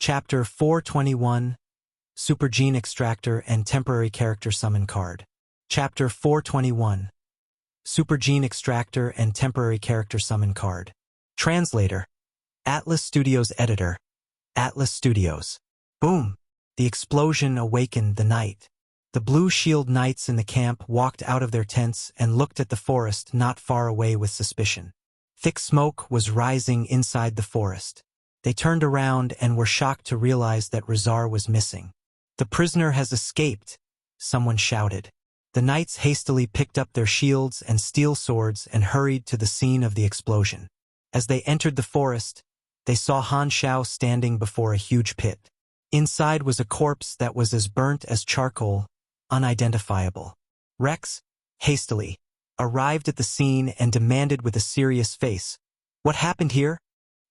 Chapter 421, Super-Gene Extractor and Temporary Character Summon Card. Chapter 421, Super-Gene Extractor and Temporary Character Summon Card. Translator, Atlas Studios Editor, Atlas Studios. Boom! The explosion awakened the night. The Blue Shield Knights in the camp walked out of their tents and looked at the forest not far away with suspicion. Thick smoke was rising inside the forest. They turned around and were shocked to realize that Rezar was missing. "The prisoner has escaped," someone shouted. The knights hastily picked up their shields and steel swords and hurried to the scene of the explosion. As they entered the forest, they saw Han Xiao standing before a huge pit. Inside was a corpse that was as burnt as charcoal, unidentifiable. Rex, hastily, arrived at the scene and demanded with a serious face, "What happened here?"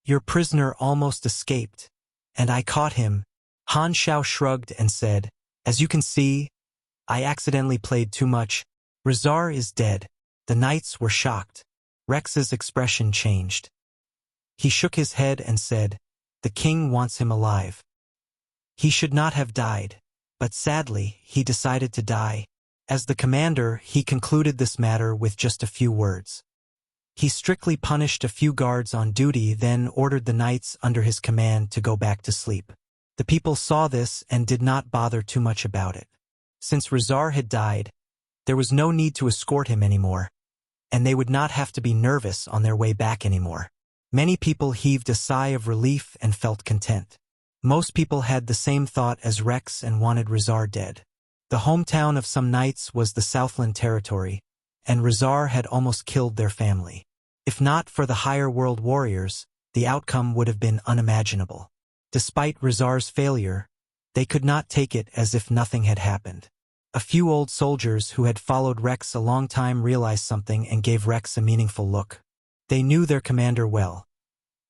"Your prisoner almost escaped, and I caught him." Han Xiao shrugged and said, "As you can see, I accidentally played too much. Rezar is dead." The knights were shocked. Rex's expression changed. He shook his head and said, "The king wants him alive. He should not have died, but sadly, he decided to die." As the commander, he concluded this matter with just a few words. He strictly punished a few guards on duty, then ordered the knights under his command to go back to sleep. The people saw this and did not bother too much about it. Since Rezar had died, there was no need to escort him anymore, and they would not have to be nervous on their way back anymore. Many people heaved a sigh of relief and felt content. Most people had the same thought as Rex and wanted Rezar dead. The hometown of some knights was the Southland territory, and Rezar had almost killed their family. If not for the higher world warriors, the outcome would have been unimaginable. Despite Rezar's failure, they could not take it as if nothing had happened. A few old soldiers who had followed Rex a long time realized something and gave Rex a meaningful look. They knew their commander well.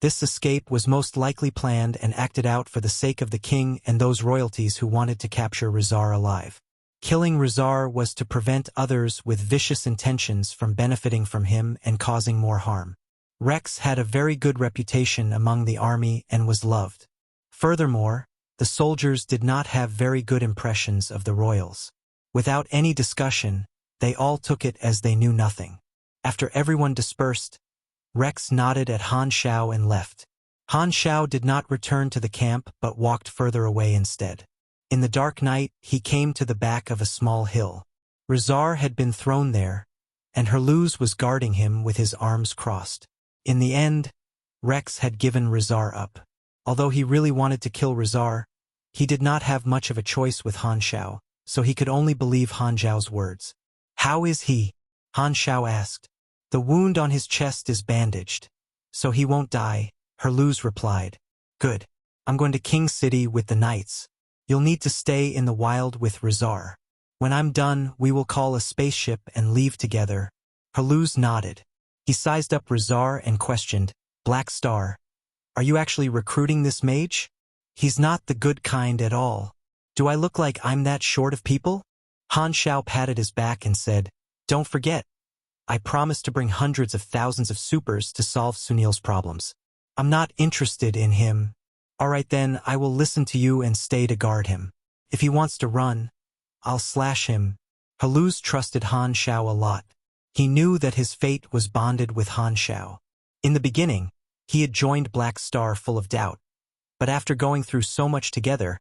This escape was most likely planned and acted out for the sake of the king and those royalties who wanted to capture Rezar alive. Killing Rezar was to prevent others with vicious intentions from benefiting from him and causing more harm. Rex had a very good reputation among the army and was loved. Furthermore, the soldiers did not have very good impressions of the royals. Without any discussion, they all took it as they knew nothing. After everyone dispersed, Rex nodded at Han Xiao and left. Han Xiao did not return to the camp but walked further away instead. In the dark night, he came to the back of a small hill. Rezar had been thrown there, and Herluz was guarding him with his arms crossed. In the end, Rex had given Rezar up. Although he really wanted to kill Rezar, he did not have much of a choice with Han Xiao, so he could only believe Han Xiao's words. "How is he?" Han Xiao asked. "The wound on his chest is bandaged, so he won't die," Herluz replied. "Good. I'm going to King City with the knights. You'll need to stay in the wild with Rezar. When I'm done, we will call a spaceship and leave together." Herluz nodded. He sized up Rezar and questioned, "Black Star, are you actually recruiting this mage? He's not the good kind at all. Do I look like I'm that short of people?" Han Xiao patted his back and said, "Don't forget, I promised to bring hundreds of thousands of supers to solve Sunil's problems. I'm not interested in him. All right then, I will listen to you and stay to guard him. If he wants to run, I'll slash him." Herluz trusted Han Xiao a lot. He knew that his fate was bonded with Han Xiao. In the beginning, he had joined Black Star full of doubt, but after going through so much together,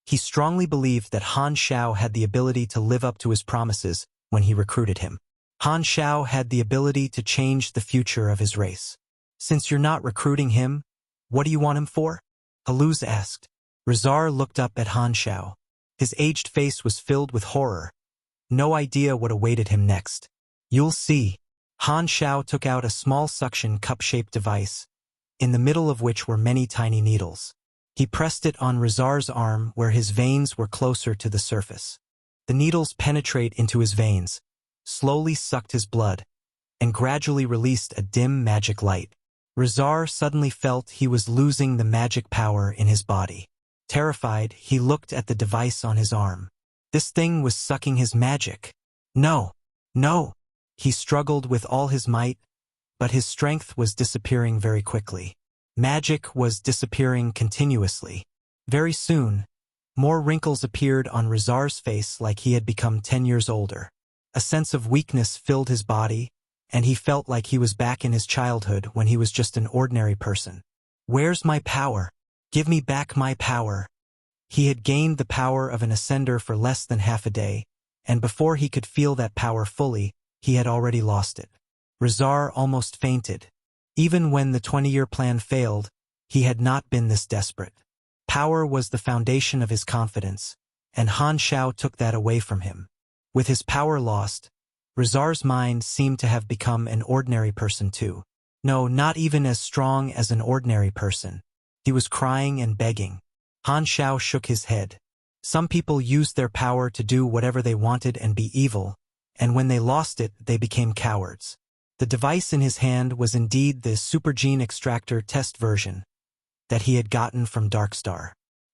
he strongly believed that Han Xiao had the ability to live up to his promises when he recruited him. Han Xiao had the ability to change the future of his race. "Since you're not recruiting him, what do you want him for?" Herluz asked. Rezar looked up at Han Xiao. His aged face was filled with horror. No idea what awaited him next. "You'll see." Han Xiao took out a small suction cup-shaped device, in the middle of which were many tiny needles. He pressed it on Rezar's arm where his veins were closer to the surface. The needles penetrate into his veins, slowly sucked his blood, and gradually released a dim magic light. Rezar suddenly felt he was losing the magic power in his body. Terrified, he looked at the device on his arm. This thing was sucking his magic. "No! No!" He struggled with all his might, but his strength was disappearing very quickly. Magic was disappearing continuously. Very soon, more wrinkles appeared on Rezar's face like he had become 10 years older. A sense of weakness filled his body, and he felt like he was back in his childhood when he was just an ordinary person. "Where's my power? Give me back my power." He had gained the power of an ascender for less than half a day, and before he could feel that power fully, he had already lost it. Rezar almost fainted. Even when the 20-year plan failed, he had not been this desperate. Power was the foundation of his confidence, and Han Xiao took that away from him. With his power lost, Rezar's mind seemed to have become an ordinary person too. No, not even as strong as an ordinary person. He was crying and begging. Han Xiao shook his head. Some people used their power to do whatever they wanted and be evil, and when they lost it, they became cowards. The device in his hand was indeed the Super-Gene Extractor test version that he had gotten from Darkstar.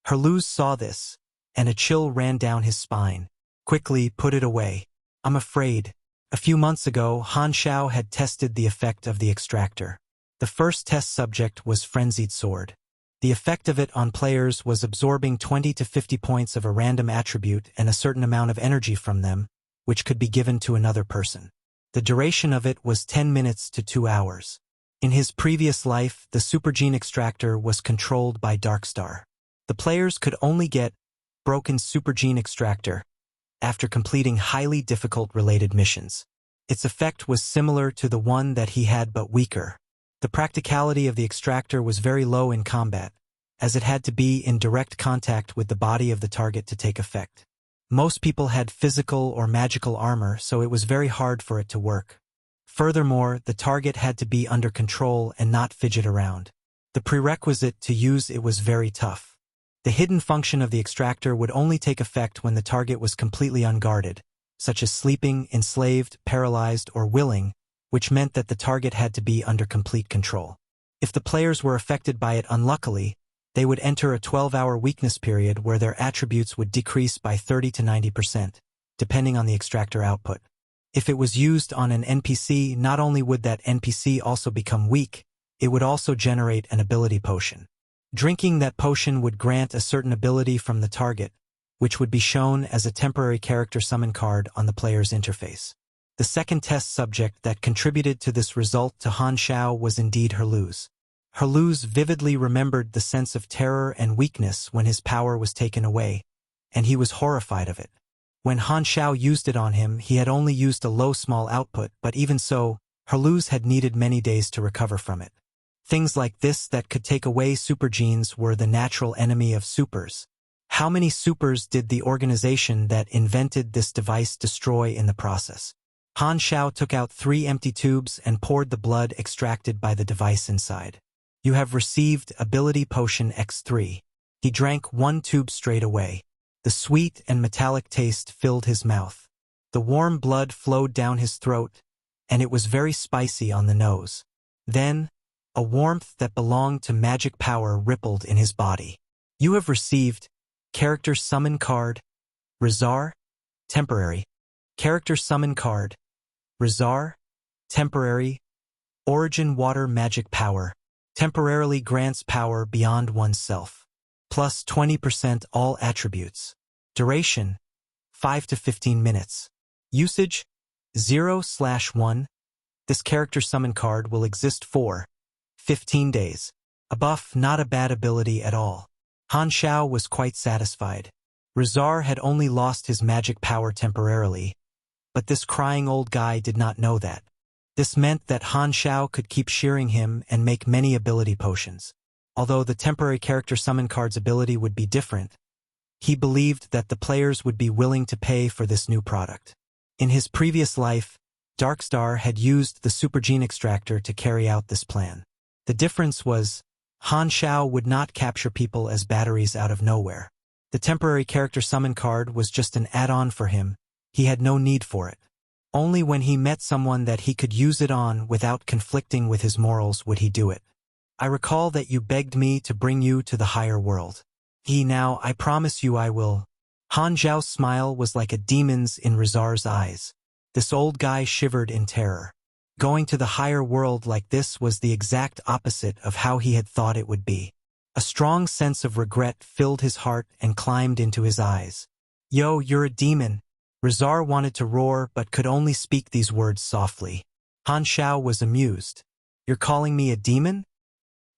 Herluz saw this, and a chill ran down his spine. "Quickly, put it away. I'm afraid." A few months ago, Han Xiao had tested the effect of the extractor. The first test subject was Frenzied Sword. The effect of it on players was absorbing 20 to 50 points of a random attribute and a certain amount of energy from them, which could be given to another person. The duration of it was 10 minutes to 2 hours. In his previous life, the Super-Gene Extractor was controlled by Darkstar. The players could only get broken Super-Gene Extractor after completing highly difficult related missions. Its effect was similar to the one that he had but weaker. The practicality of the extractor was very low in combat, as it had to be in direct contact with the body of the target to take effect. Most people had physical or magical armor, so it was very hard for it to work. Furthermore, the target had to be under control and not fidget around. The prerequisite to use it was very tough. The hidden function of the extractor would only take effect when the target was completely unguarded, such as sleeping, enslaved, paralyzed, or willing, which meant that the target had to be under complete control. If the players were affected by it unluckily, they would enter a 12-hour weakness period where their attributes would decrease by 30 to 90%, depending on the extractor output. If it was used on an NPC, not only would that NPC also become weak, it would also generate an ability potion. Drinking that potion would grant a certain ability from the target, which would be shown as a temporary character summon card on the player's interface. The second test subject that contributed to this result to Han Xiao was indeed Herluz. Herluz vividly remembered the sense of terror and weakness when his power was taken away, and he was horrified of it. When Han Xiao used it on him, he had only used a low small output, but even so, Herluz had needed many days to recover from it. Things like this that could take away super-genes were the natural enemy of supers. How many supers did the organization that invented this device destroy in the process? Han Xiao took out 3 empty tubes and poured the blood extracted by the device inside. "You have received Ability Potion X3. He drank 1 tube straight away. The sweet and metallic taste filled his mouth. The warm blood flowed down his throat, and it was very spicy on the nose. Then, a warmth that belonged to magic power rippled in his body. You have received Character Summon Card, Rezar, Temporary. Character Summon Card, Rezar, Temporary. Origin Water Magic Power. Temporarily grants power beyond oneself. Plus 20% all attributes. Duration, 5 to 15 minutes. Usage, 0/1. This character summon card will exist for 15 days. A buff, not a bad ability at all. Han Xiao was quite satisfied. Rezar had only lost his magic power temporarily, but this crying old guy did not know that. This meant that Han Xiao could keep shearing him and make many ability potions. Although the temporary character summon card's ability would be different, he believed that the players would be willing to pay for this new product. In his previous life, Darkstar had used the Super-Gene Extractor to carry out this plan. The difference was, Han Xiao would not capture people as batteries out of nowhere. The temporary character summon card was just an add-on for him. He had no need for it. Only when he met someone that he could use it on without conflicting with his morals would he do it. I recall that you begged me to bring you to the higher world. Now, I promise you I will. Han Xiao's smile was like a demon's in Rezar's eyes. This old guy shivered in terror. Going to the higher world like this was the exact opposite of how he had thought it would be. A strong sense of regret filled his heart and climbed into his eyes. "Yo, you're a demon." Rezar wanted to roar but could only speak these words softly. Han Xiao was amused. "You're calling me a demon?"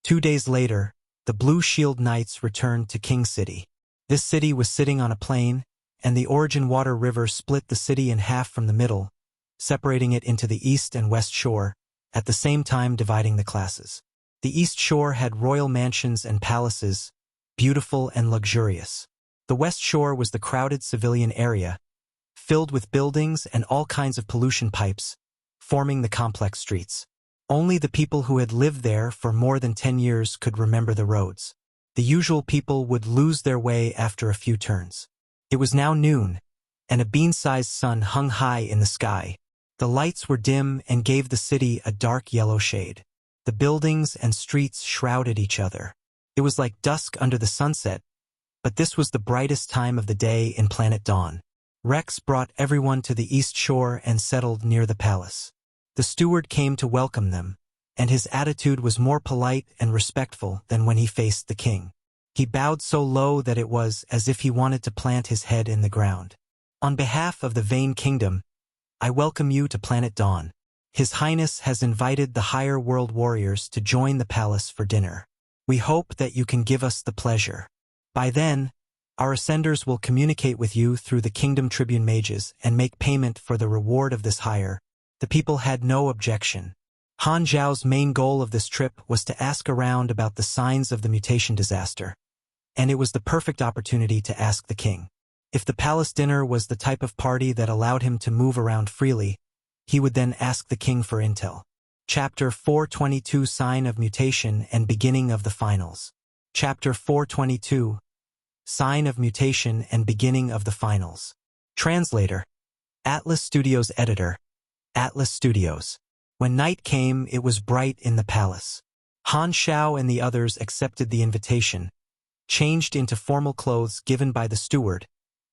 2 days later, the Blue Shield Knights returned to King City. This city was sitting on a plain, and the Origin Water River split the city in half from the middle, separating it into the east and west shore, at the same time dividing the classes. The east shore had royal mansions and palaces, beautiful and luxurious. The west shore was the crowded civilian area, filled with buildings and all kinds of pollution pipes, forming the complex streets. Only the people who had lived there for more than 10 years could remember the roads. The usual people would lose their way after a few turns. It was now noon, and a bean-sized sun hung high in the sky. The lights were dim and gave the city a dark yellow shade. The buildings and streets shrouded each other. It was like dusk under the sunset, but this was the brightest time of the day in Planet Dawn. Rex brought everyone to the east shore and settled near the palace. The steward came to welcome them, and his attitude was more polite and respectful than when he faced the king. He bowed so low that it was as if he wanted to plant his head in the ground. "On behalf of the Vane Kingdom, I welcome you to Planet Dawn. His Highness has invited the higher world warriors to join the palace for dinner. We hope that you can give us the pleasure. By then, our ascenders will communicate with you through the Kingdom Tribune mages and make payment for the reward of this hire." The people had no objection. Han Xiao's main goal of this trip was to ask around about the signs of the mutation disaster, and it was the perfect opportunity to ask the king. If the palace dinner was the type of party that allowed him to move around freely, he would then ask the king for intel. Chapter 422 Sign of Mutation and Beginning of the Finals. Chapter 422 Sign of Mutation and Beginning of the Finals. Translator. Atlas Studios Editor. Atlas Studios. When night came, it was bright in the palace. Han Xiao and the others accepted the invitation, changed into formal clothes given by the steward,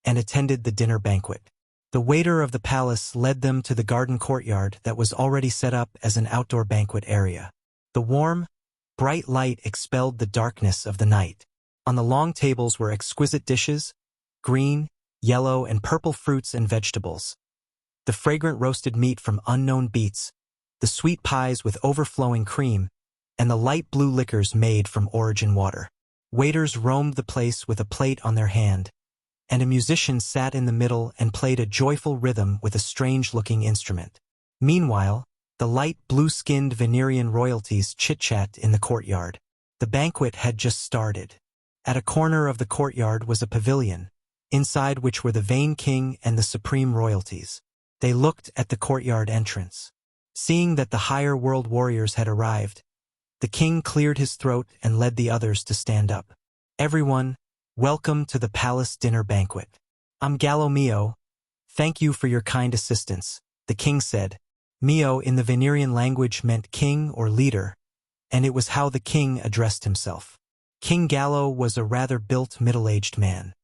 and attended the dinner banquet. The waiter of the palace led them to the garden courtyard that was already set up as an outdoor banquet area. The warm, bright light expelled the darkness of the night. On the long tables were exquisite dishes, green, yellow, and purple fruits and vegetables. The fragrant roasted meat from unknown beets, the sweet pies with overflowing cream, and the light blue liquors made from Origin water. Waiters roamed the place with a plate on their hand, and a musician sat in the middle and played a joyful rhythm with a strange-looking instrument. Meanwhile, the light blue-skinned Venerian royalties chit-chat in the courtyard. The banquet had just started. At a corner of the courtyard was a pavilion, inside which were the Vane King and the supreme royalties. They looked at the courtyard entrance. Seeing that the higher world warriors had arrived, the king cleared his throat and led the others to stand up. "Everyone, welcome to the palace dinner banquet. I'm Gallo Mio. Thank you for your kind assistance," the king said. Mio in the Venerian language meant king or leader, and it was how the king addressed himself. King Gallo was a rather built middle-aged man.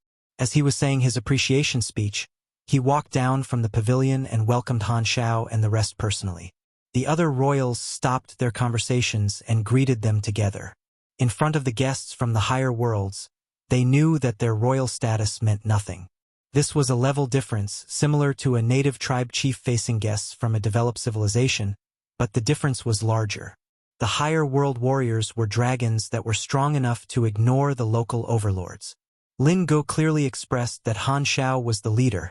As he was saying his appreciation speech, he walked down from the pavilion and welcomed Han Xiao and the rest personally. The other royals stopped their conversations and greeted them together. In front of the guests from the higher worlds, they knew that their royal status meant nothing. This was a level difference, similar to a native tribe chief facing guests from a developed civilization, but the difference was larger. The higher world warriors were dragons that were strong enough to ignore the local overlords. Lin Go clearly expressed that Han Xiao was the leader,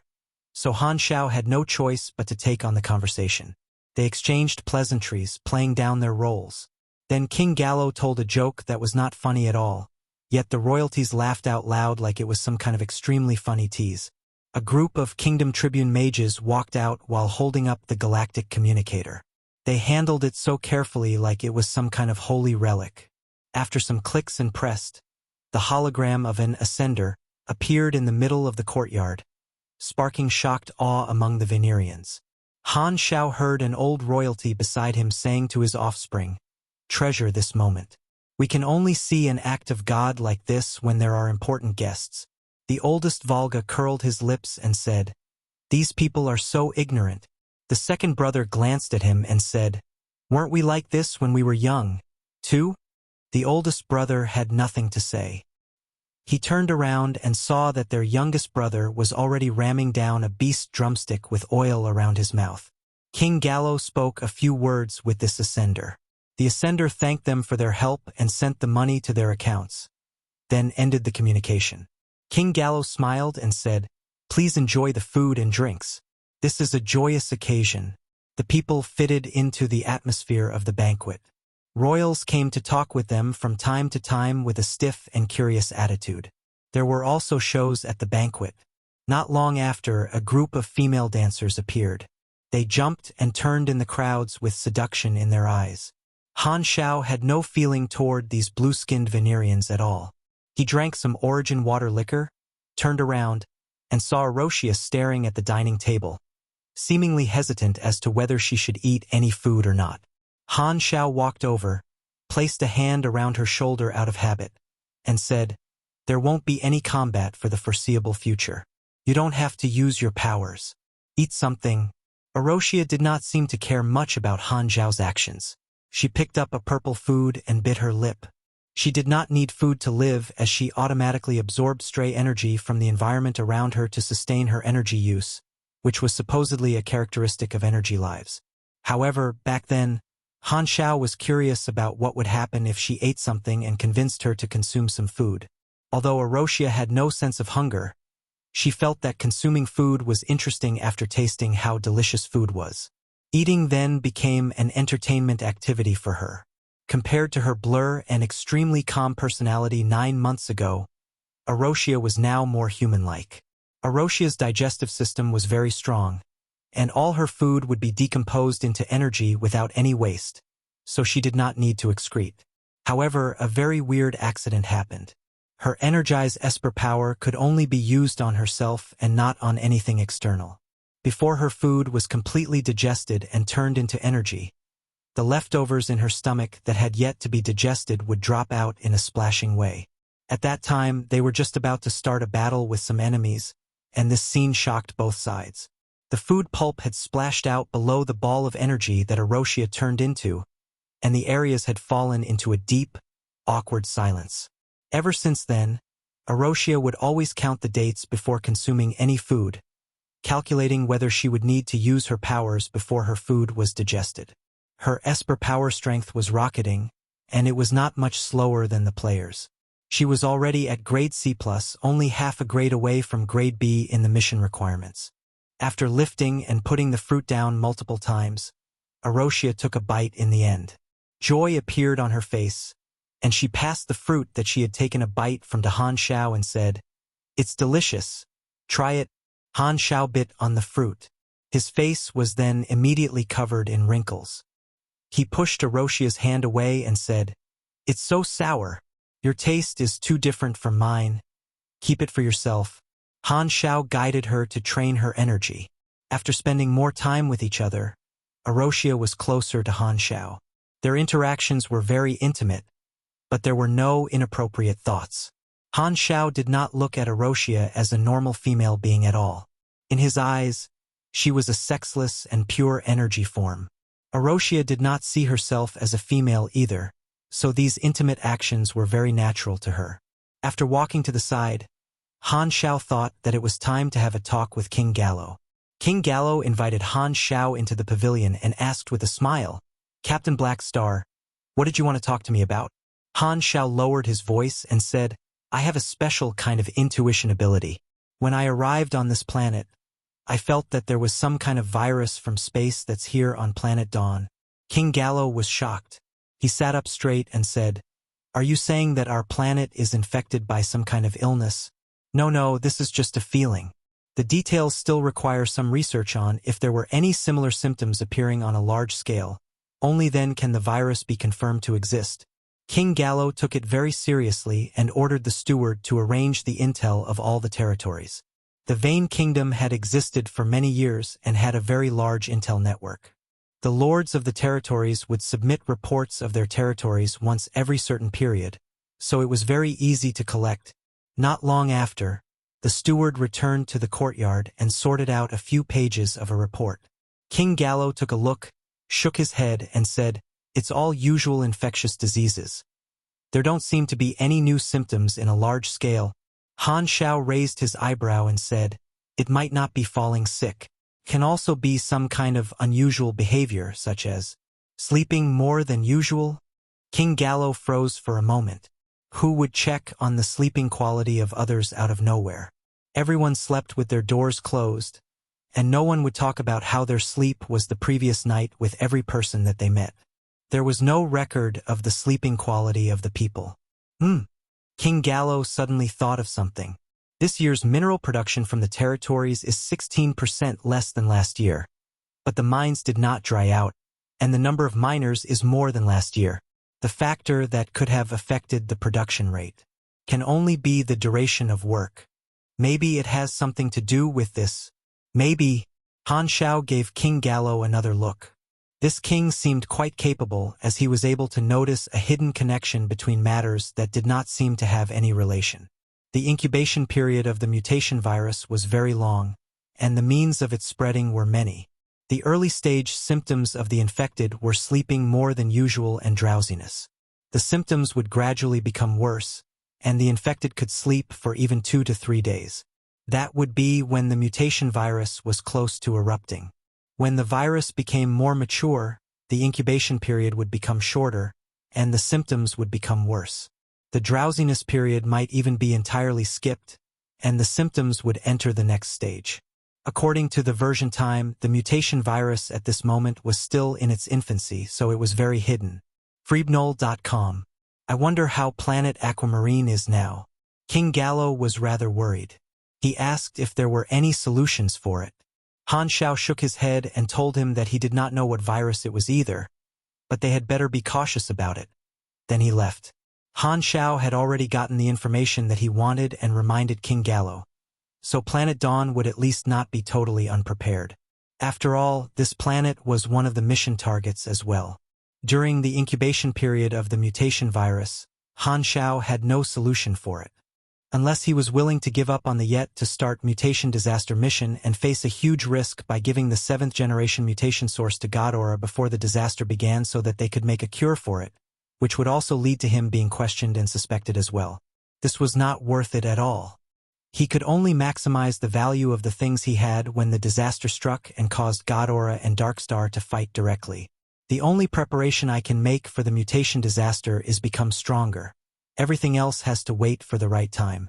so Han Xiao had no choice but to take on the conversation. They exchanged pleasantries, playing down their roles. Then King Gallo told a joke that was not funny at all, yet the royalties laughed out loud like it was some kind of extremely funny tease. A group of Kingdom Tribune mages walked out while holding up the galactic communicator. They handled it so carefully like it was some kind of holy relic. After some clicks and pressed, the hologram of an ascender appeared in the middle of the courtyard, sparking shocked awe among the Venerians. Han Xiao heard an old royalty beside him saying to his offspring, "Treasure this moment. We can only see an act of God like this when there are important guests." The oldest Volga curled his lips and said, "These people are so ignorant." The second brother glanced at him and said, "Weren't we like this when we were young, too?" The oldest brother had nothing to say. He turned around and saw that their youngest brother was already ramming down a beast drumstick with oil around his mouth. King Gallo spoke a few words with this ascender. The ascender thanked them for their help and sent the money to their accounts, then ended the communication. King Gallo smiled and said, "Please enjoy the food and drinks. This is a joyous occasion." The people fitted into the atmosphere of the banquet. Royals came to talk with them from time to time with a stiff and curious attitude. There were also shows at the banquet. Not long after, a group of female dancers appeared. They jumped and turned in the crowds with seduction in their eyes. Han Xiao had no feeling toward these blue-skinned Venerians at all. He drank some origin water liquor, turned around, and saw Arosia staring at the dining table, seemingly hesitant as to whether she should eat any food or not. Han Xiao walked over, placed a hand around her shoulder out of habit, and said, "There won't be any combat for the foreseeable future. You don't have to use your powers. Eat something." Arosia did not seem to care much about Han Xiao's actions. She picked up a purple food and bit her lip. She did not need food to live, as she automatically absorbed stray energy from the environment around her to sustain her energy use, which was supposedly a characteristic of energy lives. However, back then, Han Xiao was curious about what would happen if she ate something and convinced her to consume some food. Although Arosia had no sense of hunger, she felt that consuming food was interesting after tasting how delicious food was. Eating then became an entertainment activity for her. Compared to her blur and extremely calm personality 9 months ago, Arosia was now more human-like. Arosia's digestive system was very strong, and all her food would be decomposed into energy without any waste, so she did not need to excrete. However, a very weird accident happened. Her energized Esper power could only be used on herself and not on anything external. Before her food was completely digested and turned into energy, the leftovers in her stomach that had yet to be digested would drop out in a splashing way. At that time, they were just about to start a battle with some enemies, and this scene shocked both sides. The food pulp had splashed out below the ball of energy that Arosia turned into, and the areas had fallen into a deep, awkward silence. Ever since then, Arosia would always count the dates before consuming any food, calculating whether she would need to use her powers before her food was digested. Her Esper power strength was rocketing, and it was not much slower than the players. She was already at grade C+, only half a grade away from grade B in the mission requirements. After lifting and putting the fruit down multiple times, Arosia took a bite in the end. Joy appeared on her face, and she passed the fruit that she had taken a bite from to Han Xiao and said, "It's delicious. Try it." Han Xiao bit on the fruit. His face was then immediately covered in wrinkles. He pushed Arosia's hand away and said, "It's so sour. Your taste is too different from mine. Keep it for yourself." Han Xiao guided her to train her energy. After spending more time with each other, Arosia was closer to Han Xiao. Their interactions were very intimate, but there were no inappropriate thoughts. Han Xiao did not look at Arosia as a normal female being at all. In his eyes, she was a sexless and pure energy form. Arosia did not see herself as a female either, so these intimate actions were very natural to her. After walking to the side, Han Xiao thought that it was time to have a talk with King Gallo. King Gallo invited Han Xiao into the pavilion and asked with a smile, "Captain Black Star, what did you want to talk to me about?" Han Xiao lowered his voice and said, "I have a special kind of intuition ability. When I arrived on this planet, I felt that there was some kind of virus from space that's here on planet Dawn." King Gallo was shocked. He sat up straight and said, "Are you saying that our planet is infected by some kind of illness?" No, this is just a feeling. The details still require some research on if there were any similar symptoms appearing on a large scale. Only then can the virus be confirmed to exist. King Gallo took it very seriously and ordered the steward to arrange the intel of all the territories. The Vane Kingdom had existed for many years and had a very large intel network. The lords of the territories would submit reports of their territories once every certain period, so it was very easy to collect. Not long after, the steward returned to the courtyard and sorted out a few pages of a report. King Gallo took a look, shook his head, and said, "It's all usual infectious diseases. There don't seem to be any new symptoms in a large scale. Han Xiao raised his eyebrow and said, "It might not be falling sick. Can also be some kind of unusual behavior, such as sleeping more than usual." King Gallo froze for a moment. Who would check on the sleeping quality of others out of nowhere? Everyone slept with their doors closed, and no one would talk about how their sleep was the previous night with every person that they met. There was no record of the sleeping quality of the people. King Gallo suddenly thought of something. This year's mineral production from the territories is 16% less than last year. But the mines did not dry out, and the number of miners is more than last year. The factor that could have affected the production rate can only be the duration of work. Maybe it has something to do with this. Maybe. Han Xiao gave King Gallo another look. This king seemed quite capable, as he was able to notice a hidden connection between matters that did not seem to have any relation. The incubation period of the mutation virus was very long, and the means of its spreading were many. The early-stage symptoms of the infected were sleeping more than usual and drowsiness. The symptoms would gradually become worse, and the infected could sleep for even 2 to 3 days. That would be when the mutation virus was close to erupting. When the virus became more mature, the incubation period would become shorter, and the symptoms would become worse. The drowsiness period might even be entirely skipped, and the symptoms would enter the next stage. According to the version time, the mutation virus at this moment was still in its infancy, so it was very hidden. Freebnol.com. I wonder how planet Aquamarine is now. King Gallo was rather worried. He asked if there were any solutions for it. Han Xiao shook his head and told him that he did not know what virus it was either, but they had better be cautious about it. Then he left. Han Xiao had already gotten the information that he wanted and reminded King Gallo, so Planet Dawn would at least not be totally unprepared. After all, this planet was one of the mission targets as well. During the incubation period of the mutation virus, Han Xiao had no solution for it. Unless he was willing to give up on the yet to start mutation disaster mission and face a huge risk by giving the 7th generation mutation source to Ghidorah before the disaster began so that they could make a cure for it, which would also lead to him being questioned and suspected as well. This was not worth it at all. He could only maximize the value of the things he had when the disaster struck and caused Ghidorah and Darkstar to fight directly. The only preparation I can make for the mutation disaster is become stronger. Everything else has to wait for the right time.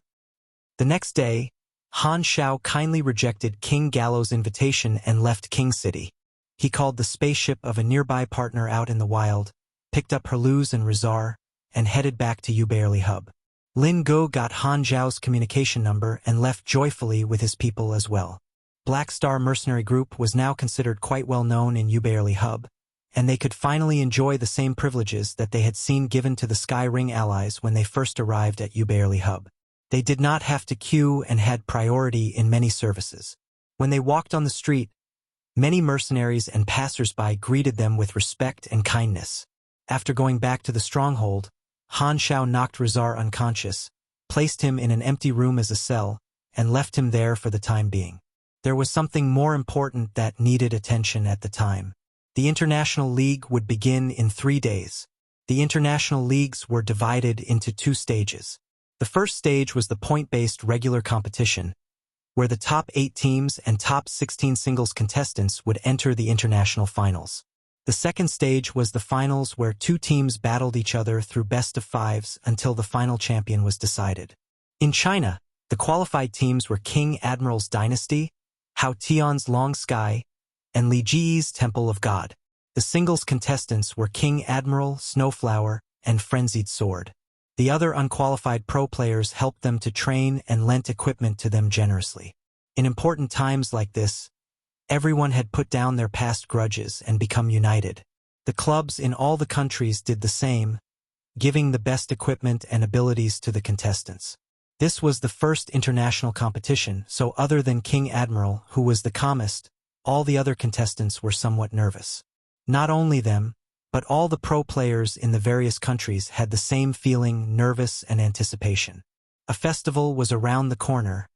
The next day, Han Xiao kindly rejected King Gallo's invitation and left King City. He called the spaceship of a nearby partner out in the wild, picked up Herluz and Rezar, and headed back to Ubarely Hub. Lin Go got Han Xiao's communication number and left joyfully with his people as well. Black Star Mercenary Group was now considered quite well known in Ubarely Hub, and they could finally enjoy the same privileges that they had seen given to the Sky Ring allies when they first arrived at Ubarely Hub. They did not have to queue and had priority in many services. When they walked on the street, many mercenaries and passers-by greeted them with respect and kindness. After going back to the stronghold, Han Xiao knocked Rezar unconscious, placed him in an empty room as a cell, and left him there for the time being. There was something more important that needed attention at the time. The International League would begin in 3 days. The International Leagues were divided into 2 stages. The first stage was the point-based regular competition, where the top 8 teams and top 16 singles contestants would enter the international finals. The second stage was the finals, where 2 teams battled each other through best-of-5s until the final champion was decided. In China, the qualified teams were King Admiral's Dynasty, Hao Tian's Long Sky, and Li Ji's Temple of God. The singles contestants were King Admiral, Snowflower, and Frenzied Sword. The other unqualified pro players helped them to train and lent equipment to them generously. In important times like this, everyone had put down their past grudges and become united. The clubs in all the countries did the same, giving the best equipment and abilities to the contestants. This was the first international competition, so other than King Admiral, who was the calmest, all the other contestants were somewhat nervous. Not only them, but all the pro players in the various countries had the same feeling, nervous and anticipation. A festival was around the corner,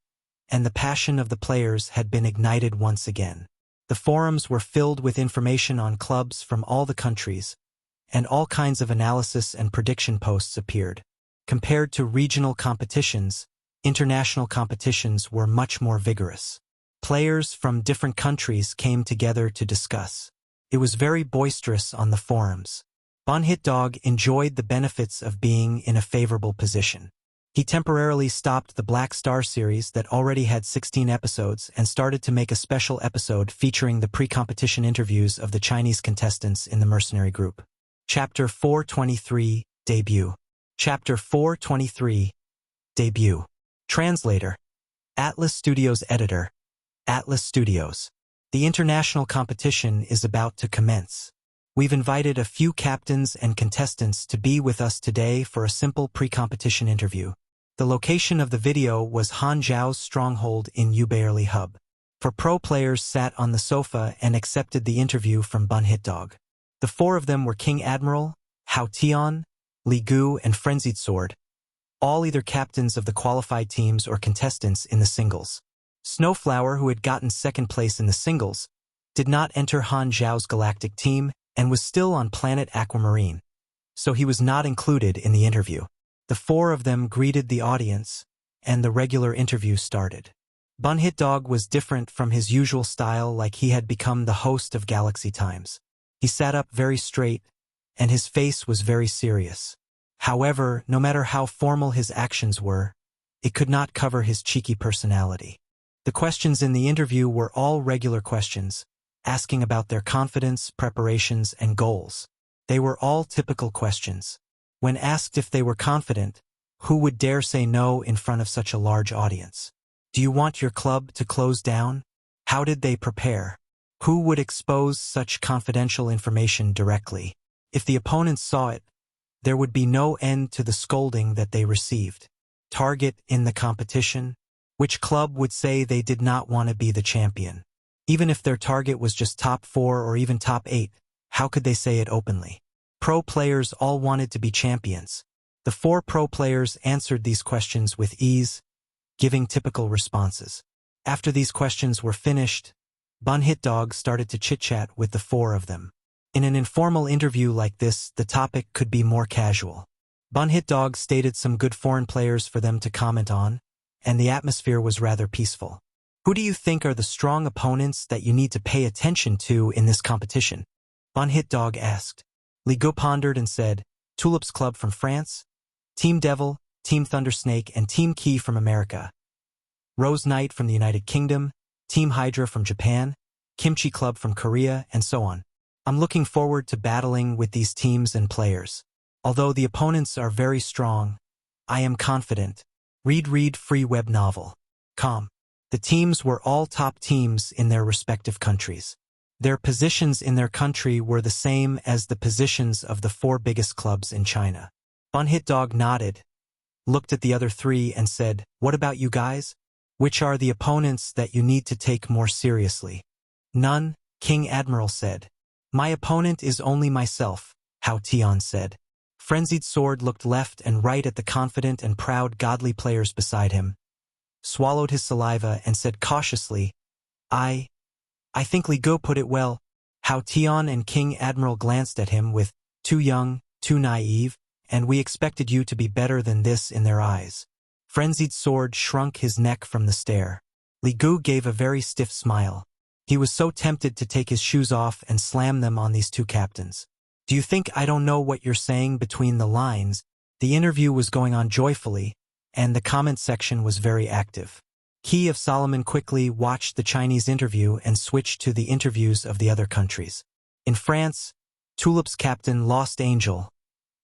and the passion of the players had been ignited once again. The forums were filled with information on clubs from all the countries, and all kinds of analysis and prediction posts appeared. Compared to regional competitions, international competitions were much more vigorous. Players from different countries came together to discuss. It was very boisterous on the forums. Dog enjoyed the benefits of being in a favorable position. He temporarily stopped the Black Star series that already had 16 episodes and started to make a special episode featuring the pre-competition interviews of the Chinese contestants in the mercenary group. Chapter 423, Debut. Chapter 423, Debut. Translator. Atlas Studios Editor. Atlas Studios. The international competition is about to commence. We've invited a few captains and contestants to be with us today for a simple pre-competition interview. The location of the video was Han Xiao's stronghold in Uberly Hub. For pro players sat on the sofa and accepted the interview from Dog. The four of them were King Admiral, Han Xiao, Li Gu, and Frenzied Sword, all either captains of the qualified teams or contestants in the singles. Snowflower, who had gotten second place in the singles, did not enter Han Xiao's galactic team and was still on planet Aquamarine, so he was not included in the interview. The four of them greeted the audience, and the regular interview started. Dog was different from his usual style, like he had become the host of Galaxy Times. He sat up very straight, and his face was very serious. However, no matter how formal his actions were, it could not cover his cheeky personality. The questions in the interview were all regular questions, asking about their confidence, preparations, and goals. They were all typical questions. When asked if they were confident, who would dare say no in front of such a large audience? Do you want your club to close down? How did they prepare? Who would expose such confidential information directly? If the opponents saw it, there would be no end to the scolding that they received. Target in the competition? Which club would say they did not want to be the champion? Even if their target was just top 4 or even top 8, how could they say it openly? Pro players all wanted to be champions. The 4 pro players answered these questions with ease, giving typical responses. After these questions were finished, Dog started to chit-chat with the 4 of them. In an informal interview like this, the topic could be more casual. Dog stated some good foreign players for them to comment on, and the atmosphere was rather peaceful. Who do you think are the strong opponents that you need to pay attention to in this competition? Dog asked. Li Gu pondered and said, Tulip's Club from France, Team Devil, Team Thundersnake, and Team Key from America, Rose Knight from the United Kingdom, Team Hydra from Japan, Kimchi Club from Korea, and so on. I'm looking forward to battling with these teams and players. Although the opponents are very strong, I am confident. Read free web novel. The teams were all top teams in their respective countries. Their positions in their country were the same as the positions of the 4 biggest clubs in China. Dog nodded, looked at the other 3 and said, What about you guys? Which are the opponents that you need to take more seriously? None, King Admiral said. My opponent is only myself, Han Xiao said. Frenzied Sword looked left and right at the confident and proud godly players beside him, swallowed his saliva and said cautiously, I think Li Gu put it well. Han Xiao and King Admiral glanced at him with, too young, too naive, and we expected you to be better than this in their eyes. Frenzied Sword shrunk his neck from the stare. Li Gu gave a very stiff smile. He was so tempted to take his shoes off and slam them on these 2 captains. Do you think I don't know what you're saying between the lines? The interview was going on joyfully, and the comment section was very active. Key of Solomon quickly watched the Chinese interview and switched to the interviews of the other countries. In France, Tulip's captain Lost Angel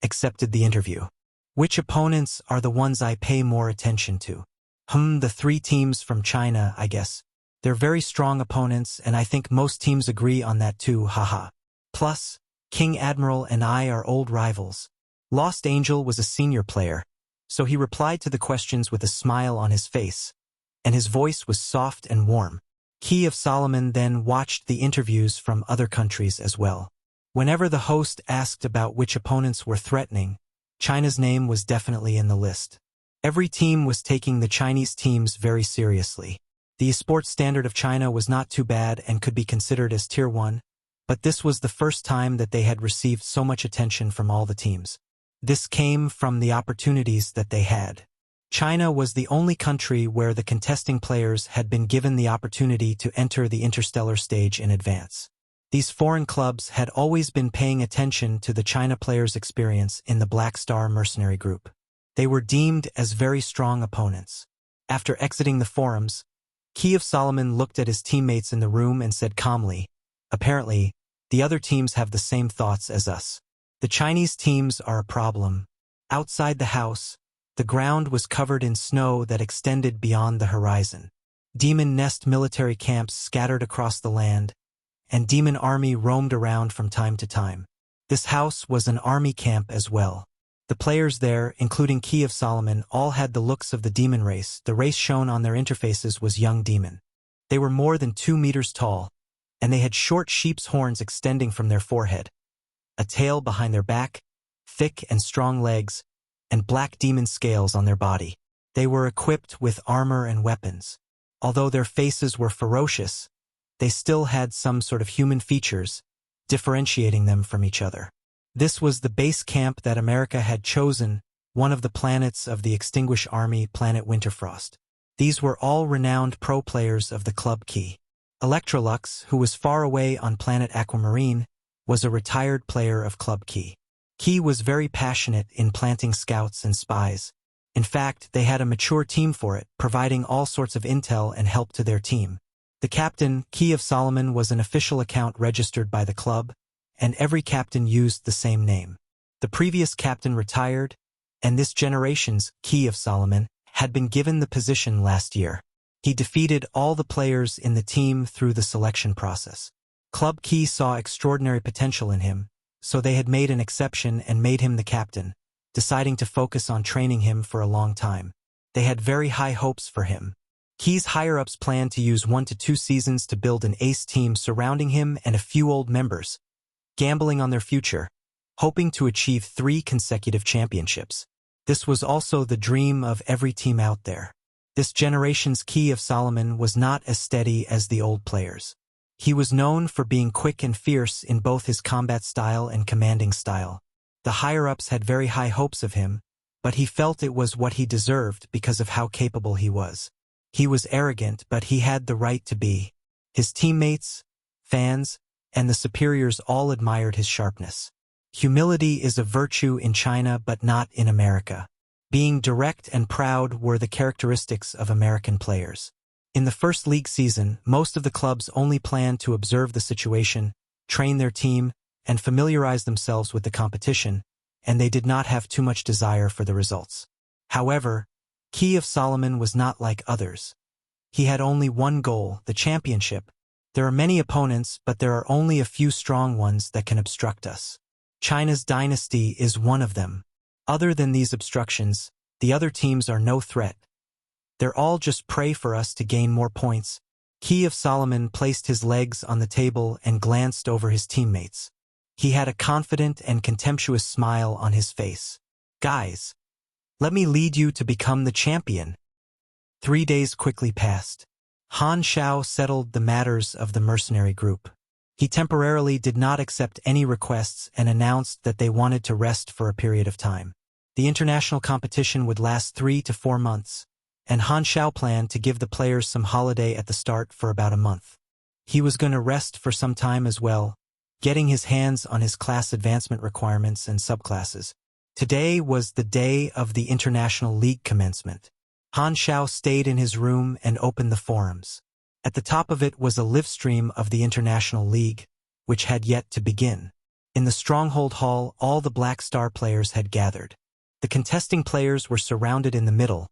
accepted the interview. Which opponents are the ones I pay more attention to? The 3 teams from China, I guess. They're very strong opponents, and I think most teams agree on that too, haha. Plus, King Admiral and I are old rivals. Lost Angel was a senior player, so he replied to the questions with a smile on his face, and his voice was soft and warm. Key of Solomon then watched the interviews from other countries as well. Whenever the host asked about which opponents were threatening, China's name was definitely in the list. Every team was taking the Chinese teams very seriously. The esports standard of China was not too bad and could be considered as Tier 1, but this was the first time that they had received so much attention from all the teams. This came from the opportunities that they had. China was the only country where the contesting players had been given the opportunity to enter the interstellar stage in advance. These foreign clubs had always been paying attention to the China players' experience in the Black Star mercenary group. They were deemed as very strong opponents. After exiting the forums, Key of Solomon looked at his teammates in the room and said calmly, "Apparently, the other teams have the same thoughts as us. The Chinese teams are a problem." Outside the house, the ground was covered in snow that extended beyond the horizon. Demon Nest military camps scattered across the land, and Demon Army roamed around from time to time. This house was an army camp as well. The players there, including Key of Solomon, all had the looks of the demon race. The race shown on their interfaces was young demon. They were more than 2 meters tall, and they had short sheep's horns extending from their forehead, a tail behind their back, thick and strong legs, and black demon scales on their body. They were equipped with armor and weapons. Although their faces were ferocious, they still had some sort of human features, differentiating them from each other. This was the base camp that America had chosen, one of the planets of the Extinguished Army, planet Winterfrost. These were all renowned pro players of the Club Key. Electrolux, who was far away on planet Aquamarine, was a retired player of Club Key. Key was very passionate in planting scouts and spies. In fact, they had a mature team for it, providing all sorts of intel and help to their team. The captain, Key of Solomon, was an official account registered by the club, and every captain used the same name. The previous captain retired, and this generation's Key of Solomon had been given the position last year. He defeated all the players in the team through the selection process. Club Key saw extraordinary potential in him, so they had made an exception and made him the captain, deciding to focus on training him for a long time. They had very high hopes for him. Key's higher-ups planned to use 1 to 2 seasons to build an ace team surrounding him and a few old members, gambling on their future, hoping to achieve 3 consecutive championships. This was also the dream of every team out there. This generation's Key of Solomon was not as steady as the old players. He was known for being quick and fierce in both his combat style and commanding style. The higher-ups had very high hopes of him, but he felt it was what he deserved because of how capable he was. He was arrogant, but he had the right to be. His teammates, fans, and the superiors all admired his sharpness. Humility is a virtue in China but not in America. Being direct and proud were the characteristics of American players. In the first league season, most of the clubs only planned to observe the situation, train their team, and familiarize themselves with the competition, and they did not have too much desire for the results. However, Key of Solomon was not like others. He had only one goal, the championship. There are many opponents, but there are only a few strong ones that can obstruct us. China's dynasty is one of them. Other than these obstructions, the other teams are no threat. They're all just pray for us to gain more points. Key of Solomon placed his legs on the table and glanced over his teammates. He had a confident and contemptuous smile on his face. "Guys, let me lead you to become the champion." 3 days quickly passed. Han Xiao settled the matters of the mercenary group. He temporarily did not accept any requests and announced that they wanted to rest for a period of time. The international competition would last 3 to 4 months, and Han Xiao planned to give the players some holiday at the start for about a month. He was going to rest for some time as well, getting his hands on his class advancement requirements and subclasses. Today was the day of the International League commencement. Han Xiao stayed in his room and opened the forums. At the top of it was a live stream of the International League, which had yet to begin. In the Stronghold Hall, all the Black Star players had gathered. The contesting players were surrounded in the middle,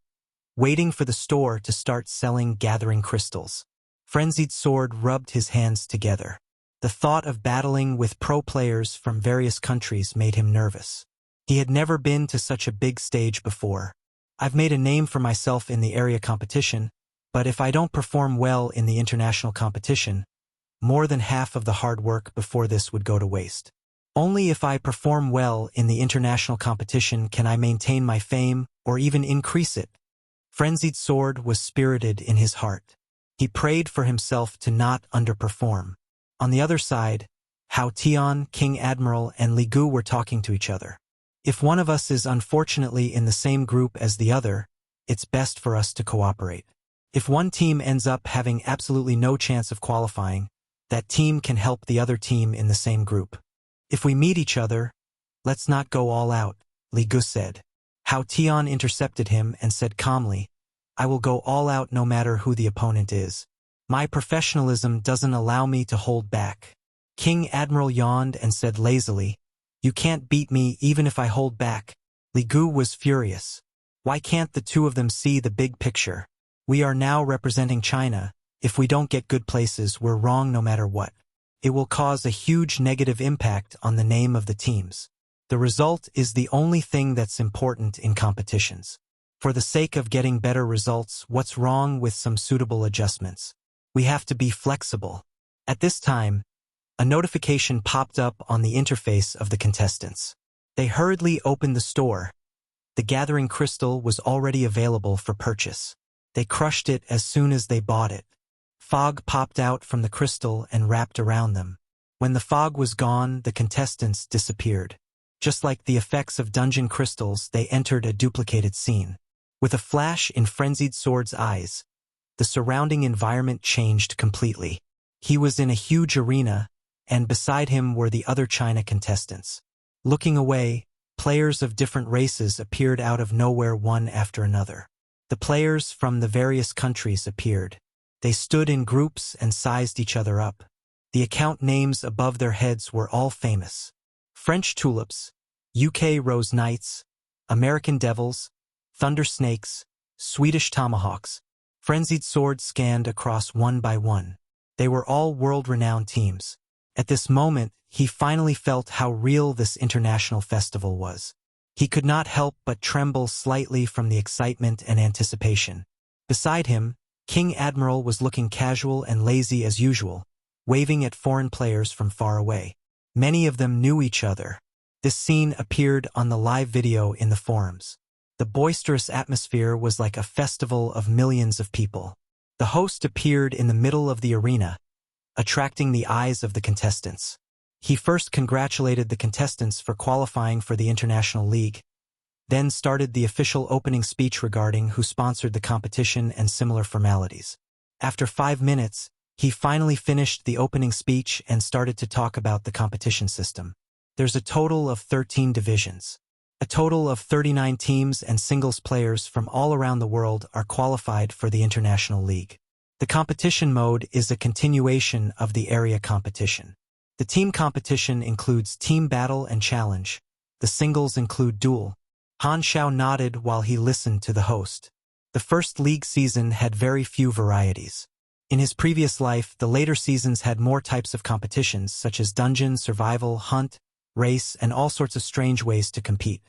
waiting for the store to start selling gathering crystals. Frenzied Sword rubbed his hands together. The thought of battling with pro players from various countries made him nervous. He had never been to such a big stage before. "I've made a name for myself in the area competition, but if I don't perform well in the international competition, more than half of the hard work before this would go to waste. Only if I perform well in the international competition can I maintain my fame or even increase it." Frenzied Sword was spirited in his heart. He prayed for himself to not underperform. On the other side, Hao Tian, King Admiral, and Li Gu were talking to each other. If one of us is unfortunately in the same group as the other, it's best for us to cooperate. If one team ends up having absolutely no chance of qualifying, that team can help the other team in the same group. If we meet each other, let's not go all out, Li Gu said. Hao Tian intercepted him and said calmly, I will go all out no matter who the opponent is. My professionalism doesn't allow me to hold back. King Admiral yawned and said lazily, You can't beat me even if I hold back. Li Gu was furious. Why can't the two of them see the big picture? We are now representing China. If we don't get good places, we're wrong no matter what. It will cause a huge negative impact on the name of the teams. The result is the only thing that's important in competitions. For the sake of getting better results, what's wrong with some suitable adjustments? We have to be flexible. At this time, a notification popped up on the interface of the contestants. They hurriedly opened the store. The gathering crystal was already available for purchase. They crushed it as soon as they bought it. Fog popped out from the crystal and wrapped around them. When the fog was gone, the contestants disappeared. Just like the effects of dungeon crystals, they entered a duplicated scene. With a flash in Frenzied Sword's eyes, the surrounding environment changed completely. He was in a huge arena, and beside him were the other China contestants. Looking away, players of different races appeared out of nowhere one after another. The players from the various countries appeared. They stood in groups and sized each other up. The account names above their heads were all famous. French Tulips, UK Rose Knights, American Devils, Thunder Snakes, Swedish Tomahawks. Frenzied Sword scanned across one by one. They were all world-renowned teams. At this moment, he finally felt how real this international festival was. He could not help but tremble slightly from the excitement and anticipation. Beside him, King Admiral was looking casual and lazy as usual, waving at foreign players from far away. Many of them knew each other. This scene appeared on the live video in the forums. The boisterous atmosphere was like a festival of millions of people. The host appeared in the middle of the arena, attracting the eyes of the contestants. He first congratulated the contestants for qualifying for the International League, then started the official opening speech regarding who sponsored the competition and similar formalities. After 5 minutes, he finally finished the opening speech and started to talk about the competition system. There's a total of 13 divisions. A total of 39 teams and singles players from all around the world are qualified for the International League. The competition mode is a continuation of the area competition. The team competition includes team battle and challenge. The singles include duel. Han Xiao nodded while he listened to the host. The first league season had very few varieties. In his previous life, the later seasons had more types of competitions, such as dungeon, survival, hunt, race, and all sorts of strange ways to compete.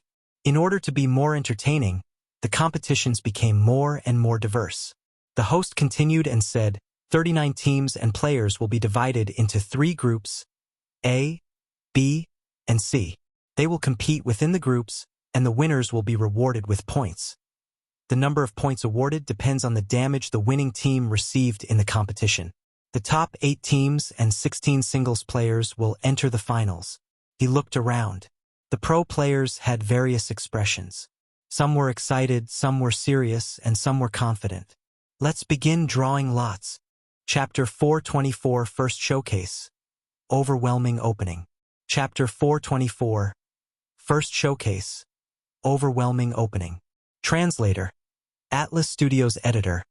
In order to be more entertaining, the competitions became more and more diverse. The host continued and said, 39 teams and players will be divided into 3 groups, A, B, and C. They will compete within the groups, and the winners will be rewarded with points. The number of points awarded depends on the damage the winning team received in the competition. The top 8 teams and 16 singles players will enter the finals. He looked around. The pro players had various expressions. Some were excited, some were serious, and some were confident. Let's begin drawing lots. Chapter 424 First Showcase. Overwhelming Opening. Chapter 424 First Showcase. Overwhelming Opening. Translator. Atlas Studios Editor.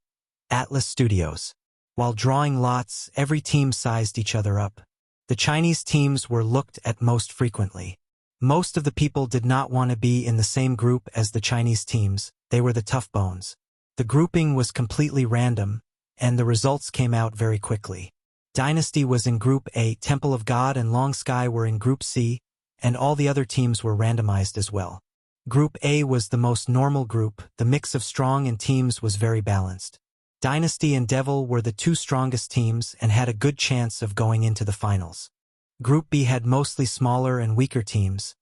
Atlas Studios. While drawing lots, every team sized each other up. The Chinese teams were looked at most frequently. Most of the people did not want to be in the same group as the Chinese teams. They were the tough bones. The grouping was completely random, and the results came out very quickly. Dynasty was in Group A, Temple of God and Long Sky were in Group C, and all the other teams were randomized as well. Group A was the most normal group. The mix of strong and teams was very balanced. Dynasty and Devil were the 2 strongest teams and had a good chance of going into the finals. Group B had mostly smaller and weaker teams.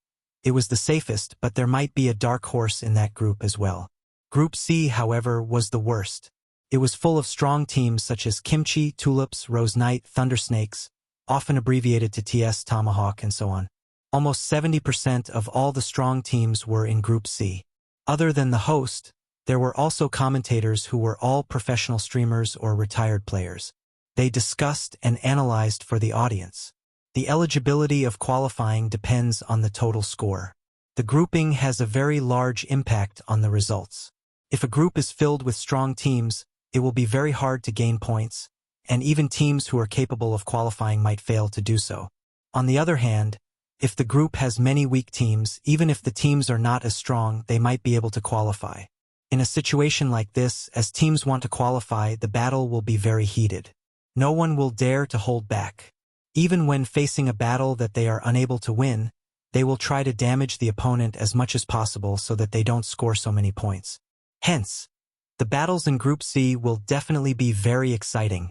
It was the safest, but there might be a dark horse in that group as well. Group C, however, was the worst. It was full of strong teams such as Kimchi, Tulips, Rose Knight, Thunder Snakes. often abbreviated to TS, Tomahawk, and so on. Almost 70% of all the strong teams were in Group C. Other than the host, there were also commentators who were all professional streamers or retired players. They discussed and analyzed for the audience. The eligibility of qualifying depends on the total score. The grouping has a very large impact on the results. If a group is filled with strong teams, it will be very hard to gain points, and even teams who are capable of qualifying might fail to do so. On the other hand, if the group has many weak teams, even if the teams are not as strong, they might be able to qualify. In a situation like this, as teams want to qualify, the battle will be very heated. No one will dare to hold back. Even when facing a battle that they are unable to win, they will try to damage the opponent as much as possible so that they don't score so many points. Hence, the battles in Group C will definitely be very exciting.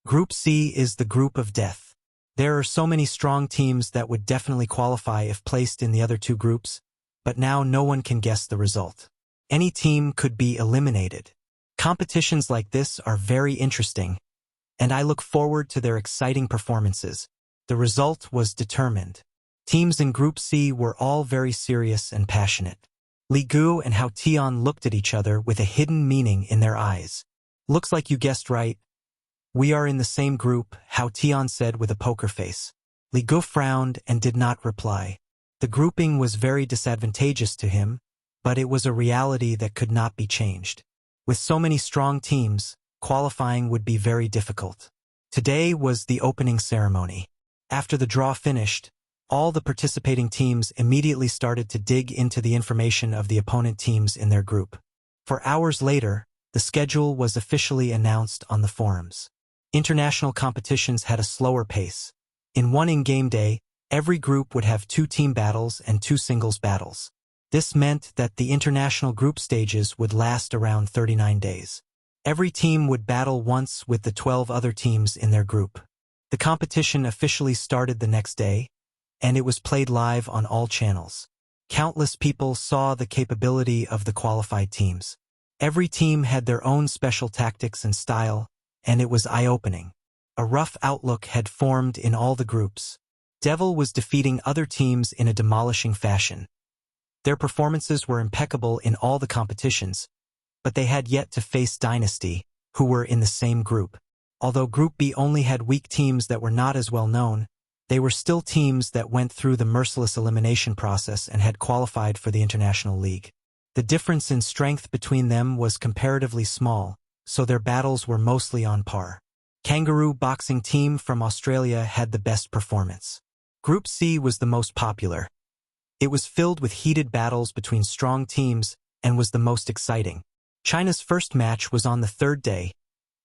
Group C is the group of death. There are so many strong teams that would definitely qualify if placed in the other two groups, but now no one can guess the result. Any team could be eliminated. Competitions like this are very interesting, and I look forward to their exciting performances. The result was determined. Teams in Group C were all very serious and passionate. Li Gu and Han Xiao looked at each other with a hidden meaning in their eyes. Looks like you guessed right. We are in the same group, Han Xiao said with a poker face. Li Gu frowned and did not reply. The grouping was very disadvantageous to him, but it was a reality that could not be changed. With so many strong teams, qualifying would be very difficult. Today was the opening ceremony. After the draw finished, all the participating teams immediately started to dig into the information of the opponent teams in their group. For hours later, the schedule was officially announced on the forums. International competitions had a slower pace. In one in-game day, every group would have 2 team battles and 2 singles battles. This meant that the international group stages would last around 39 days. Every team would battle once with the 12 other teams in their group. The competition officially started the next day, and it was played live on all channels. Countless people saw the capability of the qualified teams. Every team had their own special tactics and style, and it was eye-opening. A rough outlook had formed in all the groups. Devil was defeating other teams in a demolishing fashion. Their performances were impeccable in all the competitions, but they had yet to face Dynasty, who were in the same group. Although Group B only had weak teams that were not as well known, they were still teams that went through the merciless elimination process and had qualified for the International League. The difference in strength between them was comparatively small, so their battles were mostly on par. Kangaroo Boxing Team from Australia had the best performance. Group C was the most popular. It was filled with heated battles between strong teams and was the most exciting. China's first match was on the 3rd day.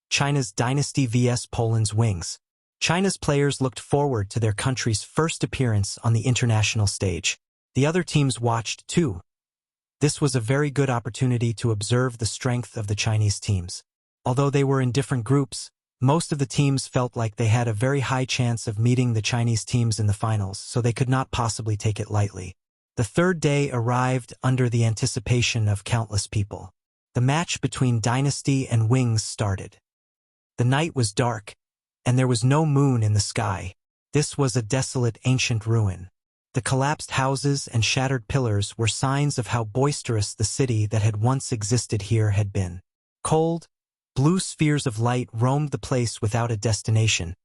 China's Dynasty vs Poland's Wings. China's players looked forward to their country's first appearance on the international stage. The other teams watched too. This was a very good opportunity to observe the strength of the Chinese teams. Although they were in different groups, most of the teams felt like they had a very high chance of meeting the Chinese teams in the finals, so they could not possibly take it lightly. The 3rd day arrived under the anticipation of countless people. The match between Dynasty and Wings started. The night was dark, and there was no moon in the sky. This was a desolate ancient ruin. The collapsed houses and shattered pillars were signs of how boisterous the city that had once existed here had been. Cold, blue spheres of light roamed the place without a destination,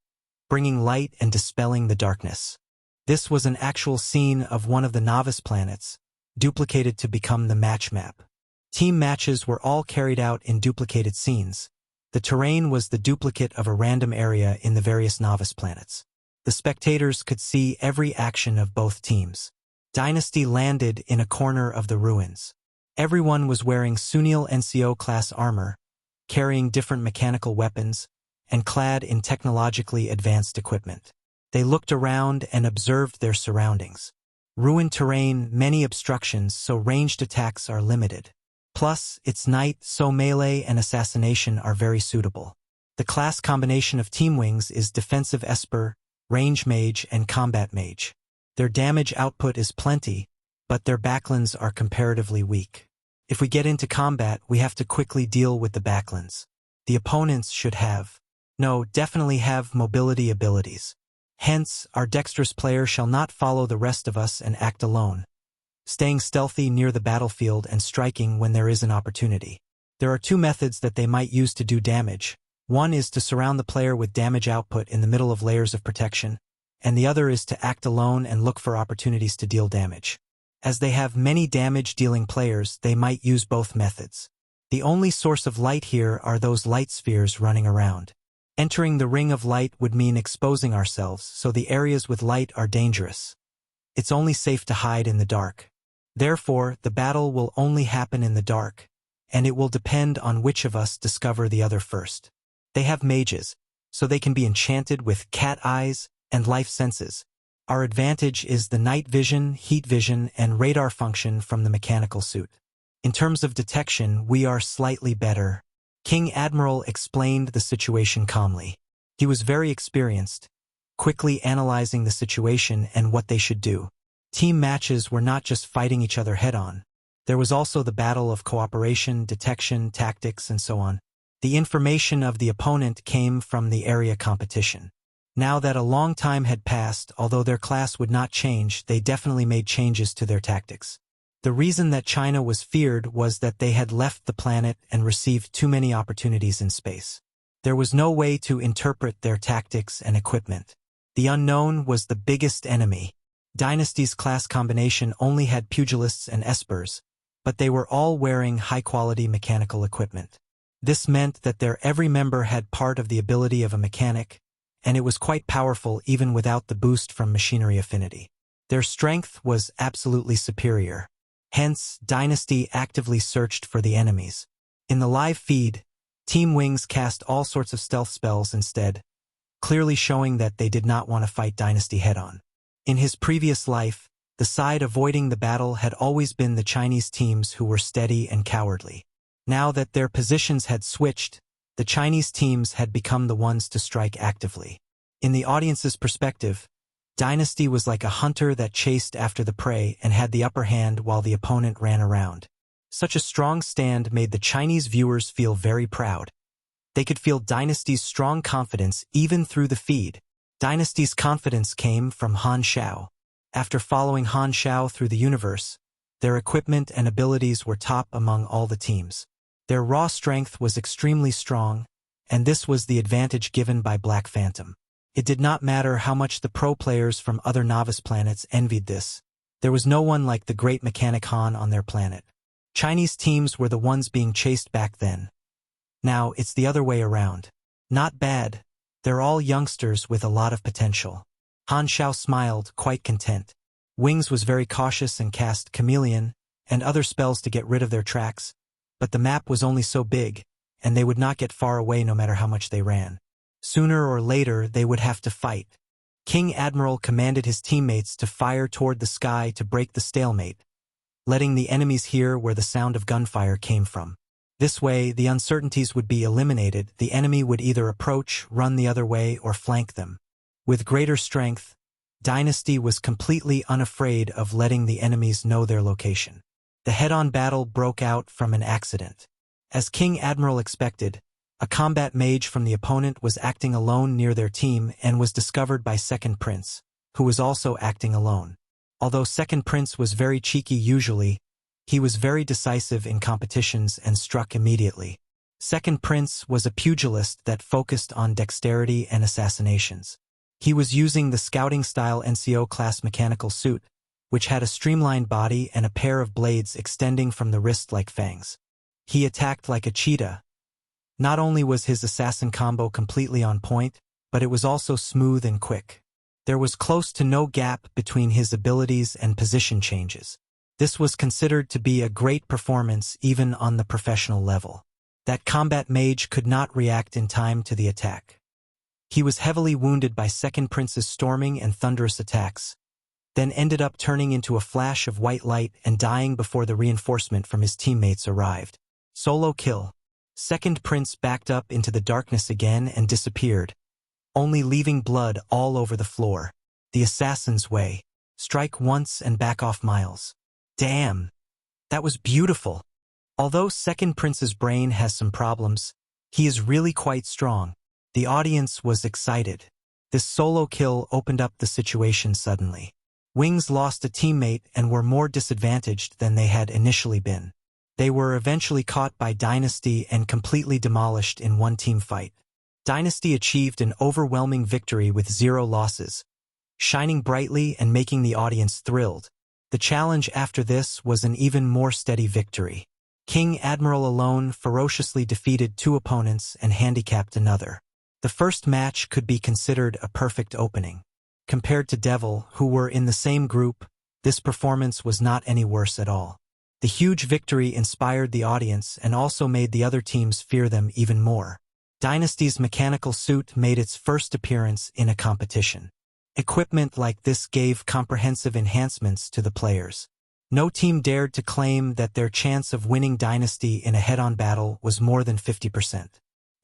bringing light and dispelling the darkness. This was an actual scene of one of the novice planets, duplicated to become the match map. Team matches were all carried out in duplicated scenes. The terrain was the duplicate of a random area in the various novice planets. The spectators could see every action of both teams. Dynasty landed in a corner of the ruins. Everyone was wearing Sunil NCO-class armor, carrying different mechanical weapons, and clad in technologically advanced equipment. They looked around and observed their surroundings. Ruined terrain, many obstructions, so ranged attacks are limited. Plus, it's night, so melee and assassination are very suitable. The class combination of Team Wings is Defensive Esper, Range Mage, and Combat Mage. Their damage output is plenty, but their backlands are comparatively weak. If we get into combat, we have to quickly deal with the backlands. The opponents should definitely have mobility abilities. Hence, our dexterous player shall not follow the rest of us and act alone, staying stealthy near the battlefield and striking when there is an opportunity. There are two methods that they might use to do damage. One is to surround the player with damage output in the middle of layers of protection, and the other is to act alone and look for opportunities to deal damage. As they have many damage-dealing players, they might use both methods. The only source of light here are those light spheres running around. Entering the ring of light would mean exposing ourselves, so the areas with light are dangerous. It's only safe to hide in the dark. Therefore, the battle will only happen in the dark, and it will depend on which of us discover the other first. They have mages, so they can be enchanted with cat eyes and life senses. Our advantage is the night vision, heat vision, and radar function from the mechanical suit. In terms of detection, we are slightly better. King Admiral explained the situation calmly. He was very experienced, quickly analyzing the situation and what they should do. Team matches were not just fighting each other head-on. There was also the battle of cooperation, detection, tactics, and so on. The information of the opponent came from the area competition. Now that a long time had passed, although their class would not change, they definitely made changes to their tactics. The reason that China was feared was that they had left the planet and received too many opportunities in space. There was no way to interpret their tactics and equipment. The unknown was the biggest enemy. Dynasty's class combination only had pugilists and espers, but they were all wearing high-quality mechanical equipment. This meant that their every member had part of the ability of a mechanic, and it was quite powerful even without the boost from machinery affinity. Their strength was absolutely superior. Hence, Dynasty actively searched for the enemies. In the live feed, Team Wings cast all sorts of stealth spells instead, clearly showing that they did not want to fight Dynasty head-on. In his previous life, the side avoiding the battle had always been the Chinese teams who were steady and cowardly. Now that their positions had switched, the Chinese teams had become the ones to strike actively. In the audience's perspective, Dynasty was like a hunter that chased after the prey and had the upper hand while the opponent ran around. Such a strong stand made the Chinese viewers feel very proud. They could feel Dynasty's strong confidence even through the feed. Dynasty's confidence came from Han Xiao. After following Han Xiao through the universe, their equipment and abilities were top among all the teams. Their raw strength was extremely strong, and this was the advantage given by Black Phantom. It did not matter how much the pro players from other novice planets envied this. There was no one like the great mechanic Han on their planet. Chinese teams were the ones being chased back then. Now, it's the other way around. Not bad. They're all youngsters with a lot of potential. Han Xiao smiled, quite content. Wings was very cautious and cast Chameleon and other spells to get rid of their tracks, but the map was only so big, and they would not get far away no matter how much they ran. Sooner or later, they would have to fight. King Admiral commanded his teammates to fire toward the sky to break the stalemate, letting the enemies hear where the sound of gunfire came from. This way, the uncertainties would be eliminated. The enemy would either approach, run the other way, or flank them. With greater strength, Dynasty was completely unafraid of letting the enemies know their location. The head-on battle broke out from an accident. As King Admiral expected, a combat mage from the opponent was acting alone near their team and was discovered by Second Prince, who was also acting alone. Although Second Prince was very cheeky usually, he was very decisive in competitions and struck immediately. Second Prince was a pugilist that focused on dexterity and assassinations. He was using the scouting-style NCO class mechanical suit, which had a streamlined body and a pair of blades extending from the wrist like fangs. He attacked like a cheetah. Not only was his assassin combo completely on point, but it was also smooth and quick. There was close to no gap between his abilities and position changes. This was considered to be a great performance even on the professional level. That combat mage could not react in time to the attack. He was heavily wounded by Second Prince's storming and thunderous attacks, then ended up turning into a flash of white light and dying before the reinforcement from his teammates arrived. Solo kill. Second Prince backed up into the darkness again and disappeared, only leaving blood all over the floor. The assassin's way. Strike once and back off miles. Damn. That was beautiful. Although Second Prince's brain has some problems, he is really quite strong. The audience was excited. This solo kill opened up the situation suddenly. Wings lost a teammate and were more disadvantaged than they had initially been. They were eventually caught by Dynasty and completely demolished in one team fight. Dynasty achieved an overwhelming victory with 0 losses, shining brightly and making the audience thrilled. The challenge after this was an even more steady victory. King Admiral alone ferociously defeated 2 opponents and handicapped another. The first match could be considered a perfect opening. Compared to Devil, who were in the same group, this performance was not any worse at all. The huge victory inspired the audience and also made the other teams fear them even more. Dynasty's mechanical suit made its first appearance in a competition. Equipment like this gave comprehensive enhancements to the players. No team dared to claim that their chance of winning Dynasty in a head-on battle was more than 50%.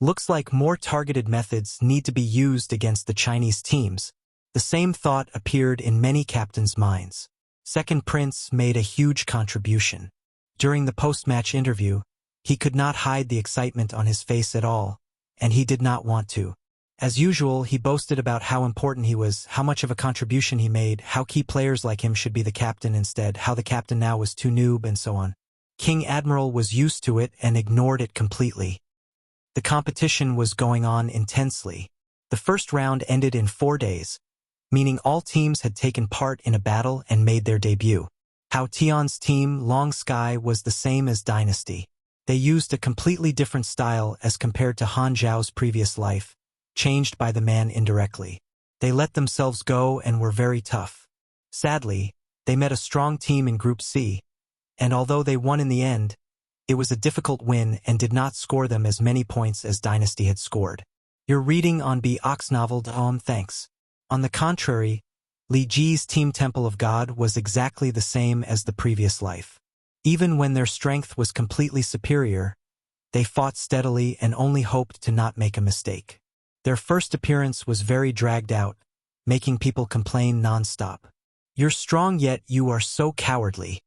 Looks like more targeted methods need to be used against the Chinese teams. The same thought appeared in many captains' minds. Second Prince made a huge contribution. During the post-match interview, he could not hide the excitement on his face at all, and he did not want to. As usual, he boasted about how important he was, how much of a contribution he made, how key players like him should be the captain instead, how the captain now was too noob, and so on. King Admiral was used to it and ignored it completely. The competition was going on intensely. The first round ended in 4 days, meaning all teams had taken part in a battle and made their debut. Hao Tian's team, Long Sky, was the same as Dynasty. They used a completely different style as compared to Han Xiao's previous life, changed by the man indirectly. They let themselves go and were very tough. Sadly, they met a strong team in Group C, and although they won in the end, it was a difficult win and did not score them as many points as Dynasty had scored. You're reading on Ox novel. Thanks. On the contrary, Li Ji's team Temple of God was exactly the same as the previous life. Even when their strength was completely superior, they fought steadily and only hoped to not make a mistake. Their first appearance was very dragged out, making people complain non-stop. You're strong yet you are so cowardly.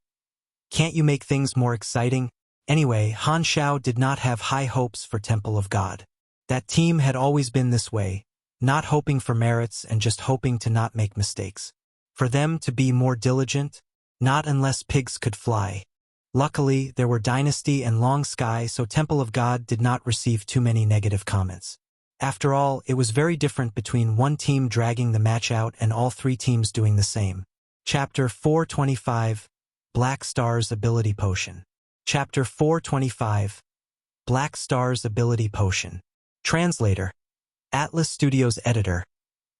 Can't you make things more exciting? Anyway, Han Xiao did not have high hopes for Temple of God. That team had always been this way, not hoping for merits and just hoping to not make mistakes. For them to be more diligent? Not unless pigs could fly. Luckily, there were Dynasty and Long Sky, so Temple of God did not receive too many negative comments. After all, it was very different between one team dragging the match out and all 3 teams doing the same. Chapter 425, Black Star's Ability Potion. Chapter 425, Black Star's Ability Potion. Translator. Atlas Studios Editor.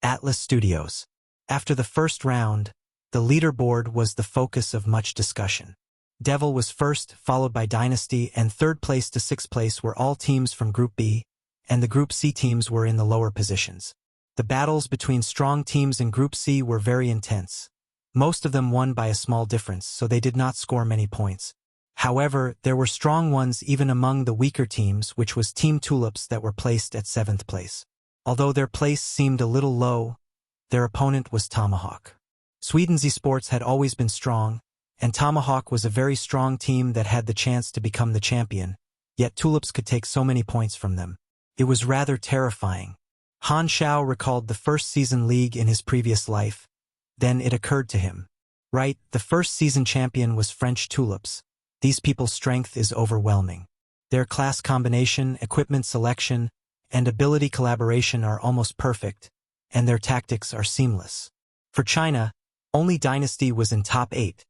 Atlas Studios. After the first round, the leaderboard was the focus of much discussion. Devil was first, followed by Dynasty, and third place to sixth place were all teams from Group B, and the Group C teams were in the lower positions. The battles between strong teams in Group C were very intense. Most of them won by a small difference, so they did not score many points. However, there were strong ones even among the weaker teams, which was Team Tulips that were placed at 7th place. Although their place seemed a little low, their opponent was Tomahawk. Sweden's esports had always been strong, and Tomahawk was a very strong team that had the chance to become the champion, yet Tulips could take so many points from them. It was rather terrifying. Han Xiao recalled the first season league in his previous life. Then it occurred to him. Right, the first season champion was French Tulips. These people's strength is overwhelming. Their class combination, equipment selection, and ability collaboration are almost perfect, and their tactics are seamless. For China, only Dynasty was in top 8.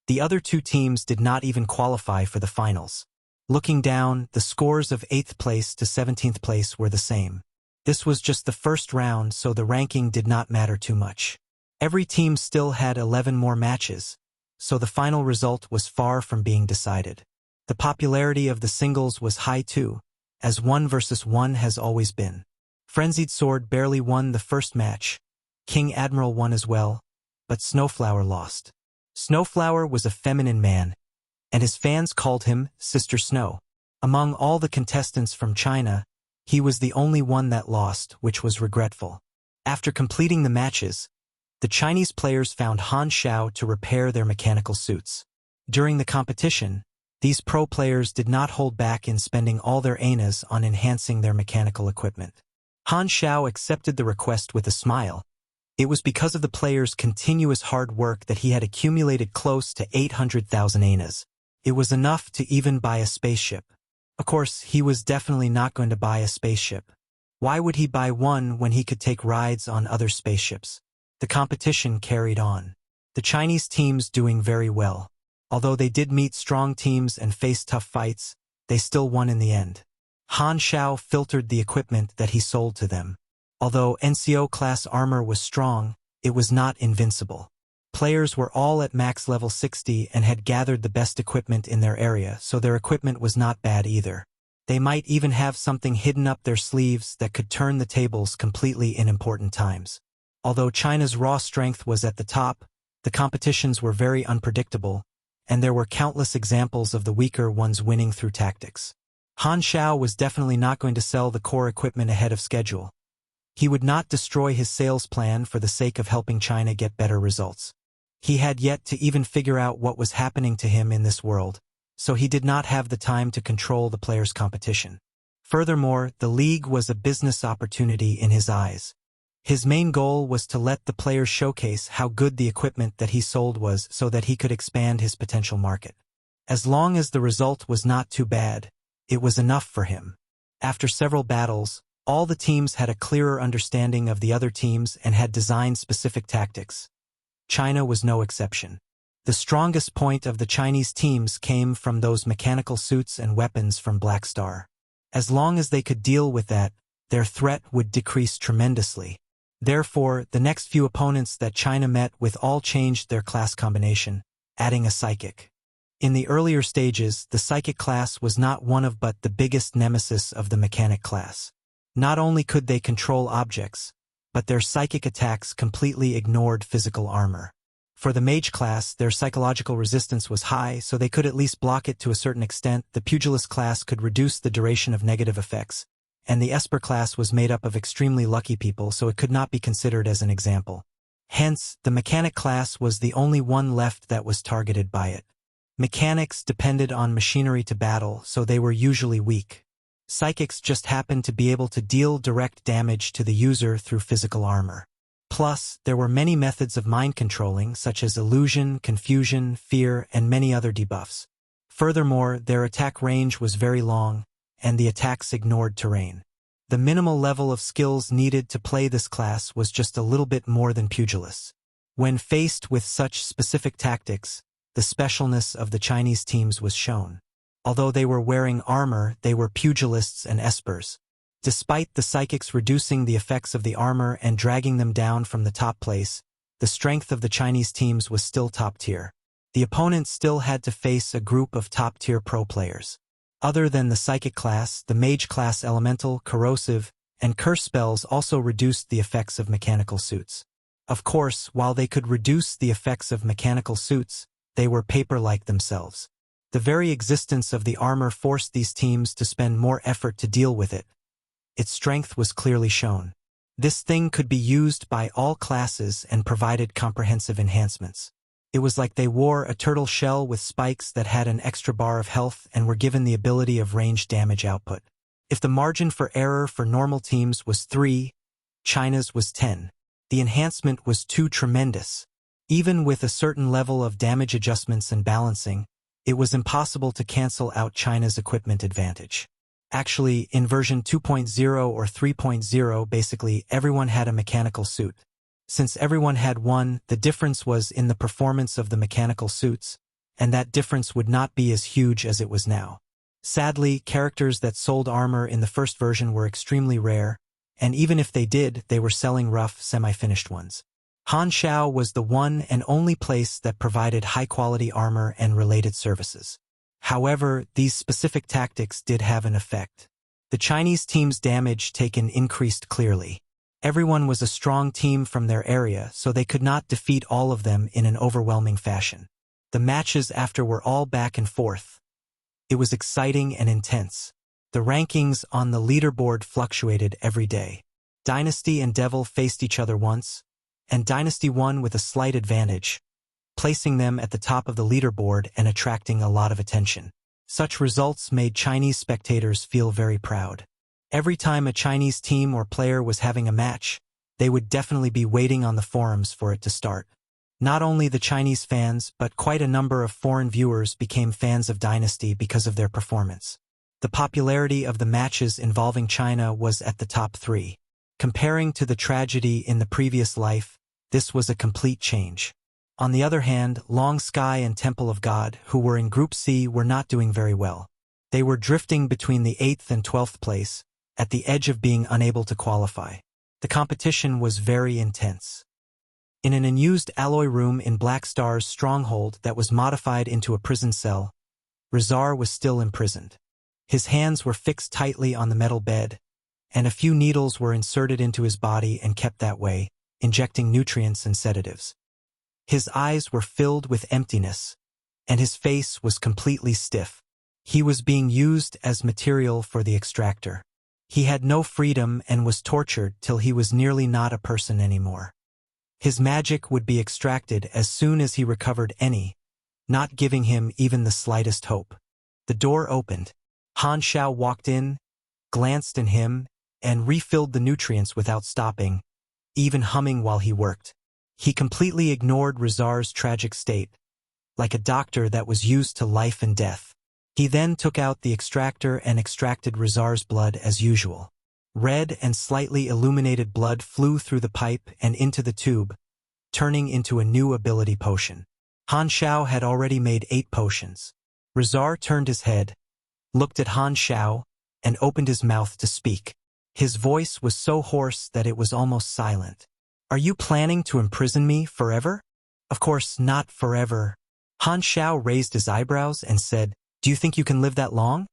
The other 2 teams did not even qualify for the finals. Looking down, the scores of 8th place to 17th place were the same. This was just the first round, so the ranking did not matter too much. Every team still had 11 more matches, so the final result was far from being decided. The popularity of the singles was high too, as 1 versus 1 has always been. Frenzied Sword barely won the first match. King Admiral won as well, but Snowflower lost. Snowflower was a feminine man, and his fans called him Sister Snow. Among all the contestants from China, he was the only one that lost, which was regretful. After completing the matches, the Chinese players found Han Xiao to repair their mechanical suits. During the competition, these pro players did not hold back in spending all their anas on enhancing their mechanical equipment. Han Xiao accepted the request with a smile. It was because of the players' continuous hard work that he had accumulated close to 800,000 anas. It was enough to even buy a spaceship. Of course, he was definitely not going to buy a spaceship. Why would he buy one when he could take rides on other spaceships? The competition carried on. The Chinese teams doing very well. Although they did meet strong teams and face tough fights, they still won in the end. Han Xiao filtered the equipment that he sold to them. Although NCO-class armor was strong, it was not invincible. Players were all at max level 60 and had gathered the best equipment in their area, so their equipment was not bad either. They might even have something hidden up their sleeves that could turn the tables completely in important times. Although China's raw strength was at the top, the competitions were very unpredictable, and there were countless examples of the weaker ones winning through tactics. Han Xiao was definitely not going to sell the core equipment ahead of schedule. He would not destroy his sales plan for the sake of helping China get better results. He had yet to even figure out what was happening to him in this world, so he did not have the time to control the players' competition. Furthermore, the league was a business opportunity in his eyes. His main goal was to let the players showcase how good the equipment that he sold was so that he could expand his potential market. As long as the result was not too bad, it was enough for him. After several battles, all the teams had a clearer understanding of the other teams and had designed specific tactics. China was no exception. The strongest point of the Chinese teams came from those mechanical suits and weapons from Black Star. As long as they could deal with that, their threat would decrease tremendously. Therefore, the next few opponents that China met with all changed their class combination, adding a psychic. In the earlier stages, the psychic class was not one of but the biggest nemesis of the mechanic class. Not only could they control objects, but their psychic attacks completely ignored physical armor. For the mage class, their psychological resistance was high, so they could at least block it to a certain extent. The pugilist class could reduce the duration of negative effects, and the esper class was made up of extremely lucky people, so it could not be considered as an example. Hence, the mechanic class was the only one left that was targeted by it. Mechanics depended on machinery to battle, so they were usually weak. Psychics just happened to be able to deal direct damage to the user through physical armor. Plus, there were many methods of mind controlling, such as illusion, confusion, fear, and many other debuffs. Furthermore, their attack range was very long, and the attacks ignored terrain. The minimal level of skills needed to play this class was just a little bit more than pugilists. When faced with such specific tactics, the specialness of the Chinese teams was shown. Although they were wearing armor, they were pugilists and espers. Despite the psychics reducing the effects of the armor and dragging them down from the top place, the strength of the Chinese teams was still top tier. The opponent still had to face a group of top-tier pro players. Other than the psychic class, the mage class elemental, corrosive, and curse spells also reduced the effects of mechanical suits. Of course, while they could reduce the effects of mechanical suits, they were paper-like themselves. The very existence of the armor forced these teams to spend more effort to deal with it. Its strength was clearly shown. This thing could be used by all classes and provided comprehensive enhancements. It was like they wore a turtle shell with spikes that had an extra bar of health and were given the ability of range damage output. If the margin for error for normal teams was 3, China's was 10. The enhancement was too tremendous. Even with a certain level of damage adjustments and balancing, it was impossible to cancel out China's equipment advantage. Actually, in version 2.0 or 3.0, basically everyone had a mechanical suit. Since everyone had one, the difference was in the performance of the mechanical suits, and that difference would not be as huge as it was now. Sadly, characters that sold armor in the first version were extremely rare, and even if they did, they were selling rough, semi-finished ones. Han Xiao was the one and only place that provided high-quality armor and related services. However, these specific tactics did have an effect. The Chinese team's damage taken increased clearly. Everyone was a strong team from their area, so they could not defeat all of them in an overwhelming fashion. The matches after were all back and forth. It was exciting and intense. The rankings on the leaderboard fluctuated every day. Dynasty and Devil faced each other once, and Dynasty won with a slight advantage, placing them at the top of the leaderboard and attracting a lot of attention. Such results made Chinese spectators feel very proud. Every time a Chinese team or player was having a match, they would definitely be waiting on the forums for it to start. Not only the Chinese fans, but quite a number of foreign viewers became fans of Dynasty because of their performance. The popularity of the matches involving China was at the top 3. Comparing to the tragedy in the previous life, this was a complete change. On the other hand, Long Sky and Temple of God, who were in Group C, were not doing very well. They were drifting between the 8th and 12th place, at the edge of being unable to qualify. The competition was very intense. In an unused alloy room in Black Star's stronghold that was modified into a prison cell, Rezar was still imprisoned. His hands were fixed tightly on the metal bed, and a few needles were inserted into his body and kept that way, injecting nutrients and sedatives. His eyes were filled with emptiness, and his face was completely stiff. He was being used as material for the extractor. He had no freedom and was tortured till he was nearly not a person anymore. His magic would be extracted as soon as he recovered any, not giving him even the slightest hope. The door opened. Han Xiao walked in, glanced at him, and refilled the nutrients without stopping, even humming while he worked. He completely ignored Rezar's tragic state, like a doctor that was used to life and death. He then took out the extractor and extracted Rezar's blood as usual. Red and slightly illuminated blood flew through the pipe and into the tube, turning into a new ability potion. Han Xiao had already made 8 potions. Rezar turned his head, looked at Han Xiao, and opened his mouth to speak. His voice was so hoarse that it was almost silent. "Are you planning to imprison me forever?" "Of course, not forever." Han Xiao raised his eyebrows and said, "Do you think you can live that long?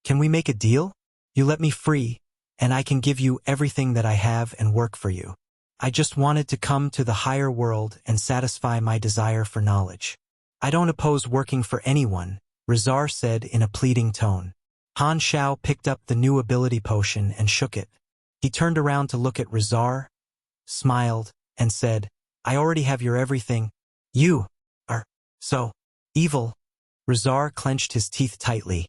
Can we make a deal? You let me free, and I can give you everything that I have and work for you. I just wanted to come to the higher world and satisfy my desire for knowledge." "I don't oppose working for anyone," Rezar said in a pleading tone. Han Xiao picked up the new ability potion and shook it. He turned around to look at Rezar, smiled, and said, "I already have your everything. You are so evil." Rezar clenched his teeth tightly.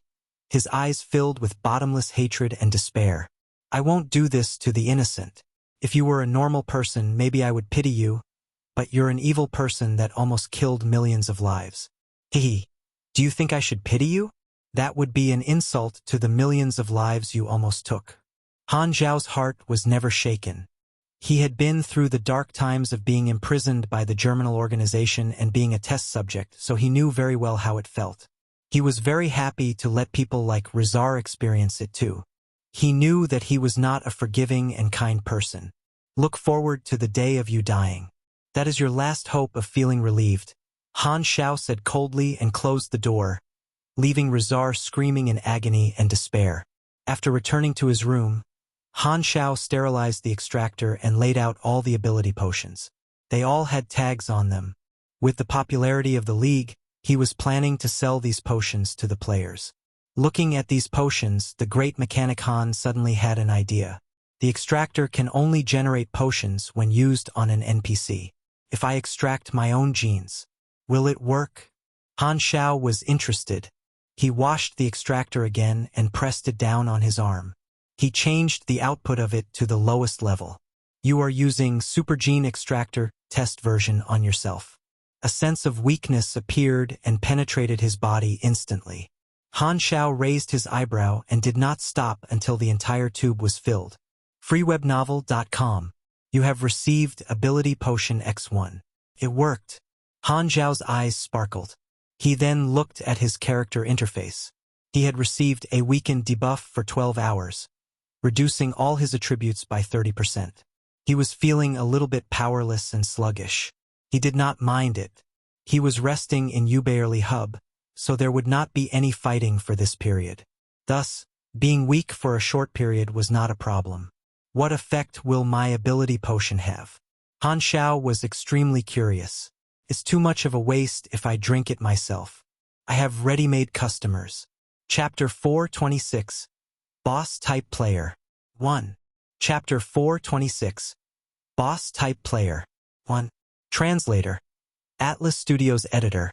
His eyes filled with bottomless hatred and despair. "I won't do this to the innocent. If you were a normal person, maybe I would pity you, but you're an evil person that almost killed millions of lives. Hehe. Do you think I should pity you? That would be an insult to the millions of lives you almost took." Han Xiao's heart was never shaken. He had been through the dark times of being imprisoned by the Germinal organization and being a test subject, so he knew very well how it felt. He was very happy to let people like Rezar experience it too. He knew that he was not a forgiving and kind person. "Look forward to the day of you dying. That is your last hope of feeling relieved," Han Xiao said coldly and closed the door, leaving Rezar screaming in agony and despair. After returning to his room, Han Xiao sterilized the extractor and laid out all the ability potions. They all had tags on them. With the popularity of the league, he was planning to sell these potions to the players. Looking at these potions, the great mechanic Han suddenly had an idea. The extractor can only generate potions when used on an NPC. If I extract my own genes, will it work? Han Xiao was interested. He washed the extractor again and pressed it down on his arm. He changed the output of it to the lowest level. "You are using Super-Gene Extractor test version on yourself." A sense of weakness appeared and penetrated his body instantly. Han Xiao raised his eyebrow and did not stop until the entire tube was filled. Freewebnovel.com. You have received Ability Potion X1. It worked. Han Xiao's eyes sparkled. He then looked at his character interface. He had received a weakened debuff for 12 hours, reducing all his attributes by 30%. He was feeling a little bit powerless and sluggish. He did not mind it. He was resting in Ubarely Hub, so there would not be any fighting for this period. Thus, being weak for a short period was not a problem. What effect will my ability potion have? Han Xiao was extremely curious. It's too much of a waste if I drink it myself. I have ready-made customers. Chapter 426. Boss Type Player 1. Chapter 426. Boss Type Player 1. Translator. Atlas Studios Editor.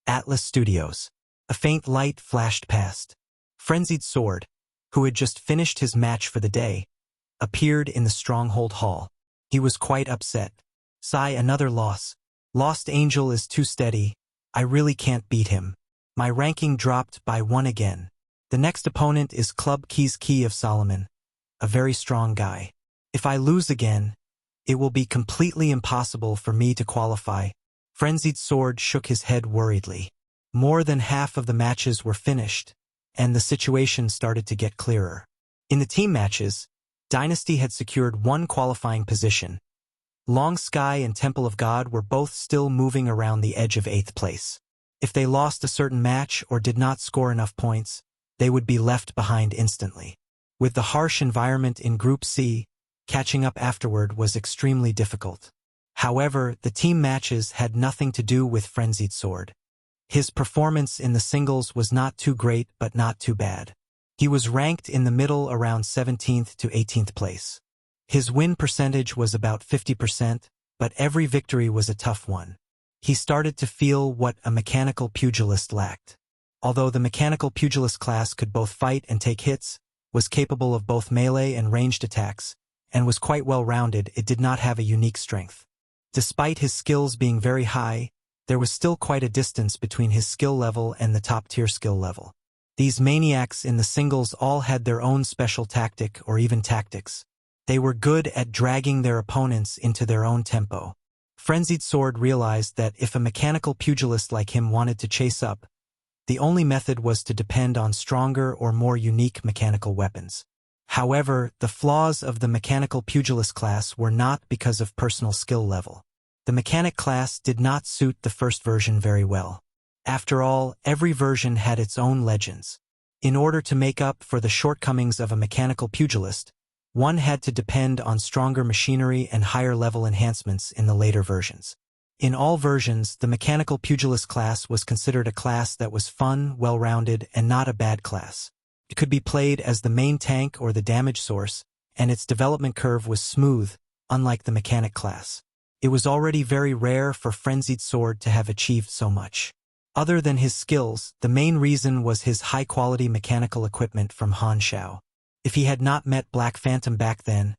Atlas Studios. A faint light flashed past. Frenzied Sword. who had just finished his match for the day, appeared in the stronghold hall. He was quite upset. "Sigh, another loss. Lost Angel is too steady. I really can't beat him. My ranking dropped by 1 again. The next opponent is Club Keys Key of Solomon, a very strong guy. If I lose again, it will be completely impossible for me to qualify." Frenzied Sword shook his head worriedly. More than half of the matches were finished, and the situation started to get clearer. In the team matches, Dynasty had secured 1 qualifying position. Long Sky and Temple of God were both still moving around the edge of 8th place. If they lost a certain match or did not score enough points, they would be left behind instantly. With the harsh environment in Group C, catching up afterward was extremely difficult. However, the team matches had nothing to do with Frenzied Sword. His performance in the singles was not too great but not too bad. He was ranked in the middle around 17th to 18th place. His win percentage was about 50%, but every victory was a tough one. He started to feel what a mechanical pugilist lacked. Although the mechanical pugilist class could both fight and take hits, was capable of both melee and ranged attacks, and was quite well-rounded, it did not have a unique strength. Despite his skills being very high, there was still quite a distance between his skill level and the top-tier skill level. These maniacs in the singles all had their own special tactic or even tactics. They were good at dragging their opponents into their own tempo. Frenzied Sword realized that if a mechanical pugilist like him wanted to chase up, the only method was to depend on stronger or more unique mechanical weapons. However, the flaws of the mechanical pugilist class were not because of personal skill level. The mechanic class did not suit the first version very well. After all, every version had its own legends. In order to make up for the shortcomings of a mechanical pugilist, one had to depend on stronger machinery and higher-level enhancements in the later versions. In all versions, the mechanical pugilist class was considered a class that was fun, well-rounded, and not a bad class. It could be played as the main tank or the damage source, and its development curve was smooth, unlike the mechanic class. It was already very rare for Frenzied Sword to have achieved so much. Other than his skills, the main reason was his high-quality mechanical equipment from Han Xiao. If he had not met Black Phantom back then,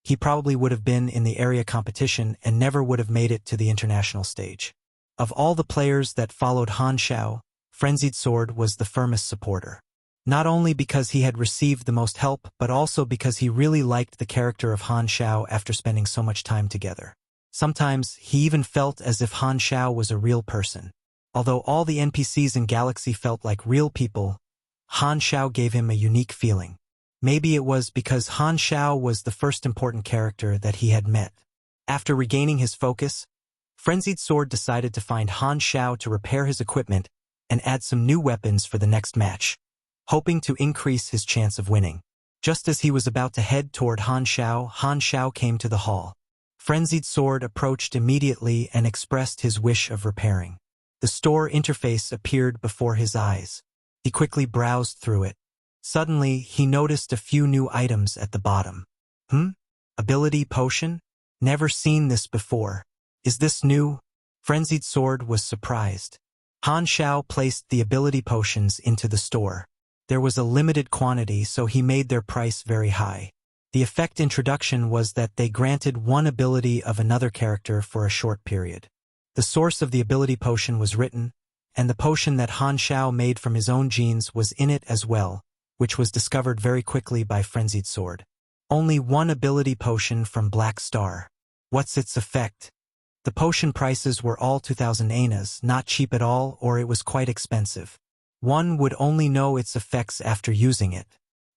he probably would have been in the area competition and never would have made it to the international stage. Of all the players that followed Han Xiao, Frenzied Sword was the firmest supporter. Not only because he had received the most help, but also because he really liked the character of Han Xiao after spending so much time together. Sometimes, he even felt as if Han Xiao was a real person. Although all the NPCs in Galaxy felt like real people, Han Xiao gave him a unique feeling. Maybe it was because Han Xiao was the first important character that he had met. After regaining his focus, Frenzied Sword decided to find Han Xiao to repair his equipment and add some new weapons for the next match, hoping to increase his chance of winning. Just as he was about to head toward Han Xiao came to the hall. Frenzied Sword approached immediately and expressed his wish of repairing. The store interface appeared before his eyes. He quickly browsed through it. Suddenly, he noticed a few new items at the bottom. Ability potion? Never seen this before. Is this new? Frenzied Sword was surprised. Han Xiao placed the ability potions into the store. There was a limited quantity, so he made their price very high. The effect introduction was that they granted one ability of another character for a short period. The source of the ability potion was written, and the potion that Han Xiao made from his own genes was in it as well, which was discovered very quickly by Frenzied Sword. Only one ability potion from Black Star. What's its effect? The potion prices were all 2,000 anas, not cheap at all, or it was quite expensive. One would only know its effects after using it.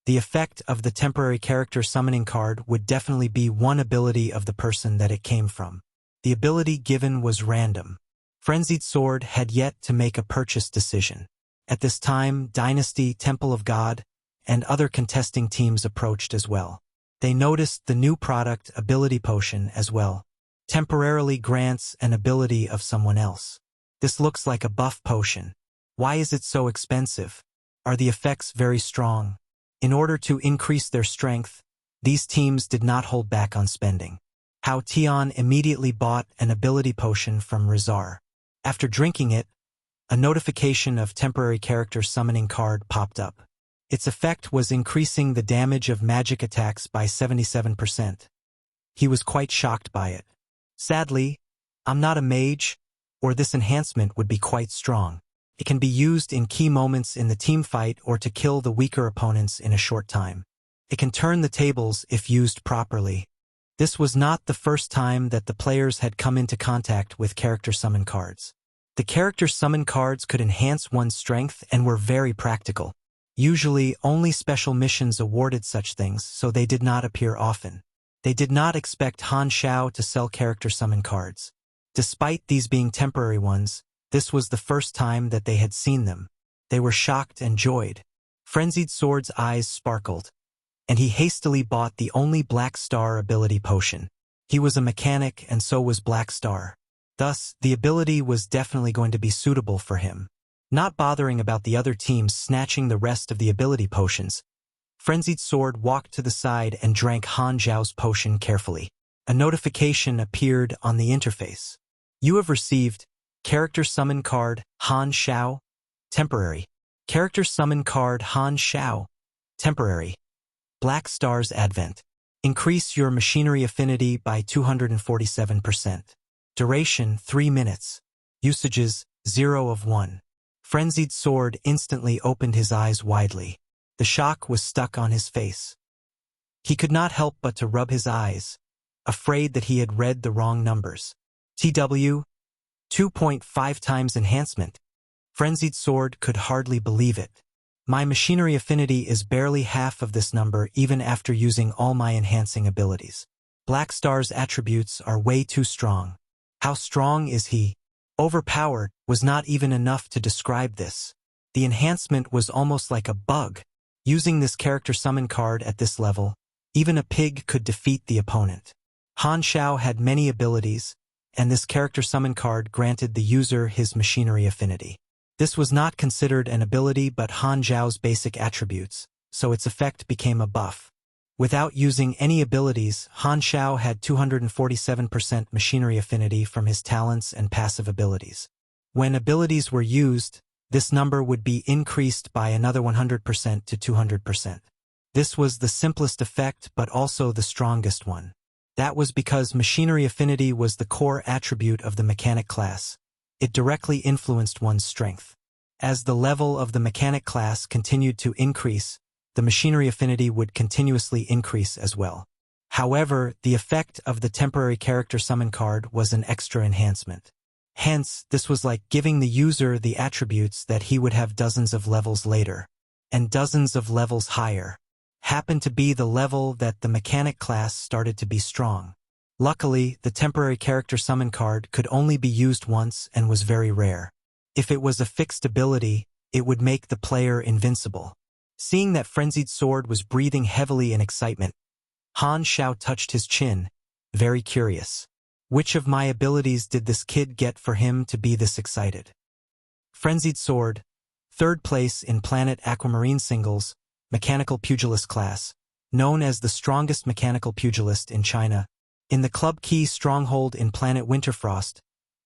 The effect of the temporary character summoning card would definitely be one ability of the person that it came from. The ability given was random. Frenzied Sword had yet to make a purchase decision. At this time, Dynasty, Temple of God, and other contesting teams approached as well. They noticed the new product, Ability Potion, as well. Temporarily grants an ability of someone else. This looks like a buff potion. Why is it so expensive? Are the effects very strong? In order to increase their strength, these teams did not hold back on spending. Hao Tian immediately bought an ability potion from Rezar. After drinking it, a notification of temporary character summoning card popped up. Its effect was increasing the damage of magic attacks by 77%. He was quite shocked by it. Sadly, I'm not a mage, or this enhancement would be quite strong. It can be used in key moments in the team fight or to kill the weaker opponents in a short time. It can turn the tables if used properly. This was not the first time that the players had come into contact with character summon cards. The character summon cards could enhance one's strength and were very practical. Usually, only special missions awarded such things, so they did not appear often. They did not expect Han Xiao to sell character summon cards. Despite these being temporary ones, this was the first time that they had seen them. They were shocked and joyed. Frenzied Sword's eyes sparkled, and he hastily bought the only Black Star ability potion. He was a mechanic and so was Black Star. Thus, the ability was definitely going to be suitable for him. Not bothering about the other teams snatching the rest of the ability potions, Frenzied Sword walked to the side and drank Han Xiao's potion carefully. A notification appeared on the interface. You have received Character Summon Card Han Xiao, Temporary. Character Summon Card Han Xiao, Temporary. Black Star's Advent. Increase your machinery affinity by 247%. Duration 3 minutes. Usages 0 of 1. Frenzied Sword instantly opened his eyes widely. The shock was stuck on his face. He could not help but to rub his eyes, afraid that he had read the wrong numbers. TW 2.5 times enhancement. Frenzied Sword could hardly believe it. My machinery affinity is barely half of this number even after using all my enhancing abilities. Black Star's attributes are way too strong. How strong is he? Overpowered was not even enough to describe this. The enhancement was almost like a bug. Using this character summon card at this level, even a pig could defeat the opponent. Han Xiao had many abilities, and this character summon card granted the user his machinery affinity. This was not considered an ability but Han Xiao's basic attributes, so its effect became a buff. Without using any abilities, Han Xiao had 247% machinery affinity from his talents and passive abilities. When abilities were used, this number would be increased by another 100% to 200%. This was the simplest effect but also the strongest one. That was because machinery affinity was the core attribute of the mechanic class. It directly influenced one's strength. As the level of the mechanic class continued to increase, the machinery affinity would continuously increase as well. However, the effect of the temporary character summon card was an extra enhancement. Hence, this was like giving the user the attributes that he would have dozens of levels later, and dozens of levels higher. Happened to be the level that the mechanic class started to be strong. Luckily, the temporary character summon card could only be used once and was very rare. If it was a fixed ability, it would make the player invincible. Seeing that Frenzied Sword was breathing heavily in excitement, Han Xiao touched his chin, very curious. Which of my abilities did this kid get for him to be this excited? Frenzied Sword, 3rd place in Planet Aquamarine Singles, Mechanical Pugilist class, known as the strongest mechanical pugilist in China. In the Club Key Stronghold in Planet Winterfrost,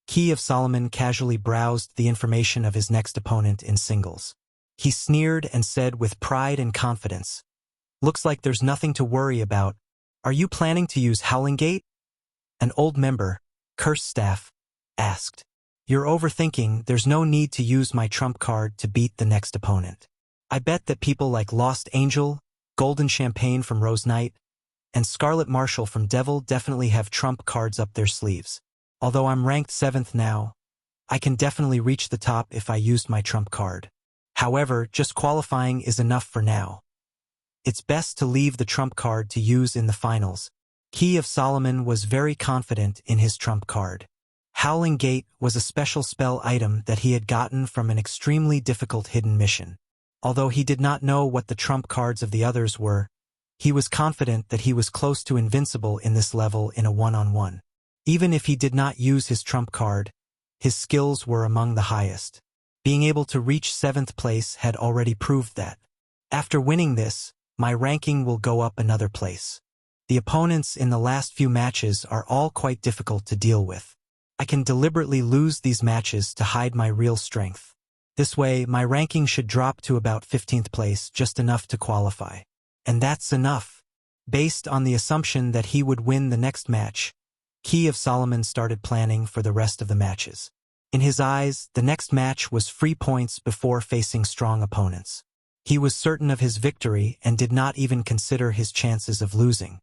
Key of Solomon casually browsed the information of his next opponent in singles. He sneered and said with pride and confidence, "Looks like there's nothing to worry about. Are you planning to use Howling Gate?" An old member, Curse Staff, asked. "You're overthinking. There's no need to use my trump card to beat the next opponent. I bet that people like Lost Angel, Golden Champagne from Rose Knight, and Scarlet Marshal from Devil definitely have trump cards up their sleeves. Although I'm ranked 7th now, I can definitely reach the top if I used my trump card. However, just qualifying is enough for now. It's best to leave the trump card to use in the finals." Key of Solomon was very confident in his trump card. Howling Gate was a special spell item that he had gotten from an extremely difficult hidden mission. Although he did not know what the trump cards of the others were, he was confident that he was close to invincible in this level in a one-on-one. Even if he did not use his trump card, his skills were among the highest. Being able to reach 7th place had already proved that. After winning this, my ranking will go up another place. The opponents in the last few matches are all quite difficult to deal with. I can deliberately lose these matches to hide my real strength. This way, my ranking should drop to about 15th place, just enough to qualify. And that's enough. Based on the assumption that he would win the next match, Key of Solomon started planning for the rest of the matches. In his eyes, the next match was free points before facing strong opponents. He was certain of his victory and did not even consider his chances of losing.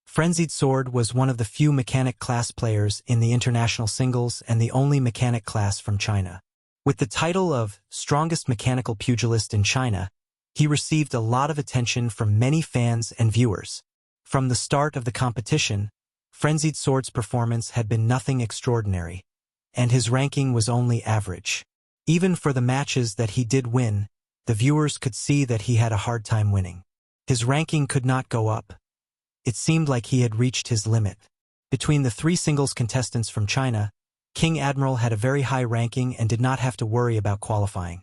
Frenzied Sword was one of the few mechanic class players in the international singles and the only mechanic class from China. With the title of Strongest Mechanical Pugilist in China, he received a lot of attention from many fans and viewers. From the start of the competition, Frenzied Sword's performance had been nothing extraordinary, and his ranking was only average. Even for the matches that he did win, the viewers could see that he had a hard time winning. His ranking could not go up. It seemed like he had reached his limit. Between the three singles contestants from China, King Admiral had a very high ranking and did not have to worry about qualifying.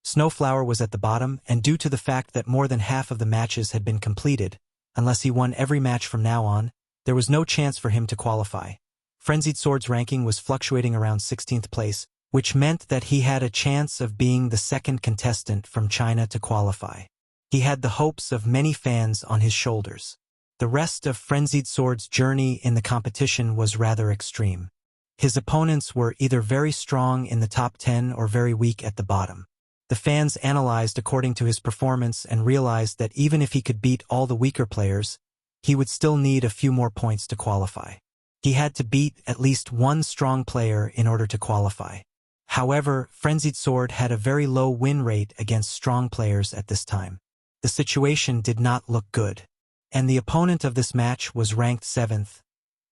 Snowflower was at the bottom, and due to the fact that more than half of the matches had been completed, unless he won every match from now on, there was no chance for him to qualify. Frenzied Sword's ranking was fluctuating around 16th place, which meant that he had a chance of being the second contestant from China to qualify. He had the hopes of many fans on his shoulders. The rest of Frenzied Sword's journey in the competition was rather extreme. His opponents were either very strong in the top 10 or very weak at the bottom. The fans analyzed according to his performance and realized that even if he could beat all the weaker players, he would still need a few more points to qualify. He had to beat at least one strong player in order to qualify. However, Frenzied Sword had a very low win rate against strong players at this time. The situation did not look good. And the opponent of this match was ranked 7th,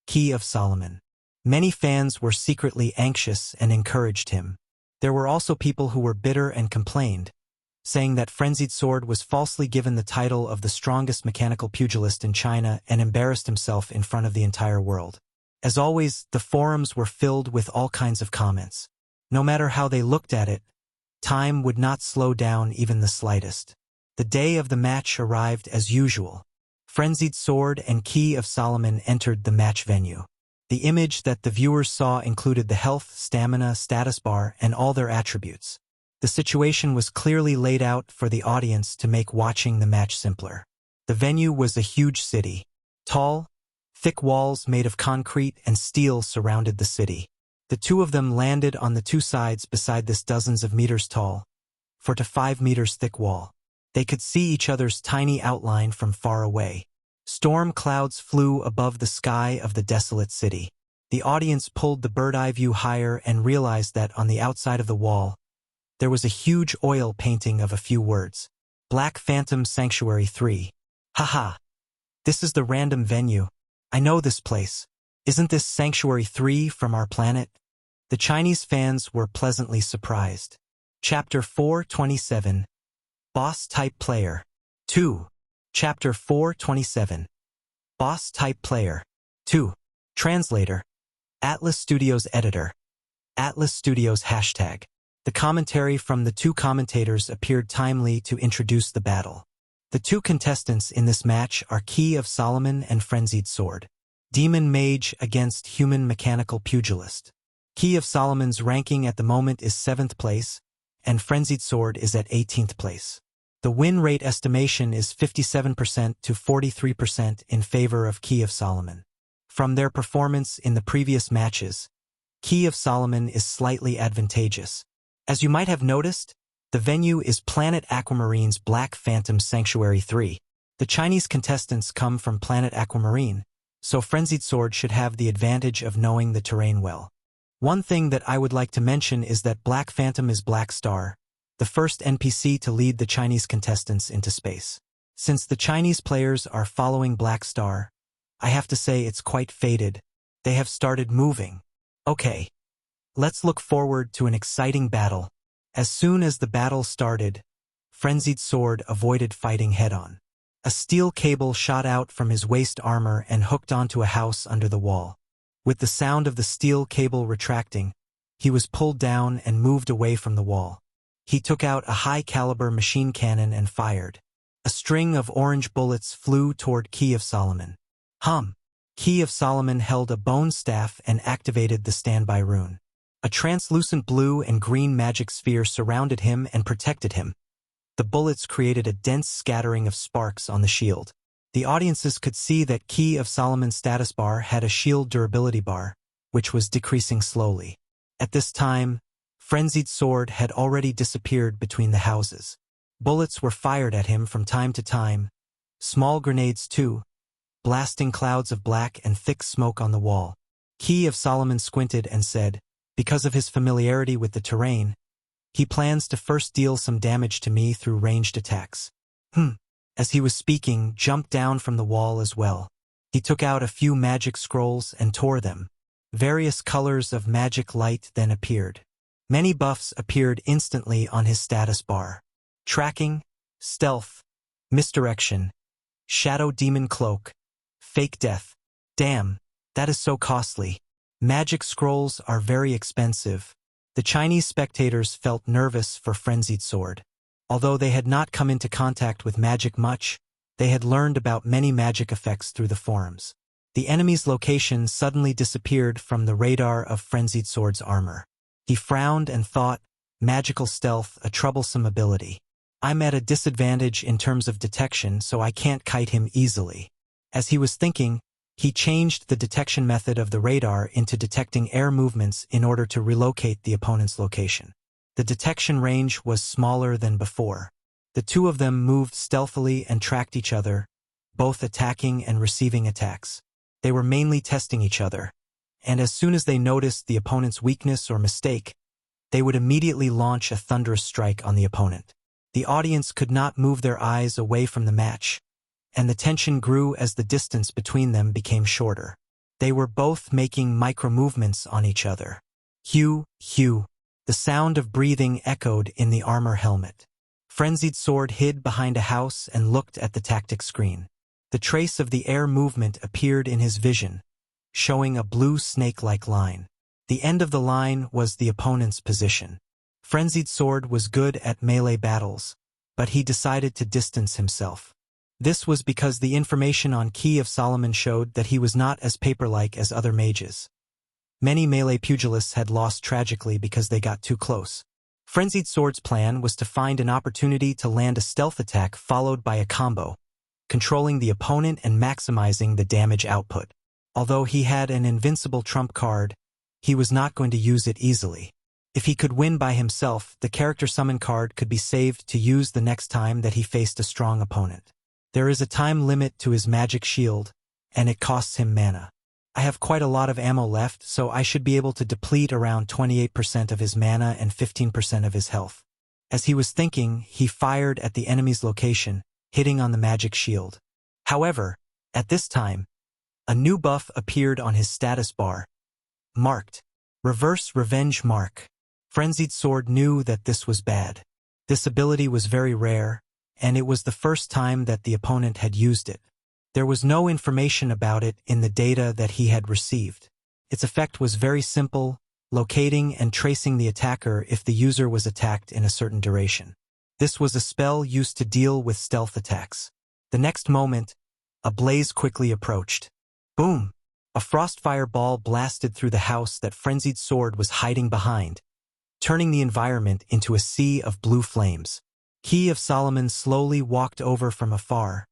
Key of Solomon. Many fans were secretly anxious and encouraged him. There were also people who were bitter and complained, saying that Frenzied Sword was falsely given the title of the strongest mechanical pugilist in China and embarrassed himself in front of the entire world. As always, the forums were filled with all kinds of comments. No matter how they looked at it, time would not slow down even the slightest. The day of the match arrived as usual. Frenzied Sword and Key of Solomon entered the match venue. The image that the viewers saw included the health, stamina, status bar, and all their attributes. The situation was clearly laid out for the audience to make watching the match simpler. The venue was a huge city. Tall, thick walls made of concrete and steel surrounded the city. The two of them landed on the two sides beside this dozens of meters tall, 4 to 5 meters thick wall. They could see each other's tiny outline from far away. Storm clouds flew above the sky of the desolate city. The audience pulled the bird's-eye view higher and realized that on the outside of the wall, there was a huge oil painting of a few words. Black Phantom Sanctuary 3. Haha. This is the random venue. I know this place. Isn't this Sanctuary 3 from our planet? The Chinese fans were pleasantly surprised. Chapter 427. Boss-type player. 2. Chapter 427. Boss-type player. 2. Translator. Atlas Studios editor. Atlas Studios hashtag. The commentary from the two commentators appeared timely to introduce the battle. The two contestants in this match are Key of Solomon and Frenzied Sword. Demon Mage against Human Mechanical Pugilist. Key of Solomon's ranking at the moment is 7th place, and Frenzied Sword is at 18th place. The win rate estimation is 57% to 43% in favor of Key of Solomon. From their performance in the previous matches, Key of Solomon is slightly advantageous. As you might have noticed, the venue is Planet Aquamarine's Black Phantom Sanctuary 3. The Chinese contestants come from Planet Aquamarine, so Frenzied Sword should have the advantage of knowing the terrain well. One thing that I would like to mention is that Black Phantom is Black Star, the first NPC to lead the Chinese contestants into space. Since the Chinese players are following Black Star, I have to say it's quite faded. They have started moving. Okay. Let's look forward to an exciting battle. As soon as the battle started, Frenzied Sword avoided fighting head-on. A steel cable shot out from his waist armor and hooked onto a house under the wall. With the sound of the steel cable retracting, he was pulled down and moved away from the wall. He took out a high-caliber machine cannon and fired. A string of orange bullets flew toward Key of Solomon. Key of Solomon held a bone staff and activated the standby rune. A translucent blue and green magic sphere surrounded him and protected him. The bullets created a dense scattering of sparks on the shield. The audiences could see that Key of Solomon's status bar had a shield durability bar, which was decreasing slowly. At this time, Frenzied Sword had already disappeared between the houses. Bullets were fired at him from time to time, small grenades too, blasting clouds of black and thick smoke on the wall. Key of Solomon squinted and said, because of his familiarity with the terrain, he plans to first deal some damage to me through ranged attacks. As he was speaking, jumped down from the wall as well. He took out a few magic scrolls and tore them. Various colors of magic light then appeared. Many buffs appeared instantly on his status bar. Tracking, stealth, misdirection, shadow demon cloak, fake death. Damn, that is so costly. Magic scrolls are very expensive. The Chinese spectators felt nervous for Frenzied Sword. Although they had not come into contact with magic much, they had learned about many magic effects through the forums. The enemy's location suddenly disappeared from the radar of Frenzied Sword's armor. He frowned and thought, magical stealth, a troublesome ability. I'm at a disadvantage in terms of detection, so I can't kite him easily. As he was thinking, he changed the detection method of the radar into detecting air movements in order to relocate the opponent's location. The detection range was smaller than before. The two of them moved stealthily and tracked each other, both attacking and receiving attacks. They were mainly testing each other, and as soon as they noticed the opponent's weakness or mistake, they would immediately launch a thunderous strike on the opponent. The audience could not move their eyes away from the match, and the tension grew as the distance between them became shorter. They were both making micro-movements on each other. Hew, hew. The sound of breathing echoed in the armor helmet. Frenzied Sword hid behind a house and looked at the tactic screen. The trace of the air movement appeared in his vision, showing a blue snake-like line. The end of the line was the opponent's position. Frenzied Sword was good at melee battles, but he decided to distance himself. This was because the information on Key of Solomon showed that he was not as paper-like as other mages. Many melee pugilists had lost tragically because they got too close. Frenzied Sword's plan was to find an opportunity to land a stealth attack followed by a combo, controlling the opponent and maximizing the damage output. Although he had an invincible trump card, he was not going to use it easily. If he could win by himself, the character summon card could be saved to use the next time that he faced a strong opponent. There is a time limit to his magic shield, and it costs him mana. I have quite a lot of ammo left, so I should be able to deplete around 28% of his mana and 15% of his health. As he was thinking, he fired at the enemy's location, hitting on the magic shield. However, at this time, a new buff appeared on his status bar, marked Reverse Revenge Mark. Frenzied Sword knew that this was bad. This ability was very rare, and it was the first time that the opponent had used it. There was no information about it in the data that he had received. Its effect was very simple, locating and tracing the attacker if the user was attacked in a certain duration. This was a spell used to deal with stealth attacks. The next moment, a blaze quickly approached. Boom! A frostfire ball blasted through the house that Frenzied Sword was hiding behind, turning the environment into a sea of blue flames. Key of Solomon slowly walked over from afar,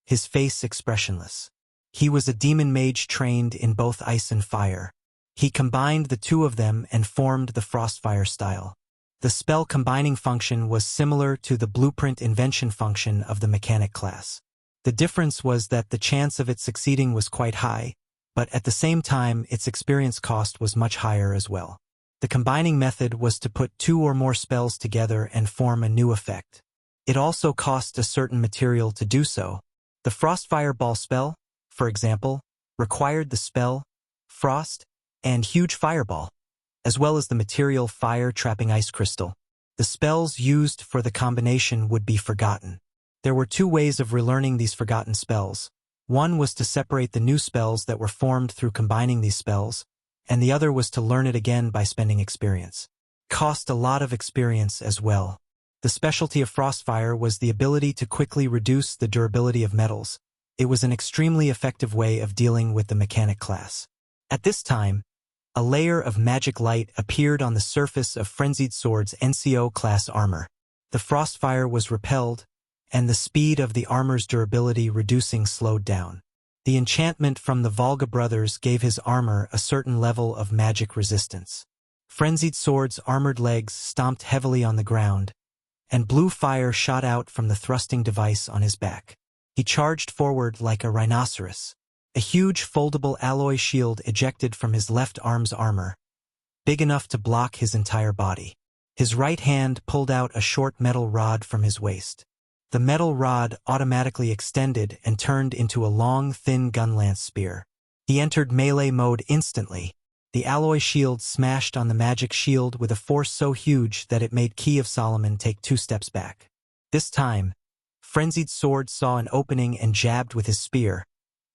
his face expressionless. He was a demon mage trained in both ice and fire. He combined the two of them and formed the Frostfire style. The spell combining function was similar to the blueprint invention function of the mechanic class. The difference was that the chance of it succeeding was quite high, but at the same time its experience cost was much higher as well. The combining method was to put two or more spells together and form a new effect. It also cost a certain material to do so. The Frostfire Ball spell, for example, required the spell, Frost, and Huge Fireball, as well as the material Fire Trapping Ice Crystal. The spells used for the combination would be forgotten. There were two ways of relearning these forgotten spells. One was to separate the new spells that were formed through combining these spells, and the other was to learn it again by spending experience. Cost a lot of experience as well. The specialty of Frostfire was the ability to quickly reduce the durability of metals. It was an extremely effective way of dealing with the mechanic class. At this time, A layer of magic light appeared on the surface of Frenzied Sword's NCO-class armor. The frostfire was repelled, and the speed of the armor's durability reducing slowed down. The enchantment from the Volga brothers gave his armor a certain level of magic resistance. Frenzied Sword's armored legs stomped heavily on the ground, and blue fire shot out from the thrusting device on his back. He charged forward like a rhinoceros. A huge foldable alloy shield ejected from his left arm's armor, big enough to block his entire body. His right hand pulled out a short metal rod from his waist. The metal rod automatically extended and turned into a long, thin gun-lance spear. He entered melee mode instantly. The alloy shield smashed on the magic shield with a force so huge that it made Key of Solomon take 2 steps back. This time, Frenzied Sword saw an opening and jabbed with his spear,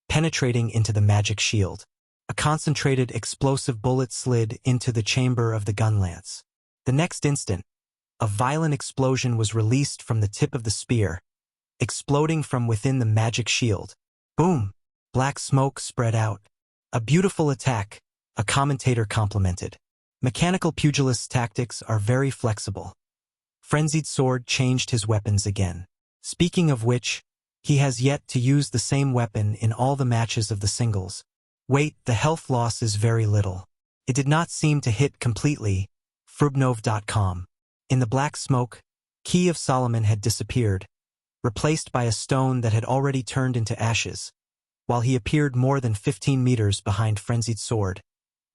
penetrating into the magic shield. A concentrated explosive bullet slid into the chamber of the gun lance. The next instant, a violent explosion was released from the tip of the spear, exploding from within the magic shield. Boom! Black smoke spread out. A beautiful attack, a commentator complimented. Mechanical pugilist's tactics are very flexible. Frenzied Sword changed his weapons again. Speaking of which, he has yet to use the same weapon in all the matches of the singles. Wait, the health loss is very little. It did not seem to hit completely. Frubnov.com. In the black smoke, Key of Solomon had disappeared, replaced by a stone that had already turned into ashes, while he appeared more than 15 meters behind Frenzied Sword,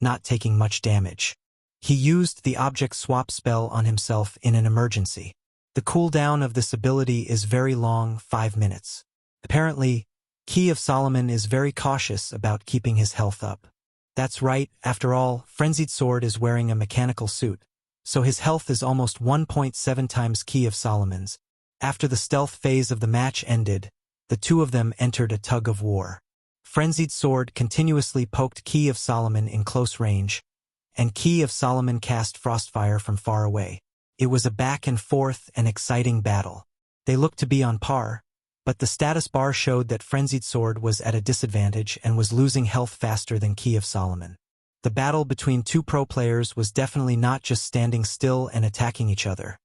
not taking much damage. He used the object swap spell on himself in an emergency. The cooldown of this ability is very long, 5 minutes. Apparently, Key of Solomon is very cautious about keeping his health up. That's right, after all, Frenzied Sword is wearing a mechanical suit, so his health is almost 1.7 times Key of Solomon's. After the stealth phase of the match ended, the two of them entered a tug of war. Frenzied Sword continuously poked Key of Solomon in close range, and Key of Solomon cast Frostfire from far away. It was a back-and-forth and exciting battle. They looked to be on par, but the status bar showed that Frenzied Sword was at a disadvantage and was losing health faster than Key of Solomon. The battle between two pro players was definitely not just standing still and attacking each other.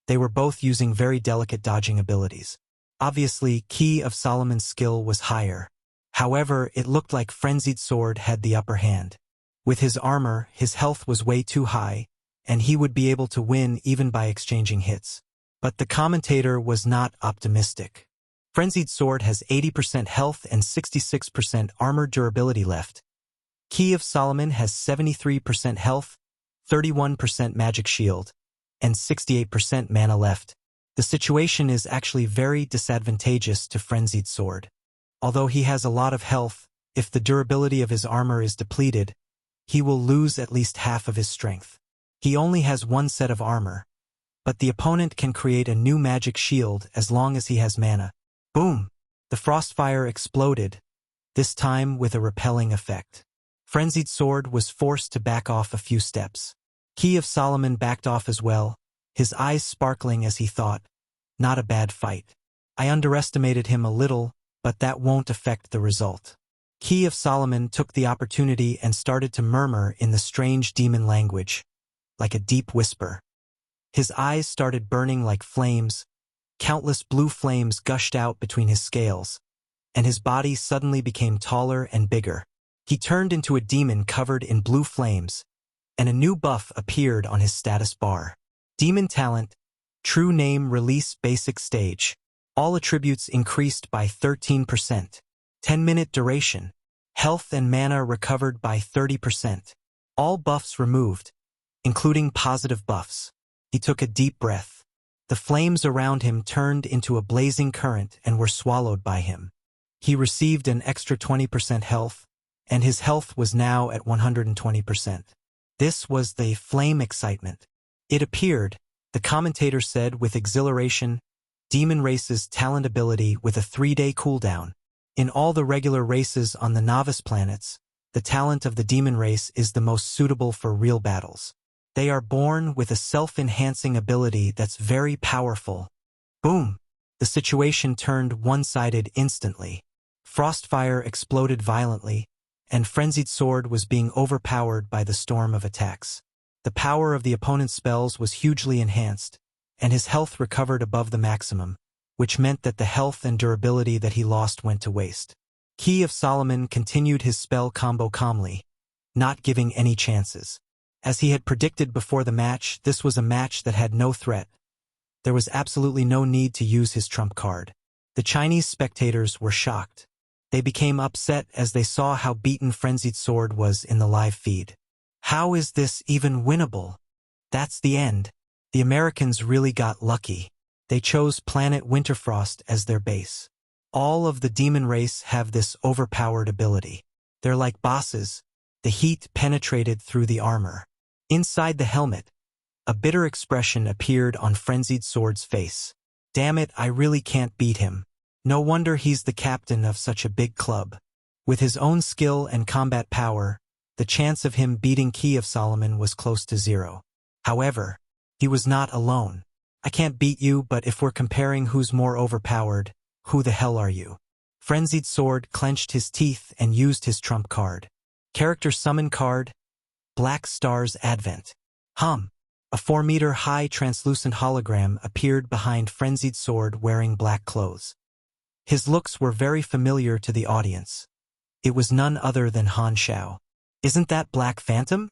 They were both using very delicate dodging abilities. Obviously, Key of Solomon's skill was higher. However, it looked like Frenzied Sword had the upper hand. With his armor, his health was way too high, and he would be able to win even by exchanging hits. But the commentator was not optimistic. Frenzied Sword has 80% health and 66% armor durability left. Key of Solomon has 73% health, 31% magic shield, and 68% mana left. The situation is actually very disadvantageous to Frenzied Sword. Although he has a lot of health, if the durability of his armor is depleted, he will lose at least half of his strength. He only has 1 set of armor, but the opponent can create a new magic shield as long as he has mana. Boom! The frostfire exploded, this time with a repelling effect. Frenzied Sword was forced to back off a few steps. Key of Solomon backed off as well, his eyes sparkling as he thought, not a bad fight. I underestimated him a little, but that won't affect the result. Key of Solomon took the opportunity and started to murmur in the strange demon language, like a deep whisper. His eyes started burning like flames, countless blue flames gushed out between his scales, and his body suddenly became taller and bigger. He turned into a demon covered in blue flames, and a new buff appeared on his status bar. Demon Talent, True Name Release Basic Stage. All attributes increased by 13%. 10-minute duration. Health and mana recovered by 30%. All buffs removed, including positive buffs. He took a deep breath. The flames around him turned into a blazing current and were swallowed by him. He received an extra 20% health, and his health was now at 120%. This was the flame excitement. It appeared, the commentator said with exhilaration, Demon Race's talent ability with a 3-day cooldown. In all the regular races on the novice planets, the talent of the Demon Race is the most suitable for real battles. They are born with a self-enhancing ability that's very powerful. Boom! The situation turned one-sided instantly. Frostfire exploded violently, and Frenzied Sword was being overpowered by the storm of attacks. The power of the opponent's spells was hugely enhanced, and his health recovered above the maximum, which meant that the health and durability that he lost went to waste. Key of Solomon continued his spell combo calmly, not giving any chances. As he had predicted before the match, this was a match that had no threat. There was absolutely no need to use his trump card. The Chinese spectators were shocked. They became upset as they saw how beaten Frenzied Sword was in the live feed. How is this even winnable? That's the end. The Americans really got lucky. They chose planet Winterfrost as their base. All of the demon race have this overpowered ability. They're like bosses. The heat penetrated through the armor. Inside the helmet, a bitter expression appeared on Frenzied Sword's face. Damn it, I really can't beat him. No wonder he's the captain of such a big club. With his own skill and combat power, the chance of him beating Key of Solomon was close to zero. However, he was not alone. I can't beat you, but if we're comparing who's more overpowered, who the hell are you? Frenzied Sword clenched his teeth and used his trump card. Character summon card, Black Star's Advent. A 4-meter-high translucent hologram appeared behind Frenzied Sword wearing black clothes. His looks were very familiar to the audience. It was none other than Han Xiao. Isn't that Black Phantom?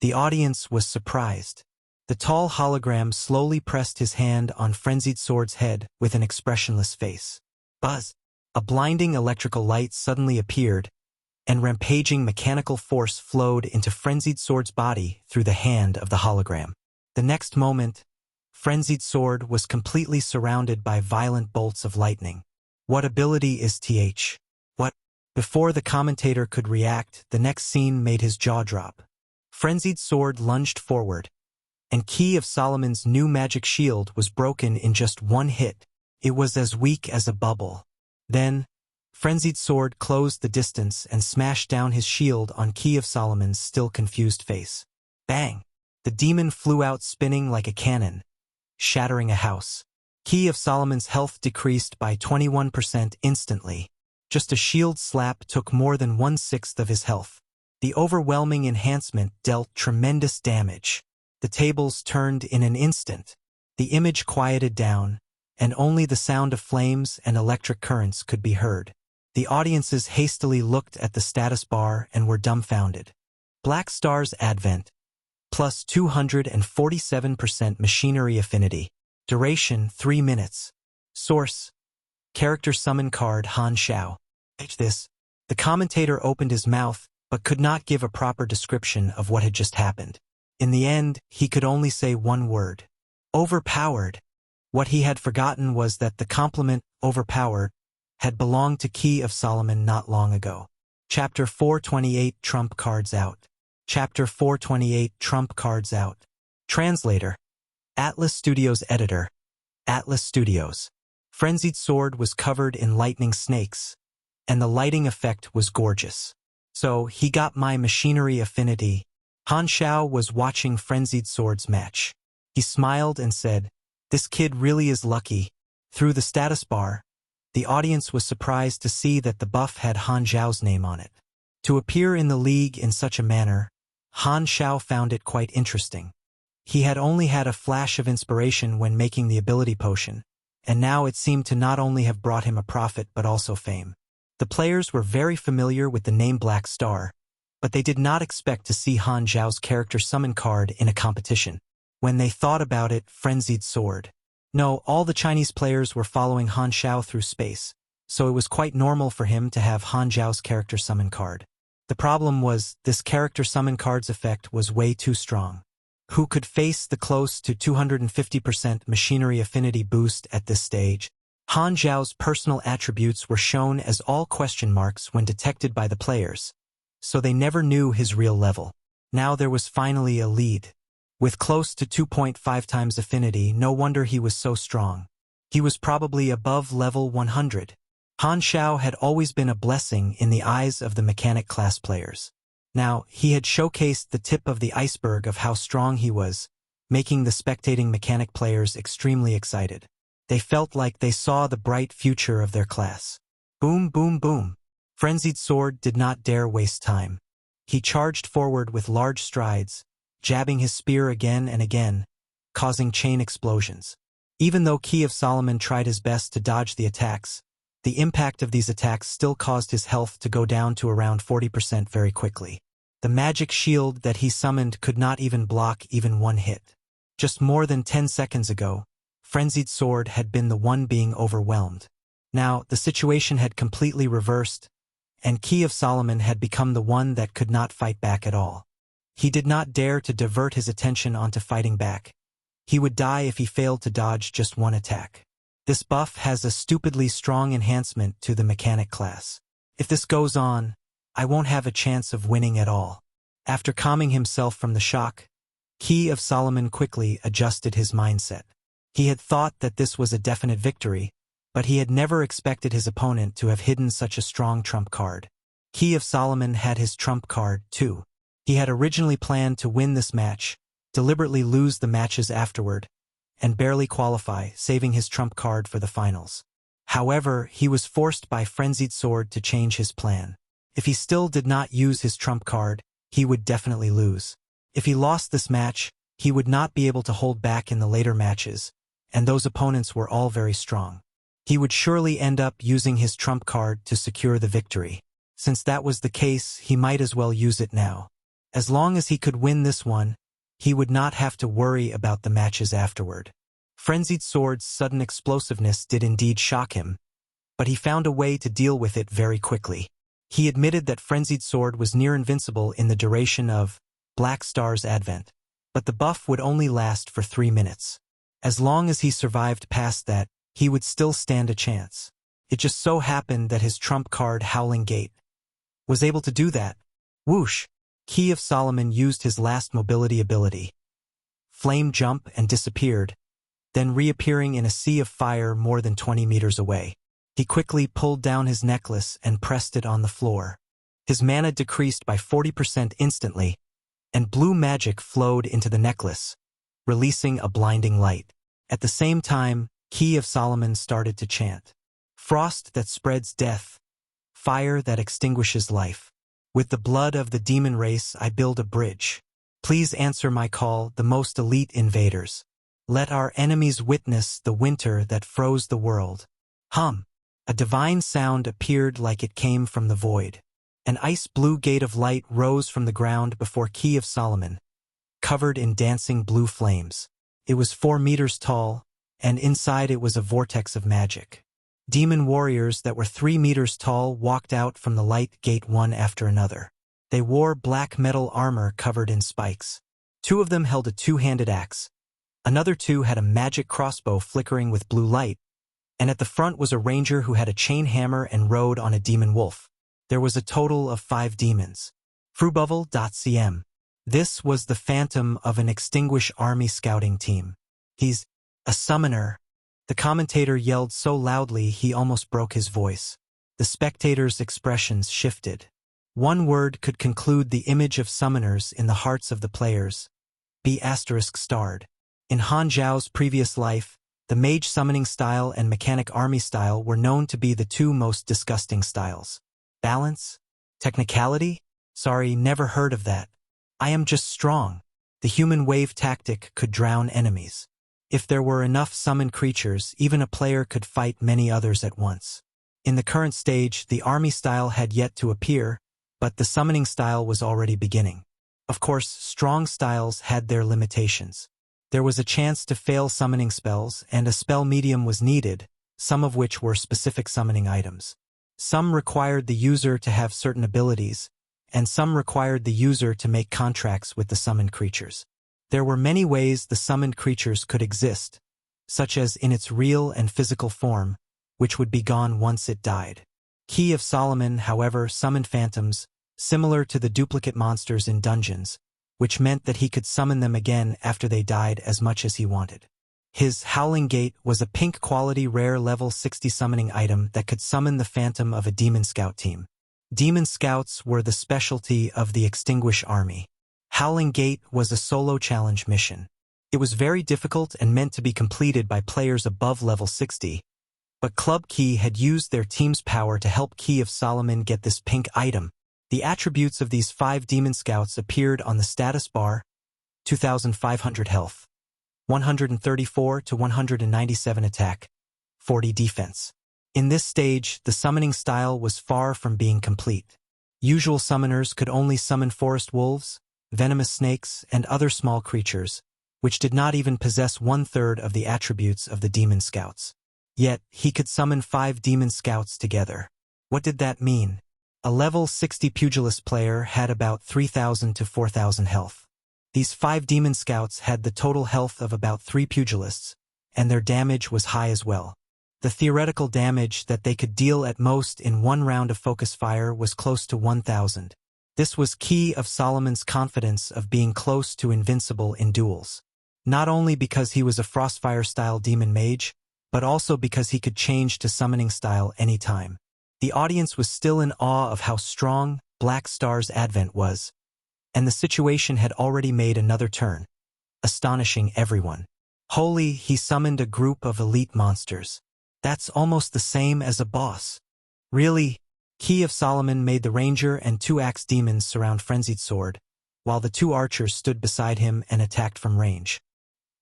The audience was surprised. The tall hologram slowly pressed his hand on Frenzied Sword's head with an expressionless face. Buzz! A blinding electrical light suddenly appeared, and rampaging mechanical force flowed into Frenzied Sword's body through the hand of the hologram. The next moment, Frenzied Sword was completely surrounded by violent bolts of lightning. What ability is TH? What? Before the commentator could react, the next scene made his jaw drop. Frenzied Sword lunged forward, and Key of Solomon's new magic shield was broken in just one hit. It was as weak as a bubble. Then, Frenzied Sword closed the distance and smashed down his shield on Key of Solomon's still confused face. Bang! The demon flew out spinning like a cannon, shattering a house. Key of Solomon's health decreased by 21% instantly. Just a shield slap took more than 1/6 of his health. The overwhelming enhancement dealt tremendous damage. The tables turned in an instant. The image quieted down, and only the sound of flames and electric currents could be heard. The audiences hastily looked at the status bar and were dumbfounded. Black Star's Advent, plus 247% machinery affinity. Duration 3 minutes. Source: Character summon card Han Xiao. The commentator opened his mouth, but could not give a proper description of what had just happened. In the end, he could only say one word. Overpowered. What he had forgotten was that the compliment, overpowered, had belonged to Key of Solomon not long ago. Chapter 428 Trump Cards Out. Chapter 428 Trump Cards Out. Translator: Atlas Studios Editor, Atlas Studios. Frenzied Sword was covered in lightning snakes, and the lighting effect was gorgeous. So, he got my machinery affinity. Han Xiao was watching Frenzied Sword's match. He smiled and said, "This kid really is lucky." Through the status bar, the audience was surprised to see that the buff had Han Xiao's name on it. To appear in the league in such a manner, Han Xiao found it quite interesting. He had only had a flash of inspiration when making the ability potion, and now it seemed to not only have brought him a profit but also fame. The players were very familiar with the name Black Star, but they did not expect to see Han Xiao's character summon card in a competition. When they thought about it, Frenzied Sword. No, all the Chinese players were following Han Xiao through space, so it was quite normal for him to have Han Xiao's character summon card. The problem was, this character summon card's effect was way too strong. Who could face the close to 250% machinery affinity boost at this stage? Han Xiao's personal attributes were shown as all question marks when detected by the players, so they never knew his real level. Now there was finally a lead. With close to 2.5 times affinity, no wonder he was so strong. He was probably above level 100. Han Xiao had always been a blessing in the eyes of the mechanic class players. Now, he had showcased the tip of the iceberg of how strong he was, making the spectating mechanic players extremely excited. They felt like they saw the bright future of their class. Boom, boom, boom. Frenzied Sword did not dare waste time. He charged forward with large strides, jabbing his spear again and again, causing chain explosions. Even though Key of Solomon tried his best to dodge the attacks, the impact of these attacks still caused his health to go down to around 40% very quickly. The magic shield that he summoned could not even block even one hit. Just more than 10 seconds ago, Frenzied Sword had been the one being overwhelmed. Now, the situation had completely reversed, and Key of Solomon had become the one that could not fight back at all. He did not dare to divert his attention onto fighting back. He would die if he failed to dodge just one attack. This buff has a stupidly strong enhancement to the mechanic class. If this goes on, I won't have a chance of winning at all. After calming himself from the shock, Key of Solomon quickly adjusted his mindset. He had thought that this was a definite victory, but he had never expected his opponent to have hidden such a strong trump card. Key of Solomon had his trump card, too. He had originally planned to win this match, deliberately lose the matches afterward, and barely qualify, saving his trump card for the finals. However, he was forced by Frenzied Sword to change his plan. If he still did not use his trump card, he would definitely lose. If he lost this match, he would not be able to hold back in the later matches, and those opponents were all very strong. He would surely end up using his trump card to secure the victory. Since that was the case, he might as well use it now. As long as he could win this one, he would not have to worry about the matches afterward. Frenzied Sword's sudden explosiveness did indeed shock him, but he found a way to deal with it very quickly. He admitted that Frenzied Sword was near invincible in the duration of Black Star's advent, but the buff would only last for 3 minutes. As long as he survived past that, he would still stand a chance. It just so happened that his trump card, Howling Gate, was able to do that. Whoosh! Key of Solomon used his last mobility ability, Flame Jump, and disappeared, then reappearing in a sea of fire more than 20 meters away. He quickly pulled down his necklace and pressed it on the floor. His mana decreased by 40% instantly, and blue magic flowed into the necklace, releasing a blinding light. At the same time, Key of Solomon started to chant, "Frost that spreads death, fire that extinguishes life. With the blood of the demon race I build a bridge. Please answer my call, the most elite invaders. Let our enemies witness the winter that froze the world." Hum! A divine sound appeared like it came from the void. An ice-blue gate of light rose from the ground before Key of Solomon, covered in dancing blue flames. It was 4 meters tall, and inside it was a vortex of magic. Demon warriors that were 3 meters tall walked out from the light gate one after another. They wore black metal armor covered in spikes. 2 of them held a 2-handed axe. Another 2 had a magic crossbow flickering with blue light, and at the front was a ranger who had a chain hammer and rode on a demon wolf. There was a total of 5 demons. Frubuvel.cm. This was the phantom of an extinguished army scouting team. He's a summoner. The commentator yelled so loudly he almost broke his voice. The spectators' expressions shifted. One word could conclude the image of summoners in the hearts of the players. Be***starred. In Han Xiao's previous life, the mage summoning style and mechanic army style were known to be the 2 most disgusting styles. Balance? Technicality? Sorry, never heard of that. I am just strong. The human wave tactic could drown enemies. If there were enough summoned creatures, even a player could fight many others at once. In the current stage, the army style had yet to appear, but the summoning style was already beginning. Of course, strong styles had their limitations. There was a chance to fail summoning spells, and a spell medium was needed, some of which were specific summoning items. Some required the user to have certain abilities, and some required the user to make contracts with the summoned creatures. There were many ways the summoned creatures could exist, such as in its real and physical form, which would be gone once it died. Key of Solomon, however, summoned phantoms, similar to the duplicate monsters in dungeons, which meant that he could summon them again after they died as much as he wanted. His Howling Gate was a pink quality rare level 60 summoning item that could summon the phantom of a demon scout team. Demon scouts were the specialty of the Extinguished Army. Howling Gate was a solo challenge mission. It was very difficult and meant to be completed by players above level 60, But Club Key had used their team's power to help Key of Solomon get this pink item. The attributes of these 5 demon scouts appeared on the status bar: 2,500 health, 134 to 197 attack, 40 defense. In this stage, the summoning style was far from being complete. Usual summoners could only summon forest wolves, venomous snakes, and other small creatures, which did not even possess 1/3 of the attributes of the demon scouts. Yet, he could summon 5 demon scouts together. What did that mean? A level 60 pugilist player had about 3,000 to 4,000 health. These 5 demon scouts had the total health of about 3 pugilists, and their damage was high as well. The theoretical damage that they could deal at most in one round of focus fire was close to 1,000. This was Key of Solomon's confidence of being close to invincible in duels. Not only because he was a Frostfire-style demon mage, but also because he could change to summoning style anytime. The audience was still in awe of how strong Black Star's advent was, and the situation had already made another turn, astonishing everyone. Holy, he summoned a group of elite monsters. That's almost the same as a boss. Really? Key of Solomon made the ranger and 2 axe demons surround Frenzied Sword, while the 2 archers stood beside him and attacked from range.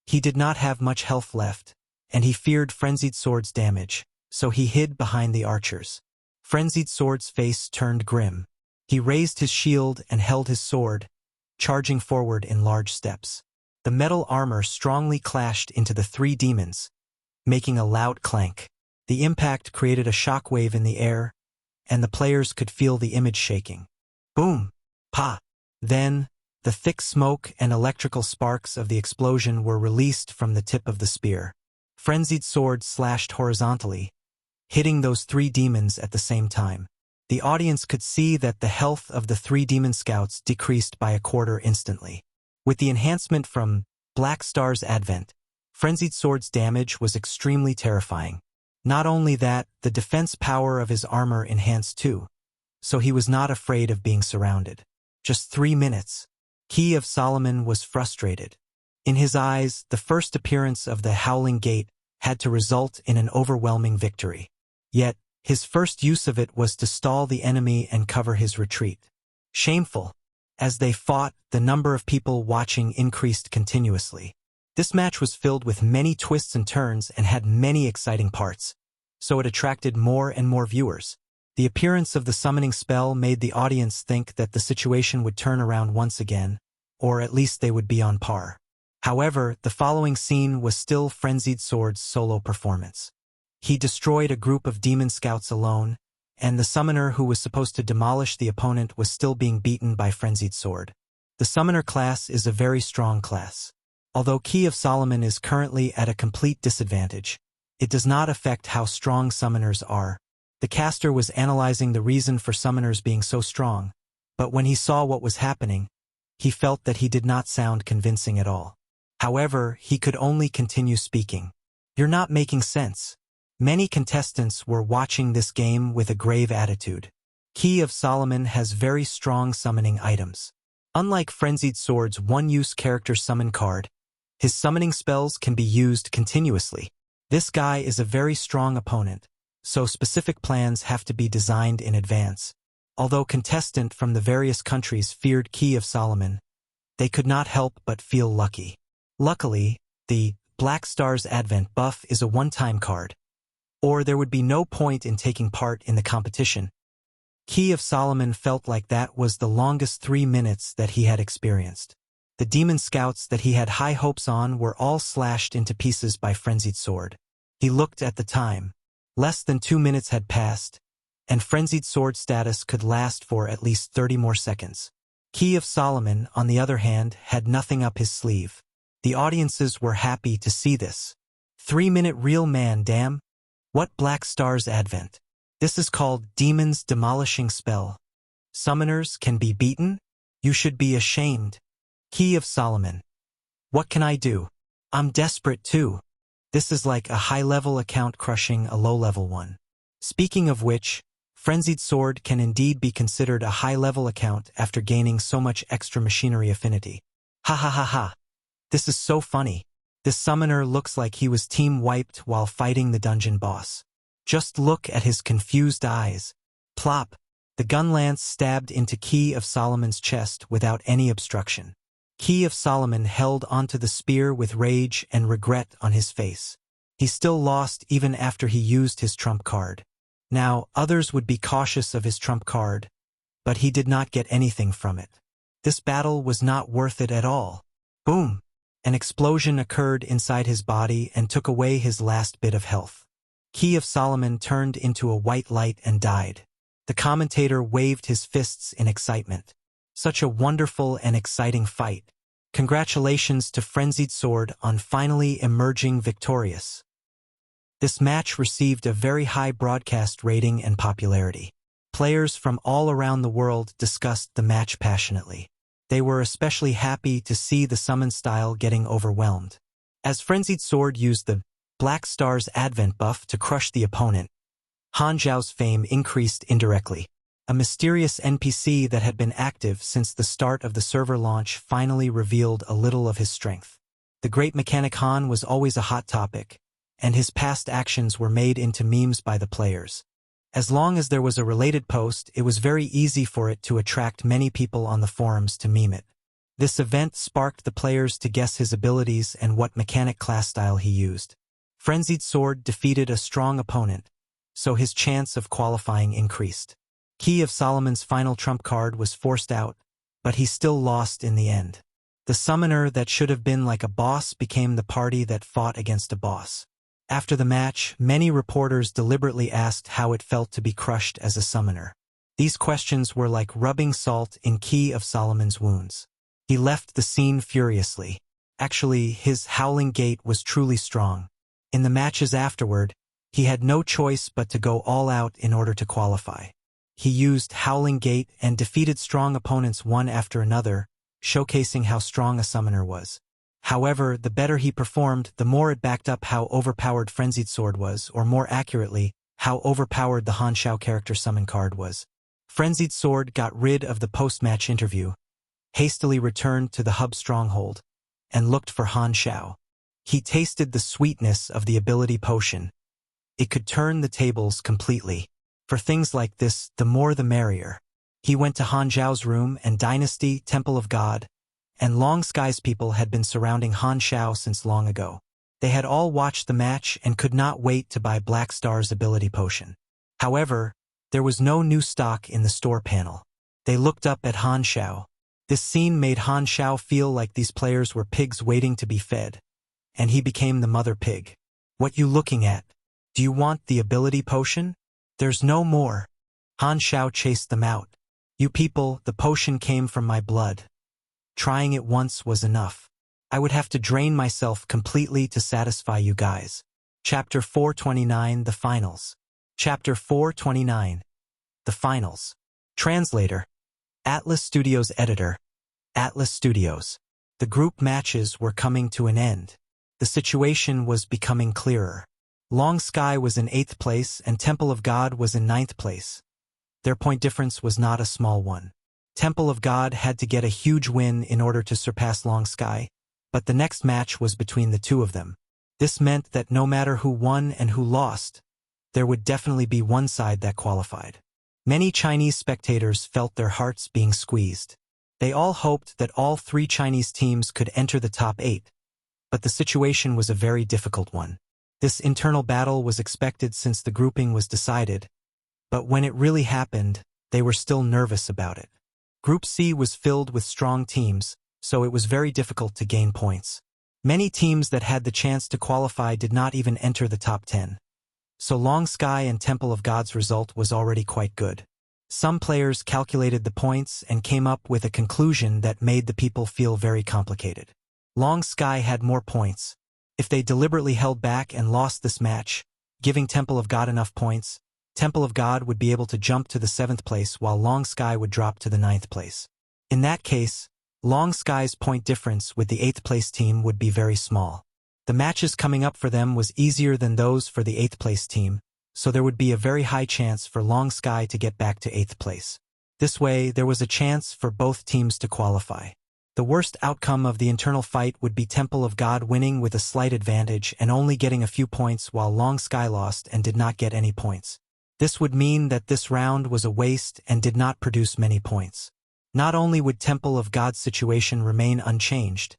He did not have much health left, and he feared Frenzied Sword's damage, so he hid behind the archers. Frenzied Sword's face turned grim. He raised his shield and held his sword, charging forward in large steps. The metal armor strongly clashed into the 3 demons, making a loud clank. The impact created a shockwave in the air, and the players could feel the image shaking. Boom! Pa! Then, the thick smoke and electrical sparks of the explosion were released from the tip of the spear. Frenzied Sword slashed horizontally, hitting those 3 demons at the same time. The audience could see that the health of the 3 demon scouts decreased by 1/4 instantly. With the enhancement from Black Star's advent, Frenzied Sword's damage was extremely terrifying. Not only that, the defense power of his armor enhanced too, so he was not afraid of being surrounded. Just 3 minutes. Key of Solomon was frustrated. In his eyes, the first appearance of the Howling Gate had to result in an overwhelming victory. Yet, his first use of it was to stall the enemy and cover his retreat. Shameful. As they fought, the number of people watching increased continuously. This match was filled with many twists and turns and had many exciting parts, so it attracted more and more viewers. The appearance of the summoning spell made the audience think that the situation would turn around once again, or at least they would be on par. However, the following scene was still Frenzied Sword's solo performance. He destroyed a group of demon scouts alone, and the summoner who was supposed to demolish the opponent was still being beaten by Frenzied Sword. The summoner class is a very strong class. Although Key of Solomon is currently at a complete disadvantage, it does not affect how strong summoners are. The caster was analyzing the reason for summoners being so strong, but when he saw what was happening, he felt that he did not sound convincing at all. However, he could only continue speaking. You're not making sense. Many contestants were watching this game with a grave attitude. Key of Solomon has very strong summoning items. Unlike Frenzied Sword's one-use character summon card, his summoning spells can be used continuously. This guy is a very strong opponent, so specific plans have to be designed in advance. Although contestants from the various countries feared Key of Solomon, they could not help but feel lucky. Luckily, the Black Star's Advent buff is a one-time card, or there would be no point in taking part in the competition. Key of Solomon felt like that was the longest 3 minutes that he had experienced. The demon scouts that he had high hopes on were all slashed into pieces by Frenzied Sword. He looked at the time. Less than 2 minutes had passed, and Frenzied Sword status could last for at least 30 more seconds. Key of Solomon, on the other hand, had nothing up his sleeve. The audiences were happy to see this. 3-minute real man, damn. What Black Star's Advent? This is called Demon's Demolishing Spell. Summoners can be beaten? You should be ashamed. Key of Solomon. What can I do? I'm desperate too. This is like a high-level account crushing a low-level one. Speaking of which, Frenzied Sword can indeed be considered a high-level account after gaining so much extra machinery affinity. Ha ha ha ha. This is so funny. This summoner looks like he was team-wiped while fighting the dungeon boss. Just look at his confused eyes. Plop! The gun lance stabbed into Key of Solomon's chest without any obstruction. Key of Solomon held onto the spear with rage and regret on his face. He still lost even after he used his trump card. Now, others would be cautious of his trump card, but he did not get anything from it. This battle was not worth it at all. Boom! An explosion occurred inside his body and took away his last bit of health. Key of Solomon turned into a white light and died. The commentator waved his fists in excitement. Such a wonderful and exciting fight. Congratulations to Frenzied Sword on finally emerging victorious. This match received a very high broadcast rating and popularity. Players from all around the world discussed the match passionately. They were especially happy to see the summon style getting overwhelmed. As Frenzied Sword used the Black Star's Advent buff to crush the opponent, Han Xiao's fame increased indirectly. A mysterious NPC that had been active since the start of the server launch finally revealed a little of his strength. The great mechanic Han was always a hot topic, and his past actions were made into memes by the players. As long as there was a related post, it was very easy for it to attract many people on the forums to meme it. This event sparked the players to guess his abilities and what mechanic class style he used. Frenzied Sword defeated a strong opponent, so his chance of qualifying increased. Key of Solomon's final trump card was forced out, but he still lost in the end. The summoner that should have been like a boss became the party that fought against a boss. After the match, many reporters deliberately asked how it felt to be crushed as a summoner. These questions were like rubbing salt in Key of Solomon's wounds. He left the scene furiously. Actually, his howling gait was truly strong. In the matches afterward, he had no choice but to go all out in order to qualify. He used Howling Gate and defeated strong opponents one after another, showcasing how strong a summoner was. However, the better he performed, the more it backed up how overpowered Frenzied Sword was, or more accurately, how overpowered the Han Xiao character summon card was. Frenzied Sword got rid of the post-match interview, hastily returned to the hub stronghold, and looked for Han Xiao. He tasted the sweetness of the ability potion. It could turn the tables completely. For things like this, the more the merrier. He went to Han Xiao's room, and Dynasty, Temple of God, and Long Sky's people had been surrounding Han Xiao since long ago. They had all watched the match and could not wait to buy Black Star's ability potion. However, there was no new stock in the store panel. They looked up at Han Xiao. This scene made Han Xiao feel like these players were pigs waiting to be fed, and he became the mother pig. What you looking at? Do you want the ability potion? There's no more. Han Xiao chased them out. You people, the potion came from my blood. Trying it once was enough. I would have to drain myself completely to satisfy you guys. Chapter 429, The Finals. Chapter 429, The Finals. Translator. Atlas Studios Editor. Atlas Studios. The group matches were coming to an end. The situation was becoming clearer. Long Sky was in 8th place and Temple of God was in 9th place. Their point difference was not a small one. Temple of God had to get a huge win in order to surpass Long Sky, but the next match was between the two of them. This meant that no matter who won and who lost, there would definitely be one side that qualified. Many Chinese spectators felt their hearts being squeezed. They all hoped that all 3 Chinese teams could enter the top 8, but the situation was a very difficult one. This internal battle was expected since the grouping was decided, but when it really happened, they were still nervous about it. Group C was filled with strong teams, so it was very difficult to gain points. Many teams that had the chance to qualify did not even enter the top 10. So Long Sky and Temple of God's result was already quite good. Some players calculated the points and came up with a conclusion that made the people feel very complicated. Long Sky had more points. If they deliberately held back and lost this match, giving Temple of God enough points, Temple of God would be able to jump to the 7th place while Long Sky would drop to the 9th place. In that case, Long Sky's point difference with the 8th place team would be very small. The matches coming up for them was easier than those for the 8th place team, so there would be a very high chance for Long Sky to get back to 8th place. This way, there was a chance for both teams to qualify. The worst outcome of the internal fight would be Temple of God winning with a slight advantage and only getting a few points while Long Sky lost and did not get any points. This would mean that this round was a waste and did not produce many points. Not only would Temple of God's situation remain unchanged,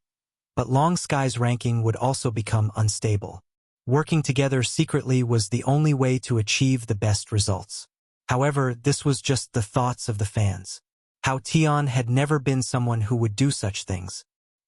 but Long Sky's ranking would also become unstable. Working together secretly was the only way to achieve the best results. However, this was just the thoughts of the fans. Han Xiao had never been someone who would do such things.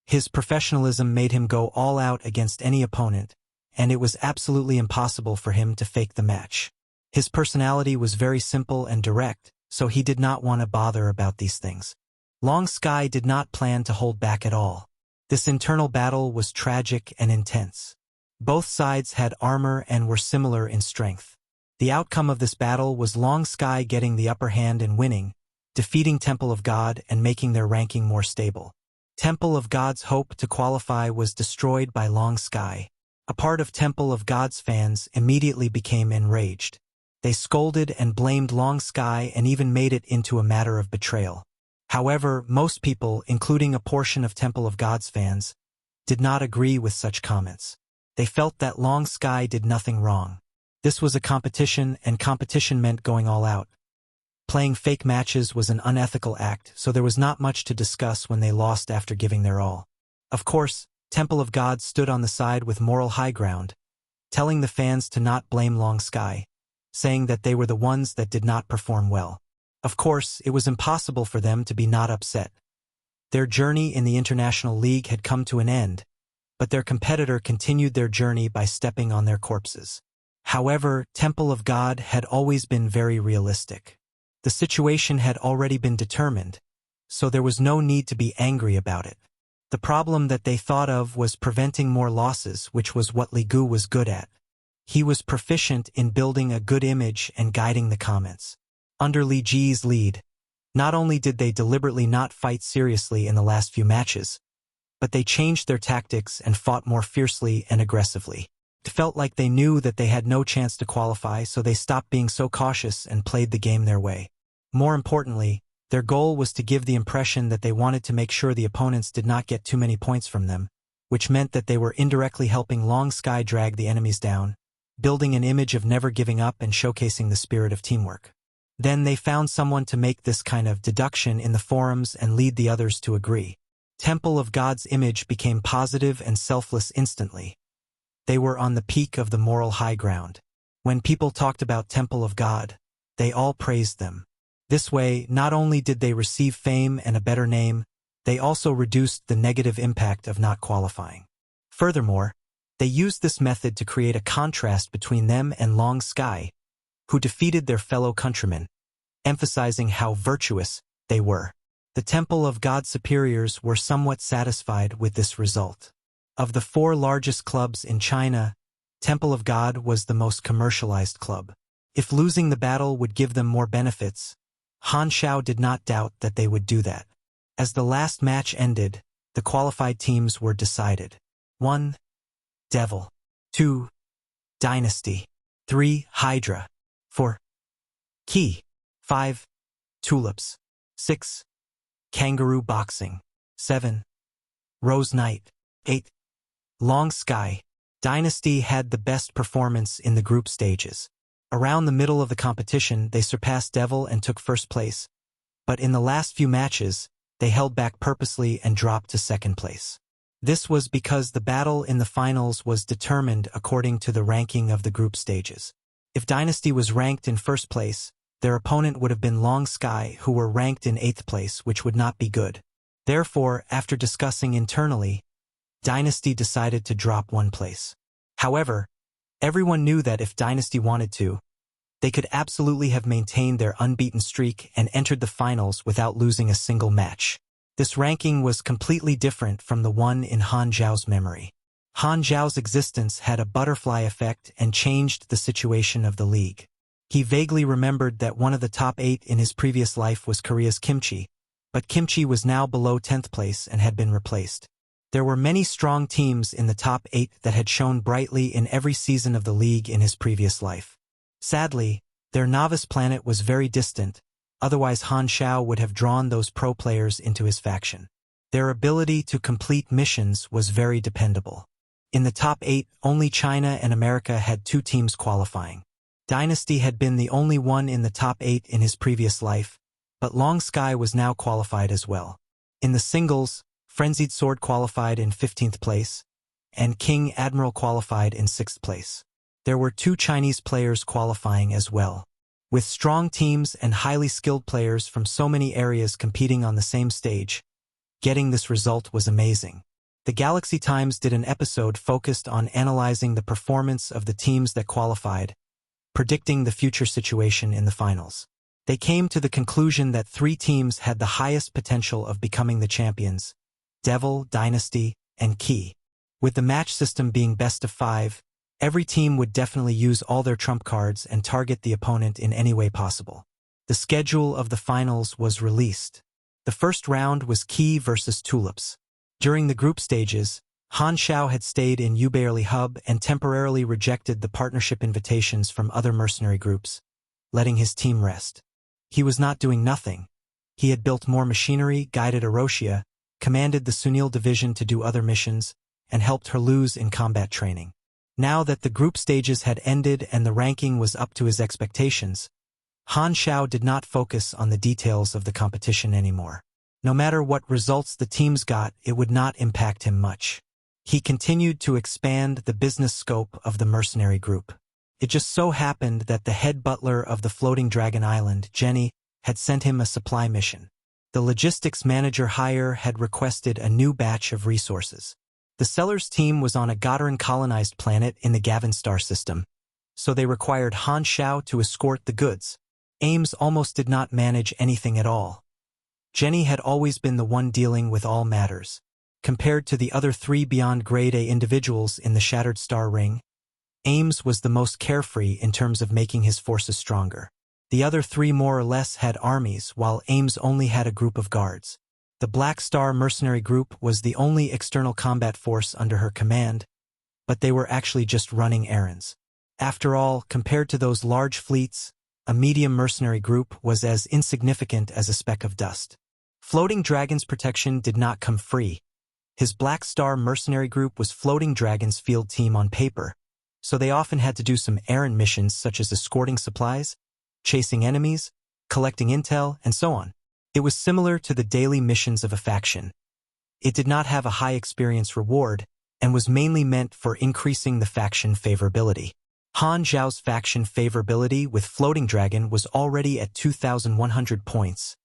His professionalism made him go all out against any opponent, and it was absolutely impossible for him to fake the match. His personality was very simple and direct, so he did not want to bother about these things. Long Sky did not plan to hold back at all. This internal battle was tragic and intense. Both sides had armor and were similar in strength. The outcome of this battle was Long Sky getting the upper hand and winning, defeating Temple of God and making their ranking more stable. Temple of God's hope to qualify was destroyed by Long Sky. A part of Temple of God's fans immediately became enraged. They scolded and blamed Long Sky and even made it into a matter of betrayal. However, most people, including a portion of Temple of God's fans, did not agree with such comments. They felt that Long Sky did nothing wrong. This was a competition, and competition meant going all out. Playing fake matches was an unethical act, so there was not much to discuss when they lost after giving their all. Of course, Temple of God stood on the side with moral high ground, telling the fans to not blame Long Sky, saying that they were the ones that did not perform well. Of course, it was impossible for them to be not upset. Their journey in the International League had come to an end, but their competitor continued their journey by stepping on their corpses. However, Temple of God had always been very realistic. The situation had already been determined, so there was no need to be angry about it. The problem that they thought of was preventing more losses, which was what Li Gu was good at. He was proficient in building a good image and guiding the comments. Under Li Ji's lead, not only did they deliberately not fight seriously in the last few matches, but they changed their tactics and fought more fiercely and aggressively. It felt like they knew that they had no chance to qualify, so they stopped being so cautious and played the game their way. More importantly, their goal was to give the impression that they wanted to make sure the opponents did not get too many points from them, which meant that they were indirectly helping Long Sky drag the enemies down, building an image of never giving up and showcasing the spirit of teamwork. Then they found someone to make this kind of deduction in the forums and lead the others to agree. Temple of God's image became positive and selfless instantly. They were on the peak of the moral high ground. When people talked about Temple of God, they all praised them. This way, not only did they receive fame and a better name, they also reduced the negative impact of not qualifying. Furthermore, they used this method to create a contrast between them and Long Sky, who defeated their fellow countrymen, emphasizing how virtuous they were. The Temple of God superiors were somewhat satisfied with this result. Of the 4 largest clubs in China, Temple of God was the most commercialized club. If losing the battle would give them more benefits, Han Xiao did not doubt that they would do that. As the last match ended, the qualified teams were decided. 1. Devil. 2. Dynasty. 3. Hydra. 4. Key. 5. Tulips. 6. Kangaroo Boxing. 7. Rose Knight. 8. Long Sky. Dynasty had the best performance in the group stages. Around the middle of the competition, they surpassed Devil and took first place, but in the last few matches, they held back purposely and dropped to second place. This was because the battle in the finals was determined according to the ranking of the group stages. If Dynasty was ranked in first place, their opponent would have been Long Sky, who were ranked in 8th place, which would not be good. Therefore, after discussing internally, Dynasty decided to drop 1 place. However, everyone knew that if Dynasty wanted to, they could absolutely have maintained their unbeaten streak and entered the finals without losing a single match. This ranking was completely different from the one in Han Xiao's memory. Han Xiao's existence had a butterfly effect and changed the situation of the league. He vaguely remembered that one of the top 8 in his previous life was Korea's Kimchi, but Kimchi was now below 10th place and had been replaced. There were many strong teams in the top 8 that had shone brightly in every season of the league in his previous life. Sadly, their novice planet was very distant, otherwise Han Xiao would have drawn those pro players into his faction. Their ability to complete missions was very dependable. In the top 8, only China and America had 2 teams qualifying. Dynasty had been the only one in the top 8 in his previous life, but Long Sky was now qualified as well. In the singles, Frenzied Sword qualified in 15th place, and King Admiral qualified in 6th place. There were 2 Chinese players qualifying as well. With strong teams and highly skilled players from so many areas competing on the same stage, getting this result was amazing. The Galaxy Times did an episode focused on analyzing the performance of the teams that qualified, predicting the future situation in the finals. They came to the conclusion that 3 teams had the highest potential of becoming the champions: Devil, Dynasty, and Key. With the match system being best of 5, every team would definitely use all their trump cards and target the opponent in any way possible. The schedule of the finals was released. The first round was Key versus Tulips. During the group stages, Han Xiao had stayed in Ubarely Hub and temporarily rejected the partnership invitations from other mercenary groups, letting his team rest. He was not doing nothing. He had built more machinery, guided Erosia, commanded the Sunil division to do other missions, and helped her lose in combat training. Now that the group stages had ended and the ranking was up to his expectations, Han Xiao did not focus on the details of the competition anymore. No matter what results the teams got, it would not impact him much. He continued to expand the business scope of the mercenary group. It just so happened that the head butler of the Floating Dragon Island, Jenny, had sent him a supply mission. The logistics manager Hire had requested a new batch of resources. The seller's team was on a Godaran-colonized planet in the Gavin star system, so they required Han Xiao to escort the goods. Ames almost did not manage anything at all. Jenny had always been the one dealing with all matters. Compared to the other 3 beyond grade A individuals in the Shattered Star Ring, Ames was the most carefree in terms of making his forces stronger. The other 3 more or less had armies, while Ames only had a group of guards. The Black Star mercenary group was the only external combat force under her command, but they were actually just running errands. After all, compared to those large fleets, a medium mercenary group was as insignificant as a speck of dust. Floating Dragon's protection did not come free. His Black Star mercenary group was Floating Dragon's field team on paper, so they often had to do some errand missions such as escorting supplies, chasing enemies, collecting intel, and so on. It was similar to the daily missions of a faction. It did not have a high experience reward, and was mainly meant for increasing the faction favorability. Han Xiao's faction favorability with Floating Dragon was already at 2,100 points,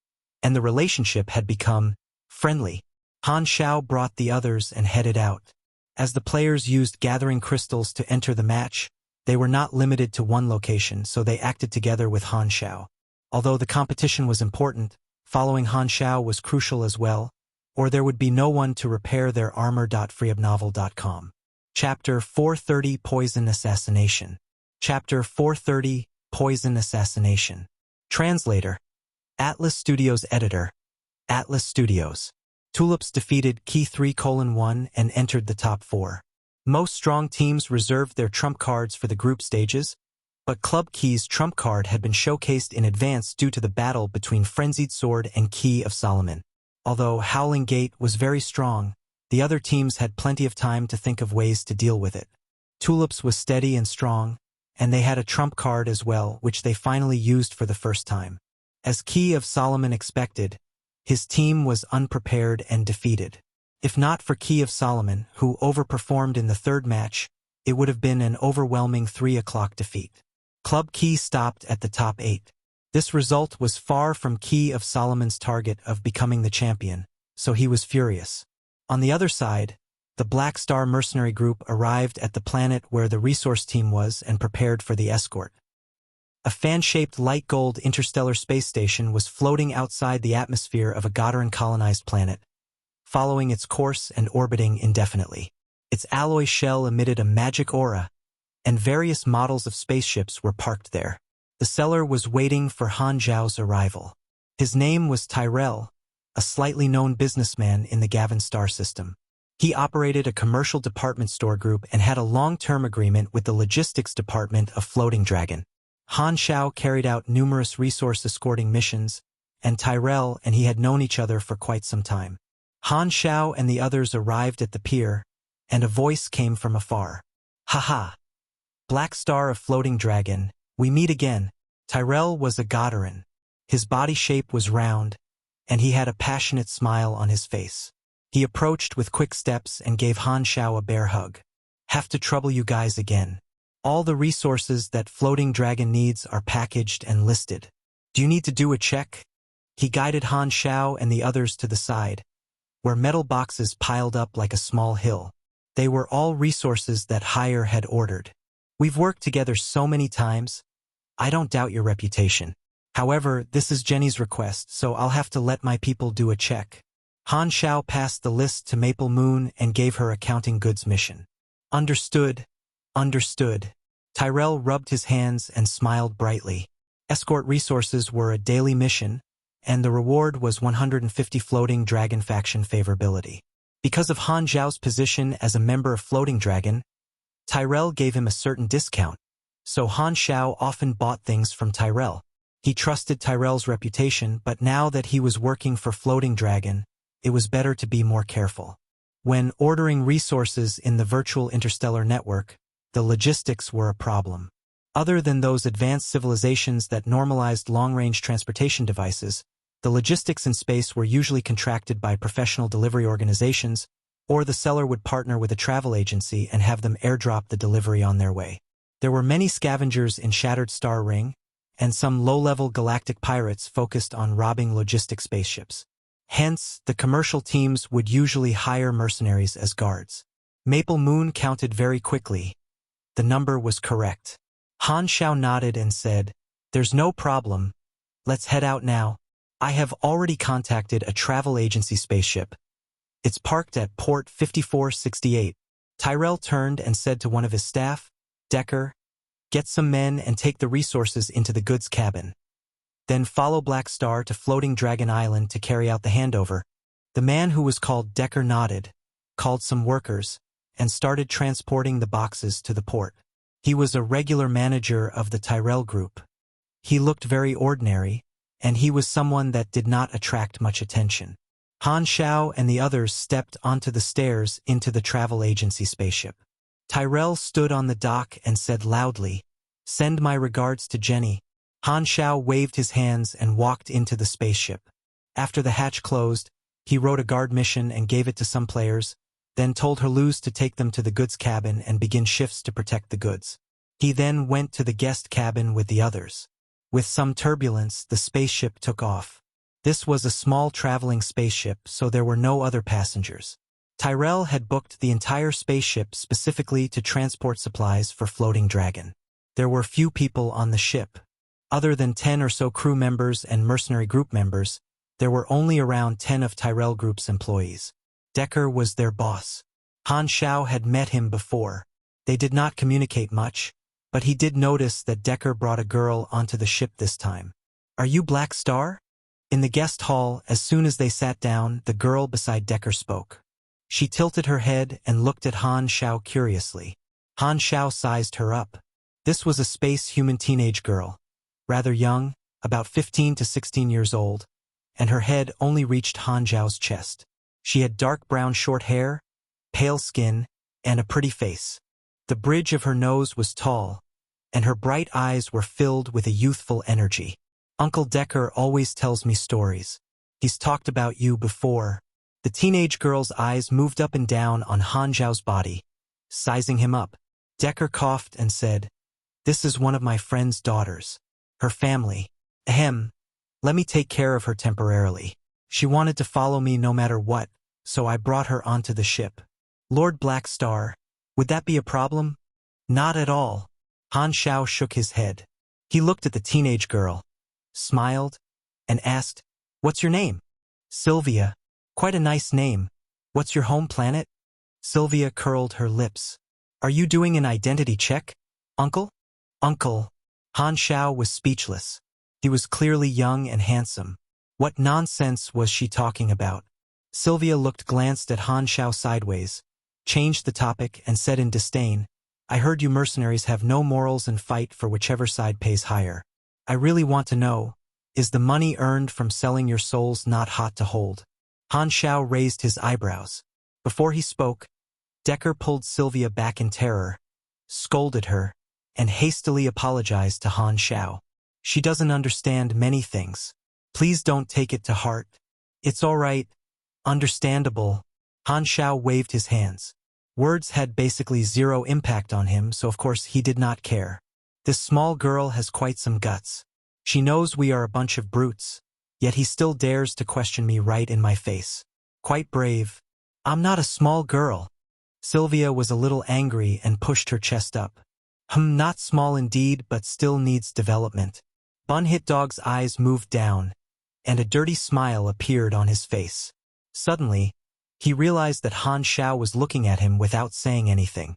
and the relationship had become friendly. Han Xiao brought the others and headed out. As the players used gathering crystals to enter the match, they were not limited to one location, so they acted together with Han Xiao. Although the competition was important, following Han Xiao was crucial as well, or there would be no one to repair their armor. Freeobnovel.com. Chapter 430 Poison Assassination. Chapter 430 Poison Assassination. Translator. Atlas Studios Editor. Atlas Studios. Tulips defeated Key 3:1 and entered the top 4. Most strong teams reserved their trump cards for the group stages, but Club Key's trump card had been showcased in advance due to the battle between Frenzied Sword and Key of Solomon. Although Howling Gate was very strong, the other teams had plenty of time to think of ways to deal with it. Tulips was steady and strong, and they had a trump card as well, which they finally used for the first time. As Key of Solomon expected, his team was unprepared and defeated. If not for Key of Solomon, who overperformed in the third match, it would have been an overwhelming 3 o'clock defeat. Club Key stopped at the top 8. This result was far from Key of Solomon's target of becoming the champion, so he was furious. On the other side, the Black Star mercenary group arrived at the planet where the resource team was and prepared for the escort. A fan-shaped light gold interstellar space station was floating outside the atmosphere of a Godaran-colonized planet, following its course and orbiting indefinitely. Its alloy shell emitted a magic aura, and various models of spaceships were parked there. The seller was waiting for Han Xiao's arrival. His name was Tyrell, a slightly known businessman in the Gavin star system. He operated a commercial department store group and had a long-term agreement with the logistics department of Floating Dragon. Han Xiao carried out numerous resource escorting missions, and Tyrell and he had known each other for quite some time. Han Xiao and the others arrived at the pier, and a voice came from afar. "Haha! Black Star of Floating Dragon, we meet again." Tyrell was a Godaran. His body shape was round, and he had a passionate smile on his face. He approached with quick steps and gave Han Xiao a bear hug. "Have to trouble you guys again. All the resources that Floating Dragon needs are packaged and listed. Do you need to do a check?" He guided Han Xiao and the others to the side, where metal boxes piled up like a small hill. They were all resources that Hire had ordered. "We've worked together so many times. I don't doubt your reputation. However, this is Jenny's request, so I'll have to let my people do a check." Han Xiao passed the list to Maple Moon and gave her a counting goods mission. "Understood. Understood." Tyrell rubbed his hands and smiled brightly. Escort resources were a daily mission, and the reward was 150 Floating Dragon faction favorability. Because of Han Xiao's position as a member of Floating Dragon, Tyrell gave him a certain discount, so Han Xiao often bought things from Tyrell. He trusted Tyrell's reputation, but now that he was working for Floating Dragon, it was better to be more careful. When ordering resources in the virtual interstellar network, the logistics were a problem. Other than those advanced civilizations that normalized long-range transportation devices, the logistics in space were usually contracted by professional delivery organizations, or the seller would partner with a travel agency and have them airdrop the delivery on their way. There were many scavengers in Shattered Star Ring, and some low-level galactic pirates focused on robbing logistic spaceships. Hence, the commercial teams would usually hire mercenaries as guards. Maple Moon counted very quickly. The number was correct. Han Xiao nodded and said, "There's no problem. Let's head out now. I have already contacted a travel agency spaceship. It's parked at port 5468. Tyrell turned and said to one of his staff, "Decker, get some men and take the resources into the goods cabin. Then follow Black Star to Floating Dragon Island to carry out the handover." The man who was called Decker nodded, called some workers, and started transporting the boxes to the port. He was a regular manager of the Tyrell group. He looked very ordinary, and he was someone that did not attract much attention. Han Xiao and the others stepped onto the stairs into the travel agency spaceship. Tyrell stood on the dock and said loudly, "Send my regards to Jenny." Han Xiao waved his hands and walked into the spaceship. After the hatch closed, he wrote a guard mission and gave it to some players, then told Herluz to take them to the goods cabin and begin shifts to protect the goods. He then went to the guest cabin with the others. With some turbulence, the spaceship took off. This was a small traveling spaceship, so there were no other passengers. Tyrell had booked the entire spaceship specifically to transport supplies for Floating Dragon. There were few people on the ship. Other than 10 or so crew members and mercenary group members, there were only around 10 of Tyrell Group's employees. Decker was their boss. Han Xiao had met him before. They did not communicate much, but he did notice that Decker brought a girl onto the ship this time. "Are you Black Star?" In the guest hall, as soon as they sat down, the girl beside Decker spoke. She tilted her head and looked at Han Xiao curiously. Han Xiao sized her up. This was a space-human teenage girl, rather young, about 15 to 16 years old, and her head only reached Han Xiao's chest. She had dark brown short hair, pale skin, and a pretty face. The bridge of her nose was tall, and her bright eyes were filled with a youthful energy. "Uncle Decker always tells me stories. He's talked about you before." The teenage girl's eyes moved up and down on Han Xiao's body, sizing him up. Decker coughed and said, "This is one of my friend's daughters. Her family. Ahem. Let me take care of her temporarily. She wanted to follow me no matter what, so I brought her onto the ship." "Lord Black Star, would that be a problem?" "Not at all." Han Xiao shook his head. He looked at the teenage girl, smiled, and asked, "What's your name?" "Sylvia. Quite a nice name. What's your home planet?" Sylvia curled her lips. "Are you doing an identity check, Uncle?" "Uncle." Han Xiao was speechless. He was clearly young and handsome. What nonsense was she talking about? Sylvia glanced at Han Xiao sideways, changed the topic, and said in disdain, "I heard you mercenaries have no morals and fight for whichever side pays higher. I really want to know, is the money earned from selling your souls not hot to hold?" Han Xiao raised his eyebrows. Before he spoke, Decker pulled Sylvia back in terror, scolded her, and hastily apologized to Han Xiao. She doesn't understand many things. Please don't take it to heart. It's all right. Understandable. Han Xiao waved his hands. Words had basically zero impact on him, so of course he did not care. This small girl has quite some guts. She knows we are a bunch of brutes, yet he still dares to question me right in my face. Quite brave. I'm not a small girl. Sylvia was a little angry and pushed her chest up. Not small indeed, but still needs development. Bun Hit Dog's eyes moved down, and a dirty smile appeared on his face. Suddenly, he realized that Han Xiao was looking at him without saying anything.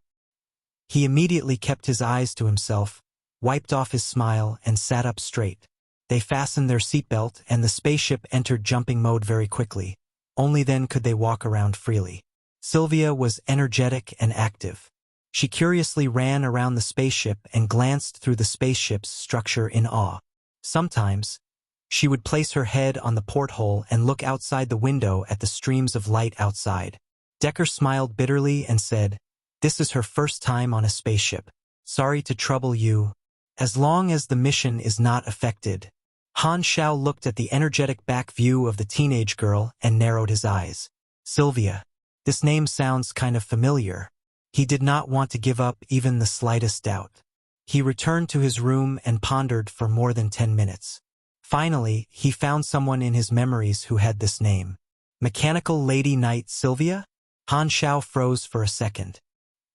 He immediately kept his eyes to himself, wiped off his smile, and sat up straight. They fastened their seatbelt, and the spaceship entered jumping mode very quickly. Only then could they walk around freely. Sylvia was energetic and active. She curiously ran around the spaceship and glanced through the spaceship's structure in awe. Sometimes, she would place her head on the porthole and look outside the window at the streams of light outside. Decker smiled bitterly and said, "This is her first time on a spaceship. Sorry to trouble you. As long as the mission is not affected." Han Xiao looked at the energetic back view of the teenage girl and narrowed his eyes. Sylvia. This name sounds kind of familiar. He did not want to give up even the slightest doubt. He returned to his room and pondered for more than 10 minutes. Finally, he found someone in his memories who had this name. Mechanical Lady Knight Sylvia? Han Xiao froze for a second.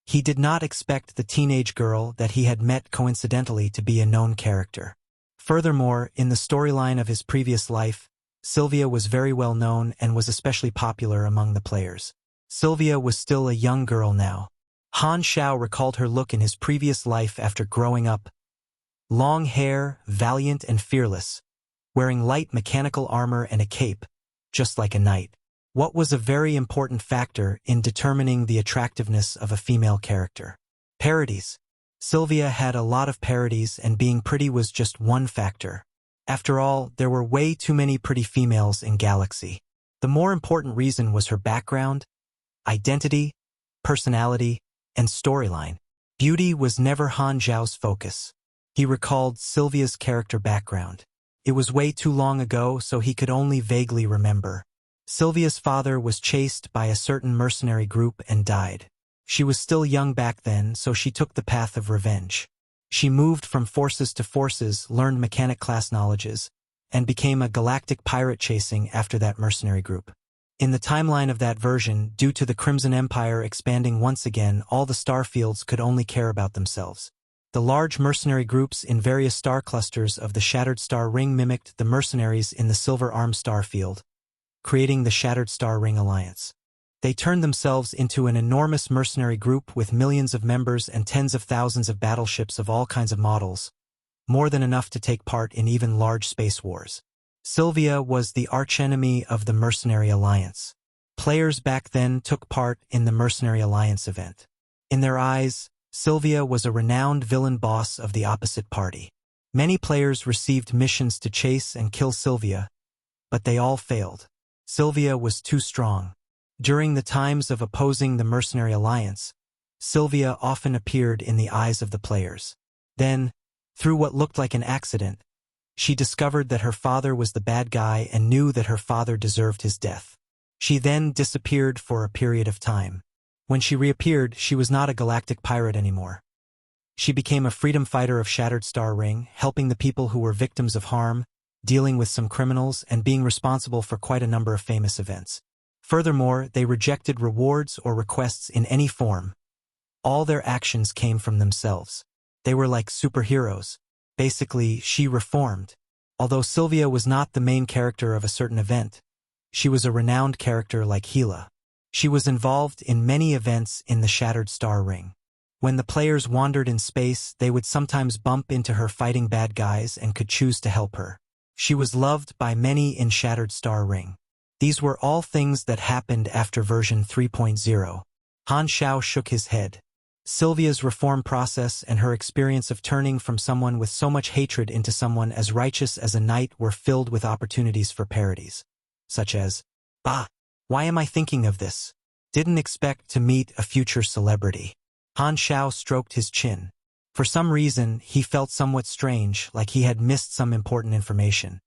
He did not expect the teenage girl that he had met coincidentally to be a known character. Furthermore, in the storyline of his previous life, Sylvia was very well known and was especially popular among the players. Sylvia was still a young girl now. Han Xiao recalled her look in his previous life after growing up. Long hair, valiant and fearless, wearing light mechanical armor and a cape, just like a knight. What was a very important factor in determining the attractiveness of a female character? Parodies. Sylvia had a lot of parodies, and being pretty was just one factor. After all, there were way too many pretty females in Galaxy. The more important reason was her background, identity, personality, and storyline. Beauty was never Han Xiao's focus. He recalled Sylvia's character background. It was way too long ago, so he could only vaguely remember. Sylvia's father was chased by a certain mercenary group and died. She was still young back then, so she took the path of revenge. She moved from forces to forces, learned mechanic class knowledges, and became a galactic pirate chasing after that mercenary group. In the timeline of that version, due to the Crimson Empire expanding once again, all the starfields could only care about themselves. The large mercenary groups in various star clusters of the Shattered Star Ring mimicked the mercenaries in the Silver Arm starfield, creating the Shattered Star Ring Alliance. They turned themselves into an enormous mercenary group with millions of members and tens of thousands of battleships of all kinds of models, more than enough to take part in even large space wars. Sylvia was the archenemy of the Mercenary Alliance. Players back then took part in the Mercenary Alliance event. In their eyes, Sylvia was a renowned villain boss of the opposite party. Many players received missions to chase and kill Sylvia, but they all failed. Sylvia was too strong. During the times of opposing the Mercenary Alliance, Sylvia often appeared in the eyes of the players. Then, through what looked like an accident, she discovered that her father was the bad guy and knew that her father deserved his death. She then disappeared for a period of time. When she reappeared, she was not a galactic pirate anymore. She became a freedom fighter of Shattered Star Ring, helping the people who were victims of harm, dealing with some criminals, and being responsible for quite a number of famous events. Furthermore, they rejected rewards or requests in any form. All their actions came from themselves. They were like superheroes. Basically, she reformed. Although Sylvia was not the main character of a certain event, she was a renowned character like Gila. She was involved in many events in the Shattered Star Ring. When the players wandered in space, they would sometimes bump into her fighting bad guys and could choose to help her. She was loved by many in Shattered Star Ring. These were all things that happened after version 3.0. Han Xiao shook his head. Sylvia's reform process and her experience of turning from someone with so much hatred into someone as righteous as a knight were filled with opportunities for parodies, such as, "Bah, Why am I thinking of this? Didn't expect to meet a future celebrity. Han Xiao stroked his chin. For some reason, he felt somewhat strange, like he had missed some important information.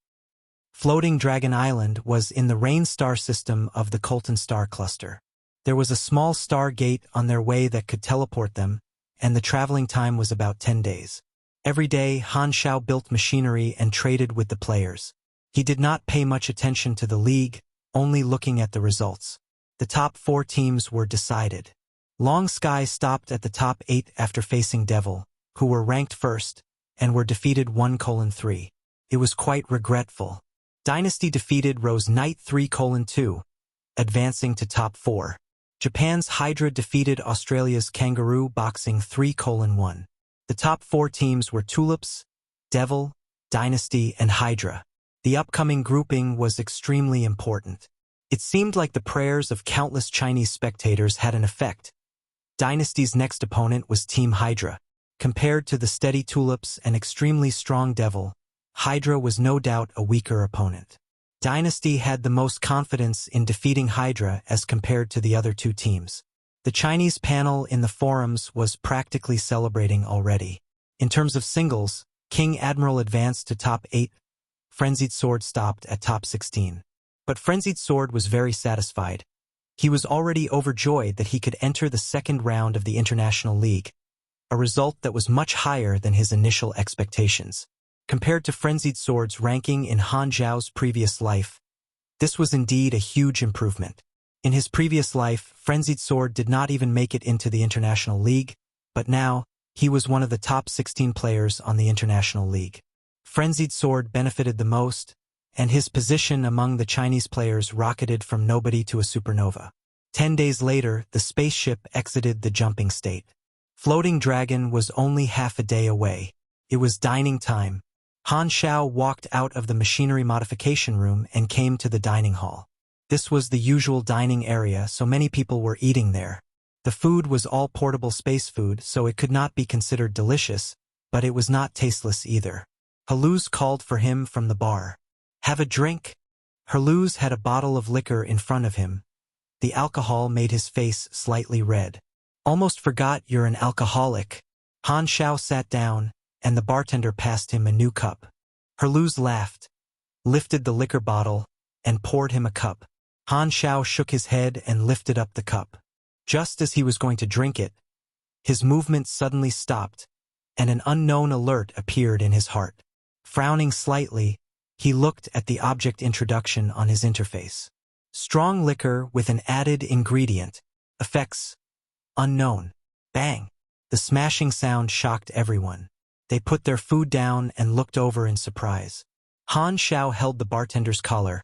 Floating Dragon Island was in the Rain Star system of the Colton Star Cluster. There was a small star gate on their way that could teleport them, and the traveling time was about 10 days. Every day, Han Xiao built machinery and traded with the players. He did not pay much attention to the league, only looking at the results. The top 4 teams were decided. Long Sky stopped at the top 8 after facing Devil, who were ranked first, and were defeated 1:3. It was quite regretful. Dynasty defeated Rose Knight 3:2, advancing to top 4. Japan's Hydra defeated Australia's Kangaroo Boxing 3:1. The top 4 teams were Tulips, Devil, Dynasty, and Hydra. The upcoming grouping was extremely important. It seemed like the prayers of countless Chinese spectators had an effect. Dynasty's next opponent was Team Hydra. Compared to the steady Tulips and extremely strong Devil, Hydra was no doubt a weaker opponent. Dynasty had the most confidence in defeating Hydra as compared to the other 2 teams. The Chinese panel in the forums was practically celebrating already. In terms of singles, King Admiral advanced to top 8. Frenzied Sword stopped at top 16. But Frenzied Sword was very satisfied. He was already overjoyed that he could enter the second round of the International League, a result that was much higher than his initial expectations. Compared to Frenzied Sword's ranking in Han Xiao's previous life, this was indeed a huge improvement. In his previous life, Frenzied Sword did not even make it into the International League, but now, he was one of the top 16 players on the International League. Frenzied Sword benefited the most, and his position among the Chinese players rocketed from nobody to a supernova. 10 days later, the spaceship exited the jumping state. Floating Dragon was only half a day away. It was dining time. Han Xiao walked out of the machinery modification room and came to the dining hall. This was the usual dining area, so many people were eating there. The food was all portable space food, so it could not be considered delicious, but it was not tasteless either. Haluz called for him from the bar. "Have a drink?" Haluz had a bottle of liquor in front of him. The alcohol made his face slightly red. "Almost forgot you're an alcoholic." Han Xiao sat down, and the bartender passed him a new cup. Haluz laughed, lifted the liquor bottle, and poured him a cup. Han Xiao shook his head and lifted up the cup. Just as he was going to drink it, his movement suddenly stopped, and an unknown alert appeared in his heart. Frowning slightly, he looked at the object introduction on his interface. Strong liquor with an added ingredient. Effects unknown. Bang! The smashing sound shocked everyone. They put their food down and looked over in surprise. Han Xiao held the bartender's collar,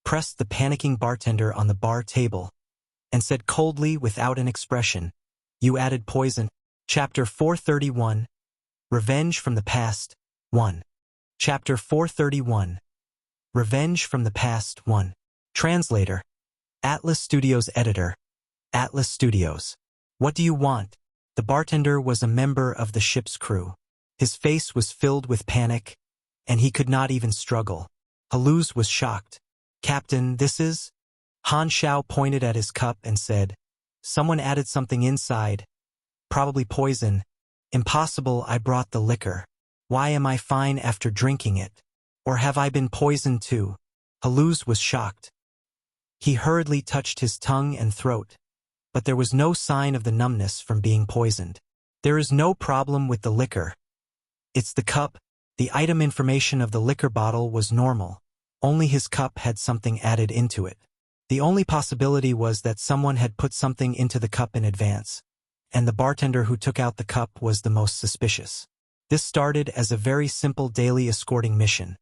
pressed the panicking bartender on the bar table, and said coldly without an expression, "You added poison." Chapter 431, Revenge from the Past, 1. Chapter 431, Revenge from the Past, 1. Translator. Atlas Studios Editor. Atlas Studios. What do you want? The bartender was a member of the ship's crew. His face was filled with panic, and he could not even struggle. Haluz was shocked. "Captain, this is?" Han Xiao pointed at his cup and said, "Someone added something inside. Probably poison. Impossible, I brought the liquor. Why am I fine after drinking it? Or have I been poisoned too?" Haluz was shocked. He hurriedly touched his tongue and throat, but there was no sign of the numbness from being poisoned. "There is no problem with the liquor. It's the cup." The item information of the liquor bottle was normal. Only his cup had something added into it. The only possibility was that someone had put something into the cup in advance, and the bartender who took out the cup was the most suspicious. This started as a very simple daily escorting mission.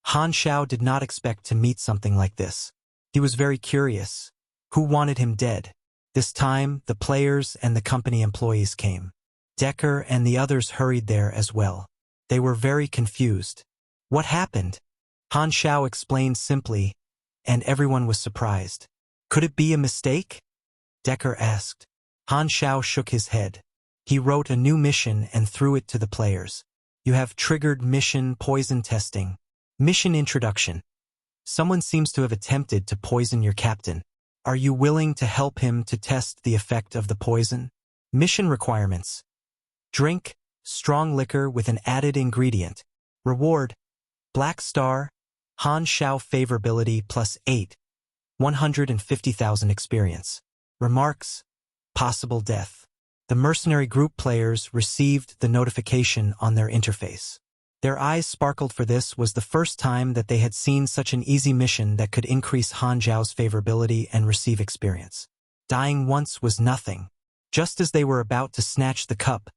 Han Xiao did not expect to meet something like this. He was very curious. Who wanted him dead? This time, the players and the company employees came. Decker and the others hurried there as well. They were very confused. What happened? Han Xiao explained simply, and everyone was surprised. Could it be a mistake? Decker asked. Han Xiao shook his head. He wrote a new mission and threw it to the players. You have triggered mission poison testing. Mission introduction. Someone seems to have attempted to poison your captain. Are you willing to help him to test the effect of the poison? Mission requirements. Drink strong liquor with an added ingredient. Reward: Black Star, Han Xiao favorability +8, 150,000 experience. Remarks: possible death. The mercenary group players received the notification on their interface. Their eyes sparkled, for this was the first time that they had seen such an easy mission that could increase Han Xiao's favorability and receive experience. Dying once was nothing. Just as they were about to snatch the cup,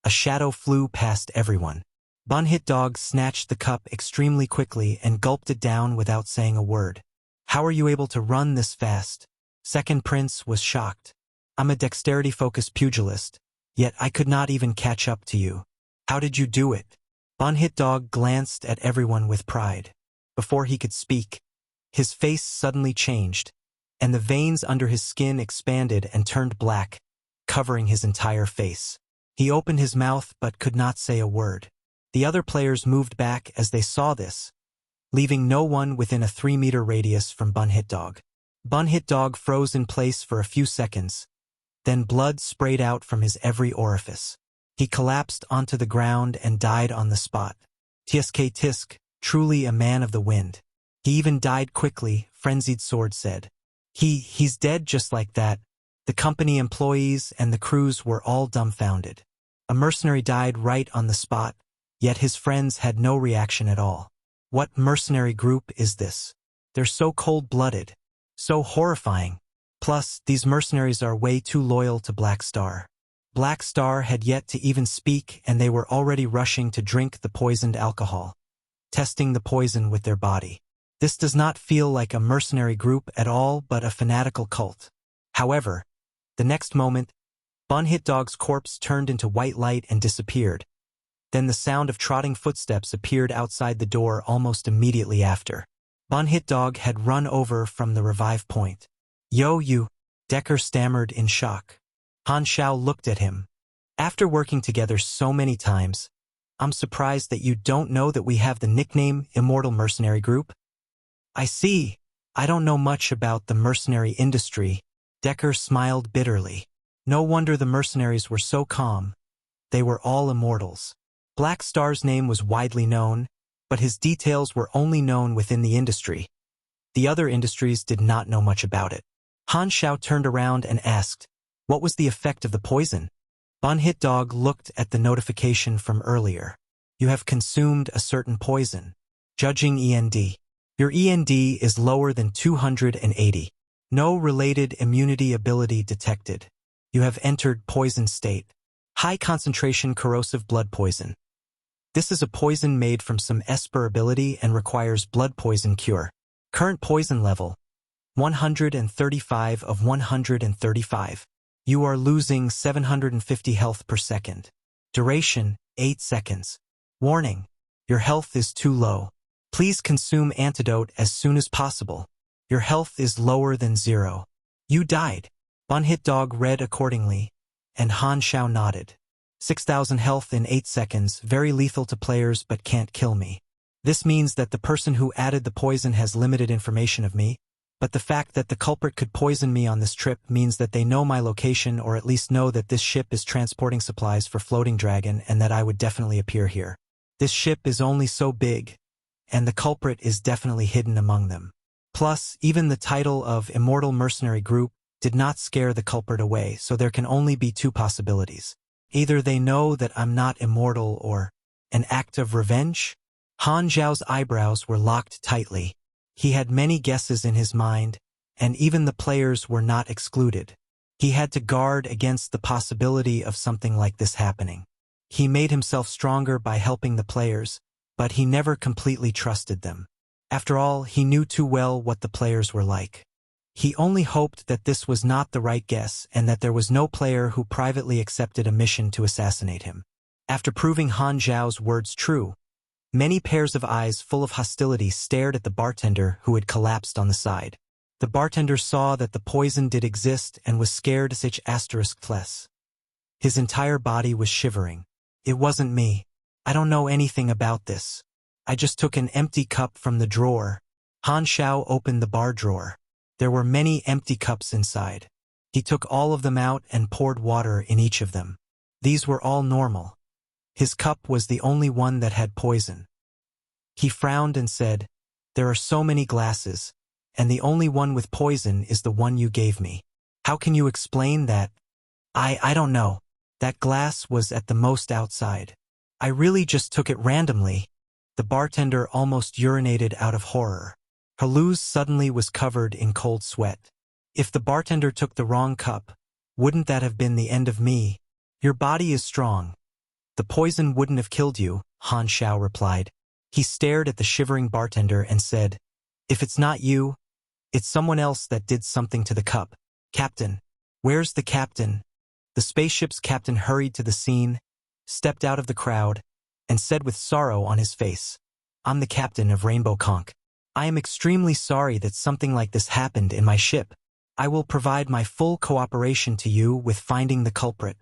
a shadow flew past everyone. Bunhit Dog snatched the cup extremely quickly and gulped it down without saying a word. How are you able to run this fast? Second Prince was shocked. I'm a dexterity-focused pugilist, yet I could not even catch up to you. How did you do it? Bunhit Dog glanced at everyone with pride. Before he could speak, his face suddenly changed, and the veins under his skin expanded and turned black, covering his entire face. He opened his mouth but could not say a word. The other players moved back as they saw this, leaving no one within a 3-meter radius from Bunhit Dog. Bunhit Dog froze in place for a few seconds, then blood sprayed out from his every orifice. He collapsed onto the ground and died on the spot. Tsk Tisk, truly a man of the wind. He even died quickly, Frenzied Sword said. He's dead just like that. The company employees and the crews were all dumbfounded. A mercenary died right on the spot, yet his friends had no reaction at all. What mercenary group is this? They're so cold-blooded, so horrifying. Plus, these mercenaries are way too loyal to Black Star. Black Star had yet to even speak, and they were already rushing to drink the poisoned alcohol, testing the poison with their body. This does not feel like a mercenary group at all, but a fanatical cult. However, the next moment, Bunhit Dog's corpse turned into white light and disappeared. Then the sound of trotting footsteps appeared outside the door almost immediately after. Bunhit Dog had run over from the revive point. Yo, you, Decker stammered in shock. Han Xiao looked at him. After working together so many times, I'm surprised that you don't know that we have the nickname Immortal Mercenary Group. I see. I don't know much about the mercenary industry. Decker smiled bitterly. No wonder the mercenaries were so calm. They were all immortals. Black Star's name was widely known, but his details were only known within the industry. The other industries did not know much about it. Han Xiao turned around and asked, what was the effect of the poison? Bunhit Dog looked at the notification from earlier. You have consumed a certain poison. Judging END. Your END is lower than 280. No related immunity ability detected. You have entered poison state. High concentration corrosive blood poison. This is a poison made from some Esper ability and requires blood poison cure. Current poison level, 135 of 135. You are losing 750 health per second. Duration, 8 seconds. Warning, your health is too low. Please consume antidote as soon as possible. Your health is lower than 0. You died. Bunhit Dog read accordingly, and Han Xiao nodded. 6,000 health in 8 seconds, very lethal to players but can't kill me. This means that the person who added the poison has limited information of me, but the fact that the culprit could poison me on this trip means that they know my location, or at least know that this ship is transporting supplies for Floating Dragon and that I would definitely appear here. This ship is only so big, and the culprit is definitely hidden among them. Plus, even the title of Immortal Mercenary Group did not scare the culprit away, so there can only be 2 possibilities. Either they know that I'm not immortal, or an act of revenge? Han Xiao's eyebrows were locked tightly. He had many guesses in his mind, and even the players were not excluded. He had to guard against the possibility of something like this happening. He made himself stronger by helping the players, but he never completely trusted them. After all, he knew too well what the players were like. He only hoped that this was not the right guess and that there was no player who privately accepted a mission to assassinate him. After proving Han Xiao's words true, many pairs of eyes full of hostility stared at the bartender who had collapsed on the side. The bartender saw that the poison did exist and was scared **. His entire body was shivering. It wasn't me. I don't know anything about this. I just took an empty cup from the drawer. Han Xiao opened the bar drawer. There were many empty cups inside. He took all of them out and poured water in each of them. These were all normal. His cup was the only one that had poison. He frowned and said, "There are so many glasses, and the only one with poison is the one you gave me. How can you explain that?" I don't know. That glass was at the most outside. I really just took it randomly." The bartender almost urinated out of horror. Haluz suddenly was covered in cold sweat. "If the bartender took the wrong cup, wouldn't that have been the end of me? Your body is strong. The poison wouldn't have killed you," Han Xiao replied. He stared at the shivering bartender and said, "If it's not you, it's someone else that did something to the cup. Captain, where's the captain?" The spaceship's captain hurried to the scene, stepped out of the crowd, and said with sorrow on his face, "I'm the captain of Rainbow Conch. I am extremely sorry that something like this happened in my ship. I will provide my full cooperation to you with finding the culprit.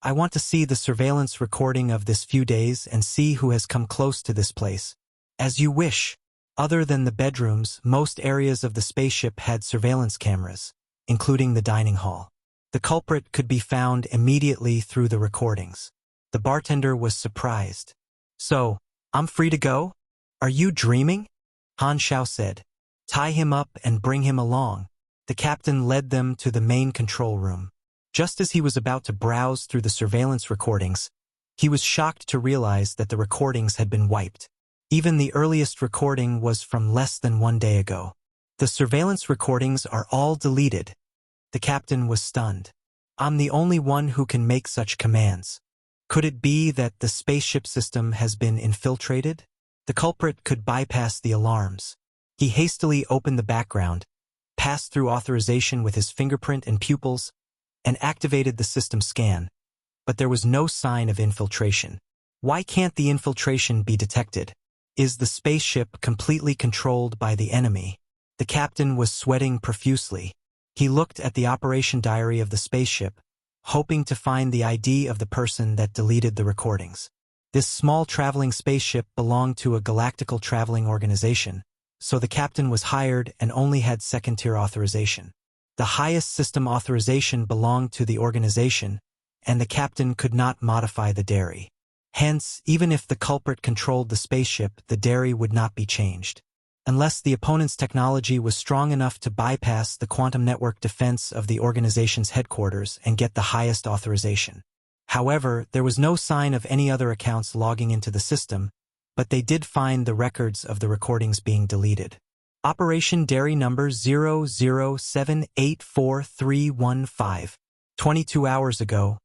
I want to see the surveillance recording of this few days and see who has come close to this place." "As you wish." Other than the bedrooms, most areas of the spaceship had surveillance cameras, including the dining hall. The culprit could be found immediately through the recordings. The bartender was surprised. "So, I'm free to go? Are you dreaming?" Han Xiao said. "Tie him up and bring him along." The captain led them to the main control room. Just as he was about to browse through the surveillance recordings, he was shocked to realize that the recordings had been wiped. Even the earliest recording was from less than 1 day ago. "The surveillance recordings are all deleted." The captain was stunned. "I'm the only one who can make such commands. Could it be that the spaceship system has been infiltrated?" The culprit could bypass the alarms. He hastily opened the background, passed through authorization with his fingerprint and pupils, and activated the system scan. But there was no sign of infiltration. Why can't the infiltration be detected? Is the spaceship completely controlled by the enemy? The captain was sweating profusely. He looked at the operation diary of the spaceship, hoping to find the ID of the person that deleted the recordings. This small traveling spaceship belonged to a galactical traveling organization, so the captain was hired and only had second-tier authorization. The highest system authorization belonged to the organization, and the captain could not modify the diary. Hence, even if the culprit controlled the spaceship, the diary would not be changed. Unless the opponent's technology was strong enough to bypass the quantum network defense of the organization's headquarters and get the highest authorization. However, there was no sign of any other accounts logging into the system, but they did find the records of the recordings being deleted. Operation Diary number 00784315. 22 hours ago.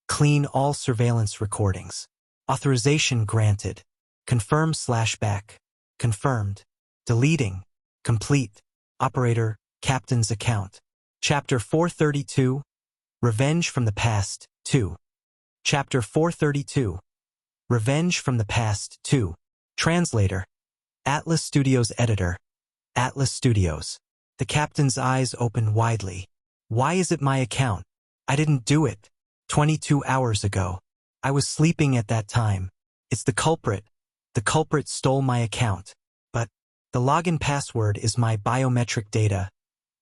Clean all surveillance recordings. Authorization granted. Confirm/back. Confirmed. Deleting. Complete. Operator, Captain's account. Chapter 432. Revenge from the Past, 2. Chapter 432. Revenge from the Past, 2. Translator. Atlas Studios Editor. Atlas Studios. The captain's eyes opened widely. "Why is it my account? I didn't do it. 22 hours ago. I was sleeping at that time. It's the culprit. The culprit stole my account. But the login password is my biometric data.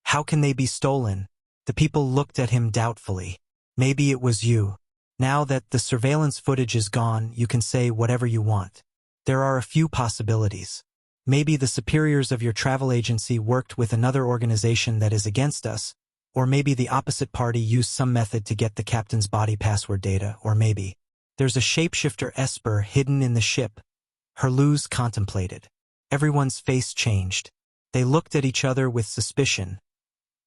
How can they be stolen?" The people looked at him doubtfully. "Maybe it was you. Now that the surveillance footage is gone, you can say whatever you want. There are a few possibilities. Maybe the superiors of your travel agency worked with another organization that is against us, or maybe the opposite party used some method to get the captain's body password data, or maybe there's a shapeshifter Esper hidden in the ship." Haluz contemplated. Everyone's face changed. They looked at each other with suspicion.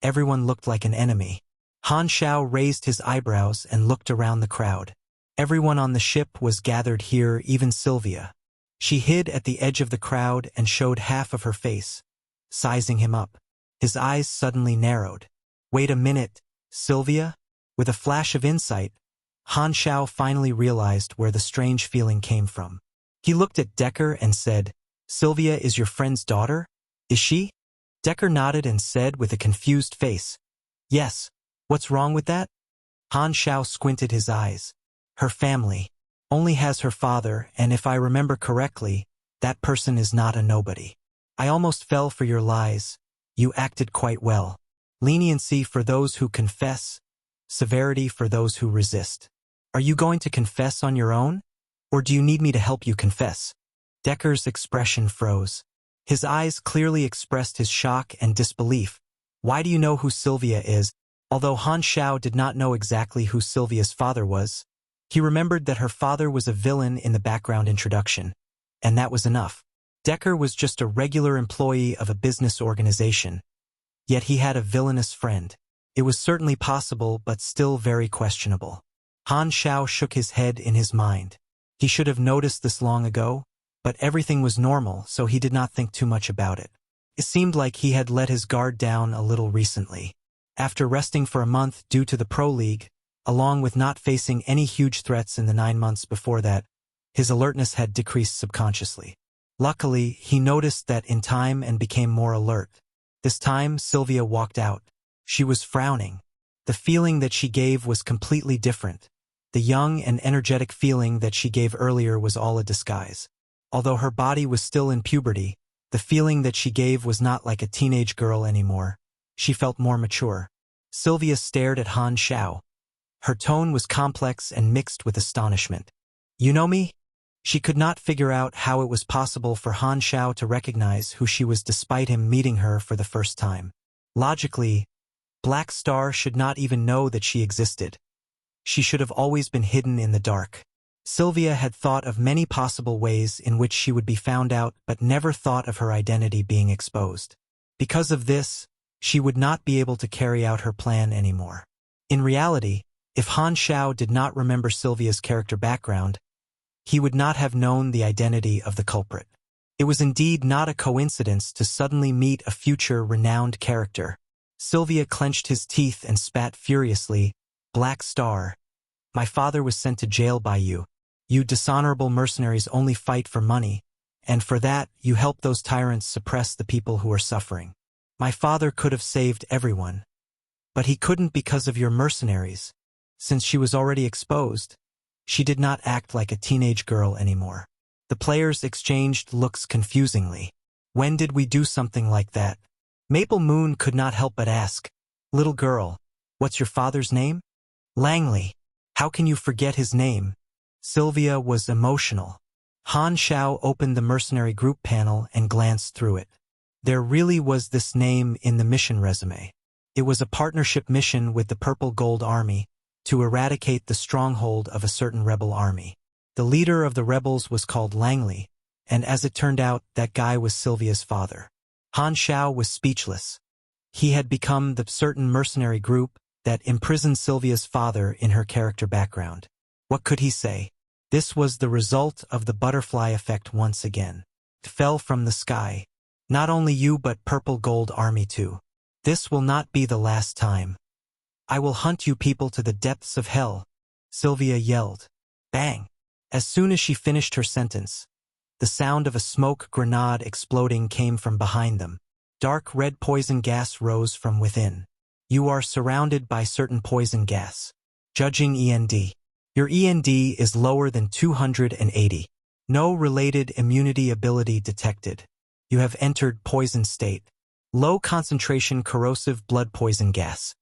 Everyone looked like an enemy. Han Xiao raised his eyebrows and looked around the crowd. Everyone on the ship was gathered here, even Sylvia. She hid at the edge of the crowd and showed half of her face, sizing him up. His eyes suddenly narrowed. "Wait a minute, Sylvia?" With a flash of insight, Han Xiao finally realized where the strange feeling came from. He looked at Decker and said, "Sylvia is your friend's daughter? Is she?" Decker nodded and said with a confused face, "Yes. What's wrong with that?" Han Xiao squinted his eyes. "Her family only has her father, and if I remember correctly, that person is not a nobody. I almost fell for your lies. You acted quite well." Leniency for those who confess, severity for those who resist. Are you going to confess on your own? Or do you need me to help you confess? Decker's expression froze. His eyes clearly expressed his shock and disbelief. Why do you know who Sylvia is? Although Han Xiao did not know exactly who Sylvia's father was, he remembered that her father was a villain in the background introduction, and that was enough. Decker was just a regular employee of a business organization, yet he had a villainous friend. It was certainly possible, but still very questionable. Han Xiao shook his head in his mind. He should have noticed this long ago, but everything was normal, so he did not think too much about it. It seemed like he had let his guard down a little recently. After resting for a month due to the Pro League, along with not facing any huge threats in the 9 months before that, his alertness had decreased subconsciously. Luckily, he noticed that in time and became more alert. This time, Sylvia walked out. She was frowning. The feeling that she gave was completely different. The young and energetic feeling that she gave earlier was all a disguise. Although her body was still in puberty, the feeling that she gave was not like a teenage girl anymore. She felt more mature. Sylvia stared at Han Xiao. Her tone was complex and mixed with astonishment. You know me? She could not figure out how it was possible for Han Xiao to recognize who she was despite him meeting her for the first time. Logically, Black Star should not even know that she existed. She should have always been hidden in the dark. Sylvia had thought of many possible ways in which she would be found out, but never thought of her identity being exposed. Because of this, she would not be able to carry out her plan anymore. In reality, if Han Xiao did not remember Sylvia's character background, he would not have known the identity of the culprit. It was indeed not a coincidence to suddenly meet a future renowned character. Sylvia clenched his teeth and spat furiously. Black Star, my father was sent to jail by you. You dishonorable mercenaries only fight for money, and for that, you help those tyrants suppress the people who are suffering. My father could have saved everyone, but he couldn't because of your mercenaries. Since she was already exposed, she did not act like a teenage girl anymore. The players exchanged looks confusingly. When did we do something like that? Maple Moon could not help but ask, Little girl, what's your father's name? Langley. How can you forget his name? Sylvia was emotional. Han Xiao opened the mercenary group panel and glanced through it. There really was this name in the mission resume. It was a partnership mission with the Purple Gold Army to eradicate the stronghold of a certain rebel army. The leader of the rebels was called Langley, and as it turned out, that guy was Sylvia's father. Han Xiao was speechless. He had become the certain mercenary group that imprisoned Sylvia's father in her character background. What could he say? This was the result of the butterfly effect once again. It fell from the sky. Not only you but Purple Gold Army too. This will not be the last time. I will hunt you people to the depths of hell, Sylvia yelled. Bang! As soon as she finished her sentence, the sound of a smoke grenade exploding came from behind them. Dark red poison gas rose from within. You are surrounded by certain poison gas. Judging END. Your END is lower than 280. No related immunity ability detected. You have entered poison state. Low concentration corrosive blood poison gas.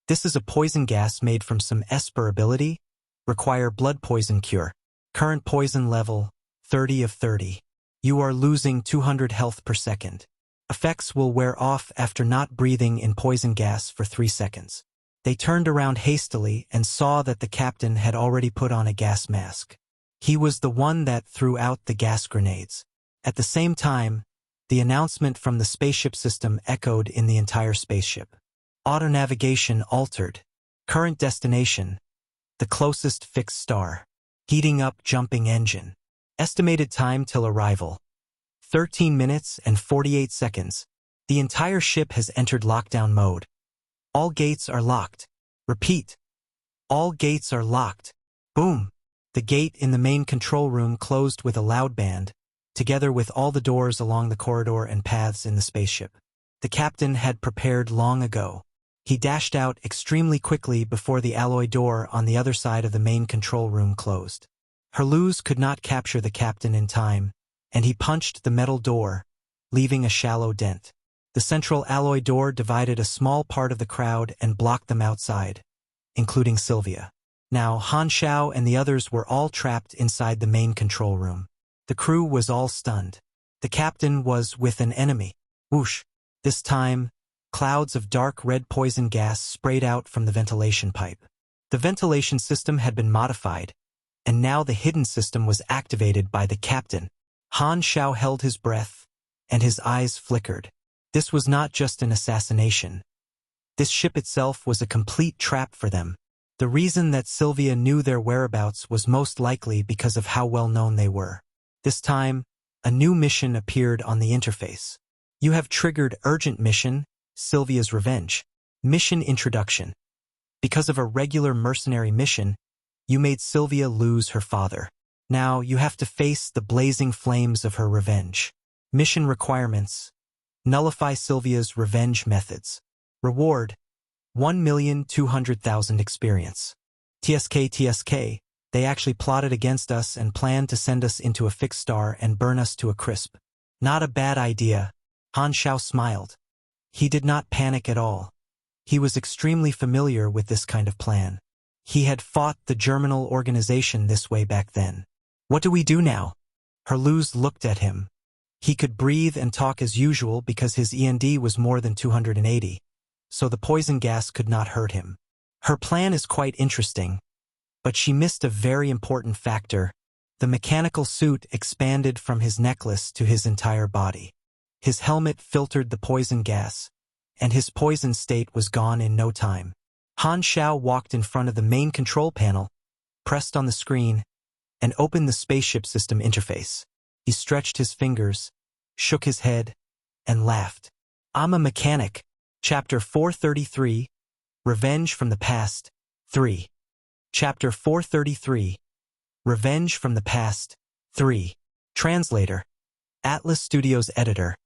This is a poison gas made from some Esper ability. Require blood poison cure. Current poison level, 30 of 30. You are losing 200 health per second. Effects will wear off after not breathing in poison gas for 3 seconds. They turned around hastily and saw that the captain had already put on a gas mask. He was the one that threw out the gas grenades. At the same time, the announcement from the spaceship system echoed in the entire spaceship. Auto-navigation altered. Current destination, the closest fixed star. Heating up jumping engine. Estimated time till arrival, 13 minutes and 48 seconds. The entire ship has entered lockdown mode. All gates are locked. Repeat. All gates are locked. Boom. The gate in the main control room closed with a loud band, together with all the doors along the corridor and paths in the spaceship. The captain had prepared long ago. He dashed out extremely quickly before the alloy door on the other side of the main control room closed. Herluz could not capture the captain in time, and he punched the metal door, leaving a shallow dent. The central alloy door divided a small part of the crowd and blocked them outside, including Sylvia. Now, Han Xiao and the others were all trapped inside the main control room. The crew was all stunned. The captain was with an enemy. Whoosh! This time, clouds of dark red poison gas sprayed out from the ventilation pipe. The ventilation system had been modified, and now the hidden system was activated by the captain. Han Xiao held his breath, and his eyes flickered. This was not just an assassination. This ship itself was a complete trap for them. The reason that Sylvia knew their whereabouts was most likely because of how well known they were. This time, a new mission appeared on the interface. You have triggered urgent mission, Sylvia's revenge. Mission introduction. Because of a regular mercenary mission, you made Sylvia lose her father. Now you have to face the blazing flames of her revenge. Mission requirements. Nullify Sylvia's revenge methods. Reward: 1,200,000 experience. TSK, they actually plotted against us and planned to send us into a fixed star and burn us to a crisp. Not a bad idea. Han Xiao smiled. He did not panic at all. He was extremely familiar with this kind of plan. He had fought the Germinal organization this way back then. What do we do now? Herluz looked at him. He could breathe and talk as usual because his END was more than 280, so the poison gas could not hurt him. Her plan is quite interesting, but she missed a very important factor. The mechanical suit expanded from his necklace to his entire body. His helmet filtered the poison gas, and his poison state was gone in no time. Han Xiao walked in front of the main control panel, pressed on the screen, and opened the spaceship system interface. He stretched his fingers, shook his head, and laughed. I'm a mechanic. Chapter 433, Revenge from the Past, 3. Chapter 433, Revenge from the Past, 3. Translator. Atlas Studios Editor.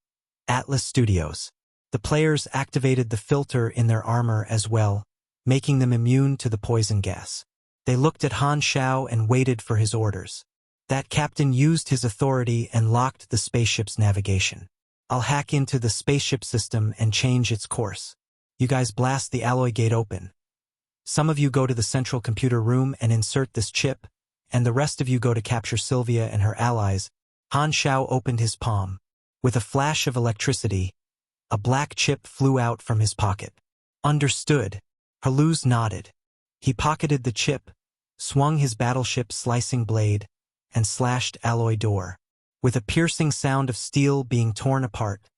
Atlas Studios. The players activated the filter in their armor as well, making them immune to the poison gas. They looked at Han Xiao and waited for his orders. That captain used his authority and locked the spaceship's navigation. I'll hack into the spaceship system and change its course. You guys blast the alloy gate open. Some of you go to the central computer room and insert this chip, and the rest of you go to capture Sylvia and her allies. Han Xiao opened his palm. With a flash of electricity, a black chip flew out from his pocket. Understood. Herluz nodded. He pocketed the chip, swung his battleship slicing blade, and slashed alloy door. With a piercing sound of steel being torn apart,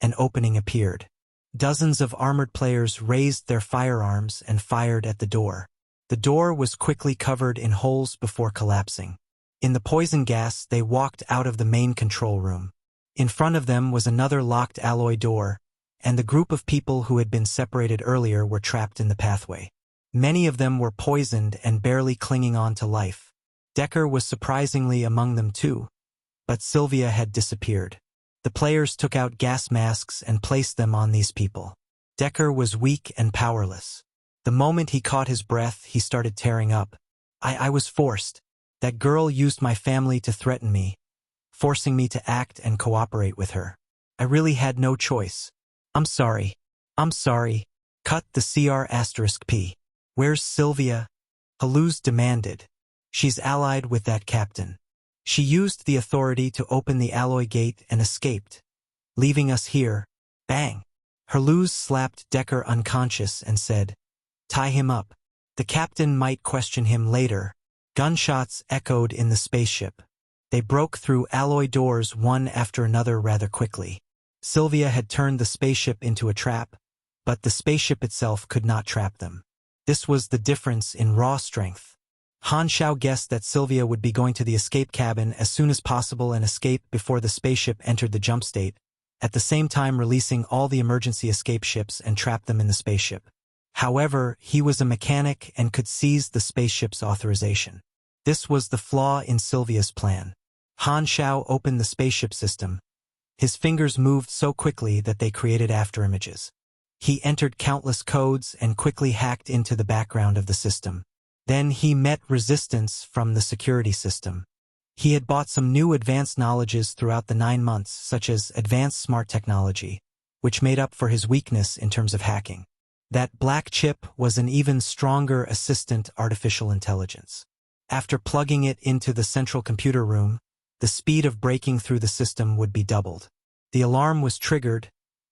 an opening appeared. Dozens of armored players raised their firearms and fired at the door. The door was quickly covered in holes before collapsing. In the poison gas, they walked out of the main control room. In front of them was another locked alloy door, and the group of people who had been separated earlier were trapped in the pathway. Many of them were poisoned and barely clinging on to life. Decker was surprisingly among them too, but Sylvia had disappeared. The players took out gas masks and placed them on these people. Decker was weak and powerless. The moment he caught his breath, he started tearing up. I was forced. That girl used my family to threaten me, forcing me to act and cooperate with her. I really had no choice. I'm sorry. Cut the CR*P. Where's Sylvia? Herluz demanded. She's allied with that captain. She used the authority to open the alloy gate and escaped, leaving us here. Bang! Herluz slapped Decker unconscious and said, "Tie him up. The captain might question him later." Gunshots echoed in the spaceship. They broke through alloy doors one after another rather quickly. Sylvia had turned the spaceship into a trap, but the spaceship itself could not trap them. This was the difference in raw strength. Han Xiao guessed that Sylvia would be going to the escape cabin as soon as possible and escape before the spaceship entered the jump state, at the same time releasing all the emergency escape ships and trap them in the spaceship. However, he was a mechanic and could seize the spaceship's authorization. This was the flaw in Sylvia's plan. Han Xiao opened the spaceship system. His fingers moved so quickly that they created afterimages. He entered countless codes and quickly hacked into the background of the system. Then he met resistance from the security system. He had bought some new advanced knowledges throughout the 9 months, such as advanced smart technology, which made up for his weakness in terms of hacking. That black chip was an even stronger assistant artificial intelligence. After plugging it into the central computer room, the speed of breaking through the system would be doubled. The alarm was triggered,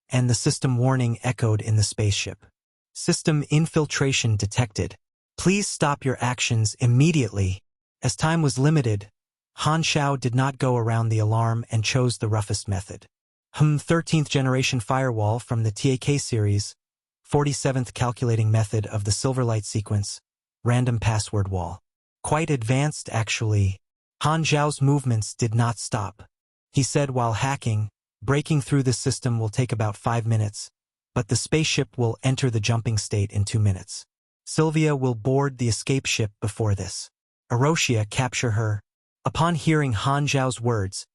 and the system warning echoed in the spaceship. System infiltration detected. Please stop your actions immediately. As time was limited, Han Xiao did not go around the alarm and chose the roughest method. 13th generation firewall from the TAK series, 47th calculating method of the Silverlight sequence, random password wall. Quite advanced, actually. Han Xiao's movements did not stop. He said while hacking, breaking through the system will take about 5 minutes, but the spaceship will enter the jumping state in 2 minutes. Sylvia will board the escape ship before this. Arosia, capture her. Upon hearing Han Xiao's words,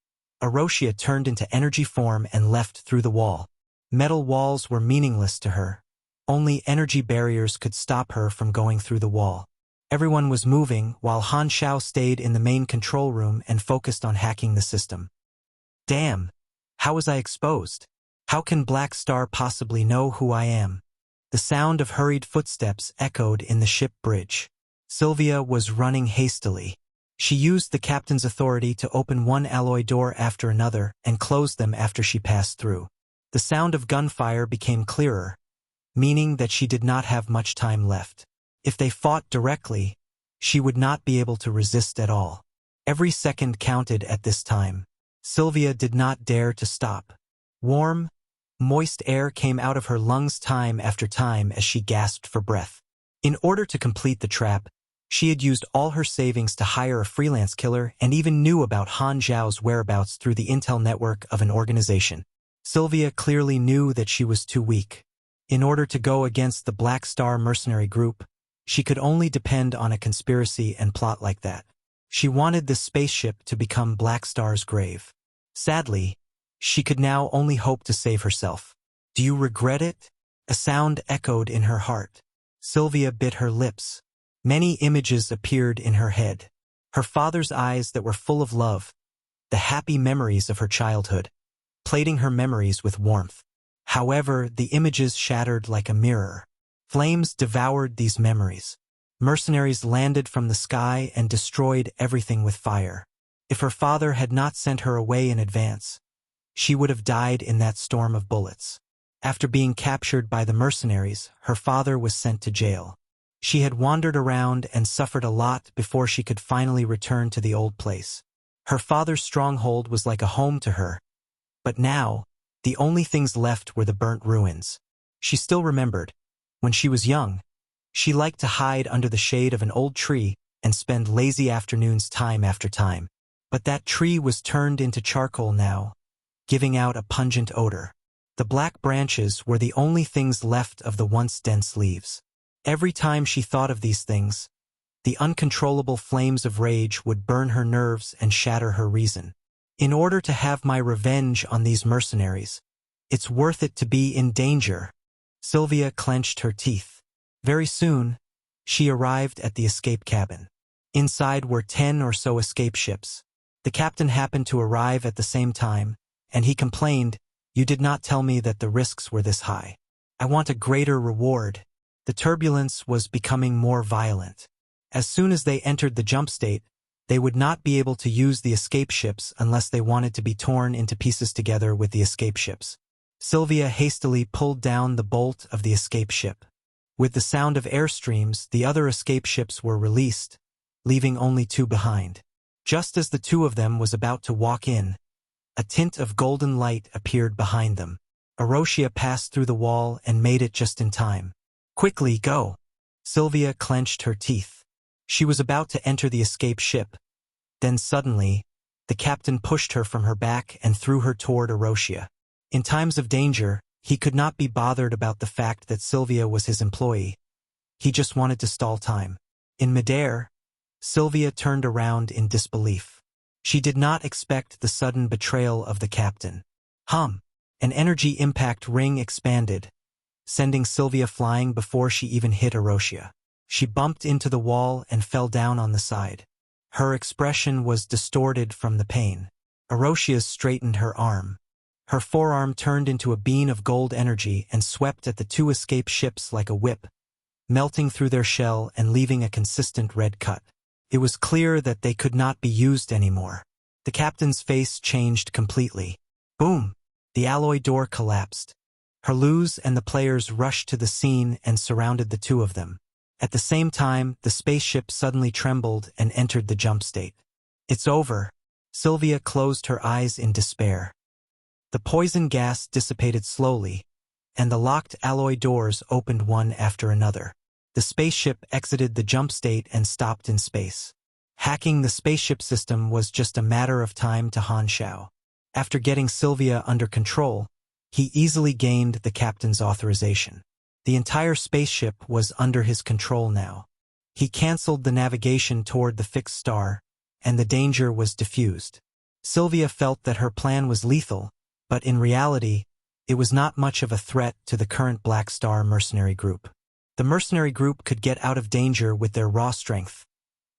Arosia turned into energy form and left through the wall. Metal walls were meaningless to her. Only energy barriers could stop her from going through the wall. Everyone was moving while Han Xiao stayed in the main control room and focused on hacking the system. Damn! How was I exposed? How can Black Star possibly know who I am? The sound of hurried footsteps echoed in the ship bridge. Sylvia was running hastily. She used the captain's authority to open one alloy door after another and closed them after she passed through. The sound of gunfire became clearer, meaning that she did not have much time left. If they fought directly, she would not be able to resist at all. Every second counted at this time. Sylvia did not dare to stop. Warm, moist air came out of her lungs time after time as she gasped for breath. In order to complete the trap, she had used all her savings to hire a freelance killer and even knew about Han Xiao's whereabouts through the intel network of an organization. Sylvia clearly knew that she was too weak. In order to go against the Black Star mercenary group, she could only depend on a conspiracy and plot like that. She wanted the spaceship to become Black Star's grave. Sadly, she could now only hope to save herself. Do you regret it? A sound echoed in her heart. Sylvia bit her lips. Many images appeared in her head. Her father's eyes that were full of love, the happy memories of her childhood, plating her memories with warmth. However, the images shattered like a mirror. Flames devoured these memories. Mercenaries landed from the sky and destroyed everything with fire. If her father had not sent her away in advance, she would have died in that storm of bullets. After being captured by the mercenaries, her father was sent to jail. She had wandered around and suffered a lot before she could finally return to the old place. Her father's stronghold was like a home to her. But now, the only things left were the burnt ruins. She still remembered. When she was young, she liked to hide under the shade of an old tree and spend lazy afternoons time after time. But that tree was turned into charcoal now, giving out a pungent odor. The black branches were the only things left of the once dense leaves. Every time she thought of these things, the uncontrollable flames of rage would burn her nerves and shatter her reason. In order to have my revenge on these mercenaries, it's worth it to be in danger. Sylvia clenched her teeth. Very soon, she arrived at the escape cabin. Inside were 10 or so escape ships. The captain happened to arrive at the same time, and he complained, "You did not tell me that the risks were this high. I want a greater reward." The turbulence was becoming more violent. As soon as they entered the jump state, they would not be able to use the escape ships unless they wanted to be torn into pieces together with the escape ships. Sylvia hastily pulled down the bolt of the escape ship. With the sound of airstreams, the other escape ships were released, leaving only 2 behind. Just as the 2 of them was about to walk in, a tint of golden light appeared behind them. Arosia passed through the wall and made it just in time. "Quickly, go!" Sylvia clenched her teeth. She was about to enter the escape ship. Then suddenly, the captain pushed her from her back and threw her toward Arosia. In times of danger, he could not be bothered about the fact that Sylvia was his employee. He just wanted to stall time. In midair, Sylvia turned around in disbelief. She did not expect the sudden betrayal of the captain. An energy impact ring expanded, sending Sylvia flying before she even hit Arosia. She bumped into the wall and fell down on the side. Her expression was distorted from the pain. Arosia straightened her arm. Her forearm turned into a beam of gold energy and swept at the two escape ships like a whip, melting through their shell and leaving a consistent red cut. It was clear that they could not be used anymore. The captain's face changed completely. Boom! The alloy door collapsed. Herluz and the players rushed to the scene and surrounded the two of them. At the same time, the spaceship suddenly trembled and entered the jump state. It's over. Sylvia closed her eyes in despair. The poison gas dissipated slowly, and the locked alloy doors opened one after another. The spaceship exited the jump state and stopped in space. Hacking the spaceship system was just a matter of time to Han Xiao. After getting Sylvia under control, he easily gained the captain's authorization. The entire spaceship was under his control now. He canceled the navigation toward the fixed star, and the danger was diffused. Sylvia felt that her plan was lethal, but in reality, it was not much of a threat to the current Black Star mercenary group. The mercenary group could get out of danger with their raw strength,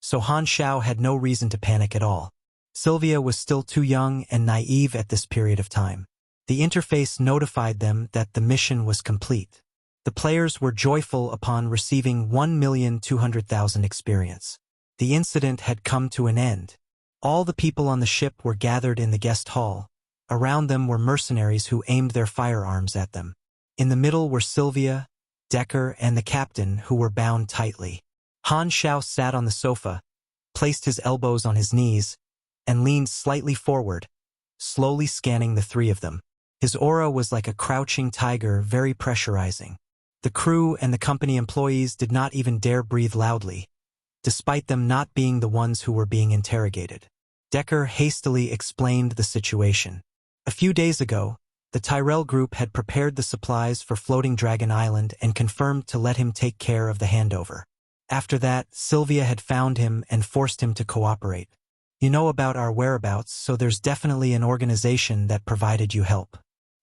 so Han Xiao had no reason to panic at all. Sylvia was still too young and naive at this period of time. The interface notified them that the mission was complete. The players were joyful upon receiving 1,200,000 experience. The incident had come to an end. All the people on the ship were gathered in the guest hall. Around them were mercenaries who aimed their firearms at them. In the middle were Sylvia, Decker, and the captain, who were bound tightly. Han Xiao sat on the sofa, placed his elbows on his knees, and leaned slightly forward, slowly scanning the three of them. His aura was like a crouching tiger, very pressurizing. The crew and the company employees did not even dare breathe loudly, despite them not being the ones who were being interrogated. Decker hastily explained the situation. A few days ago, the Tyrell group had prepared the supplies for Floating Dragon Island and confirmed to let him take care of the handover. After that, Sylvia had found him and forced him to cooperate. You know about our whereabouts, so there's definitely an organization that provided you help.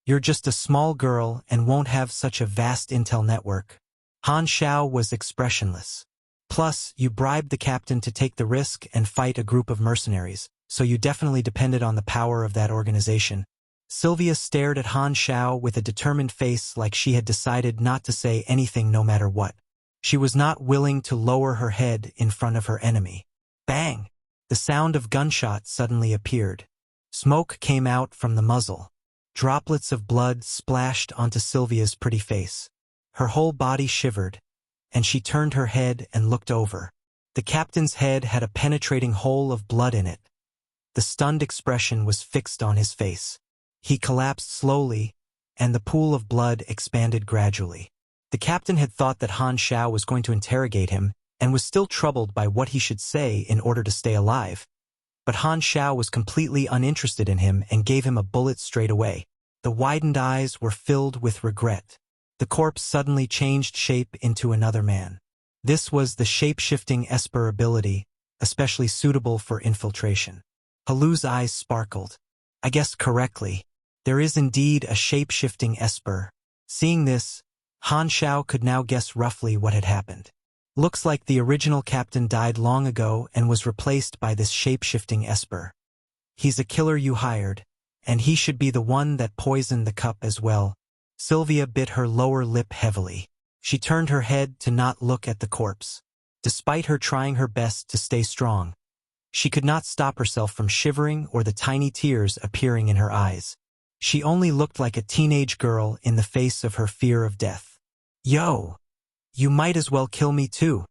You're just a small girl and won't have such a vast intel network. Han Xiao was expressionless. Plus, you bribed the captain to take the risk and fight a group of mercenaries, so you definitely depended on the power of that organization. Sylvia stared at Han Xiao with a determined face, like she had decided not to say anything no matter what. She was not willing to lower her head in front of her enemy. Bang! The sound of gunshots suddenly appeared. Smoke came out from the muzzle. Droplets of blood splashed onto Sylvia's pretty face. Her whole body shivered, and she turned her head and looked over. The captain's head had a penetrating hole of blood in it. The stunned expression was fixed on his face. He collapsed slowly, and the pool of blood expanded gradually. The captain had thought that Han Xiao was going to interrogate him, and was still troubled by what he should say in order to stay alive. But Han Xiao was completely uninterested in him and gave him a bullet straight away. The widened eyes were filled with regret. The corpse suddenly changed shape into another man. This was the shape-shifting Esper ability, especially suitable for infiltration. Herluz's eyes sparkled. I guessed correctly. There is indeed a shape-shifting Esper. Seeing this, Han Xiao could now guess roughly what had happened. Looks like the original captain died long ago and was replaced by this shape-shifting Esper. He's a killer you hired, and he should be the one that poisoned the cup as well. Sylvia bit her lower lip heavily. She turned her head to not look at the corpse. Despite her trying her best to stay strong, she could not stop herself from shivering or the tiny tears appearing in her eyes. She only looked like a teenage girl in the face of her fear of death. Yo! You might as well kill me too.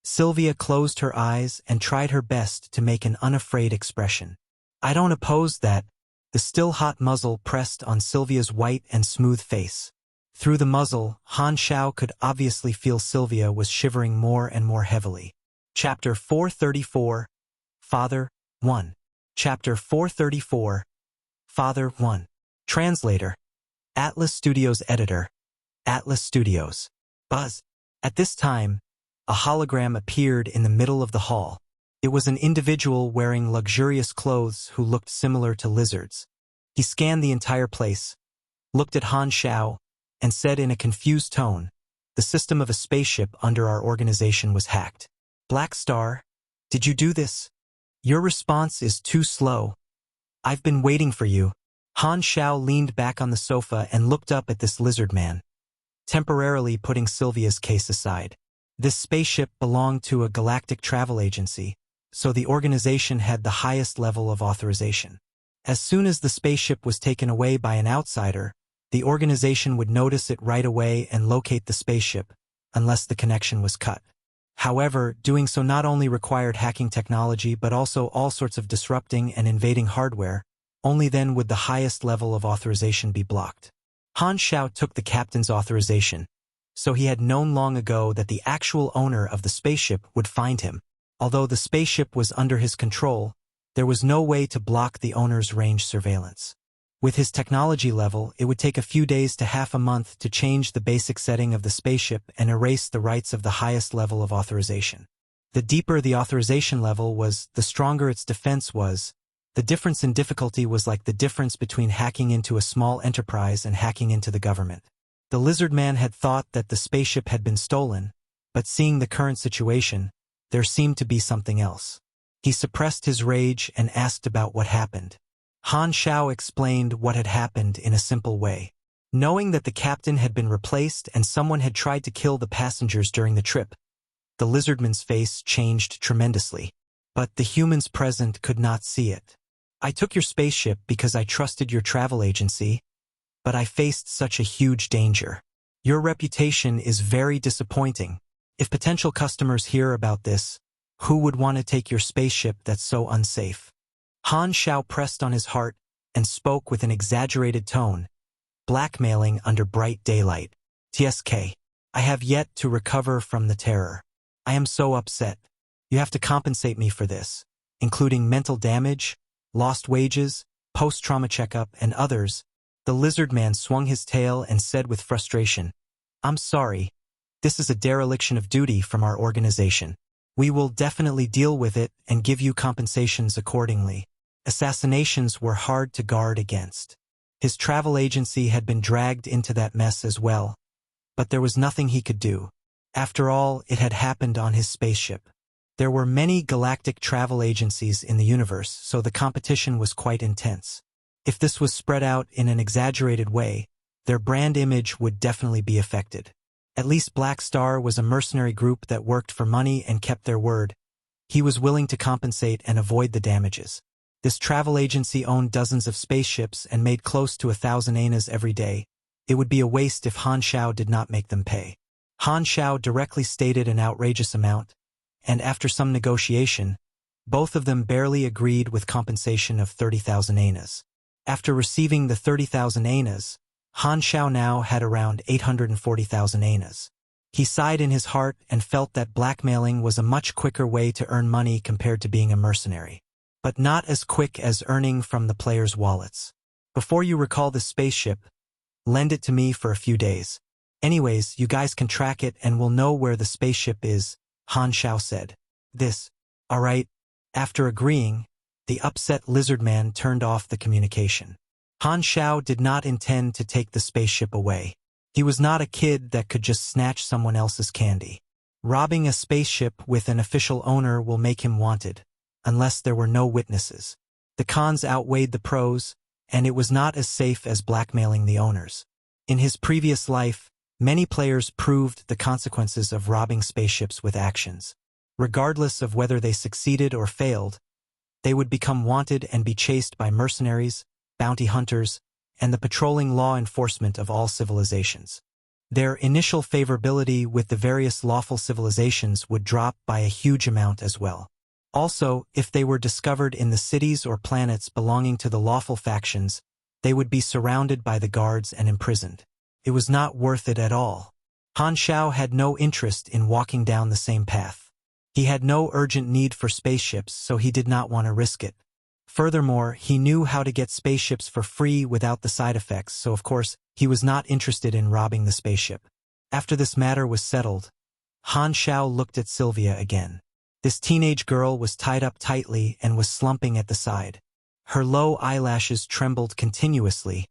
Sylvia closed her eyes and tried her best to make an unafraid expression. I don't oppose that. The still hot muzzle pressed on Sylvia's white and smooth face. Through the muzzle, Han Xiao could obviously feel Sylvia was shivering more and more heavily. Chapter 434, Father 1. Chapter 434, Father 1. Translator. Atlas Studios Editor. Atlas Studios. Buzz. At this time, a hologram appeared in the middle of the hall. It was an individual wearing luxurious clothes who looked similar to lizards. He scanned the entire place, looked at Han Xiao, and said in a confused tone, "The system of a spaceship under our organization was hacked. Black Star, did you do this? Your response is too slow. I've been waiting for you." Han Xiao leaned back on the sofa and looked up at this lizard man, temporarily putting Sylvia's case aside. This spaceship belonged to a galactic travel agency, so the organization had the highest level of authorization. As soon as the spaceship was taken away by an outsider, the organization would notice it right away and locate the spaceship, unless the connection was cut. However, doing so not only required hacking technology but also all sorts of disrupting and invading hardware. Only then would the highest level of authorization be blocked. Han Xiao took the captain's authorization, so he had known long ago that the actual owner of the spaceship would find him. Although the spaceship was under his control, there was no way to block the owner's range surveillance. With his technology level, it would take a few days to half a month to change the basic setting of the spaceship and erase the rights of the highest level of authorization. The deeper the authorization level was, the stronger its defense was. The difference in difficulty was like the difference between hacking into a small enterprise and hacking into the government. The lizard man had thought that the spaceship had been stolen, but seeing the current situation, there seemed to be something else. He suppressed his rage and asked about what happened. Han Xiao explained what had happened in a simple way. Knowing that the captain had been replaced and someone had tried to kill the passengers during the trip, the lizardman's face changed tremendously. But the humans present could not see it. I took your spaceship because I trusted your travel agency, but I faced such a huge danger. Your reputation is very disappointing. If potential customers hear about this, who would want to take your spaceship that's so unsafe? Han Xiao pressed on his heart and spoke with an exaggerated tone, blackmailing under bright daylight. TSK. I have yet to recover from the terror. I am so upset. You have to compensate me for this, including mental damage, lost wages, post-trauma checkup, and others. The lizard man swung his tail and said with frustration, I'm sorry. This is a dereliction of duty from our organization. We will definitely deal with it and give you compensations accordingly. Assassinations were hard to guard against. His travel agency had been dragged into that mess as well, but there was nothing he could do. After all, it had happened on his spaceship. There were many galactic travel agencies in the universe, so the competition was quite intense. If this was spread out in an exaggerated way, their brand image would definitely be affected. At least Black Star was a mercenary group that worked for money and kept their word. He was willing to compensate and avoid the damages. This travel agency owned dozens of spaceships and made close to 1,000 anas every day. It would be a waste if Han Xiao did not make them pay. Han Xiao directly stated an outrageous amount, and after some negotiation, both of them barely agreed with compensation of 30,000 anas. After receiving the 30,000 anas, Han Xiao now had around 840,000 anas. He sighed in his heart and felt that blackmailing was a much quicker way to earn money compared to being a mercenary. But not as quick as earning from the players' wallets. Before you recall the spaceship, lend it to me for a few days. Anyways, you guys can track it and we'll know where the spaceship is, Han Xiao said. This. All right. After agreeing, the upset lizard man turned off the communication. Han Xiao did not intend to take the spaceship away. He was not a kid that could just snatch someone else's candy. Robbing a spaceship with an official owner will make him wanted, unless there were no witnesses. The cons outweighed the pros, and it was not as safe as blackmailing the owners. In his previous life, many players proved the consequences of robbing spaceships with actions. Regardless of whether they succeeded or failed, they would become wanted and be chased by mercenaries, bounty hunters, and the patrolling law enforcement of all civilizations. Their initial favorability with the various lawful civilizations would drop by a huge amount as well. Also, if they were discovered in the cities or planets belonging to the lawful factions, they would be surrounded by the guards and imprisoned. It was not worth it at all. Han Xiao had no interest in walking down the same path. He had no urgent need for spaceships, so he did not want to risk it. Furthermore, he knew how to get spaceships for free without the side effects, so of course, he was not interested in robbing the spaceship. After this matter was settled, Han Xiao looked at Sylvia again. This teenage girl was tied up tightly and was slumping at the side. Her low eyelashes trembled continuously,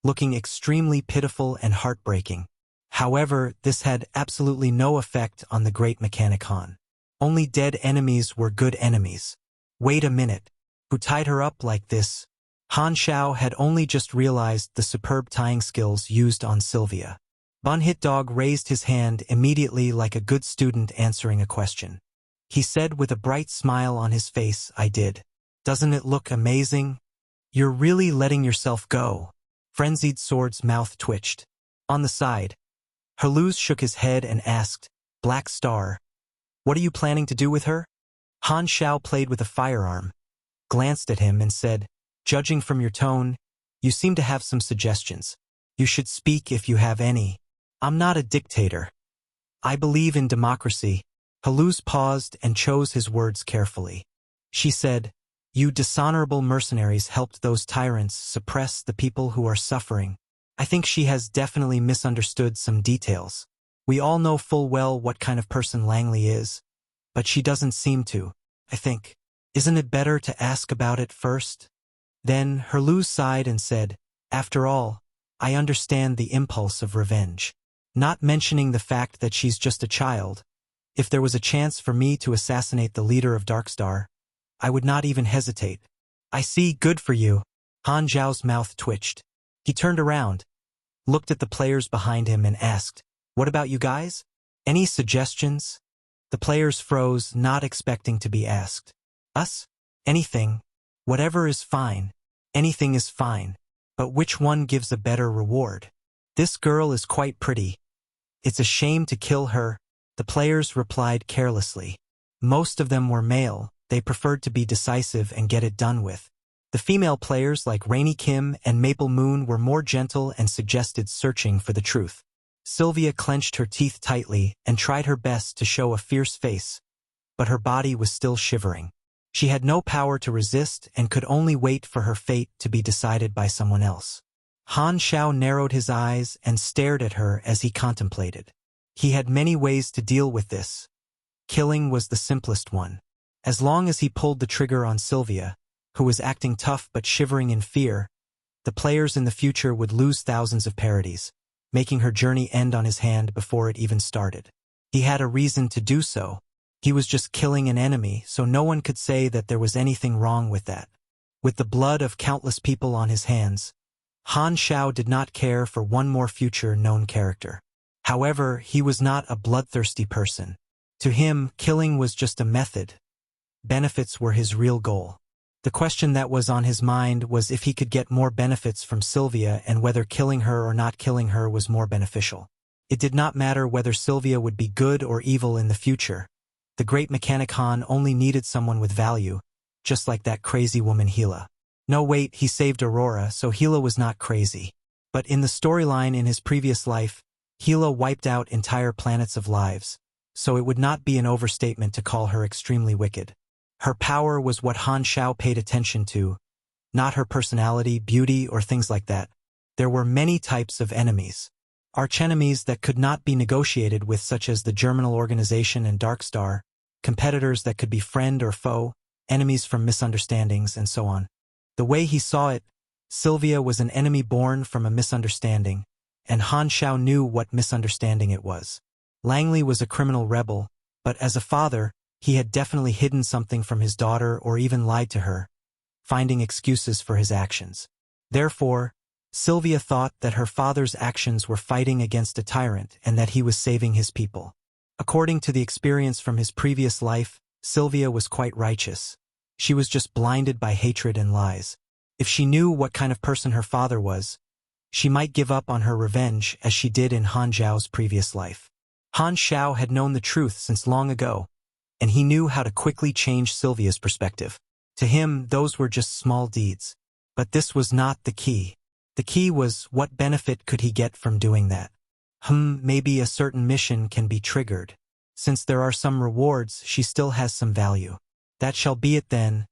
looking extremely pitiful and heartbreaking. However, this had absolutely no effect on the great mechanic Han. Only dead enemies were good enemies. Wait a minute. Who tied her up like this? Han Xiao had only just realized the superb tying skills used on Sylvia. Bun Hit Dog raised his hand immediately like a good student answering a question. He said with a bright smile on his face, "I did. Doesn't it look amazing? You're really letting yourself go." Frenzied Sword's mouth twitched. On the side, Herluz shook his head and asked, "Black Star, what are you planning to do with her?" Han Xiao played with a firearm, glanced at him and said, "Judging from your tone, you seem to have some suggestions. You should speak if you have any. I'm not a dictator. I believe in democracy." Herluz paused and chose his words carefully. She said, "You dishonorable mercenaries helped those tyrants suppress the people who are suffering." I think she has definitely misunderstood some details. We all know full well what kind of person Langley is, but she doesn't seem to, I think. Isn't it better to ask about it first? Then Herluz sighed and said, "After all, I understand the impulse of revenge. Not mentioning the fact that she's just a child, if there was a chance for me to assassinate the leader of Darkstar, I would not even hesitate." "I see, good for you." Han Xiao's mouth twitched. He turned around, looked at the players behind him and asked, "What about you guys? Any suggestions?" The players froze, not expecting to be asked. "Us? Anything. Whatever is fine. Anything is fine. But which one gives a better reward? This girl is quite pretty. It's a shame to kill her." The players replied carelessly. Most of them were male. They preferred to be decisive and get it done with. The female players like Rainy Kim and Maple Moon were more gentle and suggested searching for the truth. Sylvia clenched her teeth tightly and tried her best to show a fierce face, but her body was still shivering. She had no power to resist and could only wait for her fate to be decided by someone else. Han Xiao narrowed his eyes and stared at her as he contemplated. He had many ways to deal with this. Killing was the simplest one. As long as he pulled the trigger on Sylvia, who was acting tough but shivering in fear, the players in the future would lose thousands of parodies, making her journey end on his hand before it even started. He had a reason to do so. He was just killing an enemy, so no one could say that there was anything wrong with that. With the blood of countless people on his hands, Han Xiao did not care for one more future known character. However, he was not a bloodthirsty person. To him, killing was just a method. Benefits were his real goal. The question that was on his mind was if he could get more benefits from Sylvia and whether killing her or not killing her was more beneficial. It did not matter whether Sylvia would be good or evil in the future. The great mechanic Han only needed someone with value, just like that crazy woman Hila. No wait, he saved Aurora, so Hila was not crazy. But in the storyline in his previous life, Hila wiped out entire planets of lives, so it would not be an overstatement to call her extremely wicked. Her power was what Han Xiao paid attention to, not her personality, beauty, or things like that. There were many types of enemies. Archenemies that could not be negotiated with, such as the Germinal Organization and Darkstar, competitors that could be friend or foe, enemies from misunderstandings, and so on. The way he saw it, Sylvia was an enemy born from a misunderstanding, and Han Xiao knew what misunderstanding it was. Langley was a criminal rebel, but as a father, he had definitely hidden something from his daughter or even lied to her, finding excuses for his actions. Therefore, Sylvia thought that her father's actions were fighting against a tyrant and that he was saving his people. According to the experience from his previous life, Sylvia was quite righteous. She was just blinded by hatred and lies. If she knew what kind of person her father was, she might give up on her revenge as she did in Han Xiao's previous life. Han Xiao had known the truth since long ago, and he knew how to quickly change Sylvia's perspective. To him, those were just small deeds. But this was not the key. The key was, what benefit could he get from doing that? Maybe a certain mission can be triggered. Since there are some rewards, she still has some value. That shall be it then.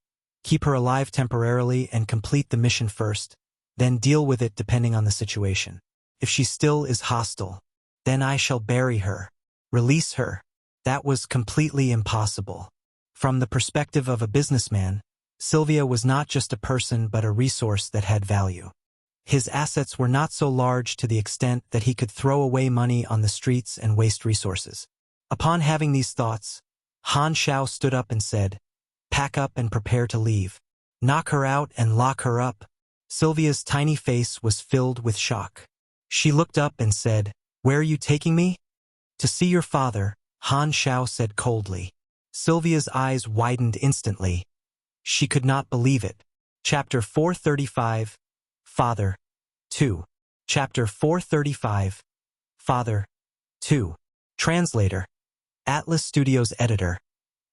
Keep her alive temporarily and complete the mission first, then deal with it depending on the situation. If she still is hostile, then I shall bury her. Release her. That was completely impossible. From the perspective of a businessman, Sylvia was not just a person but a resource that had value. His assets were not so large to the extent that he could throw away money on the streets and waste resources. Upon having these thoughts, Han Xiao stood up and said, "Pack up and prepare to leave. Knock her out and lock her up." Sylvia's tiny face was filled with shock. She looked up and said, "Where are you taking me?" "To see your father," Han Xiao said coldly. Sylvia's eyes widened instantly. She could not believe it. Chapter 435, Father 2. Chapter 435, Father 2. Translator. Atlas Studios Editor.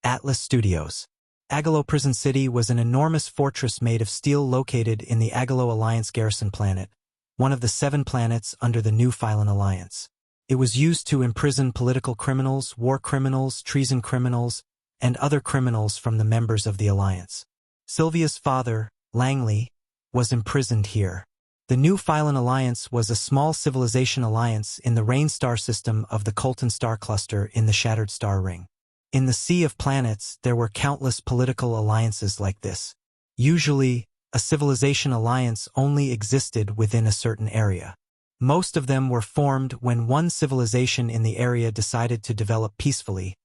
Atlas Studios. Agalo Prison City was an enormous fortress made of steel located in the Agalo Alliance garrison planet, one of the 7 planets under the New Phylan Alliance. It was used to imprison political criminals, war criminals, treason criminals, and other criminals from the members of the Alliance. Sylvia's father, Langley, was imprisoned here. The New Phylan Alliance was a small civilization alliance in the Rain Star system of the Colton Star Cluster in the Shattered Star Ring. In the Sea of Planets, there were countless political alliances like this. Usually, a civilization alliance only existed within a certain area. Most of them were formed when one civilization in the area decided to develop peacefully,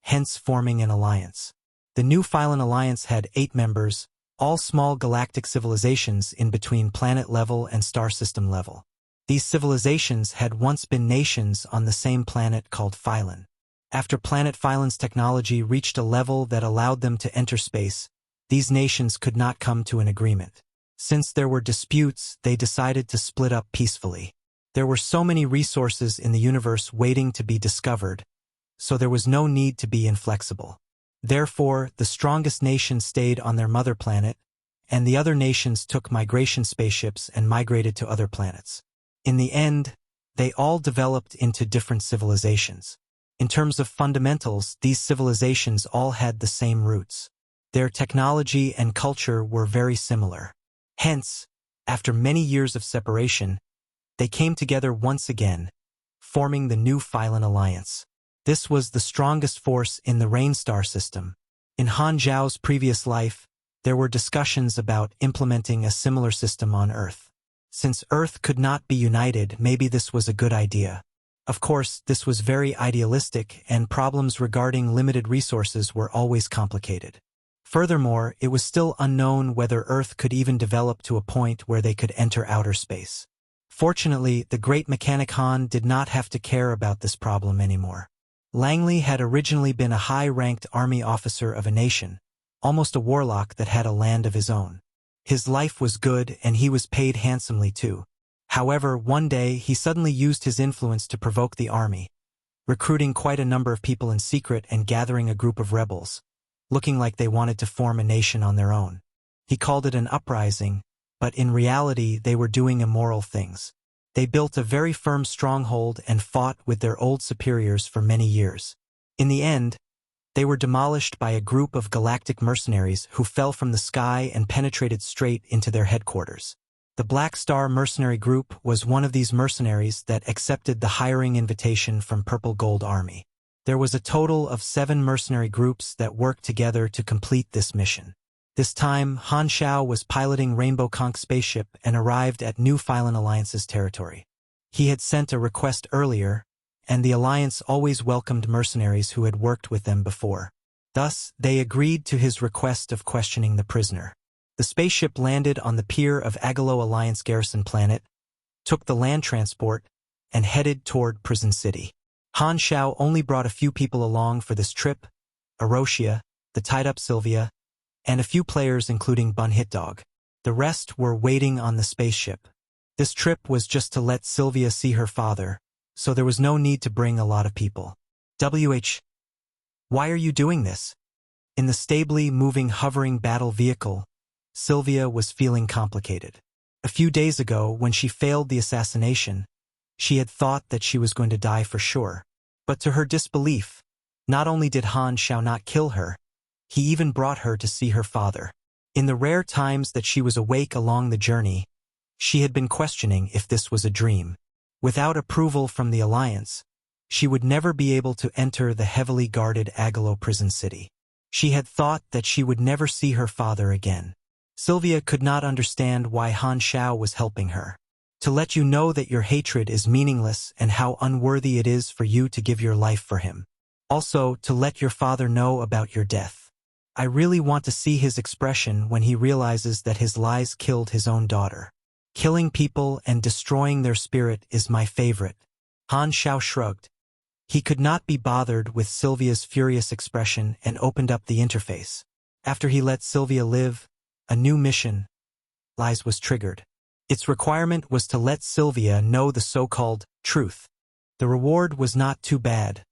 hence forming an alliance. The New Phylan Alliance had 8 members, all small galactic civilizations in between planet level and star system level. These civilizations had once been nations on the same planet called Phylan. After planet Phylan's technology reached a level that allowed them to enter space, these nations could not come to an agreement. Since there were disputes, they decided to split up peacefully. There were so many resources in the universe waiting to be discovered, so there was no need to be inflexible. Therefore, the strongest nation stayed on their mother planet, and the other nations took migration spaceships and migrated to other planets. In the end, they all developed into different civilizations. In terms of fundamentals, these civilizations all had the same roots. Their technology and culture were very similar. Hence, after many years of separation, they came together once again, forming the New Phylan Alliance. This was the strongest force in the Rain Star system. In Han Xiao's previous life, there were discussions about implementing a similar system on Earth. Since Earth could not be united, maybe this was a good idea. Of course, this was very idealistic, and problems regarding limited resources were always complicated. Furthermore, it was still unknown whether Earth could even develop to a point where they could enter outer space. Fortunately, the great mechanic Han did not have to care about this problem anymore. Langley had originally been a high-ranked army officer of a nation, almost a warlock that had a land of his own. His life was good, and he was paid handsomely too. However, one day he suddenly used his influence to provoke the army, recruiting quite a number of people in secret and gathering a group of rebels, looking like they wanted to form a nation on their own. He called it an uprising, but in reality they were doing immoral things. They built a very firm stronghold and fought with their old superiors for many years. In the end, they were demolished by a group of galactic mercenaries who fell from the sky and penetrated straight into their headquarters. The Black Star Mercenary Group was one of these mercenaries that accepted the hiring invitation from Purple Gold Army. There was a total of 7 mercenary groups that worked together to complete this mission. This time, Han Xiao was piloting Rainbow Conch's spaceship and arrived at New Phylan Alliance's territory. He had sent a request earlier, and the Alliance always welcomed mercenaries who had worked with them before. Thus, they agreed to his request of questioning the prisoner. The spaceship landed on the pier of Agalo Alliance Garrison Planet, took the land transport, and headed toward Prison City. Han Xiao only brought a few people along for this trip: Arosia, the tied-up Sylvia, and a few players including Bun Hitdog. The rest were waiting on the spaceship. This trip was just to let Sylvia see her father, so there was no need to bring a lot of people. Why are you doing this? In the stably moving hovering battle vehicle, Sylvia was feeling complicated. A few days ago, when she failed the assassination, she had thought that she was going to die for sure. But to her disbelief, not only did Han Xiao not kill her, he even brought her to see her father. In the rare times that she was awake along the journey, she had been questioning if this was a dream. Without approval from the Alliance, she would never be able to enter the heavily guarded Agalo Prison City. She had thought that she would never see her father again. Sylvia could not understand why Han Xiao was helping her. To let you know that your hatred is meaningless and how unworthy it is for you to give your life for him. Also, to let your father know about your death. I really want to see his expression when he realizes that his lies killed his own daughter. Killing people and destroying their spirit is my favorite. Han Xiao shrugged. He could not be bothered with Sylvia's furious expression and opened up the interface. After he let Sylvia live, a new mission, lies, was triggered. Its requirement was to let Sylvia know the so-called truth. The reward was not too bad.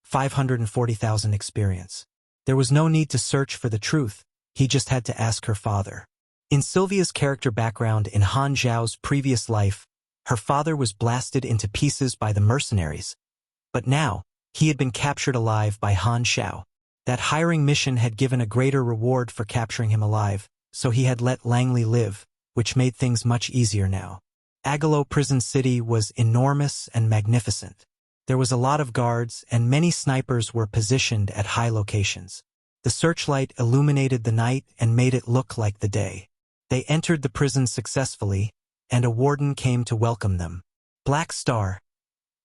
540,000 experience. There was no need to search for the truth, he just had to ask her father. In Sylvia's character background in Han Xiao's previous life, her father was blasted into pieces by the mercenaries. But now, he had been captured alive by Han Xiao. That hiring mission had given a greater reward for capturing him alive, so he had let Langley live, which made things much easier now. Agalo Prison City was enormous and magnificent. There was a lot of guards and many snipers were positioned at high locations. The searchlight illuminated the night and made it look like the day. They entered the prison successfully, and a warden came to welcome them. Black Star.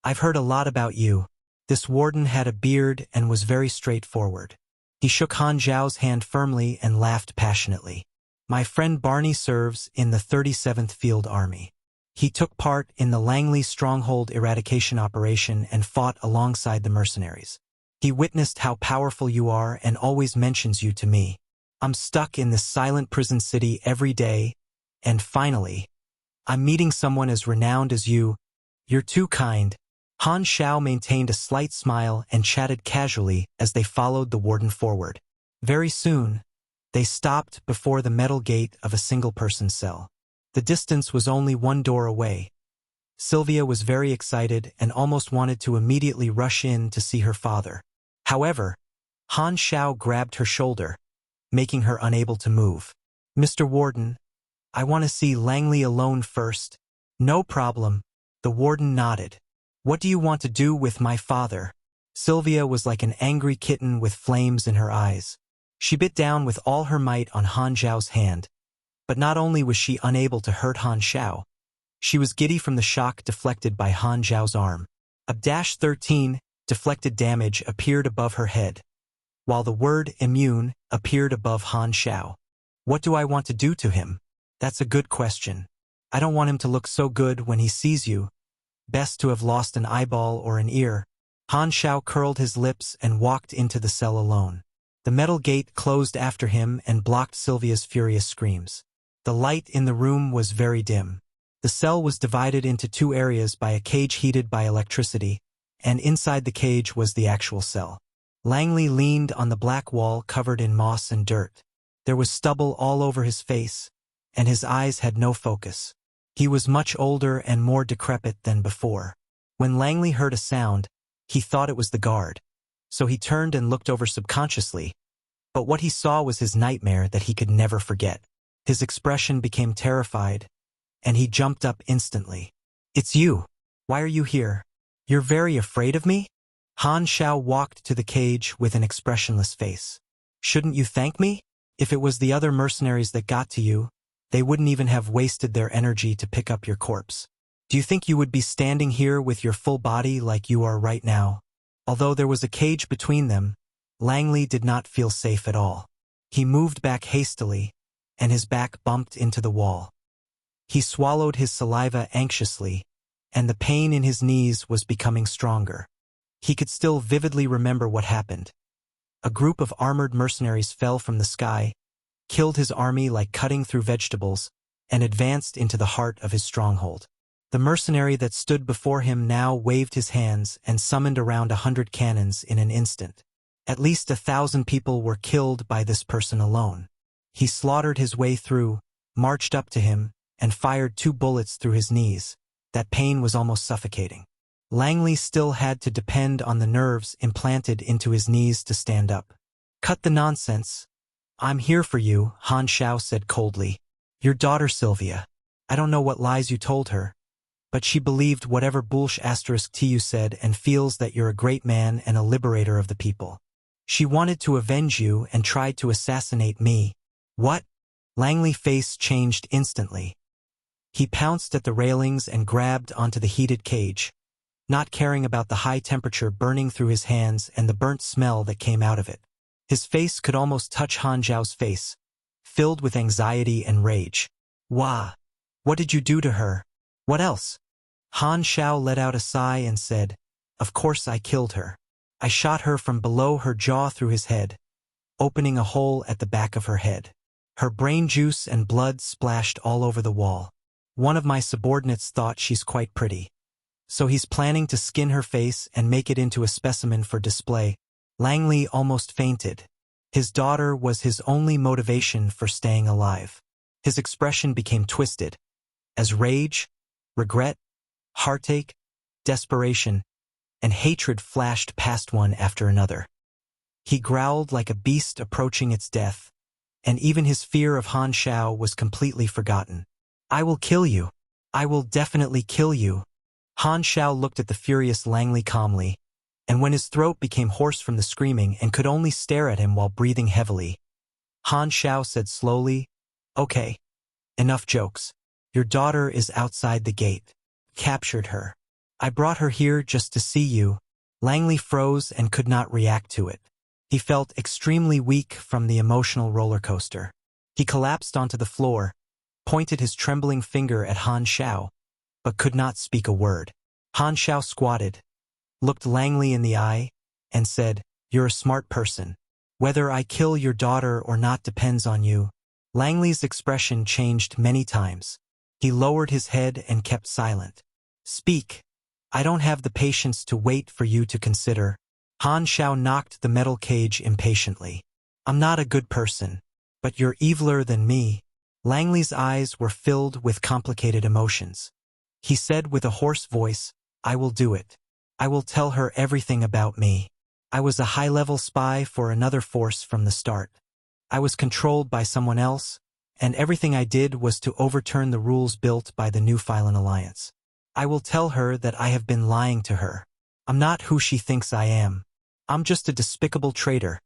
I've heard a lot about you. This warden had a beard and was very straightforward. He shook Han Xiao's hand firmly and laughed passionately. My friend Barney serves in the 37th Field Army. He took part in the Langley Stronghold eradication operation and fought alongside the mercenaries. He witnessed how powerful you are and always mentions you to me. I'm stuck in this silent prison city every day, and finally, I'm meeting someone as renowned as you. You're too kind. Han Xiao maintained a slight smile and chatted casually as they followed the warden forward. Very soon, they stopped before the metal gate of a single-person cell. The distance was only one door away. Sylvia was very excited and almost wanted to immediately rush in to see her father. However, Han Xiao grabbed her shoulder, making her unable to move. Mr. Warden, I want to see Langley alone first. No problem. The warden nodded. What do you want to do with my father? Sylvia was like an angry kitten with flames in her eyes. She bit down with all her might on Han Xiao's hand. But not only was she unable to hurt Han Xiao, she was giddy from the shock deflected by Han Xiao's arm. A -13, deflected damage appeared above her head, while the word immune appeared above Han Xiao. What do I want to do to him? That's a good question. I don't want him to look so good when he sees you. Best to have lost an eyeball or an ear. Han Xiao curled his lips and walked into the cell alone. The metal gate closed after him and blocked Sylvia's furious screams. The light in the room was very dim. The cell was divided into two areas by a cage heated by electricity, and inside the cage was the actual cell. Langley leaned on the black wall covered in moss and dirt. There was stubble all over his face, and his eyes had no focus. He was much older and more decrepit than before. When Langley heard a sound, he thought it was the guard, so he turned and looked over subconsciously, but what he saw was his nightmare that he could never forget. His expression became terrified, and he jumped up instantly. It's you. Why are you here? You're very afraid of me? Han Xiao walked to the cage with an expressionless face. Shouldn't you thank me? If it was the other mercenaries that got to you, they wouldn't even have wasted their energy to pick up your corpse. Do you think you would be standing here with your full body like you are right now? Although there was a cage between them, Langley did not feel safe at all. He moved back hastily, and his back bumped into the wall. He swallowed his saliva anxiously, and the pain in his knees was becoming stronger. He could still vividly remember what happened. A group of armored mercenaries fell from the sky, killed his army like cutting through vegetables, and advanced into the heart of his stronghold. The mercenary that stood before him now waved his hands and summoned around 100 cannons in an instant. At least 1,000 people were killed by this person alone. He slaughtered his way through, marched up to him, and fired 2 bullets through his knees. That pain was almost suffocating. Langley still had to depend on the nerves implanted into his knees to stand up. Cut the nonsense. I'm here for you, Han Xiao said coldly. Your daughter Sylvia. I don't know what lies you told her, but she believed whatever bullsh*t you said and feels that you're a great man and a liberator of the people. She wanted to avenge you and tried to assassinate me. What? Langley's face changed instantly. He pounced at the railings and grabbed onto the heated cage, not caring about the high temperature burning through his hands and the burnt smell that came out of it. His face could almost touch Han Xiao's face, filled with anxiety and rage. Wah! What did you do to her? What else? Han Xiao let out a sigh and said, Of course I killed her. I shot her from below her jaw through his head, opening a hole at the back of her head. Her brain juice and blood splashed all over the wall. One of my subordinates thought she's quite pretty. So he's planning to skin her face and make it into a specimen for display. Langley almost fainted. His daughter was his only motivation for staying alive. His expression became twisted, as rage, regret, heartache, desperation, and hatred flashed past one after another. He growled like a beast approaching its death, and even his fear of Han Xiao was completely forgotten. I will kill you. I will definitely kill you. Han Xiao looked at the furious Langley calmly, and when his throat became hoarse from the screaming and could only stare at him while breathing heavily, Han Xiao said slowly, Okay, enough jokes. Your daughter is outside the gate. Captured her. I brought her here just to see you. Langley froze and could not react to it. He felt extremely weak from the emotional roller coaster. He collapsed onto the floor, pointed his trembling finger at Han Xiao, but could not speak a word. Han Xiao squatted, looked Langley in the eye, and said, You're a smart person. Whether I kill your daughter or not depends on you. Langley's expression changed many times. He lowered his head and kept silent. Speak. I don't have the patience to wait for you to consider. Han Xiao knocked the metal cage impatiently. I'm not a good person, but you're eviler than me. Langley's eyes were filled with complicated emotions. He said with a hoarse voice, I will do it. I will tell her everything about me. I was a high-level spy for another force from the start. I was controlled by someone else, and everything I did was to overturn the rules built by the New Phylan Alliance. I will tell her that I have been lying to her. I'm not who she thinks I am. I'm just a despicable traitor,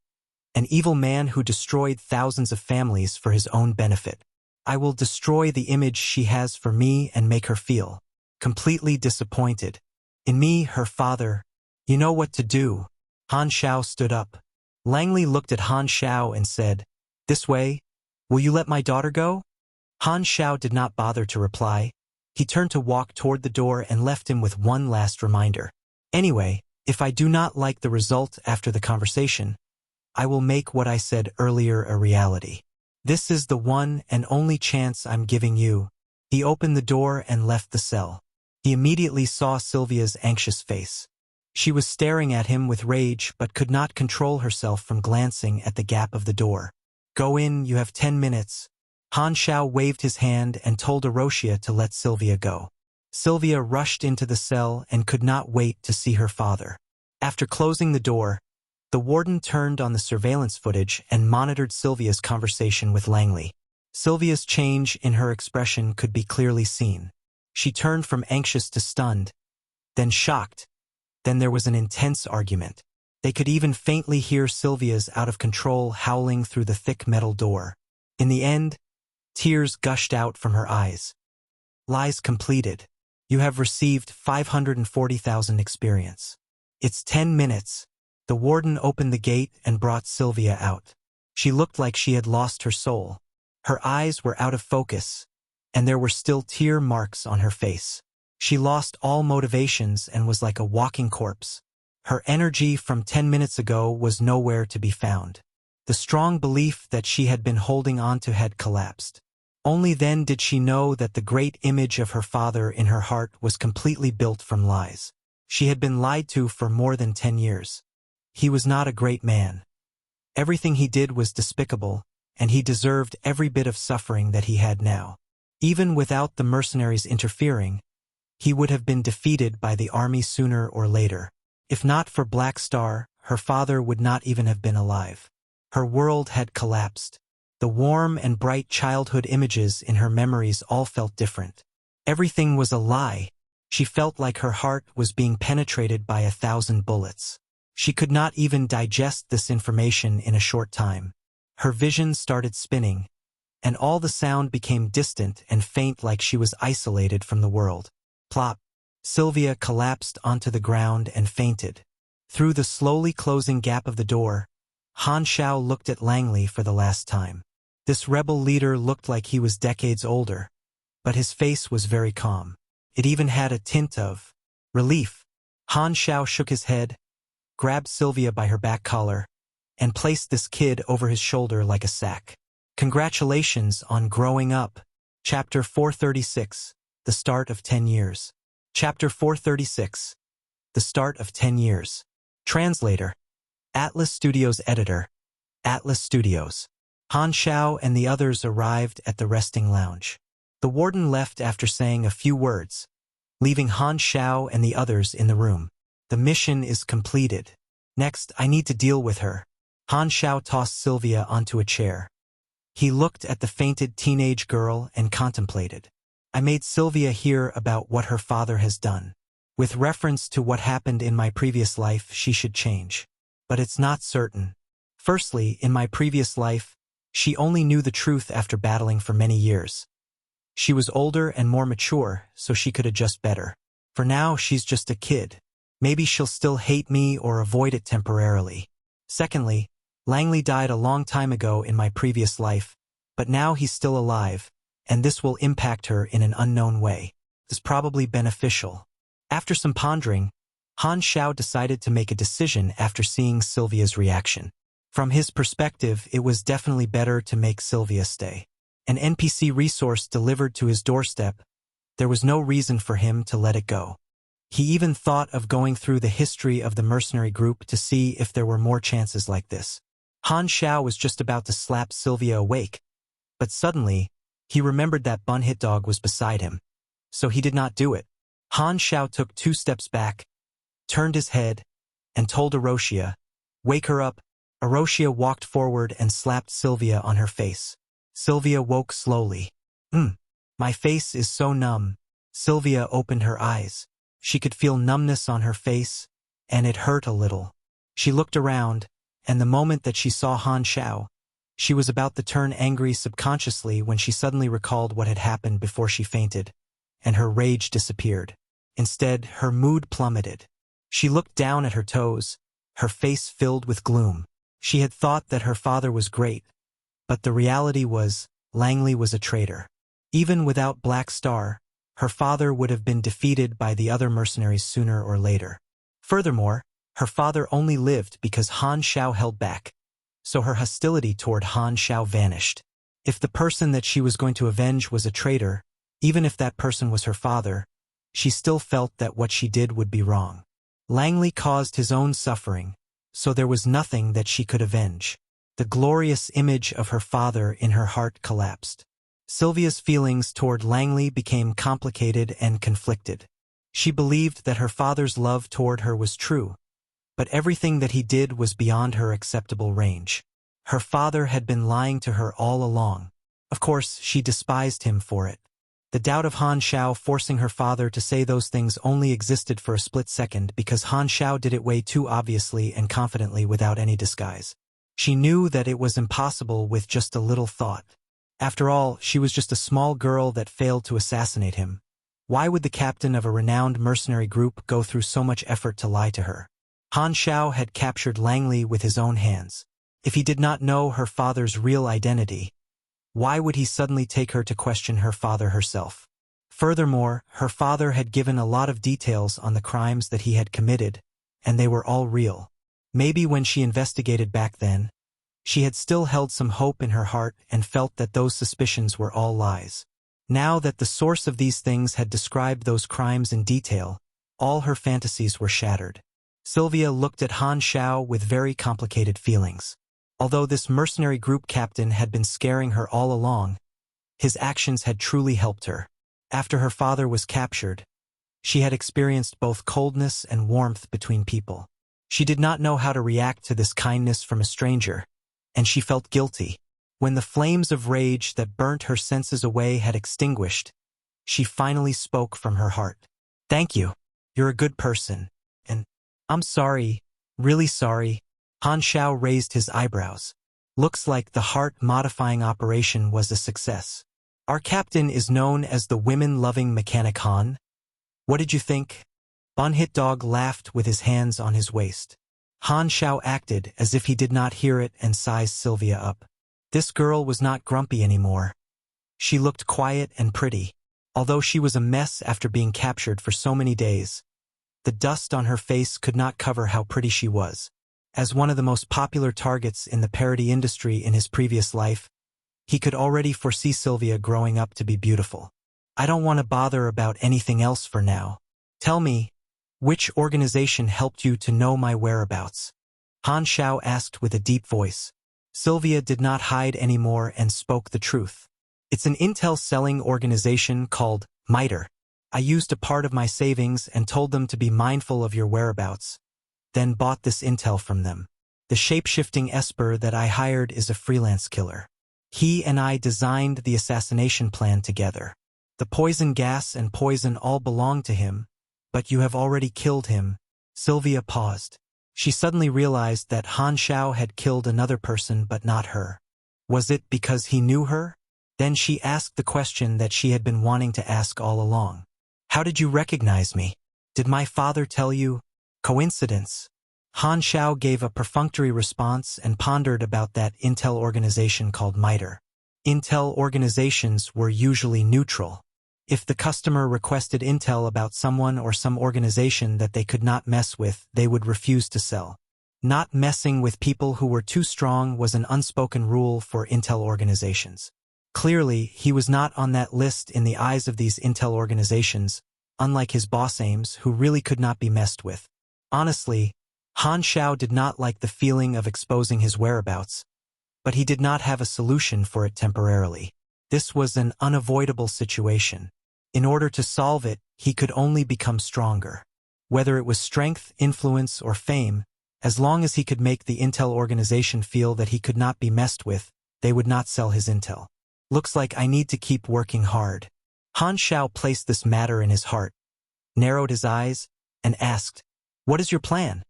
an evil man who destroyed thousands of families for his own benefit. I will destroy the image she has for me and make her feel completely disappointed in me, her father. You know what to do. Han Xiao stood up. Langley looked at Han Xiao and said, This way? Will you let my daughter go? Han Xiao did not bother to reply. He turned to walk toward the door and left him with one last reminder. Anyway, if I do not like the result after the conversation, I will make what I said earlier a reality. This is the one and only chance I'm giving you. He opened the door and left the cell. He immediately saw Sylvia's anxious face. She was staring at him with rage but could not control herself from glancing at the gap of the door. Go in, you have 10 minutes. Han Xiao waved his hand and told Erosia to let Sylvia go. Sylvia rushed into the cell and could not wait to see her father. After closing the door, the warden turned on the surveillance footage and monitored Sylvia's conversation with Langley. Sylvia's change in her expression could be clearly seen. She turned from anxious to stunned, then shocked. Then there was an intense argument. They could even faintly hear Sylvia's out-of-control howling through the thick metal door. In the end, tears gushed out from her eyes. Lies completed. You have received 540,000 experience. It's 10 minutes. The warden opened the gate and brought Sylvia out. She looked like she had lost her soul. Her eyes were out of focus, and there were still tear marks on her face. She lost all motivations and was like a walking corpse. Her energy from 10 minutes ago was nowhere to be found. The strong belief that she had been holding on to had collapsed. Only then did she know that the great image of her father in her heart was completely built from lies. She had been lied to for more than 10 years. He was not a great man. Everything he did was despicable, and he deserved every bit of suffering that he had now. Even without the mercenaries interfering, he would have been defeated by the army sooner or later. If not for Black Star, her father would not even have been alive. Her world had collapsed. The warm and bright childhood images in her memories all felt different. Everything was a lie. She felt like her heart was being penetrated by 1,000 bullets. She could not even digest this information in a short time. Her vision started spinning, and all the sound became distant and faint like she was isolated from the world. Plop! Sylvia collapsed onto the ground and fainted. Through the slowly closing gap of the door, Han Xiao looked at Langley for the last time. This rebel leader looked like he was decades older, but his face was very calm. It even had a tint of relief. Han Xiao shook his head, grabbed Sylvia by her back collar, and placed this kid over his shoulder like a sack. Congratulations on growing up. Chapter 436, The Start of 10 Years. Chapter 436, The Start of 10 Years. Translator, Atlas Studios Editor, Atlas Studios. Han Xiao and the others arrived at the resting lounge. The warden left after saying a few words, leaving Han Xiao and the others in the room. The mission is completed. Next, I need to deal with her. Han Xiao tossed Sylvia onto a chair. He looked at the fainted teenage girl and contemplated. I made Sylvia hear about what her father has done. With reference to what happened in my previous life, she should change. But it's not certain. Firstly, in my previous life, she only knew the truth after battling for many years. She was older and more mature, so she could adjust better. For now, she's just a kid. Maybe she'll still hate me or avoid it temporarily. Secondly, Langley died a long time ago in my previous life, but now he's still alive, and this will impact her in an unknown way. It's probably beneficial. After some pondering, Han Xiao decided to make a decision after seeing Sylvia's reaction. From his perspective, it was definitely better to make Sylvia stay. An NPC resource delivered to his doorstep, there was no reason for him to let it go. He even thought of going through the history of the mercenary group to see if there were more chances like this. Han Xiao was just about to slap Sylvia awake, but suddenly, he remembered that Bun Hit Dog was beside him, so he did not do it. Han Xiao took 2 steps back, turned his head, and told Aroshia, "Wake her up." Aroshia walked forward and slapped Sylvia on her face. Sylvia woke slowly. My face is so numb." Sylvia opened her eyes. She could feel numbness on her face, and it hurt a little. She looked around, and the moment that she saw Han Xiao, she was about to turn angry subconsciously when she suddenly recalled what had happened before she fainted, and her rage disappeared. Instead, her mood plummeted. She looked down at her toes, her face filled with gloom. She had thought that her father was great, but the reality was, Langley was a traitor. Even without Black Star, her father would have been defeated by the other mercenaries sooner or later. Furthermore, her father only lived because Han Xiao held back, so her hostility toward Han Xiao vanished. If the person that she was going to avenge was a traitor, even if that person was her father, she still felt that what she did would be wrong. Langley caused his own suffering, so there was nothing that she could avenge. The glorious image of her father in her heart collapsed. Sylvia's feelings toward Langley became complicated and conflicted. She believed that her father's love toward her was true, but everything that he did was beyond her acceptable range. Her father had been lying to her all along. Of course, she despised him for it. The doubt of Han Xiao forcing her father to say those things only existed for a split second because Han Xiao did it way too obviously and confidently without any disguise. She knew that it was impossible with just a little thought. After all, she was just a small girl that failed to assassinate him. Why would the captain of a renowned mercenary group go through so much effort to lie to her? Han Xiao had captured Langley with his own hands. If he did not know her father's real identity, why would he suddenly take her to question her father herself? Furthermore, her father had given a lot of details on the crimes that he had committed, and they were all real. Maybe when she investigated back then, she had still held some hope in her heart and felt that those suspicions were all lies. Now that the source of these things had described those crimes in detail, all her fantasies were shattered. Sylvia looked at Han Xiao with very complicated feelings. Although this mercenary group captain had been scaring her all along, his actions had truly helped her. After her father was captured, she had experienced both coldness and warmth between people. She did not know how to react to this kindness from a stranger, and she felt guilty. When the flames of rage that burnt her senses away had extinguished, she finally spoke from her heart. "Thank you. You're a good person. And I'm sorry, really sorry." Han Xiao raised his eyebrows. "Looks like the heart-modifying operation was a success. Our captain is known as the women-loving mechanic Han. What did you think?" Bun Hit Dog laughed with his hands on his waist. Han Xiao acted as if he did not hear it and sized Sylvia up. This girl was not grumpy anymore. She looked quiet and pretty. Although she was a mess after being captured for so many days, the dust on her face could not cover how pretty she was. As one of the most popular targets in the parody industry in his previous life, he could already foresee Sylvia growing up to be beautiful. I don't want to bother about anything else for now. Tell me, which organization helped you to know my whereabouts? Han Xiao asked with a deep voice. Sylvia did not hide anymore and spoke the truth. It's an intel selling organization called Miter. I used a part of my savings and told them to be mindful of your whereabouts, then bought this intel from them. The shape-shifting Esper that I hired is a freelance killer. He and I designed the assassination plan together. The poison gas and poison all belong to him, but you have already killed him. Sylvia paused. She suddenly realized that Han Xiao had killed another person but not her. Was it because he knew her? Then she asked the question that she had been wanting to ask all along. How did you recognize me? Did my father tell you? Coincidence. Han Xiao gave a perfunctory response and pondered about that intel organization called Miter. Intel organizations were usually neutral. If the customer requested intel about someone or some organization that they could not mess with, they would refuse to sell. Not messing with people who were too strong was an unspoken rule for intel organizations. Clearly, he was not on that list in the eyes of these intel organizations, unlike his boss Ames, who really could not be messed with. Honestly, Han Xiao did not like the feeling of exposing his whereabouts, but he did not have a solution for it temporarily. This was an unavoidable situation. In order to solve it, he could only become stronger. Whether it was strength, influence, or fame, as long as he could make the intel organization feel that he could not be messed with, they would not sell his intel. Looks like I need to keep working hard. Han Xiao placed this matter in his heart, narrowed his eyes, and asked, "What is your plan?"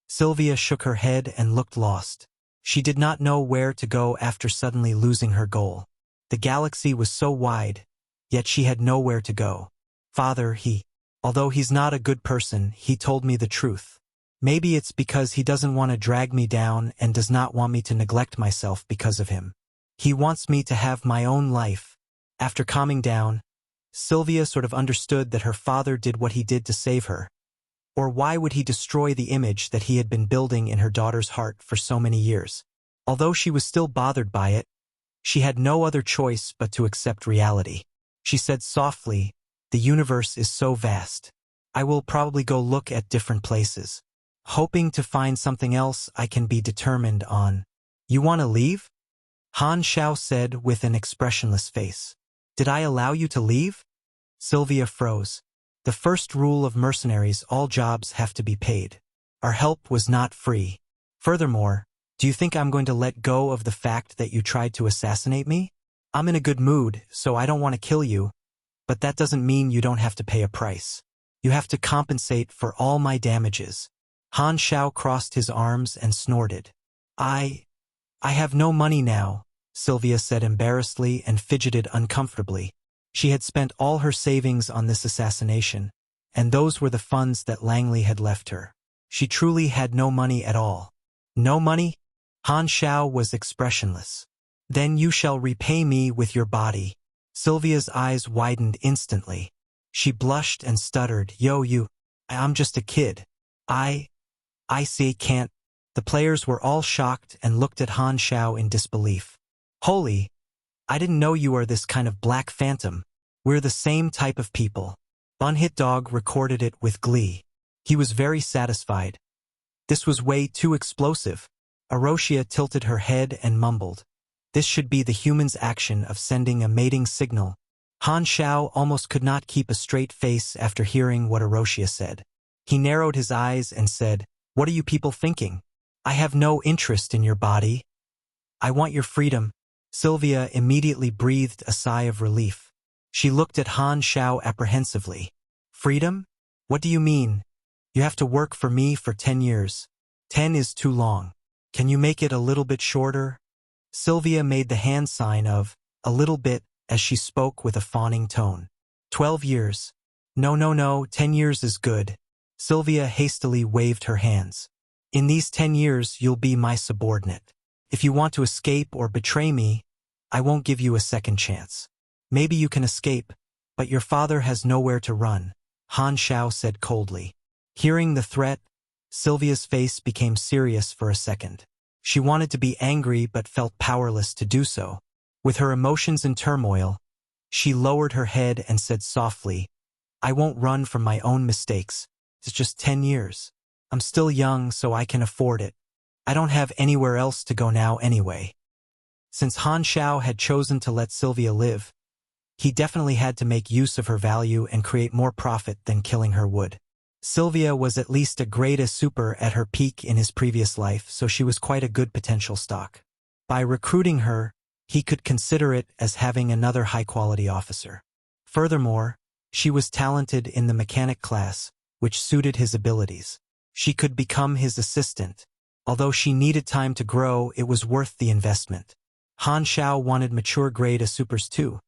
Sylvia shook her head and looked lost. She did not know where to go after suddenly losing her goal. The galaxy was so wide, yet she had nowhere to go. Father, although he's not a good person, he told me the truth. Maybe it's because he doesn't want to drag me down and does not want me to neglect myself because of him. He wants me to have my own life. After calming down, Sylvia sort of understood that her father did what he did to save her. Or why would he destroy the image that he had been building in her daughter's heart for so many years? Although she was still bothered by it, she had no other choice but to accept reality. She said softly, "The universe is so vast. I will probably go look at different places, hoping to find something else I can be determined on." "You want to leave?" Han Xiao said with an expressionless face. "Did I allow you to leave?" Sylvia froze. The first rule of mercenaries: all jobs have to be paid. Our help was not free. Furthermore, do you think I'm going to let go of the fact that you tried to assassinate me? I'm in a good mood, so I don't want to kill you, but that doesn't mean you don't have to pay a price. You have to compensate for all my damages. Han Xiao crossed his arms and snorted. I have no money now," Sylvia said embarrassedly and fidgeted uncomfortably. She had spent all her savings on this assassination, and those were the funds that Langley had left her. She truly had no money at all. "No money?" Han Xiao was expressionless. "Then you shall repay me with your body." Sylvia's eyes widened instantly. She blushed and stuttered, I'm just a kid. I see, can't." The players were all shocked and looked at Han Xiao in disbelief. "Holy, I didn't know you are this kind of black phantom. We're the same type of people." Bunhit Dog recorded it with glee. He was very satisfied. This was way too explosive. Aroshia tilted her head and mumbled, "This should be the human's action of sending a mating signal." Han Xiao almost could not keep a straight face after hearing what Aroshia said. He narrowed his eyes and said, "What are you people thinking? I have no interest in your body. I want your freedom." Sylvia immediately breathed a sigh of relief. She looked at Han Xiao apprehensively. "Freedom? What do you mean? You have to work for me for 10 years. 10 is too long. Can you make it a little bit shorter?" Sylvia made the hand sign of "a little bit" as she spoke with a fawning tone. 12 years. No, 10 years is good." Sylvia hastily waved her hands. In these 10 years, you'll be my subordinate. If you want to escape or betray me, I won't give you a second chance. Maybe you can escape, but your father has nowhere to run, Han Xiao said coldly. Hearing the threat, Sylvia's face became serious for a second. She wanted to be angry but felt powerless to do so. With her emotions in turmoil, she lowered her head and said softly, I won't run from my own mistakes. It's just 10 years. I'm still young, so I can afford it. I don't have anywhere else to go now anyway. Since Han Xiao had chosen to let Sylvia live, he definitely had to make use of her value and create more profit than killing her would. Sylvia was at least a grade A super at her peak in his previous life, so she was quite a good potential stock. By recruiting her, he could consider it as having another high-quality officer. Furthermore, she was talented in the mechanic class, which suited his abilities. She could become his assistant. Although she needed time to grow, it was worth the investment. Han Xiao wanted mature grade A supers too,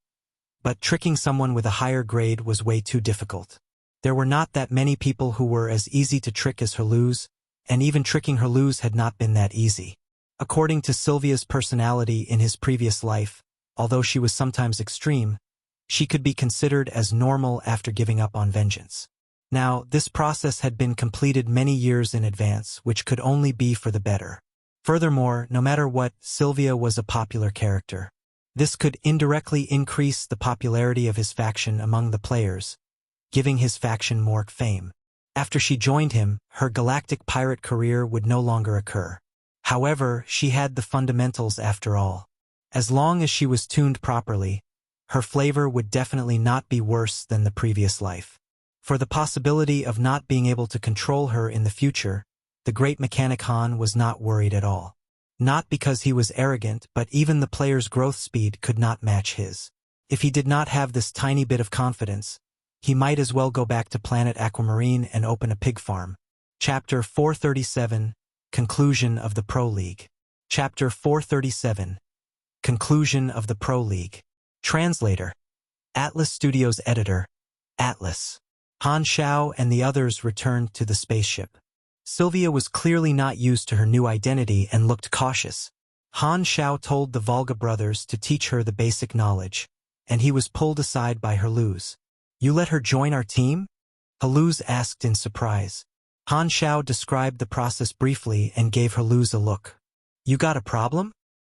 but tricking someone with a higher grade was way too difficult. There were not that many people who were as easy to trick as Herluz, and even tricking Herluz had not been that easy. According to Sylvia's personality in his previous life, although she was sometimes extreme, she could be considered as normal after giving up on vengeance. Now, this process had been completed many years in advance, which could only be for the better. Furthermore, no matter what, Sylvia was a popular character. This could indirectly increase the popularity of his faction among the players, giving his faction more fame. After she joined him, her galactic pirate career would no longer occur. However, she had the fundamentals after all. As long as she was tuned properly, her flavor would definitely not be worse than the previous life. For the possibility of not being able to control her in the future, the great mechanic Han was not worried at all. Not because he was arrogant, but even the player's growth speed could not match his. If he did not have this tiny bit of confidence, he might as well go back to planet Aquamarine and open a pig farm. Chapter 437, Conclusion of the Pro League. Chapter 437, Conclusion of the Pro League. Translator. Atlas Studios Editor. Atlas. Han Xiao and the others returned to the spaceship. Sylvia was clearly not used to her new identity and looked cautious. Han Xiao told the Volga brothers to teach her the basic knowledge, and he was pulled aside by Herluz. You let her join our team? Herluz asked in surprise. Han Xiao described the process briefly and gave Herluz a look. You got a problem?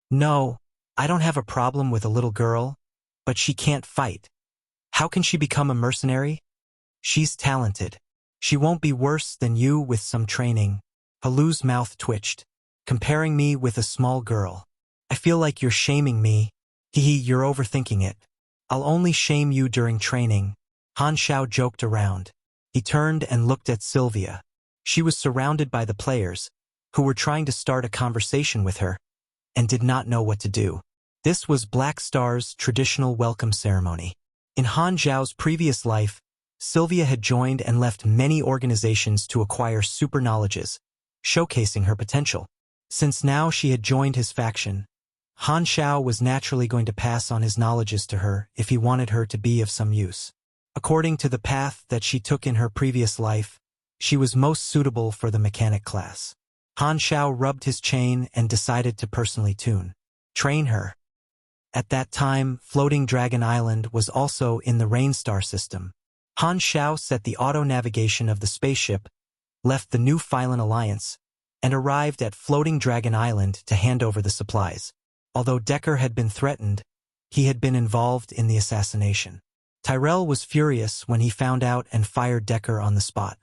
No, I don't have a problem with a little girl, but she can't fight. How can she become a mercenary? She's talented. She won't be worse than you with some training. Herluz's mouth twitched. Comparing me with a small girl. I feel like you're shaming me. Hehe, you're overthinking it. I'll only shame you during training. Han Xiao joked around. He turned and looked at Sylvia. She was surrounded by the players, who were trying to start a conversation with her, and did not know what to do. This was Black Star's traditional welcome ceremony. In Han Xiao's previous life, Sylvia had joined and left many organizations to acquire super knowledges, showcasing her potential. Since now she had joined his faction, Han Xiao was naturally going to pass on his knowledges to her if he wanted her to be of some use. According to the path that she took in her previous life, she was most suitable for the mechanic class. Han Xiao rubbed his chain and decided to personally train her. At that time, Floating Dragon Island was also in the Rainstar system. Han Xiao set the auto-navigation of the spaceship, left the New Phylan Alliance, and arrived at Floating Dragon Island to hand over the supplies. Although Decker had been threatened, he had been involved in the assassination. Tyrell was furious when he found out and fired Decker on the spot.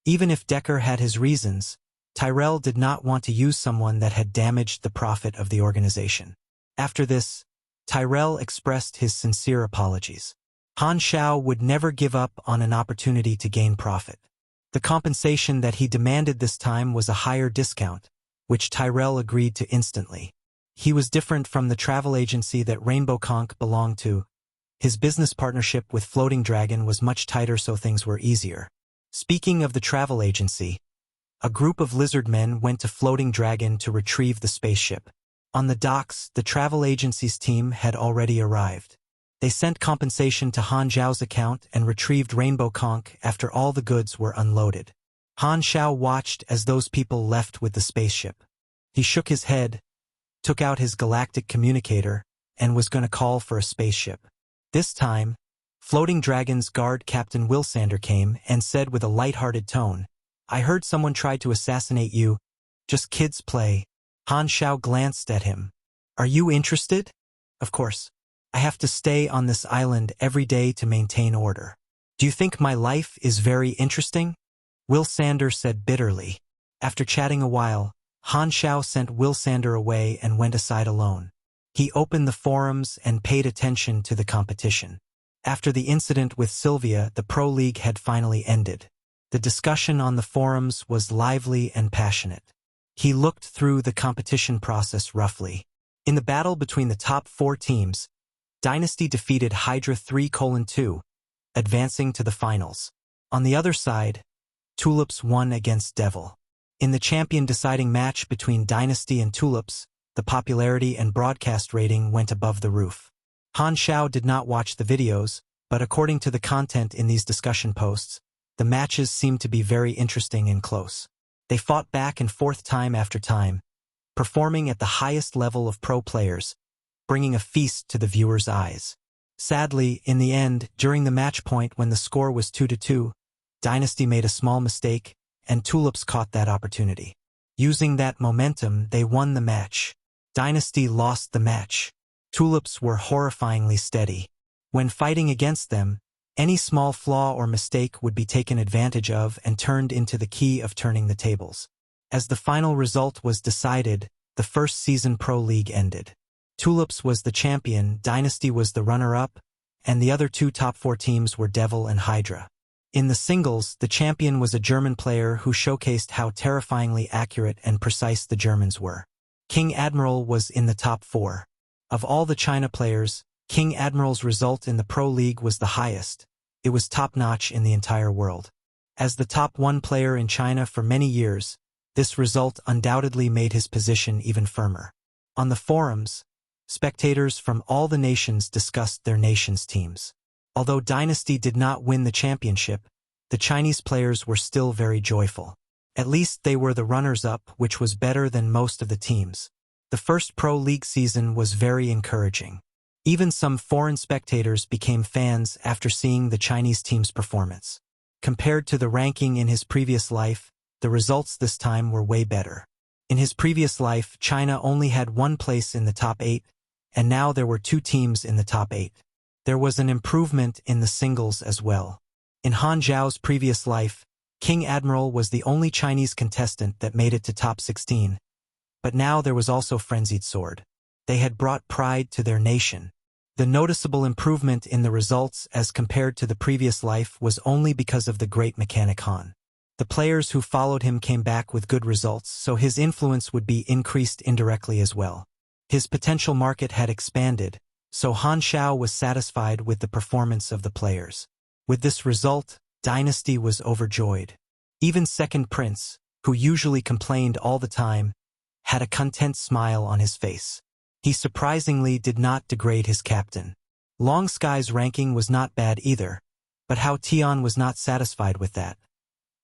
Even if Decker had his reasons, Tyrell did not want to use someone that had damaged the profit of the organization. After this, Tyrell expressed his sincere apologies. Han Xiao would never give up on an opportunity to gain profit. The compensation that he demanded this time was a higher discount, which Tyrell agreed to instantly. He was different from the travel agency that Rainbow Conch belonged to. His business partnership with Floating Dragon was much tighter, so things were easier. Speaking of the travel agency, a group of lizard men went to Floating Dragon to retrieve the spaceship. On the docks, the travel agency's team had already arrived. They sent compensation to Han Xiao's account and retrieved Rainbow Conch after all the goods were unloaded. Han Xiao watched as those people left with the spaceship. He shook his head, took out his galactic communicator, and was going to call for a spaceship. This time, Floating Dragon's guard Captain Wilsander came and said with a light-hearted tone, "I heard someone tried to assassinate you. Just kids play." Han Xiao glanced at him. "Are you interested?" "Of course. I have to stay on this island every day to maintain order." "Do you think my life is very interesting?" Wilsander said bitterly. After chatting a while, Han Xiao sent Wilsander away and went aside alone. He opened the forums and paid attention to the competition. After the incident with Sylvia, the Pro League had finally ended. The discussion on the forums was lively and passionate. He looked through the competition process roughly. In the battle between the top 4 teams, Dynasty defeated Hydra 3:2, advancing to the finals. On the other side, Tulips won against Devil. In the champion-deciding match between Dynasty and Tulips, the popularity and broadcast rating went above the roof. Han Xiao did not watch the videos, but according to the content in these discussion posts, the matches seemed to be very interesting and close. They fought back and forth time after time, performing at the highest level of pro players, bringing a feast to the viewers' eyes. Sadly, in the end, during the match point when the score was 2-2, Dynasty made a small mistake, and Tulips caught that opportunity. Using that momentum, they won the match. Dynasty lost the match. Tulips were horrifyingly steady. When fighting against them, any small flaw or mistake would be taken advantage of and turned into the key of turning the tables. As the final result was decided, the first season Pro League ended. Tulips was the champion, Dynasty was the runner-up, and the other 2 top 4 teams were Devil and Hydra. In the singles, the champion was a German player who showcased how terrifyingly accurate and precise the Germans were. King Admiral was in the top 4. Of all the China players, King Admiral's result in the Pro League was the highest. It was top-notch in the entire world. As the top 1 player in China for many years, this result undoubtedly made his position even firmer. On the forums, spectators from all the nations discussed their nation's teams. Although Dynasty did not win the championship, the Chinese players were still very joyful. At least they were the runners-up, which was better than most of the teams. The first Pro League season was very encouraging. Even some foreign spectators became fans after seeing the Chinese team's performance. Compared to the ranking in his previous life, the results this time were way better. In his previous life, China only had 1 place in the top 8, and now there were 2 teams in the top 8. There was an improvement in the singles as well. In Han Xiao's previous life, King Admiral was the only Chinese contestant that made it to top 16. But now there was also Frenzied Sword. They had brought pride to their nation. The noticeable improvement in the results as compared to the previous life was only because of the great mechanic Han. The players who followed him came back with good results, so his influence would be increased indirectly as well. His potential market had expanded, so Han Xiao was satisfied with the performance of the players. With this result, Dynasty was overjoyed. Even Second Prince, who usually complained all the time, had a content smile on his face. He surprisingly did not degrade his captain. Long Sky's ranking was not bad either, but Hao Tian was not satisfied with that.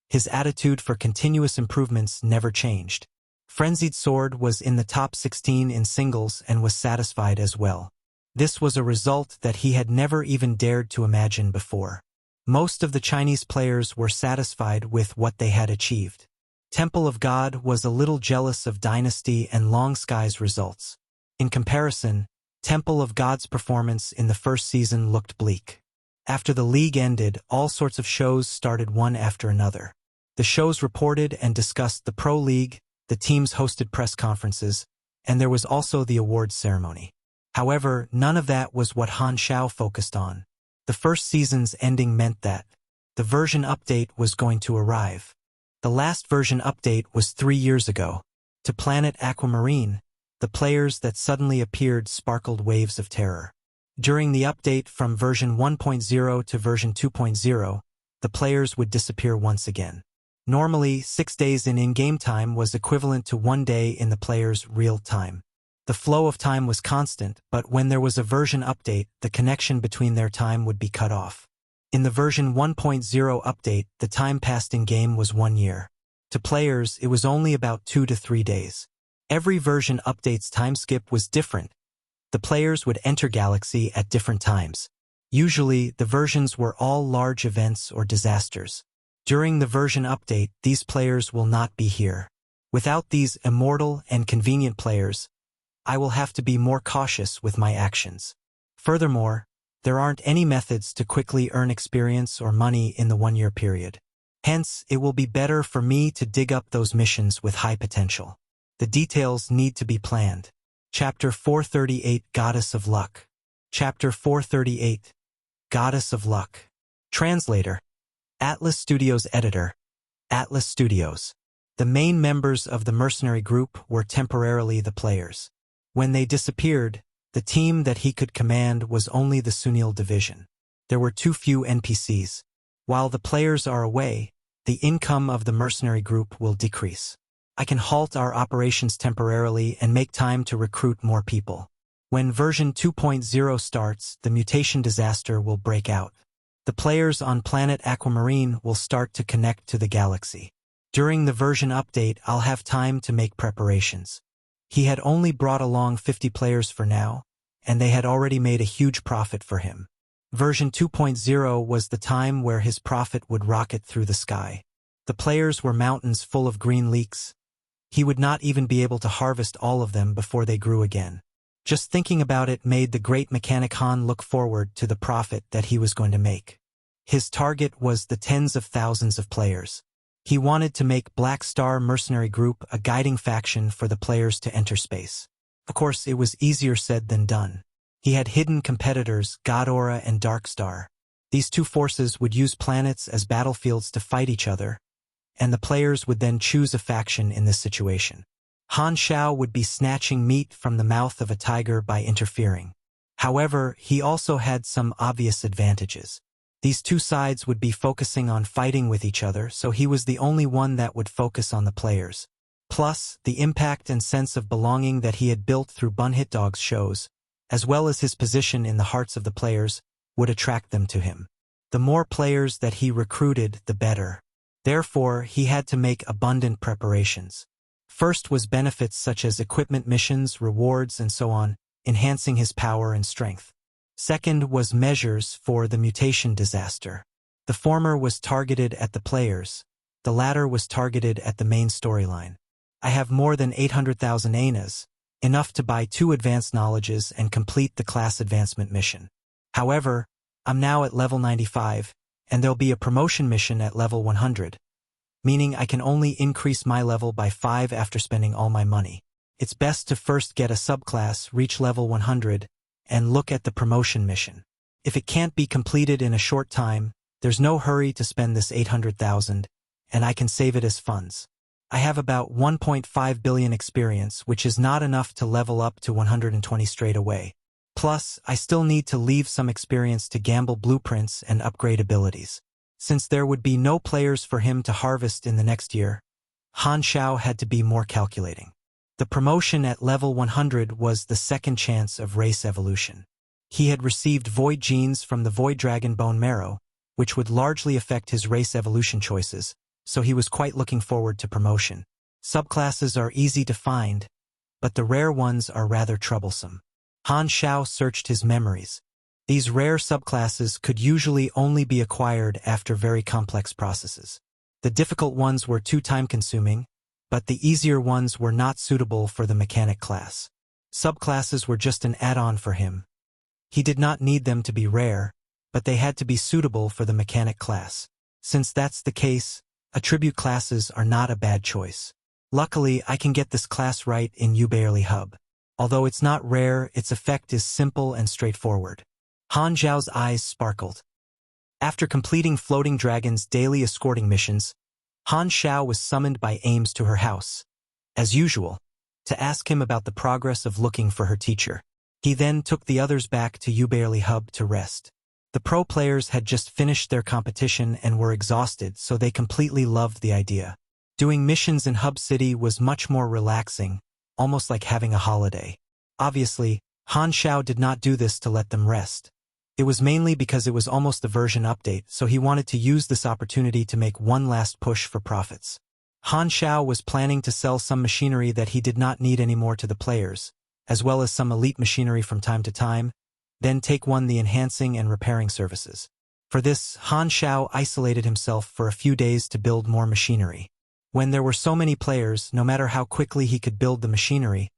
His attitude for continuous improvements never changed. Frenzied Sword was in the top 16 in singles and was satisfied as well. This was a result that he had never even dared to imagine before. Most of the Chinese players were satisfied with what they had achieved. Temple of God was a little jealous of Dynasty and Long Sky's results. In comparison, Temple of God's performance in the first season looked bleak. After the league ended, all sorts of shows started one after another. The shows reported and discussed the Pro League, the teams hosted press conferences, and there was also the awards ceremony. However, none of that was what Han Xiao focused on. The first season's ending meant that the version update was going to arrive. The last version update was 3 years ago. To Planet Aquamarine, the players that suddenly appeared sparkled waves of terror. During the update from version 1.0 to version 2.0, the players would disappear once again. Normally, 6 days in in-game time was equivalent to 1 day in the player's real time. The flow of time was constant, but when there was a version update, the connection between their time would be cut off. In the version 1.0 update, the time passed in-game was 1 year. To players, it was only about 2 to 3 days. Every version update's time skip was different. The players would enter Galaxy at different times. Usually, the versions were all large events or disasters. During the version update, these players will not be here. Without these immortal and convenient players, I will have to be more cautious with my actions. Furthermore, there aren't any methods to quickly earn experience or money in the 1-year period. Hence, it will be better for me to dig up those missions with high potential. The details need to be planned. Chapter 438 Goddess of Luck. Chapter 438 Goddess of Luck. Translator. Atlas Studios Editor. Atlas Studios. The main members of the mercenary group were temporarily the players. When they disappeared, the team that he could command was only the Sunil division. There were too few NPCs. While the players are away, the income of the mercenary group will decrease. I can halt our operations temporarily and make time to recruit more people. When version 2.0 starts, the mutation disaster will break out. The players on planet Aquamarine will start to connect to the galaxy. During the version update, I'll have time to make preparations. He had only brought along 50 players for now, and they had already made a huge profit for him. Version 2.0 was the time where his profit would rocket through the sky. The players were mountains full of green leeks. He would not even be able to harvest all of them before they grew again. Just thinking about it made the great mechanic Han look forward to the profit that he was going to make. His target was the tens of thousands of players. He wanted to make Black Star Mercenary Group a guiding faction for the players to enter space. Of course, it was easier said than done. He had hidden competitors, Godora and Darkstar. These two forces would use planets as battlefields to fight each other, and the players would then choose a faction in this situation. Han Xiao would be snatching meat from the mouth of a tiger by interfering. However, he also had some obvious advantages. These two sides would be focusing on fighting with each other, so he was the only one that would focus on the players. Plus, the impact and sense of belonging that he had built through Bunhit Dog's shows, as well as his position in the hearts of the players, would attract them to him. The more players that he recruited, the better. Therefore, he had to make abundant preparations. First was benefits such as equipment missions, rewards, and so on, enhancing his power and strength. Second was measures for the mutation disaster. The former was targeted at the players. The latter was targeted at the main storyline. I have more than 800,000 ANAs, enough to buy 2 advanced knowledges and complete the class advancement mission. However, I'm now at level 95, and there'll be a promotion mission at level 100, meaning I can only increase my level by 5 after spending all my money. It's best to first get a subclass, reach level 100, and look at the promotion mission. If it can't be completed in a short time, there's no hurry to spend this 800,000, and I can save it as funds. I have about 1.5 billion experience, which is not enough to level up to 120 straight away. Plus, I still need to leave some experience to gamble blueprints and upgrade abilities. Since there would be no players for him to harvest in the next year, Han Xiao had to be more calculating. The promotion at level 100 was the second chance of race evolution. He had received void genes from the void dragon bone marrow, which would largely affect his race evolution choices, so he was quite looking forward to promotion. Subclasses are easy to find, but the rare ones are rather troublesome. Han Xiao searched his memories. These rare subclasses could usually only be acquired after very complex processes. The difficult ones were too time-consuming, but the easier ones were not suitable for the mechanic class. Subclasses were just an add-on for him. He did not need them to be rare, but they had to be suitable for the mechanic class. Since that's the case, attribute classes are not a bad choice. Luckily, I can get this class right in Ubarely Hub. Although it's not rare, its effect is simple and straightforward. Han Xiao's eyes sparkled. After completing Floating Dragon's daily escorting missions, Han Xiao was summoned by Ames to her house, as usual, to ask him about the progress of looking for her teacher. He then took the others back to Ubarely Hub to rest. The pro players had just finished their competition and were exhausted, so they completely loved the idea. Doing missions in Hub City was much more relaxing, almost like having a holiday. Obviously, Han Xiao did not do this to let them rest. It was mainly because it was almost the version update, so he wanted to use this opportunity to make one last push for profits. Han Xiao was planning to sell some machinery that he did not need anymore to the players, as well as some elite machinery from time to time, then take the enhancing and repairing services. For this, Han Xiao isolated himself for a few days to build more machinery. When there were so many players, no matter how quickly he could build the machinery,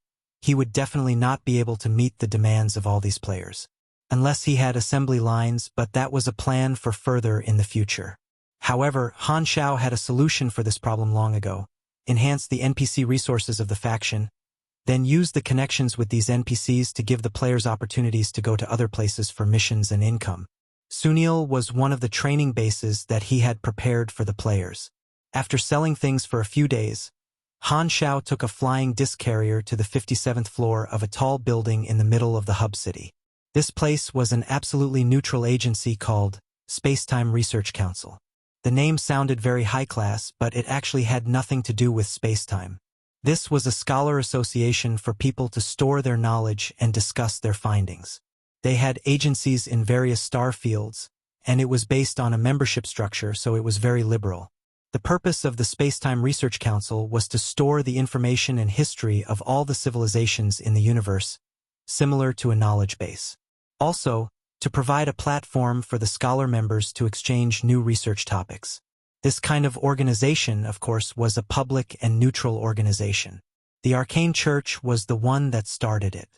he would definitely not be able to meet the demands of all these players. Unless he had assembly lines, but that was a plan for further in the future. However, Han Xiao had a solution for this problem long ago. Enhance the NPC resources of the faction, then use the connections with these NPCs to give the players opportunities to go to other places for missions and income. Sunil was one of the training bases that he had prepared for the players. After selling things for a few days, Han Xiao took a flying disc carrier to the 57th floor of a tall building in the middle of the hub city. This place was an absolutely neutral agency called Space-Time Research Council. The name sounded very high-class, but it actually had nothing to do with space-time. This was a scholar association for people to store their knowledge and discuss their findings. They had agencies in various star fields, and it was based on a membership structure, so it was very liberal. The purpose of the Space-Time Research Council was to store the information and history of all the civilizations in the universe, similar to a knowledge base. Also, to provide a platform for the scholar members to exchange new research topics. This kind of organization, of course, was a public and neutral organization. The Arcane Church was the one that started it.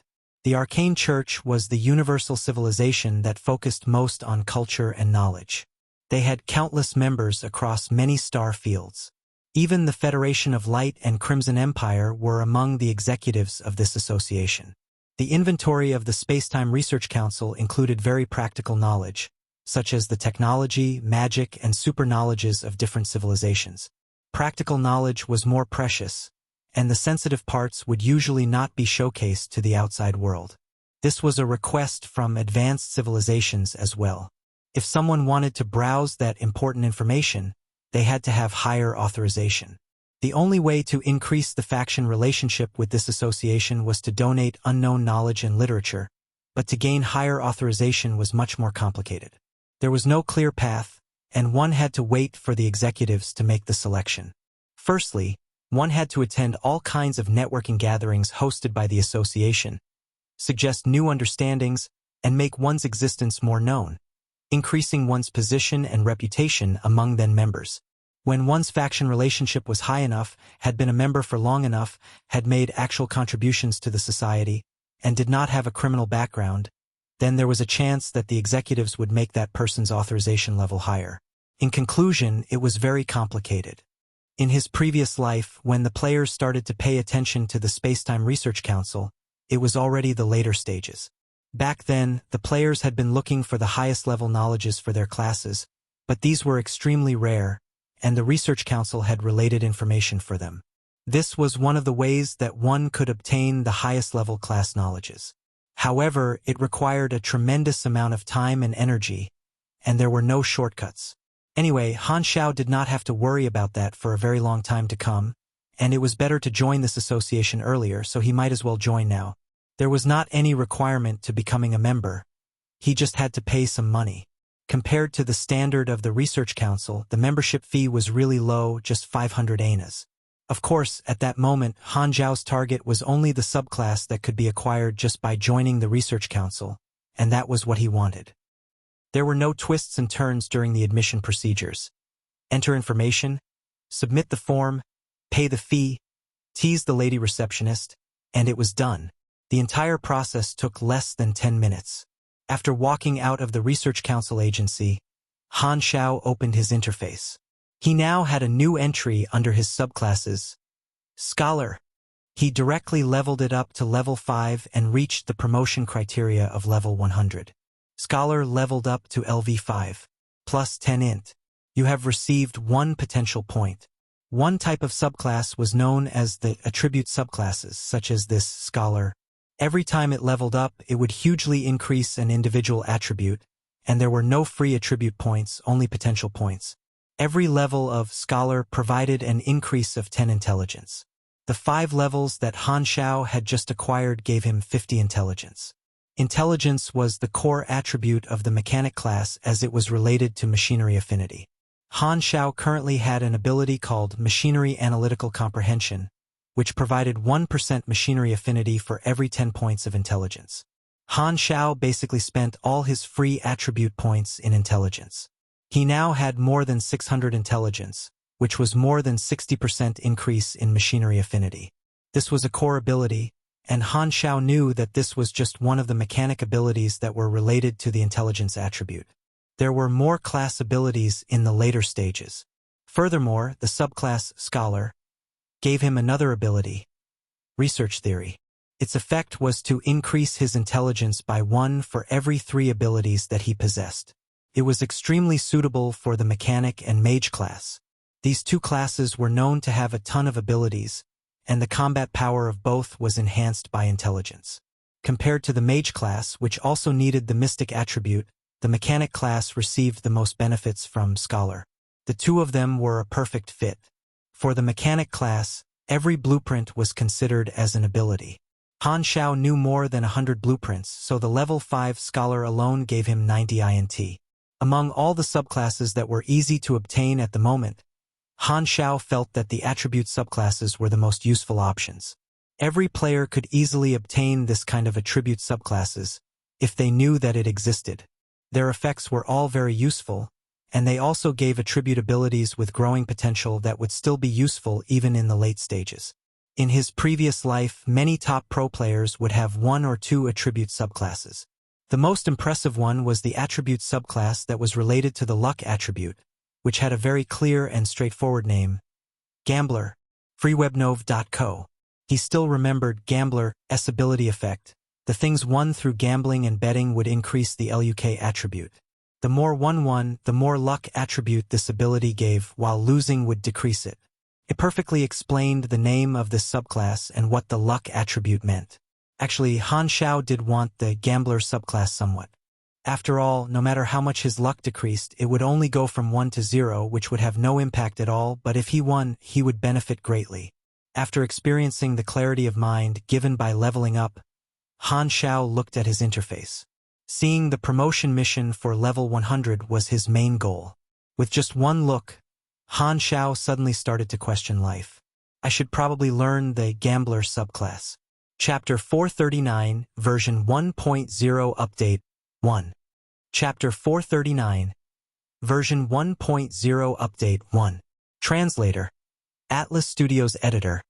The Arcane Church was the universal civilization that focused most on culture and knowledge. They had countless members across many star fields. Even the Federation of Light and Crimson Empire were among the executives of this association. The inventory of the Space-Time Research Council included very practical knowledge, such as the technology, magic, and super knowledges of different civilizations. Practical knowledge was more precious, and the sensitive parts would usually not be showcased to the outside world. This was a request from advanced civilizations as well. If someone wanted to browse that important information, they had to have higher authorization. The only way to increase the faction relationship with this association was to donate unknown knowledge and literature, but to gain higher authorization was much more complicated. There was no clear path, and one had to wait for the executives to make the selection. Firstly, one had to attend all kinds of networking gatherings hosted by the association, suggest new understandings, and make one's existence more known, increasing one's position and reputation among then members. When one's faction relationship was high enough, had been a member for long enough, had made actual contributions to the society, and did not have a criminal background, then there was a chance that the executives would make that person's authorization level higher. In conclusion, it was very complicated. In his previous life, when the players started to pay attention to the Space-Time Research Council, it was already the later stages. Back then, the players had been looking for the highest level knowledges for their classes, but these were extremely rare, and the Research Council had related information for them. This was one of the ways that one could obtain the highest level class knowledges. However, it required a tremendous amount of time and energy, and there were no shortcuts. Anyway, Han Xiao did not have to worry about that for a very long time to come, and it was better to join this association earlier, so he might as well join now. There was not any requirement to becoming a member. He just had to pay some money. Compared to the standard of the Research Council, the membership fee was really low, just 500 anas. Of course, at that moment, Han Xiao's target was only the subclass that could be acquired just by joining the Research Council, and that was what he wanted. There were no twists and turns during the admission procedures. Enter information, submit the form, pay the fee, tease the lady receptionist, and it was done. The entire process took less than 10 minutes. After walking out of the Research Council agency, Han Xiao opened his interface. He now had a new entry under his subclasses, Scholar. He directly leveled it up to level 5 and reached the promotion criteria of level 100. Scholar leveled up to LV5, plus 10 int. You have received 1 potential point. One type of subclass was known as the attribute subclasses, such as this Scholar. Every time it leveled up, it would hugely increase an individual attribute, and there were no free attribute points, only potential points. Every level of Scholar provided an increase of 10 intelligence. The 5 levels that Han Xiao had just acquired gave him 50 intelligence. Intelligence was the core attribute of the mechanic class as it was related to machinery affinity. Han Xiao currently had an ability called Machinery Analytical Comprehension, which provided 1% machinery affinity for every 10 points of intelligence. Han Xiao basically spent all his free attribute points in intelligence. He now had more than 600 intelligence, which was more than 60% increase in machinery affinity. This was a core ability, and Han Xiao knew that this was just one of the mechanic abilities that were related to the intelligence attribute. There were more class abilities in the later stages. Furthermore, the subclass Scholar gave him another ability, Research Theory. Its effect was to increase his intelligence by 1 for every 3 abilities that he possessed. It was extremely suitable for the mechanic and mage class. These two classes were known to have a ton of abilities, and the combat power of both was enhanced by intelligence. Compared to the mage class, which also needed the mystic attribute, the mechanic class received the most benefits from Scholar. The two of them were a perfect fit. For the mechanic class, every blueprint was considered as an ability. Han Xiao knew more than 100 blueprints, so the level 5 Scholar alone gave him 90 INT. Among all the subclasses that were easy to obtain at the moment, Han Xiao felt that the attribute subclasses were the most useful options. Every player could easily obtain this kind of attribute subclasses if they knew that it existed. Their effects were all very useful, and they also gave attribute abilities with growing potential that would still be useful even in the late stages. In his previous life, many top pro players would have 1 or 2 attribute subclasses. The most impressive one was the attribute subclass that was related to the luck attribute, which had a very clear and straightforward name, Gambler, freewebnov.co. He still remembered Gambler's ability effect. The things won through gambling and betting would increase the luck attribute. The more one won, the more luck attribute this ability gave, while losing would decrease it. It perfectly explained the name of this subclass and what the luck attribute meant. Actually, Han Xiao did want the Gambler subclass somewhat. After all, no matter how much his luck decreased, it would only go from 1 to 0, which would have no impact at all, but if he won, he would benefit greatly. After experiencing the clarity of mind given by leveling up, Han Xiao looked at his interface. Seeing the promotion mission for level 100 was his main goal. With just one look, Han Xiao suddenly started to question life. I should probably learn the Gambler subclass. Chapter 439, version 1.0 update 1. Chapter 439, version 1.0 update 1. Translator. Atlas Studios Editor.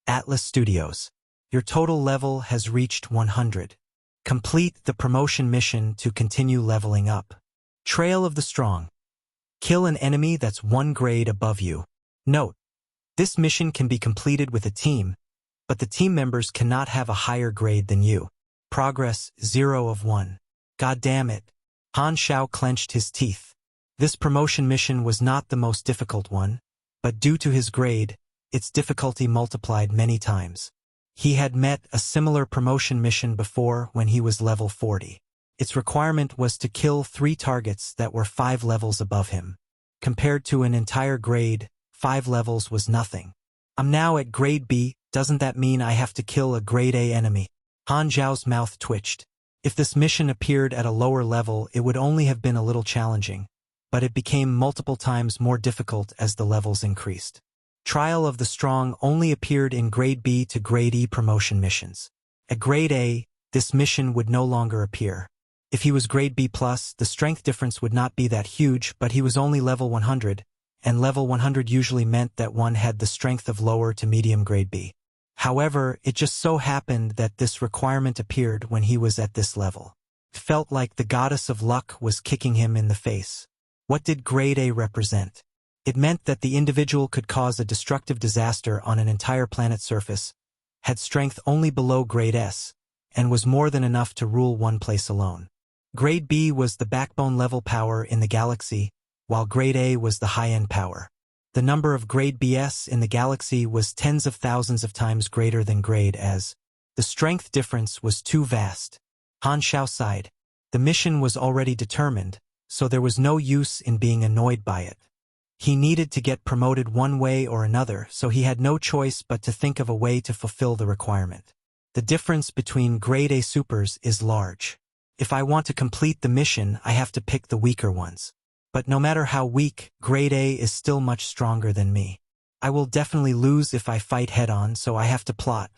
Atlas Studios. Your total level has reached 100. Complete the promotion mission to continue leveling up. Trail of the Strong. Kill an enemy that's 1 grade above you. Note: this mission can be completed with a team, but the team members cannot have a higher grade than you. Progress 0 of 1. God damn it. Han Xiao clenched his teeth. This promotion mission was not the most difficult one, but due to his grade, its difficulty multiplied many times. He had met a similar promotion mission before when he was level 40. Its requirement was to kill 3 targets that were 5 levels above him. Compared to an entire grade, 5 levels was nothing. I'm now at grade B, doesn't that mean I have to kill a grade A enemy? Han Xiao's mouth twitched. If this mission appeared at a lower level, it would only have been a little challenging, but it became multiple times more difficult as the levels increased. Trial of the Strong only appeared in grade B to grade E promotion missions. At grade A, this mission would no longer appear. If he was grade B+, the strength difference would not be that huge, but he was only level 100, and level 100 usually meant that one had the strength of lower to medium grade B. However, it just so happened that this requirement appeared when he was at this level. It felt like the goddess of luck was kicking him in the face. What did grade A represent? It meant that the individual could cause a destructive disaster on an entire planet's surface, had strength only below grade S, and was more than enough to rule one place alone. Grade B was the backbone level power in the galaxy, while grade A was the high-end power. The number of grade BS in the galaxy was tens of thousands of times greater than grade As. The strength difference was too vast. Han Xiao sighed. The mission was already determined, so there was no use in being annoyed by it. He needed to get promoted one way or another, so he had no choice but to think of a way to fulfill the requirement. The difference between grade A supers is large. If I want to complete the mission, I have to pick the weaker ones. But no matter how weak, grade A is still much stronger than me. I will definitely lose if I fight head-on, so I have to plot.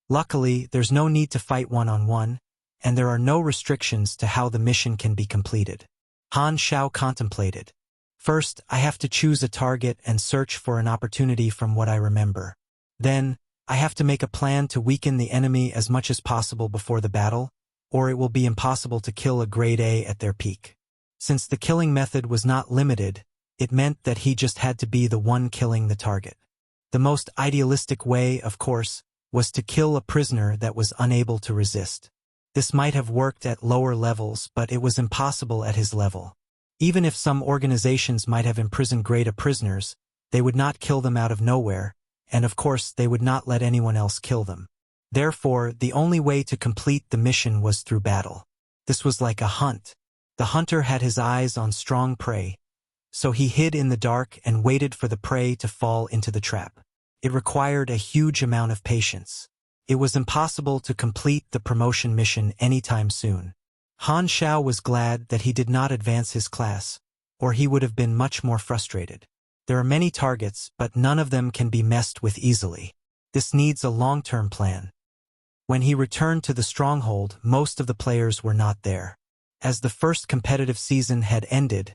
Luckily, there's no need to fight one-on-one, and there are no restrictions to how the mission can be completed. Han Xiao contemplated. First, I have to choose a target and search for an opportunity from what I remember. Then, I have to make a plan to weaken the enemy as much as possible before the battle, or it will be impossible to kill a grade A at their peak. Since the killing method was not limited, it meant that he just had to be the one killing the target. The most idealistic way, of course, was to kill a prisoner that was unable to resist. This might have worked at lower levels, but it was impossible at his level. Even if some organizations might have imprisoned grade A prisoners, they would not kill them out of nowhere, and of course they would not let anyone else kill them. Therefore, the only way to complete the mission was through battle. This was like a hunt. The hunter had his eyes on strong prey, so he hid in the dark and waited for the prey to fall into the trap. It required a huge amount of patience. It was impossible to complete the promotion mission anytime soon. Han Xiao was glad that he did not advance his class, or he would have been much more frustrated. There are many targets, but none of them can be messed with easily. This needs a long-term plan. When he returned to the stronghold, most of the players were not there. As the first competitive season had ended,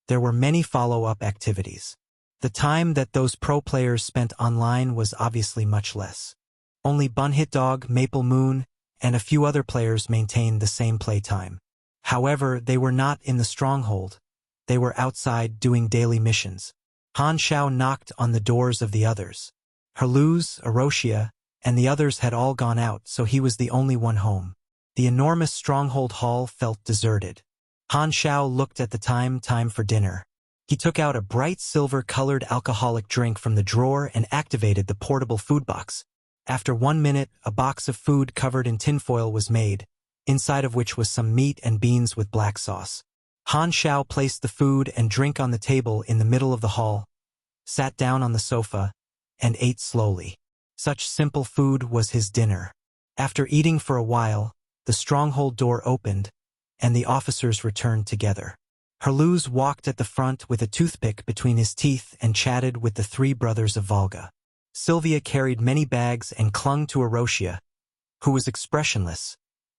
there were many follow-up activities. The time that those pro players spent online was obviously much less. Only Bunhitdog, Maple Moon, and a few other players maintained the same playtime. However, they were not in the stronghold. They were outside doing daily missions. Han Xiao knocked on the doors of the others. Herluz, Arosia, and the others had all gone out, so he was the only one home. The enormous stronghold hall felt deserted. Han Xiao looked at the time for dinner. He took out a bright silver-colored alcoholic drink from the drawer and activated the portable food box. After 1 minute, a box of food covered in tinfoil was made, inside of which was some meat and beans with black sauce. Han Xiao placed the food and drink on the table in the middle of the hall, sat down on the sofa, and ate slowly. Such simple food was his dinner. After eating for a while, the stronghold door opened, and the officers returned together. Herluz walked at the front with a toothpick between his teeth and chatted with the three brothers of Volga. Sylvia carried many bags and clung to Arosia, who was expressionless,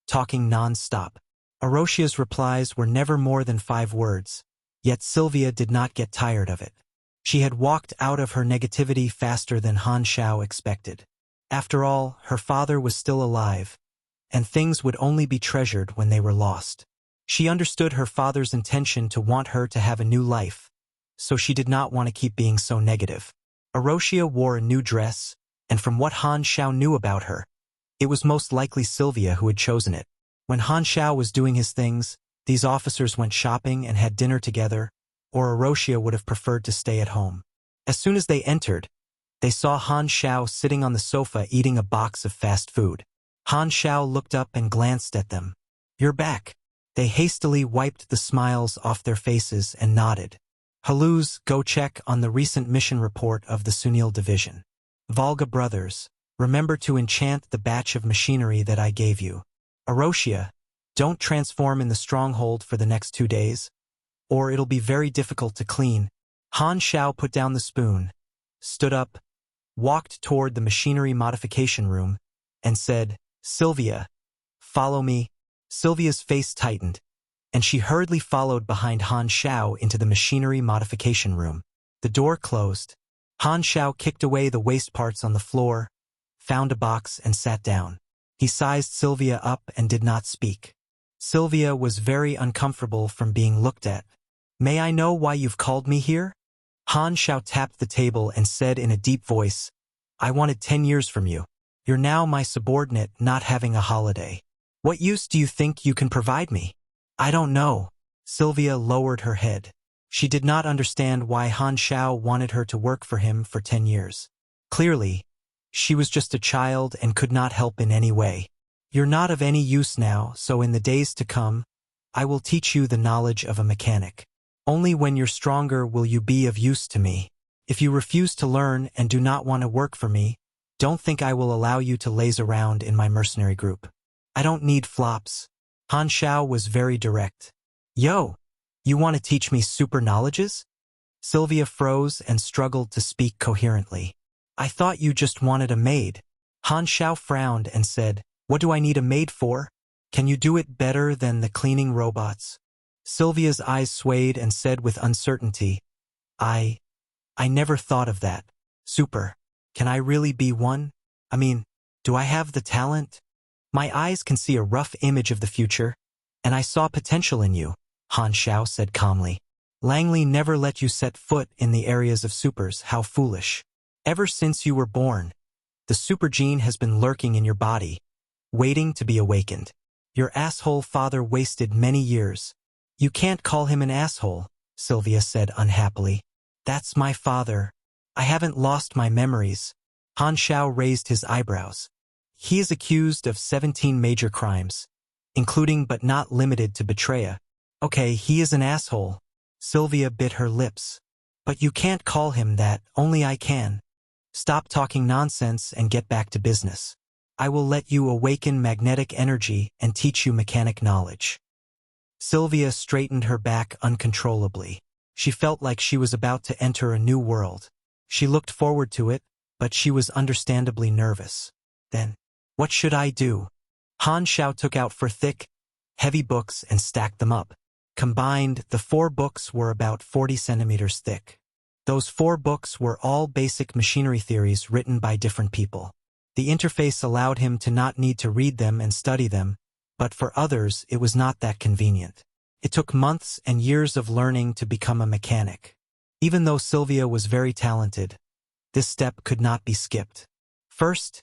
talking non-stop. Arosia's replies were never more than 5 words, yet Sylvia did not get tired of it. She had walked out of her negativity faster than Han Xiao expected. After all, her father was still alive, and things would only be treasured when they were lost. She understood her father's intention to want her to have a new life, so she did not want to keep being so negative. Arosia wore a new dress, and from what Han Xiao knew about her, it was most likely Sylvia who had chosen it. When Han Xiao was doing his things, these officers went shopping and had dinner together, or Arosia would have preferred to stay at home. As soon as they entered, they saw Han Xiao sitting on the sofa eating a box of fast food. Han Xiao looked up and glanced at them. "You're back." They hastily wiped the smiles off their faces and nodded. "Herluz, go check on the recent mission report of the Sunil division. Volga brothers, remember to enchant the batch of machinery that I gave you. Arosia, don't transform in the stronghold for the next 2 days, or it'll be very difficult to clean." Han Xiao put down the spoon, stood up, walked toward the machinery modification room, and said, "Sylvia, follow me." Sylvia's face tightened, and she hurriedly followed behind Han Xiao into the machinery modification room. The door closed. Han Xiao kicked away the waste parts on the floor, found a box, and sat down. He sized Sylvia up and did not speak. Sylvia was very uncomfortable from being looked at. "May I know why you've called me here?" Han Xiao tapped the table and said in a deep voice, "I wanted 10 years from you. You're now my subordinate, not having a holiday. What use do you think you can provide me?" "I don't know." Sylvia lowered her head. She did not understand why Han Xiao wanted her to work for him for 10 years. Clearly, she was just a child and could not help in any way. "You're not of any use now, so in the days to come, I will teach you the knowledge of a mechanic. Only when you're stronger will you be of use to me. If you refuse to learn and do not want to work for me, Don't think I will allow you to laze around in my mercenary group. I don't need flops. Han Xiao was very direct. Yo, you want to teach me super knowledges? Sylvia froze and struggled to speak coherently. I thought you just wanted a maid. Han Xiao frowned and said, what do I need a maid for? Can you do it better than the cleaning robots? Sylvia's eyes swayed and said with uncertainty, I never thought of that. Super. Can I really be one? I mean, do I have the talent? My eyes can see a rough image of the future, and I saw potential in you, Han Xiao said calmly. Langley never let you set foot in the areas of supers, how foolish. Ever since you were born, the super gene has been lurking in your body, waiting to be awakened. Your asshole father wasted many years. You can't call him an asshole, Sylvia said unhappily. That's my father. I haven't lost my memories. Han Xiao raised his eyebrows. He is accused of 17 major crimes, including but not limited to betrayal. Okay, he is an asshole. Sylvia bit her lips. But you can't call him that, only I can. Stop talking nonsense and get back to business. I will let you awaken magnetic energy and teach you mechanic knowledge. Sylvia straightened her back uncontrollably. She felt like she was about to enter a new world. She looked forward to it, but she was understandably nervous. Then, what should I do? Han Xiao took out 4 thick, heavy books and stacked them up. Combined, the 4 books were about 40 centimeters thick. Those 4 books were all basic machinery theories written by different people. The interface allowed him to not need to read them and study them, but for others it was not that convenient. It took months and years of learning to become a mechanic. Even though Sylvia was very talented, this step could not be skipped. First,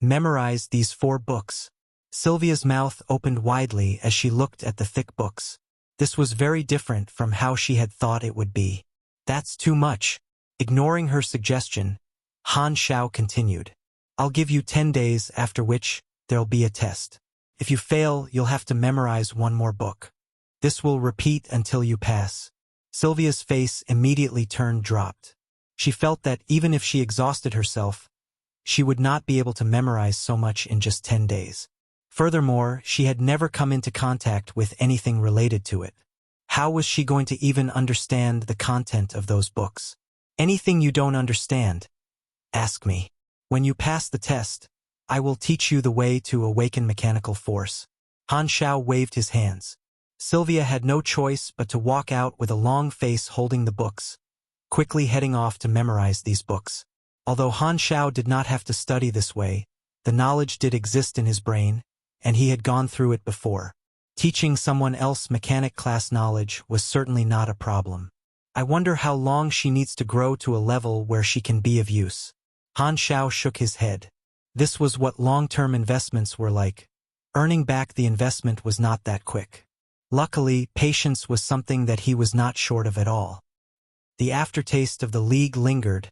memorize these 4 books. Sylvia's mouth opened widely as she looked at the thick books. This was very different from how she had thought it would be. That's too much. Ignoring her suggestion, Han Xiao continued. I'll give you 10 days, after which there'll be a test. If you fail, you'll have to memorize 1 more book. This will repeat until you pass. Sylvia's face immediately turned dropped. She felt that even if she exhausted herself, she would not be able to memorize so much in just 10 days. Furthermore, she had never come into contact with anything related to it. How was she going to even understand the content of those books? Anything you don't understand, ask me. When you pass the test, I will teach you the way to awaken mechanical force. Han Xiao waved his hands. Sylvia had no choice but to walk out with a long face holding the books, quickly heading off to memorize these books. Although Han Xiao did not have to study this way, the knowledge did exist in his brain, and he had gone through it before. Teaching someone else mechanic class knowledge was certainly not a problem. I wonder how long she needs to grow to a level where she can be of use. Han Xiao shook his head. This was what long-term investments were like. Earning back the investment was not that quick. Luckily, patience was something that he was not short of at all. The aftertaste of the league lingered,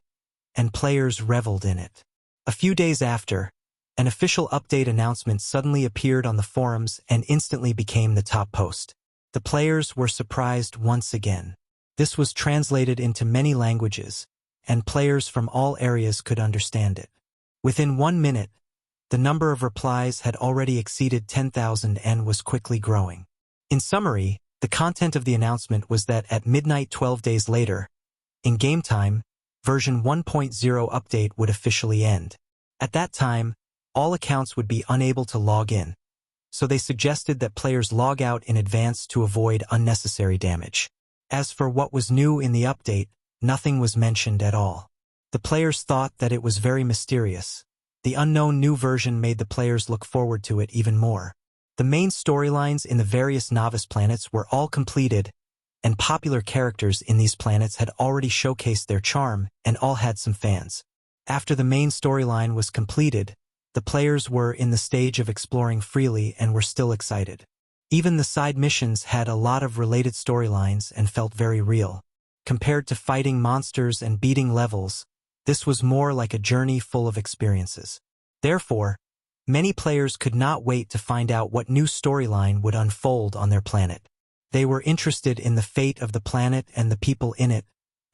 and players reveled in it. A few days after, an official update announcement suddenly appeared on the forums and instantly became the top post. The players were surprised once again. This was translated into many languages, and players from all areas could understand it. Within 1 minute, the number of replies had already exceeded 10,000 and was quickly growing. In summary, the content of the announcement was that at midnight 12 days later, in game time, version 1.0 update would officially end. At that time, all accounts would be unable to log in, so they suggested that players log out in advance to avoid unnecessary damage. As for what was new in the update, nothing was mentioned at all. The players thought that it was very mysterious. The unknown new version made the players look forward to it even more. The main storylines in the various novice planets were all completed, and popular characters in these planets had already showcased their charm and all had some fans. After the main storyline was completed, the players were in the stage of exploring freely and were still excited. Even the side missions had a lot of related storylines and felt very real. Compared to fighting monsters and beating levels, this was more like a journey full of experiences. Therefore, many players could not wait to find out what new storyline would unfold on their planet. They were interested in the fate of the planet and the people in it,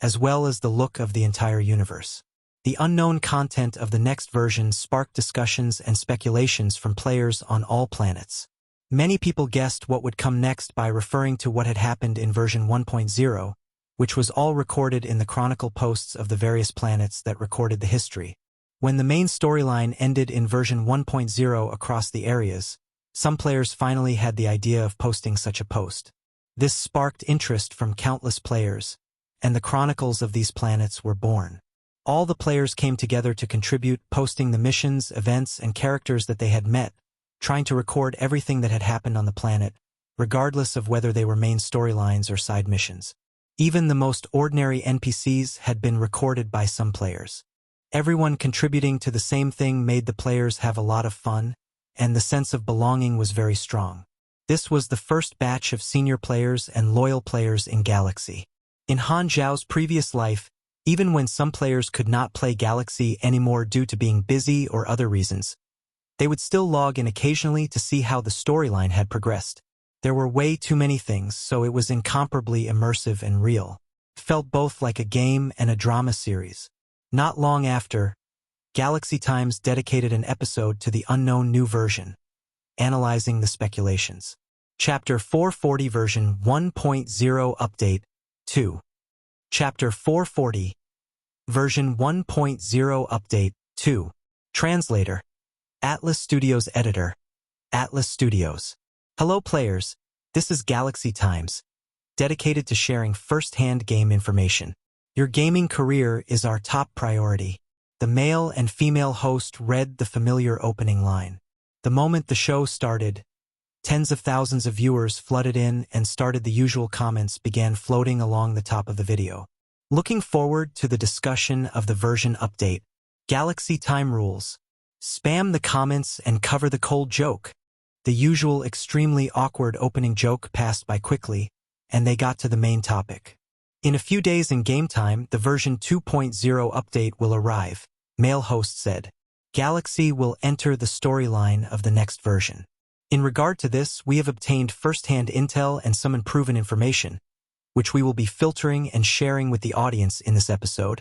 as well as the look of the entire universe. The unknown content of the next version sparked discussions and speculations from players on all planets. Many people guessed what would come next by referring to what had happened in version 1.0, which was all recorded in the chronicle posts of the various planets that recorded the history. When the main storyline ended in version 1.0 across the areas, some players finally had the idea of posting such a post. This sparked interest from countless players, and the chronicles of these planets were born. All the players came together to contribute, posting the missions, events, and characters that they had met, trying to record everything that had happened on the planet, regardless of whether they were main storylines or side missions. Even the most ordinary NPCs had been recorded by some players. Everyone contributing to the same thing made the players have a lot of fun, and the sense of belonging was very strong. This was the first batch of senior players and loyal players in Galaxy. In Han Xiao's previous life, even when some players could not play Galaxy anymore due to being busy or other reasons, they would still log in occasionally to see how the storyline had progressed. There were way too many things, so it was incomparably immersive and real. It felt both like a game and a drama series. Not long after, Galaxy Times dedicated an episode to the unknown new version, analyzing the speculations. Chapter 440 version 1.0 Update 2. Chapter 440 version 1.0 Update 2. Translator. Atlas Studios Editor. Atlas Studios. Hello players, this is Galaxy Times, dedicated to sharing first-hand game information. Your gaming career is our top priority. The male and female host read the familiar opening line. The moment the show started, tens of thousands of viewers flooded in and started the usual comments began floating along the top of the video. Looking forward to the discussion of the version update. Galaxy Time rules. Spam the comments and cover the cold joke. The usual extremely awkward opening joke passed by quickly, and they got to the main topic. In a few days in game time, the version 2.0 update will arrive, male host said. Galaxy will enter the storyline of the next version. In regard to this, we have obtained first-hand intel and some unproven information, which we will be filtering and sharing with the audience in this episode,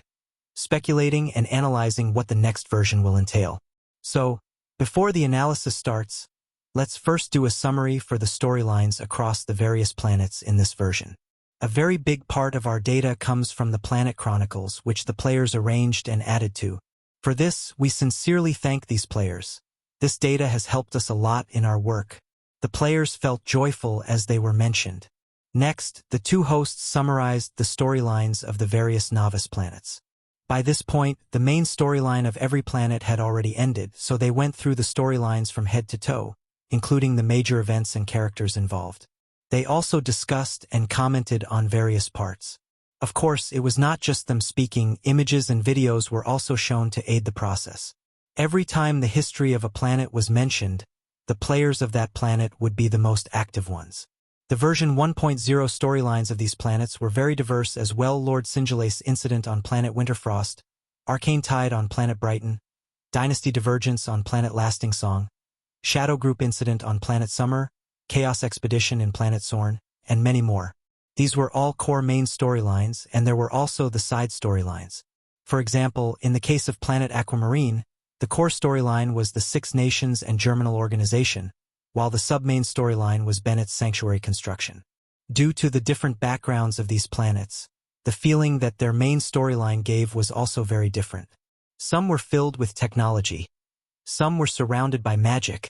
speculating and analyzing what the next version will entail. So, before the analysis starts, let's first do a summary for the storylines across the various planets in this version. A very big part of our data comes from the planet chronicles, which the players arranged and added to. For this, we sincerely thank these players. This data has helped us a lot in our work. The players felt joyful as they were mentioned. Next, the two hosts summarized the storylines of the various novice planets. By this point, the main storyline of every planet had already ended, so they went through the storylines from head to toe, including the major events and characters involved. They also discussed and commented on various parts. Of course, it was not just them speaking, images and videos were also shown to aid the process. Every time the history of a planet was mentioned, the players of that planet would be the most active ones. The version 1.0 storylines of these planets were very diverse as well. Lord Sinjalace incident on planet Winterfrost, Arcane Tide on planet Brighton, Dynasty Divergence on planet Lasting Song, Shadow Group incident on planet Summer, Chaos Expedition in planet Sorn, and many more. These were all core main storylines, and there were also the side storylines. For example, in the case of planet Aquamarine, the core storyline was the Six Nations and Germinal Organization, while the sub-main storyline was Bennett's sanctuary construction. Due to the different backgrounds of these planets, the feeling that their main storyline gave was also very different. Some were filled with technology. Some were surrounded by magic.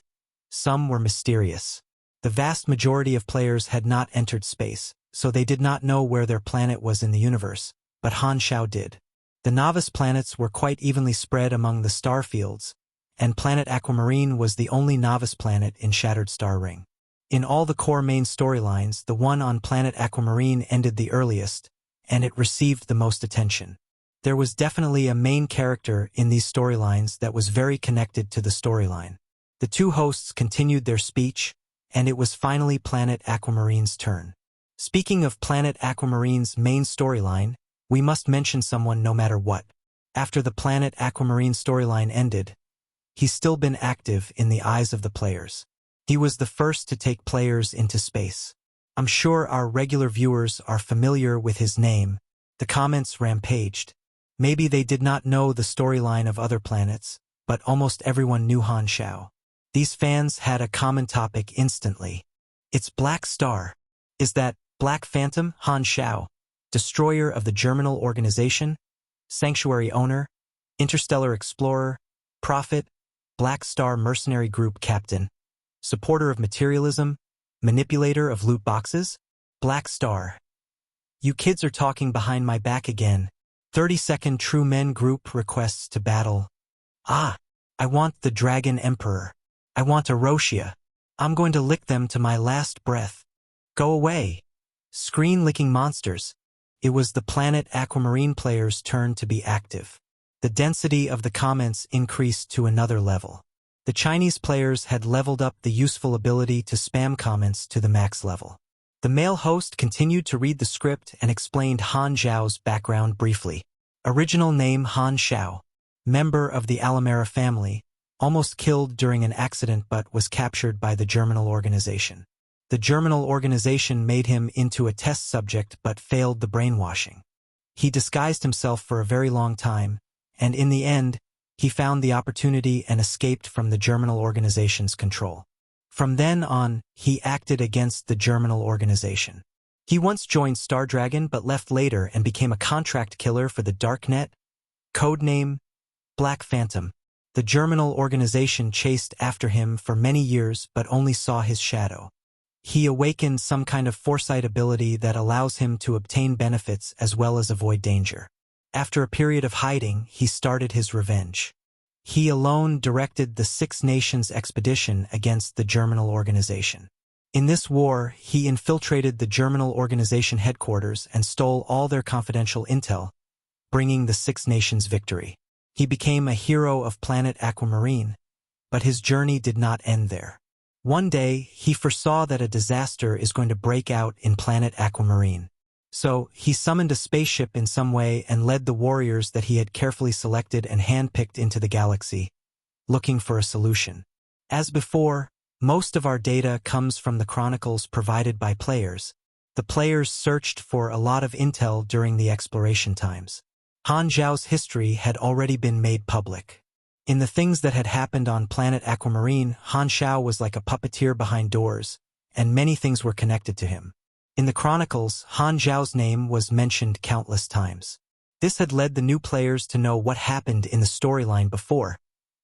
Some were mysterious. The vast majority of players had not entered space, so they did not know where their planet was in the universe, but Han Xiao did. The novice planets were quite evenly spread among the star fields, and planet Aquamarine was the only novice planet in Shattered Star Ring. In all the core main storylines, the one on planet Aquamarine ended the earliest, and it received the most attention. There was definitely a main character in these storylines that was very connected to the storyline. The two hosts continued their speech, and it was finally planet Aquamarine's turn. Speaking of planet Aquamarine's main storyline, we must mention someone no matter what. After the planet Aquamarine storyline ended, he's still been active in the eyes of the players. He was the first to take players into space. I'm sure our regular viewers are familiar with his name. The comments rampaged. Maybe they did not know the storyline of other planets, but almost everyone knew Han Xiao. These fans had a common topic instantly. It's Black Star. Is that Black Phantom, Han Xiao, destroyer of the Germinal Organization, Sanctuary owner, interstellar explorer, prophet, Black Star mercenary group captain, supporter of materialism, manipulator of loot boxes? Black Star. You kids are talking behind my back again. 30-second True Men group requests to battle. Ah, I want the Dragon Emperor. I want Erosia. I'm going to lick them to my last breath. Go away. Screen-licking monsters. It was the Planet Aquamarine players' turn to be active. The density of the comments increased to another level. The Chinese players had leveled up the useful ability to spam comments to the max level. The male host continued to read the script and explained Han Xiao's background briefly. Original name Han Xiao. Member of the Alamera family, almost killed during an accident but was captured by the Germinal Organization. The Germinal Organization made him into a test subject but failed the brainwashing. He disguised himself for a very long time, and in the end, he found the opportunity and escaped from the Germinal Organization's control. From then on, he acted against the Germinal Organization. He once joined Star Dragon but left later and became a contract killer for the Darknet. Codename Black Phantom. The Germinal Organization chased after him for many years but only saw his shadow. He awakened some kind of foresight ability that allows him to obtain benefits as well as avoid danger. After a period of hiding, he started his revenge. He alone directed the Six Nations expedition against the Germinal Organization. In this war, he infiltrated the Germinal Organization headquarters and stole all their confidential intel, bringing the Six Nations victory. He became a hero of Planet Aquamarine, but his journey did not end there. One day, he foresaw that a disaster is going to break out in Planet Aquamarine. So, he summoned a spaceship in some way and led the warriors that he had carefully selected and handpicked into the galaxy, looking for a solution. As before, most of our data comes from the chronicles provided by players. The players searched for a lot of intel during the exploration times. Han Xiao's history had already been made public. In the things that had happened on Planet Aquamarine, Han Xiao was like a puppeteer behind doors, and many things were connected to him. In the chronicles, Han Xiao's name was mentioned countless times. This had led the new players to know what happened in the storyline before,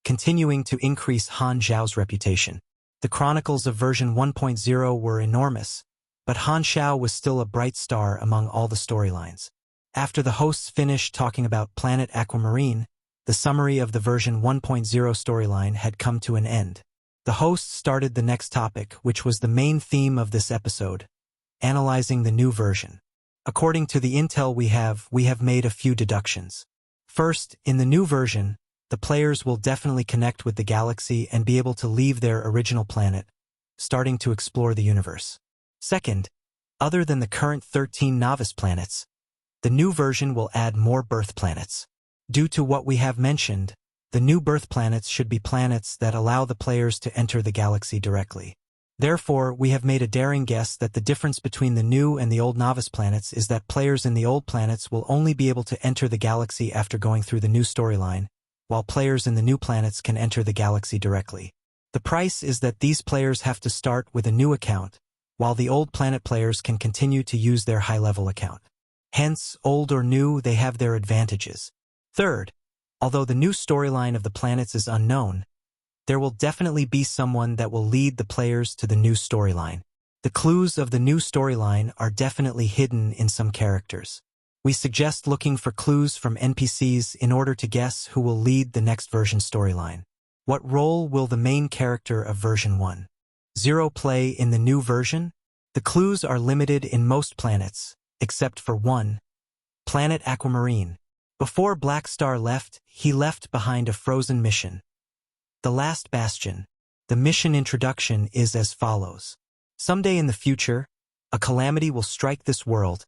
continuing to increase Han Xiao's reputation. The chronicles of version 1.0 were enormous, but Han Xiao was still a bright star among all the storylines. After the hosts finished talking about Planet Aquamarine, the summary of the version 1.0 storyline had come to an end. The hosts started the next topic, which was the main theme of this episode, analyzing the new version. According to the intel we have made a few deductions. First, in the new version, the players will definitely connect with the galaxy and be able to leave their original planet, starting to explore the universe. Second, other than the current 13 novice planets, the new version will add more birth planets. Due to what we have mentioned, the new birth planets should be planets that allow the players to enter the galaxy directly. Therefore, we have made a daring guess that the difference between the new and the old novice planets is that players in the old planets will only be able to enter the galaxy after going through the new storyline, while players in the new planets can enter the galaxy directly. The price is that these players have to start with a new account, while the old planet players can continue to use their high-level account. Hence, old or new, they have their advantages. Third, although the new storyline of the planets is unknown, there will definitely be someone that will lead the players to the new storyline. The clues of the new storyline are definitely hidden in some characters. We suggest looking for clues from NPCs in order to guess who will lead the next version storyline. What role will the main character of version 1.0 play in the new version? The clues are limited in most planets, except for one, Planet Aquamarine. Before Black Star left, he left behind a frozen mission. The Last Bastion. The mission introduction is as follows. Someday in the future, a calamity will strike this world,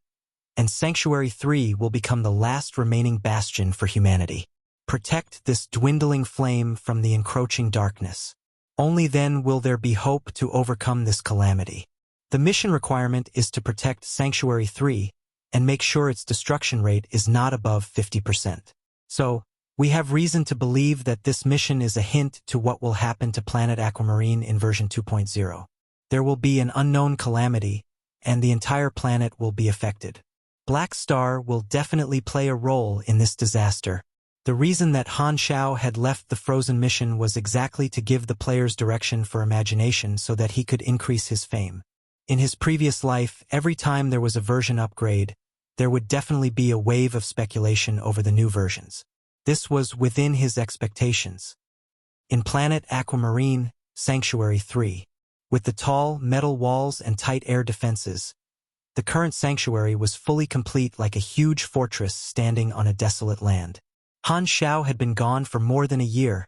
and Sanctuary 3 will become the last remaining bastion for humanity. Protect this dwindling flame from the encroaching darkness. Only then will there be hope to overcome this calamity. The mission requirement is to protect Sanctuary 3 and make sure its destruction rate is not above 50%. So, we have reason to believe that this mission is a hint to what will happen to Planet Aquamarine in version 2.0. There will be an unknown calamity, and the entire planet will be affected. Black Star will definitely play a role in this disaster. The reason that Han Xiao had left the Frozen mission was exactly to give the players direction for imagination so that he could increase his fame. In his previous life, every time there was a version upgrade, there would definitely be a wave of speculation over the new versions. This was within his expectations. In Planet Aquamarine, Sanctuary 3, with the tall, metal walls and tight air defenses, the current sanctuary was fully complete like a huge fortress standing on a desolate land. Han Xiao had been gone for more than a year,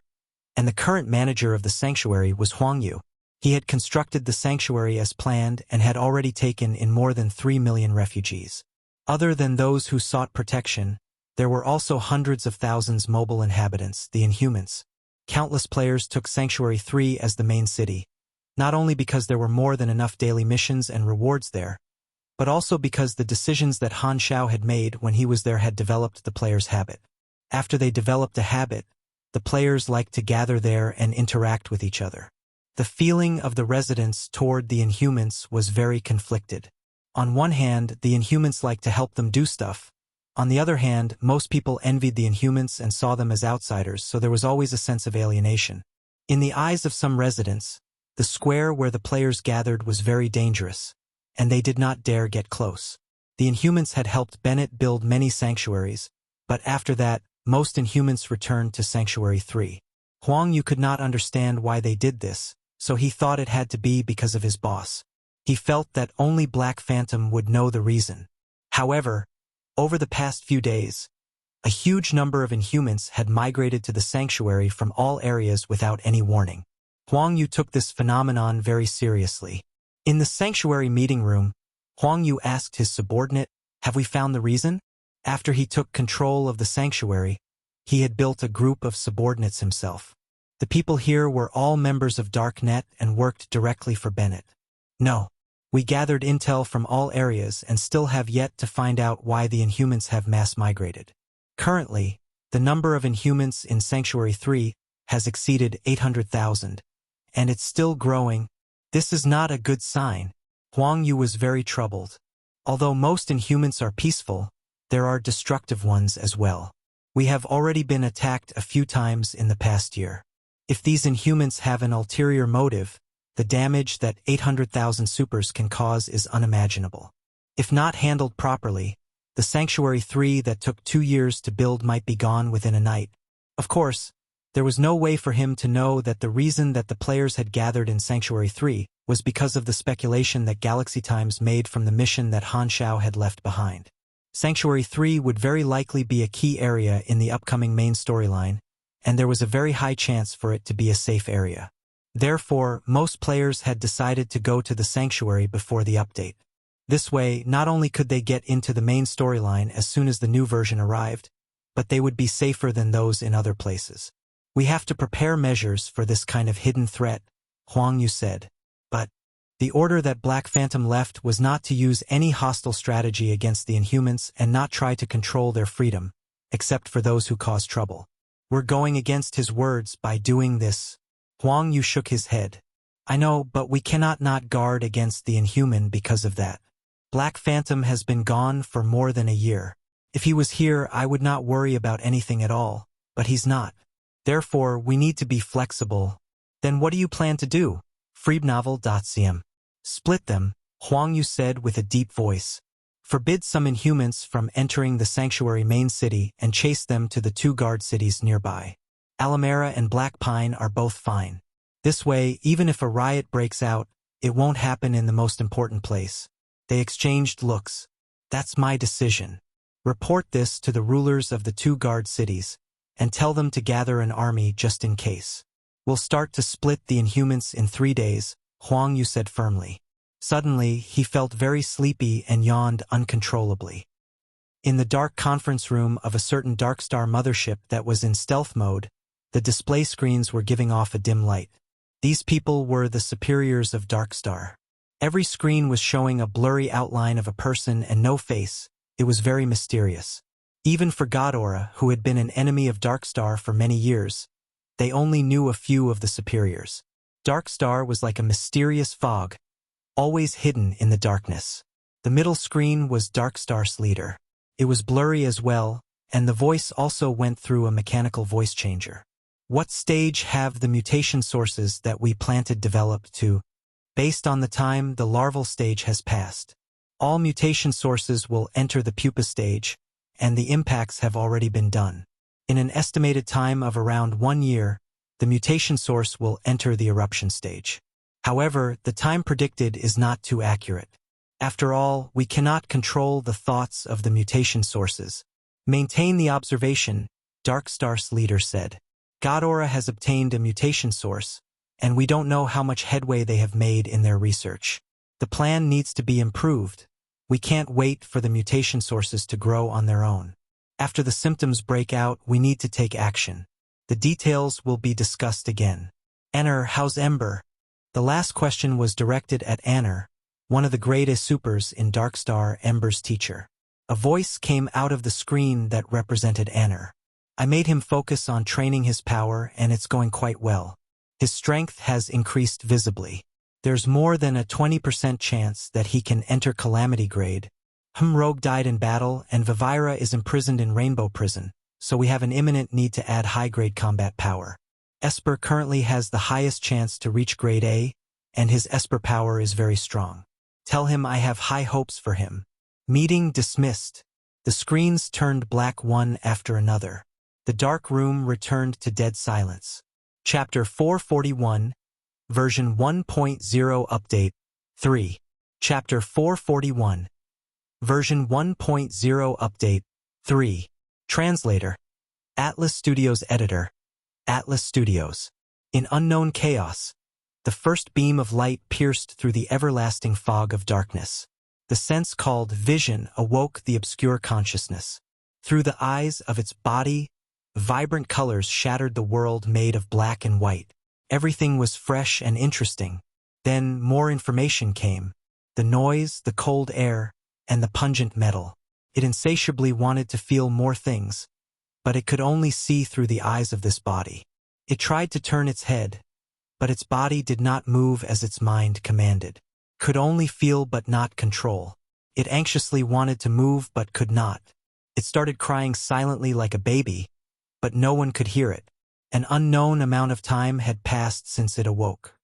and the current manager of the sanctuary was Huang Yu. He had constructed the sanctuary as planned and had already taken in more than 3 million refugees. Other than those who sought protection, there were also hundreds of thousands mobile inhabitants, the Inhumans. Countless players took Sanctuary 3 as the main city, not only because there were more than enough daily missions and rewards there, but also because the decisions that Han Xiao had made when he was there had developed the players' habit. After they developed a habit, the players liked to gather there and interact with each other. The feeling of the residents toward the Inhumans was very conflicted. On one hand, the Inhumans liked to help them do stuff. On the other hand, most people envied the Inhumans and saw them as outsiders, so there was always a sense of alienation. In the eyes of some residents, the square where the players gathered was very dangerous, and they did not dare get close. The Inhumans had helped Bennett build many sanctuaries, but after that, most Inhumans returned to Sanctuary 3. Huang Yu could not understand why they did this, so he thought it had to be because of his boss. He felt that only Black Phantom would know the reason. However, over the past few days, a huge number of Inhumans had migrated to the sanctuary from all areas without any warning. Huang Yu took this phenomenon very seriously. In the sanctuary meeting room, Huang Yu asked his subordinate, "Have we found the reason?" After he took control of the sanctuary, he had built a group of subordinates himself. The people here were all members of Darknet and worked directly for Bennett. "No. We gathered intel from all areas and still have yet to find out why the Inhumans have mass migrated. Currently, the number of Inhumans in Sanctuary 3 has exceeded 800,000, and it's still growing. This is not a good sign." Huang Yu was very troubled. Although most Inhumans are peaceful, there are destructive ones as well. We have already been attacked a few times in the past year. If these Inhumans have an ulterior motive, the damage that 800,000 supers can cause is unimaginable. If not handled properly, the Sanctuary 3 that took 2 years to build might be gone within a night. Of course, there was no way for him to know that the reason that the players had gathered in Sanctuary 3 was because of the speculation that Galaxy Times made from the mission that Han Xiao had left behind. Sanctuary 3 would very likely be a key area in the upcoming main storyline, and there was a very high chance for it to be a safe area. Therefore, most players had decided to go to the sanctuary before the update. This way, not only could they get into the main storyline as soon as the new version arrived, but they would be safer than those in other places. "We have to prepare measures for this kind of hidden threat," Huang Yu said. But the order that Black Phantom left was not to use any hostile strategy against the Inhumans and not try to control their freedom, except for those who cause trouble. "We're going against his words by doing this." Huang Yu shook his head. "I know, but we cannot not guard against the Inhuman because of that. Black Phantom has been gone for more than a year. If he was here, I would not worry about anything at all, but he's not. Therefore, we need to be flexible." "Then what do you plan to do?" Freebnovel.cm. "Split them," Huang Yu said with a deep voice. "Forbid some Inhumans from entering the sanctuary main city and chase them to the 2 guard cities nearby. Alamera and Black Pine are both fine. This way, even if a riot breaks out, it won't happen in the most important place." They exchanged looks. "That's my decision. Report this to the rulers of the 2 guard cities, and tell them to gather an army just in case. We'll start to split the Inhumans in 3 days, Huang Yu said firmly. Suddenly, he felt very sleepy and yawned uncontrollably. In the dark conference room of a certain Darkstar mothership that was in stealth mode, the display screens were giving off a dim light. These people were the superiors of Darkstar. Every screen was showing a blurry outline of a person and no face. It was very mysterious. Even for Ghidorah, who had been an enemy of Darkstar for many years, they only knew a few of the superiors. Darkstar was like a mysterious fog, always hidden in the darkness. The middle screen was Darkstar's leader. It was blurry as well, and the voice also went through a mechanical voice changer. What stage have the mutation sources that we planted developed to? Based on the time the larval stage has passed. All mutation sources will enter the pupa stage, and the impacts have already been done. In an estimated time of around 1 year, the mutation source will enter the eruption stage. However, the time predicted is not too accurate. After all, we cannot control the thoughts of the mutation sources. Maintain the observation, Darkstar's leader said. Ghidorah has obtained a mutation source, and we don't know how much headway they have made in their research. The plan needs to be improved. We can't wait for the mutation sources to grow on their own. After the symptoms break out, we need to take action. The details will be discussed again. Anner, how's Ember? The last question was directed at Anner, one of the greatest supers in Darkstar, Ember's teacher. A voice came out of the screen that represented Anner. I made him focus on training his power, and it's going quite well. His strength has increased visibly. There's more than a 20% chance that he can enter Calamity grade. Rogue died in battle, and Vivira is imprisoned in Rainbow Prison, so we have an imminent need to add high-grade combat power. Esper currently has the highest chance to reach grade A, and his Esper power is very strong. Tell him I have high hopes for him. Meeting dismissed. The screens turned black one after another. The dark room returned to dead silence. Chapter 441, Version 1.0 Update 3. Chapter 441, Version 1.0 Update 3. Translator. Atlas Studios Editor. Atlas Studios. In unknown chaos, the first beam of light pierced through the everlasting fog of darkness. The sense called vision awoke the obscure consciousness. Through the eyes of its body, vibrant colors shattered the world made of black and white. Everything was fresh and interesting. Then more information came. The noise, the cold air, and the pungent metal. It insatiably wanted to feel more things, but it could only see through the eyes of this body. It tried to turn its head, but its body did not move as its mind commanded. Could only feel but not control. It anxiously wanted to move but could not. It started crying silently like a baby, but no one could hear it. An unknown amount of time had passed since it awoke.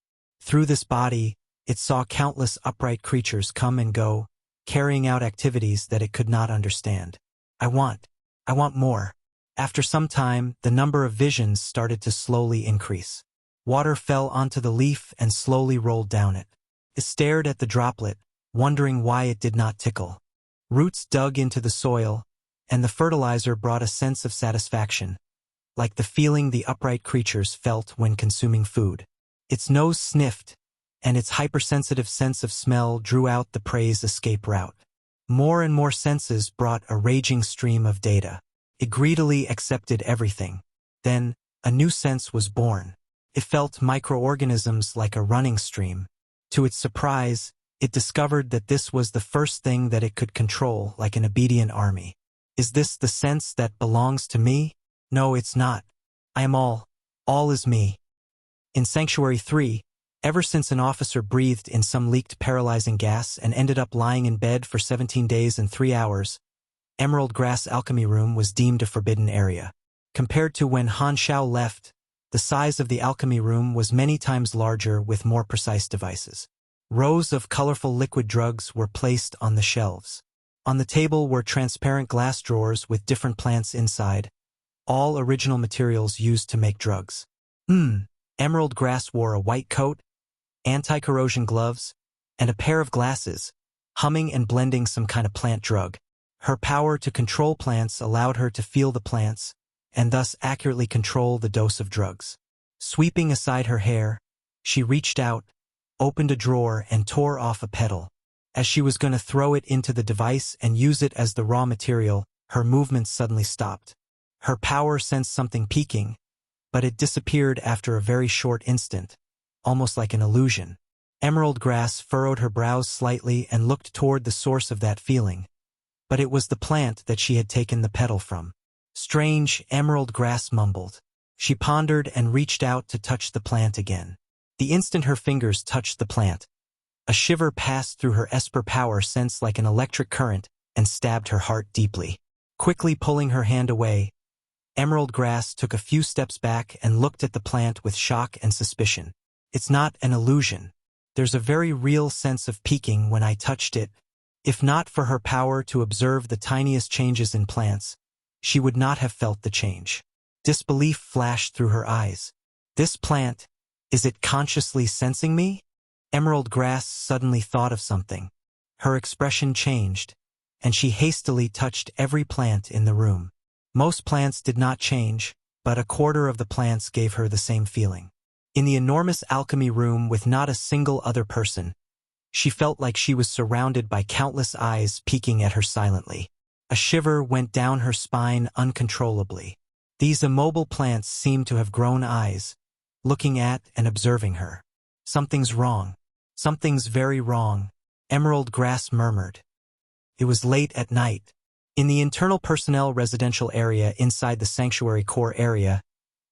Through this body, it saw countless upright creatures come and go, carrying out activities that it could not understand. I want more. After some time, the number of visions started to slowly increase. Water fell onto the leaf and slowly rolled down it. It stared at the droplet, wondering why it did not tickle. Roots dug into the soil, and the fertilizer brought a sense of satisfaction, like the feeling the upright creatures felt when consuming food. Its nose sniffed, and its hypersensitive sense of smell drew out the prey's escape route. More and more senses brought a raging stream of data. It greedily accepted everything. Then, a new sense was born. It felt microorganisms like a running stream. To its surprise, it discovered that this was the first thing that it could control like an obedient army. Is this the sense that belongs to me? No, it's not. I am all. All is me. In Sanctuary 3, ever since an officer breathed in some leaked paralyzing gas and ended up lying in bed for 17 days and 3 hours, Emerald Grass Alchemy Room was deemed a forbidden area. Compared to when Han Xiao left, the size of the alchemy room was many times larger with more precise devices. Rows of colorful liquid drugs were placed on the shelves. On the table were transparent glass drawers with different plants inside, all original materials used to make drugs. Emerald Grass wore a white coat, anti-corrosion gloves, and a pair of glasses, humming and blending some kind of plant drug. Her power to control plants allowed her to feel the plants, and thus accurately control the dose of drugs. Sweeping aside her hair, she reached out, opened a drawer and tore off a petal. As she was going to throw it into the device and use it as the raw material, her movements suddenly stopped. Her power sensed something peeking, but it disappeared after a very short instant, almost like an illusion. Emerald Grass furrowed her brows slightly and looked toward the source of that feeling. but it was the plant that she had taken the petal from. Strange, emerald grass mumbled. She pondered and reached out to touch the plant again. The instant her fingers touched the plant, a shiver passed through her esper power sense like an electric current and stabbed her heart deeply. Quickly pulling her hand away, Emerald Grass took a few steps back and looked at the plant with shock and suspicion. It's not an illusion. There's a very real sense of peaking when I touched it. If not for her power to observe the tiniest changes in plants, she would not have felt the change. Disbelief flashed through her eyes. This plant, is it consciously sensing me? Emerald Grass suddenly thought of something. Her expression changed, and she hastily touched every plant in the room. Most plants did not change, but a quarter of the plants gave her the same feeling. In the enormous alchemy room with not a single other person, she felt like she was surrounded by countless eyes peeking at her silently. A shiver went down her spine uncontrollably. These immobile plants seemed to have grown eyes, looking at and observing her. Something's wrong. Something's very wrong, Emerald Grass murmured. It was late at night. In the internal personnel residential area inside the sanctuary core area,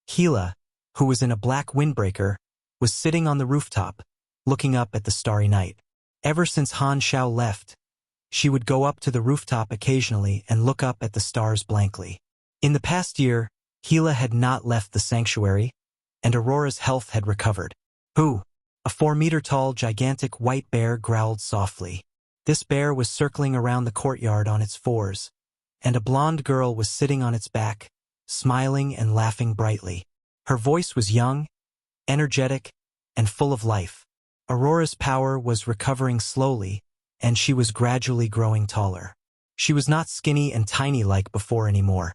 Gila, who was in a black windbreaker, was sitting on the rooftop, looking up at the starry night. Ever since Han Xiao left, she would go up to the rooftop occasionally and look up at the stars blankly. In the past year, Gila had not left the sanctuary, and Aurora's health had recovered. Who? A 4-meter-tall gigantic white bear growled softly. This bear was circling around the courtyard on its fours, and a blonde girl was sitting on its back, smiling and laughing brightly. Her voice was young, energetic, and full of life. Aurora's power was recovering slowly, and she was gradually growing taller. She was not skinny and tiny like before anymore.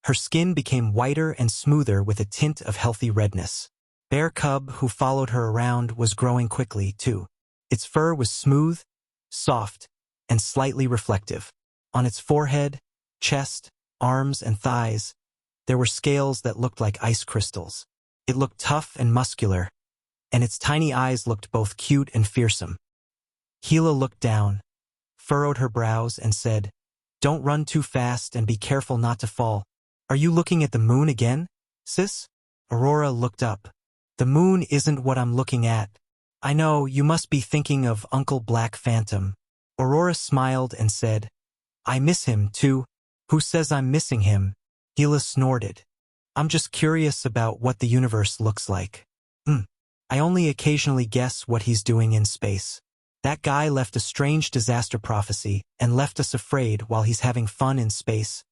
Her skin became whiter and smoother with a tint of healthy redness. Bear Cub, who followed her around, was growing quickly, too. Its fur was smooth, soft, and slightly reflective. On its forehead, chest, arms, and thighs, there were scales that looked like ice crystals. It looked tough and muscular, and its tiny eyes looked both cute and fearsome. Gila looked down, furrowed her brows, and said, "Don't run too fast and be careful not to fall. Are you looking at the moon again, sis?" Aurora looked up. "The moon isn't what I'm looking at. I know, you must be thinking of Uncle Black Phantom." Aurora smiled and said, "I miss him, too." "Who says I'm missing him?" Gila snorted. "I'm just curious about what the universe looks like. I only occasionally guess what he's doing in space. That guy left a strange disaster prophecy and left us afraid while he's having fun in space.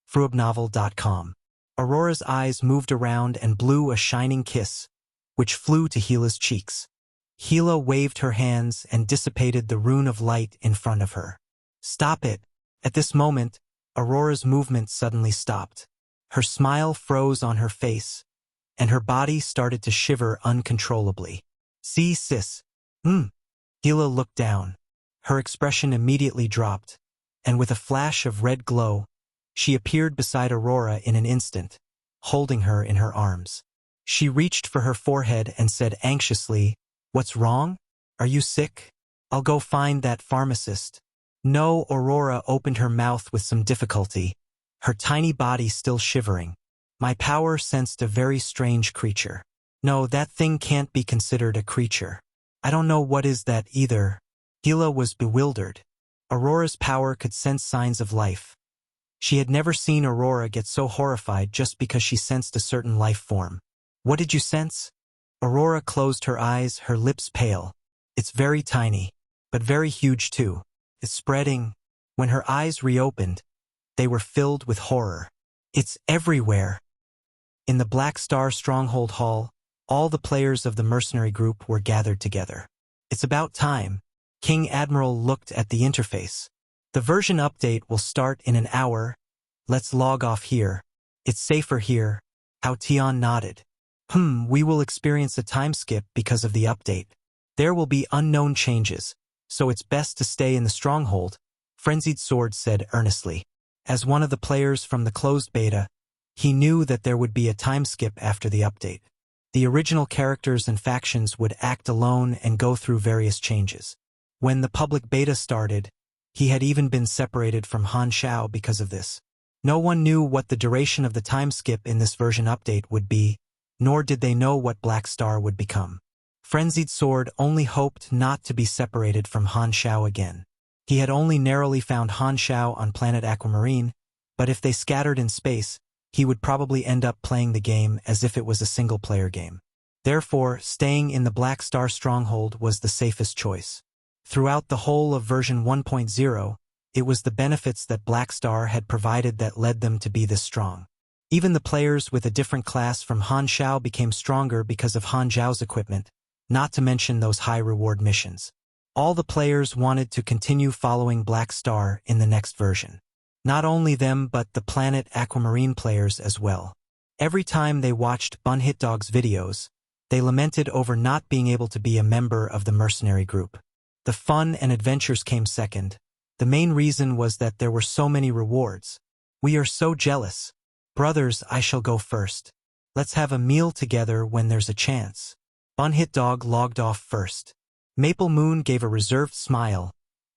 Fruibnovel.com. Aurora's eyes moved around and blew a shining kiss, which flew to Gila's cheeks. Gila waved her hands and dissipated the rune of light in front of her. "Stop it." At this moment, Aurora's movement suddenly stopped. Her smile froze on her face, and her body started to shiver uncontrollably. "See, sis." Gila looked down. Her expression immediately dropped, and with a flash of red glow, she appeared beside Aurora in an instant, holding her in her arms. She reached for her forehead and said anxiously, "What's wrong? Are you sick? I'll go find that pharmacist." No, Aurora opened her mouth with some difficulty, her tiny body still shivering. "My power sensed a very strange creature." "No, that thing can't be considered a creature." "I don't know what is that either." Gila was bewildered. Aurora's power could sense signs of life. She had never seen Aurora get so horrified just because she sensed a certain life form. "What did you sense?" Aurora closed her eyes, her lips pale. "It's very tiny, but very huge too. It's spreading." When her eyes reopened, they were filled with horror. "It's everywhere." In the Black Star Stronghold Hall, all the players of the mercenary group were gathered together. "It's about time." King Admiral looked at the interface. "The version update will start in an hour. Let's log off here. It's safer here." Hao Tian nodded. We will experience a time skip because of the update. There will be unknown changes, so it's best to stay in the stronghold," Frenzied Sword said earnestly. As one of the players from the closed beta, he knew that there would be a time skip after the update. The original characters and factions would act alone and go through various changes. When the public beta started, He had even been separated from Han Xiao because of this. No one knew what the duration of the time skip in this version update would be, nor did they know what Black Star would become. Frenzied Sword only hoped not to be separated from Han Xiao again. He had only narrowly found Han Xiao on planet Aquamarine, but if they scattered in space, he would probably end up playing the game as if it was a single-player game. Therefore, staying in the Black Star stronghold was the safest choice. Throughout the whole of version 1.0, it was the benefits that Black Star had provided that led them to be this strong. Even the players with a different class from Han Xiao became stronger because of Han Xiao's equipment, not to mention those high-reward missions. All the players wanted to continue following Black Star in the next version. Not only them but the planet Aquamarine players as well. Every time they watched Bunhitdog's videos, they lamented over not being able to be a member of the mercenary group. The fun and adventures came second. The main reason was that there were so many rewards. We are so jealous. Brothers, I shall go first. Let's have a meal together when there's a chance. Bunhitdog logged off first. Maple Moon gave a reserved smile,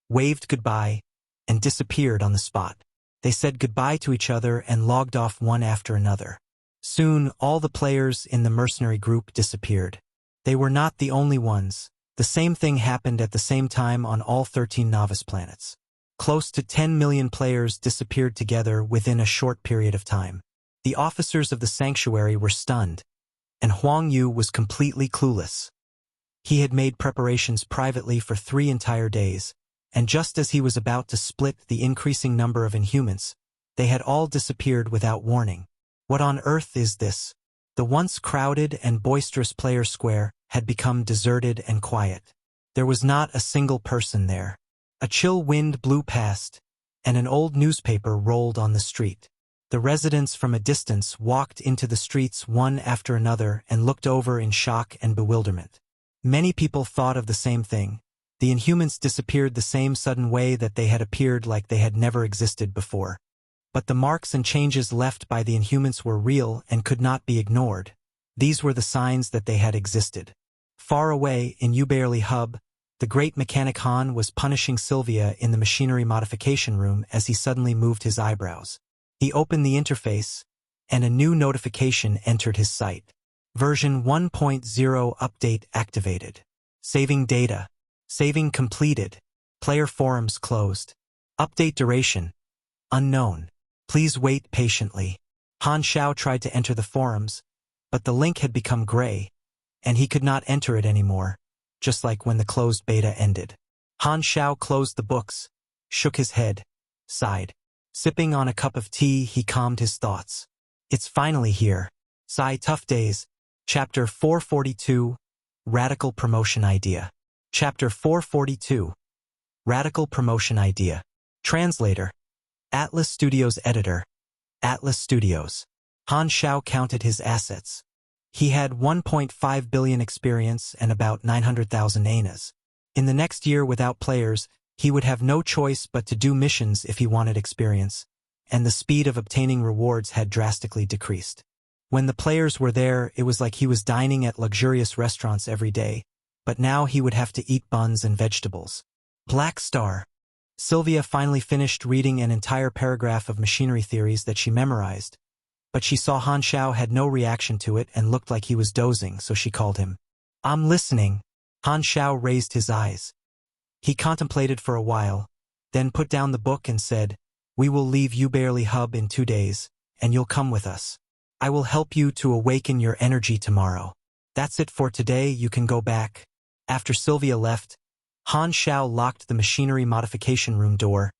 waved goodbye, and disappeared on the spot. They said goodbye to each other and logged off one after another. Soon, all the players in the mercenary group disappeared. They were not the only ones. The same thing happened at the same time on all 13 novice planets. Close to 10 million players disappeared together within a short period of time. The officers of the sanctuary were stunned, and Huang Yu was completely clueless. He had made preparations privately for 3 entire days, and just as he was about to split the increasing number of Inhumans, they had all disappeared without warning. What on earth is this? The once crowded and boisterous player square had become deserted and quiet. There was not a single person there. A chill wind blew past, and an old newspaper rolled on the street. The residents from a distance walked into the streets one after another and looked over in shock and bewilderment. Many people thought of the same thing. The Inhumans disappeared the same sudden way that they had appeared, like they had never existed before. But the marks and changes left by the Inhumans were real and could not be ignored. These were the signs that they had existed. Far away, in Ubarely Hub, the great mechanic Han was punishing Sylvia in the machinery modification room as he suddenly moved his eyebrows. He opened the interface, and a new notification entered his sight. Version 1.0 update activated. Saving data. Saving completed. Player forums closed. Update duration. Unknown. Please wait patiently. Han Xiao tried to enter the forums, but the link had become gray, and he could not enter it anymore, just like when the closed beta ended. Han Xiao closed the books, shook his head, sighed. Sipping on a cup of tea, he calmed his thoughts. It's finally here. Tough Days. Chapter 442, Radical Promotion Idea. Chapter 442, Radical Promotion Idea. Translator. Atlas Studios Editor. Atlas Studios. Han Xiao counted his assets. He had 1.5 billion experience and about 900,000 anas. In the next year without players, he would have no choice but to do missions if he wanted experience, and the speed of obtaining rewards had drastically decreased. When the players were there, it was like he was dining at luxurious restaurants every day, but now he would have to eat buns and vegetables. Black Star. Sylvia finally finished reading an entire paragraph of machinery theories that she memorized, but she saw Han Xiao had no reaction to it and looked like he was dozing, so she called him. I'm listening. Han Xiao raised his eyes. He contemplated for a while, then put down the book and said, We will leave Ubarely Hub in 2 days, and you'll come with us. I will help you to awaken your energy tomorrow. That's it for today, you can go back. After Sylvia left, Han Xiao locked the machinery modification room door,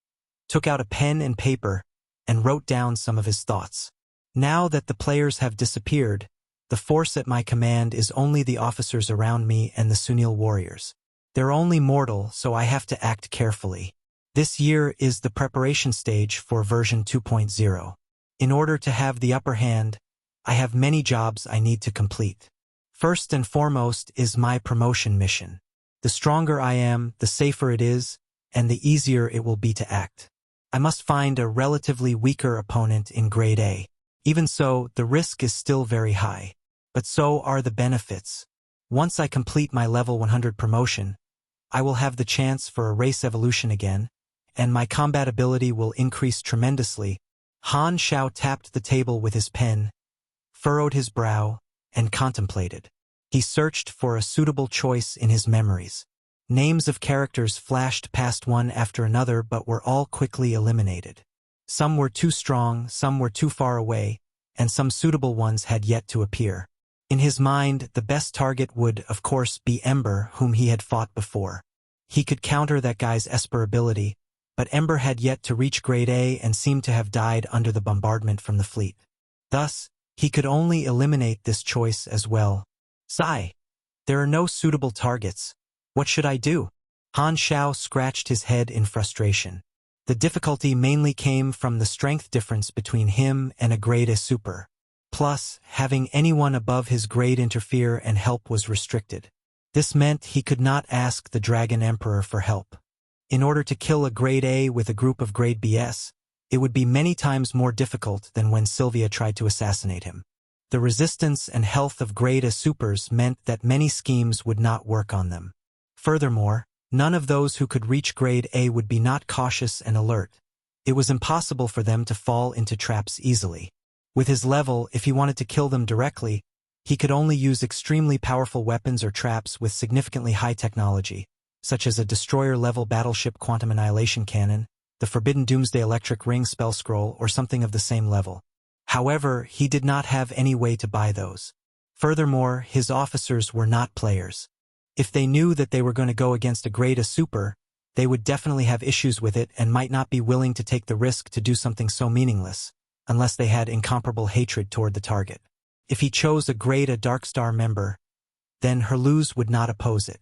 took out a pen and paper, and wrote down some of his thoughts. Now that the players have disappeared, the force at my command is only the officers around me and the Sunil warriors. They're only mortal, so I have to act carefully. This year is the preparation stage for version 2.0. In order to have the upper hand, I have many jobs I need to complete. First and foremost is my promotion mission. The stronger I am, the safer it is, and the easier it will be to act. I must find a relatively weaker opponent in Grade A. Even so, the risk is still very high. But so are the benefits. Once I complete my level 100 promotion, I will have the chance for a race evolution again, and my combat ability will increase tremendously. Han Xiao tapped the table with his pen, furrowed his brow, and contemplated. He searched for a suitable choice in his memories. Names of characters flashed past one after another but were all quickly eliminated. Some were too strong, some were too far away, and some suitable ones had yet to appear. In his mind, the best target would, of course, be Ember, whom he had fought before. He could counter that guy's Esper ability, but Ember had yet to reach grade A and seemed to have died under the bombardment from the fleet. Thus, he could only eliminate this choice as well. Sigh. There are no suitable targets. What should I do? Han Xiao scratched his head in frustration. The difficulty mainly came from the strength difference between him and a grade A super. Plus, having anyone above his grade interfere and help was restricted. This meant he could not ask the Dragon Emperor for help. In order to kill a grade A with a group of grade BS, it would be many times more difficult than when Sylvia tried to assassinate him. The resistance and health of grade A supers meant that many schemes would not work on them. Furthermore, none of those who could reach grade A would be not cautious and alert. It was impossible for them to fall into traps easily. With his level, if he wanted to kill them directly, he could only use extremely powerful weapons or traps with significantly high technology, such as a destroyer-level battleship quantum annihilation cannon, the Forbidden Doomsday Electric Ring spell scroll, or something of the same level. However, he did not have any way to buy those. Furthermore, his officers were not players. If they knew that they were going to go against a grade A super, they would definitely have issues with it and might not be willing to take the risk to do something so meaningless, unless they had incomparable hatred toward the target. If he chose a grade A Darkstar member, then Herluz would not oppose it.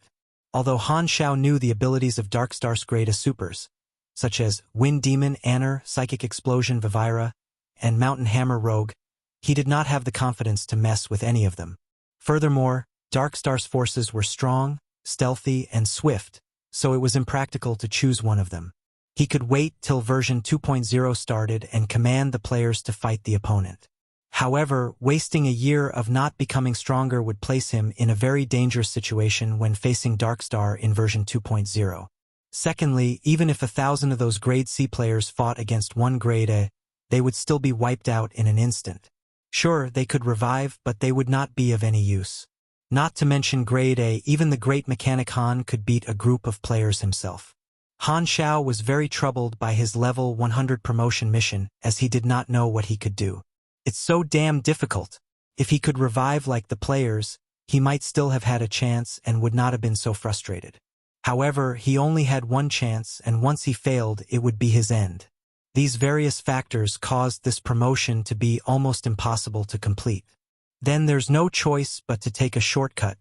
Although Han Xiao knew the abilities of Darkstar's grade A supers, such as Wind Demon, Anner, Psychic Explosion, Vivira, and Mountain Hammer Rogue, he did not have the confidence to mess with any of them. Furthermore, Darkstar's forces were strong, stealthy, and swift, so it was impractical to choose one of them. He could wait till version 2.0 started and command the players to fight the opponent. However, wasting a year of not becoming stronger would place him in a very dangerous situation when facing Darkstar in version 2.0. Secondly, even if 1,000 of those grade C players fought against one grade A, they would still be wiped out in an instant. Sure, they could revive, but they would not be of any use. Not to mention grade A, even the great mechanic Han could beat a group of players himself. Han Xiao was very troubled by his level 100 promotion mission, as he did not know what he could do. It's so damn difficult. If he could revive like the players, he might still have had a chance and would not have been so frustrated. However, he only had one chance, and once he failed, it would be his end. These various factors caused this promotion to be almost impossible to complete. Then there's no choice but to take a shortcut.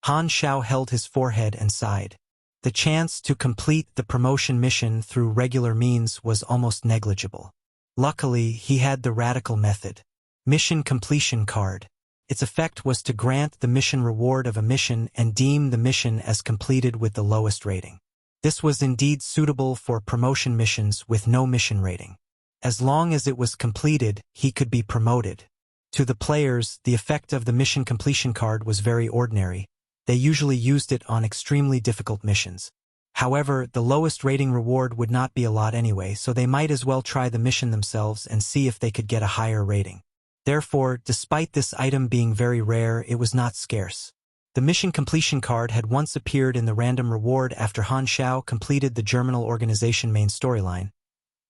Han Xiao held his forehead and sighed. The chance to complete the promotion mission through regular means was almost negligible. Luckily, he had the radical method. Mission completion card. Its effect was to grant the mission reward of a mission and deem the mission as completed with the lowest rating. This was indeed suitable for promotion missions with no mission rating. As long as it was completed, he could be promoted. To the players, the effect of the mission completion card was very ordinary. They usually used it on extremely difficult missions. However, the lowest rating reward would not be a lot anyway, so they might as well try the mission themselves and see if they could get a higher rating. Therefore, despite this item being very rare, it was not scarce. The mission completion card had once appeared in the random reward after Han Xiao completed the Germinal Organization main storyline,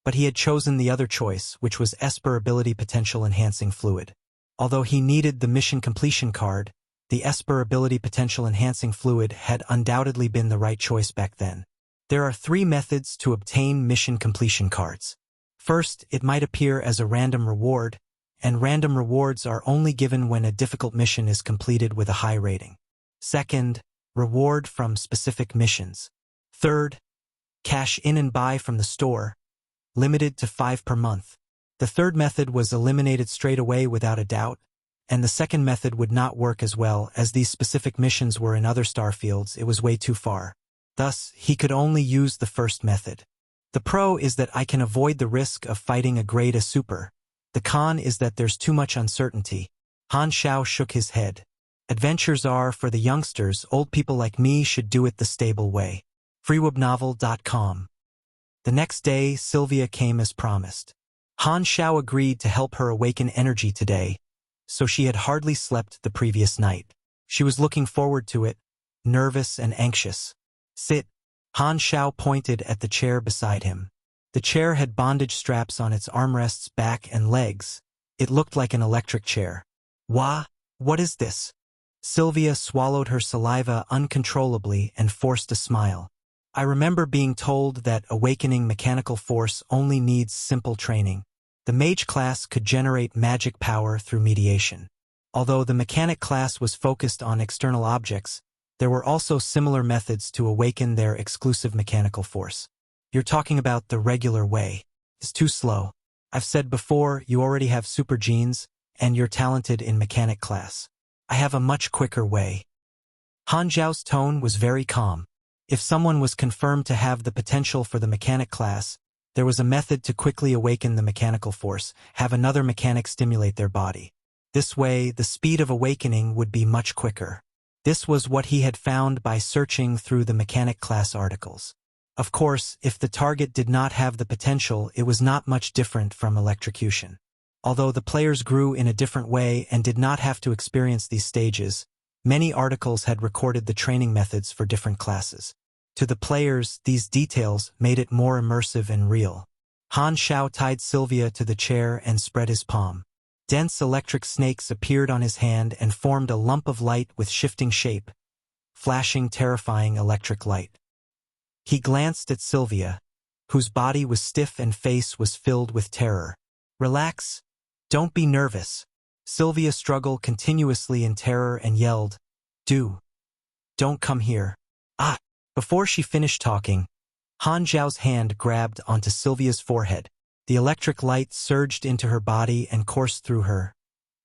but he had chosen the other choice, which was Esper Ability Potential Enhancing Fluid. Although he needed the mission completion card, the Esper Ability Potential Enhancing Fluid had undoubtedly been the right choice back then. There are 3 methods to obtain mission completion cards. First, it might appear as a random reward, and random rewards are only given when a difficult mission is completed with a high rating. Second, reward from specific missions. Third, cash in and buy from the store, limited to 5 per month. The third method was eliminated straight away without a doubt, and the second method would not work as well, as these specific missions were in other star fields. It was way too far. Thus, he could only use the first method. The pro is that I can avoid the risk of fighting a grade A super. The con is that there's too much uncertainty. Han Xiao shook his head. Adventures are for the youngsters. Old people like me should do it the stable way. freewebnovel.com The next day, Sylvia came as promised. Han Xiao agreed to help her awaken energy today, so she had hardly slept the previous night. She was looking forward to it, nervous and anxious. Sit. Han Xiao pointed at the chair beside him. The chair had bondage straps on its armrests, back and legs. It looked like an electric chair. What is this? Sylvia swallowed her saliva uncontrollably and forced a smile. I remember being told that awakening mechanical force only needs simple training. The mage class could generate magic power through mediation. Although the mechanic class was focused on external objects, there were also similar methods to awaken their exclusive mechanical force. You're talking about the regular way. It's too slow. I've said before, you already have super genes, and you're talented in mechanic class. I have a much quicker way. Han Xiao's tone was very calm. If someone was confirmed to have the potential for the mechanic class, there was a method to quickly awaken the mechanical force, have another mechanic stimulate their body. This way, the speed of awakening would be much quicker. This was what he had found by searching through the mechanic class articles. Of course, if the target did not have the potential, it was not much different from electrocution. Although the players grew in a different way and did not have to experience these stages, many articles had recorded the training methods for different classes. To the players, these details made it more immersive and real. Han Xiao tied Sylvia to the chair and spread his palm. Dense electric snakes appeared on his hand and formed a lump of light with shifting shape, flashing terrifying electric light. He glanced at Sylvia, whose body was stiff and face was filled with terror. Relax. Don't be nervous. Sylvia struggled continuously in terror and yelled, Don't come here. Before she finished talking, Han Xiao's hand grabbed onto Sylvia's forehead. The electric light surged into her body and coursed through her,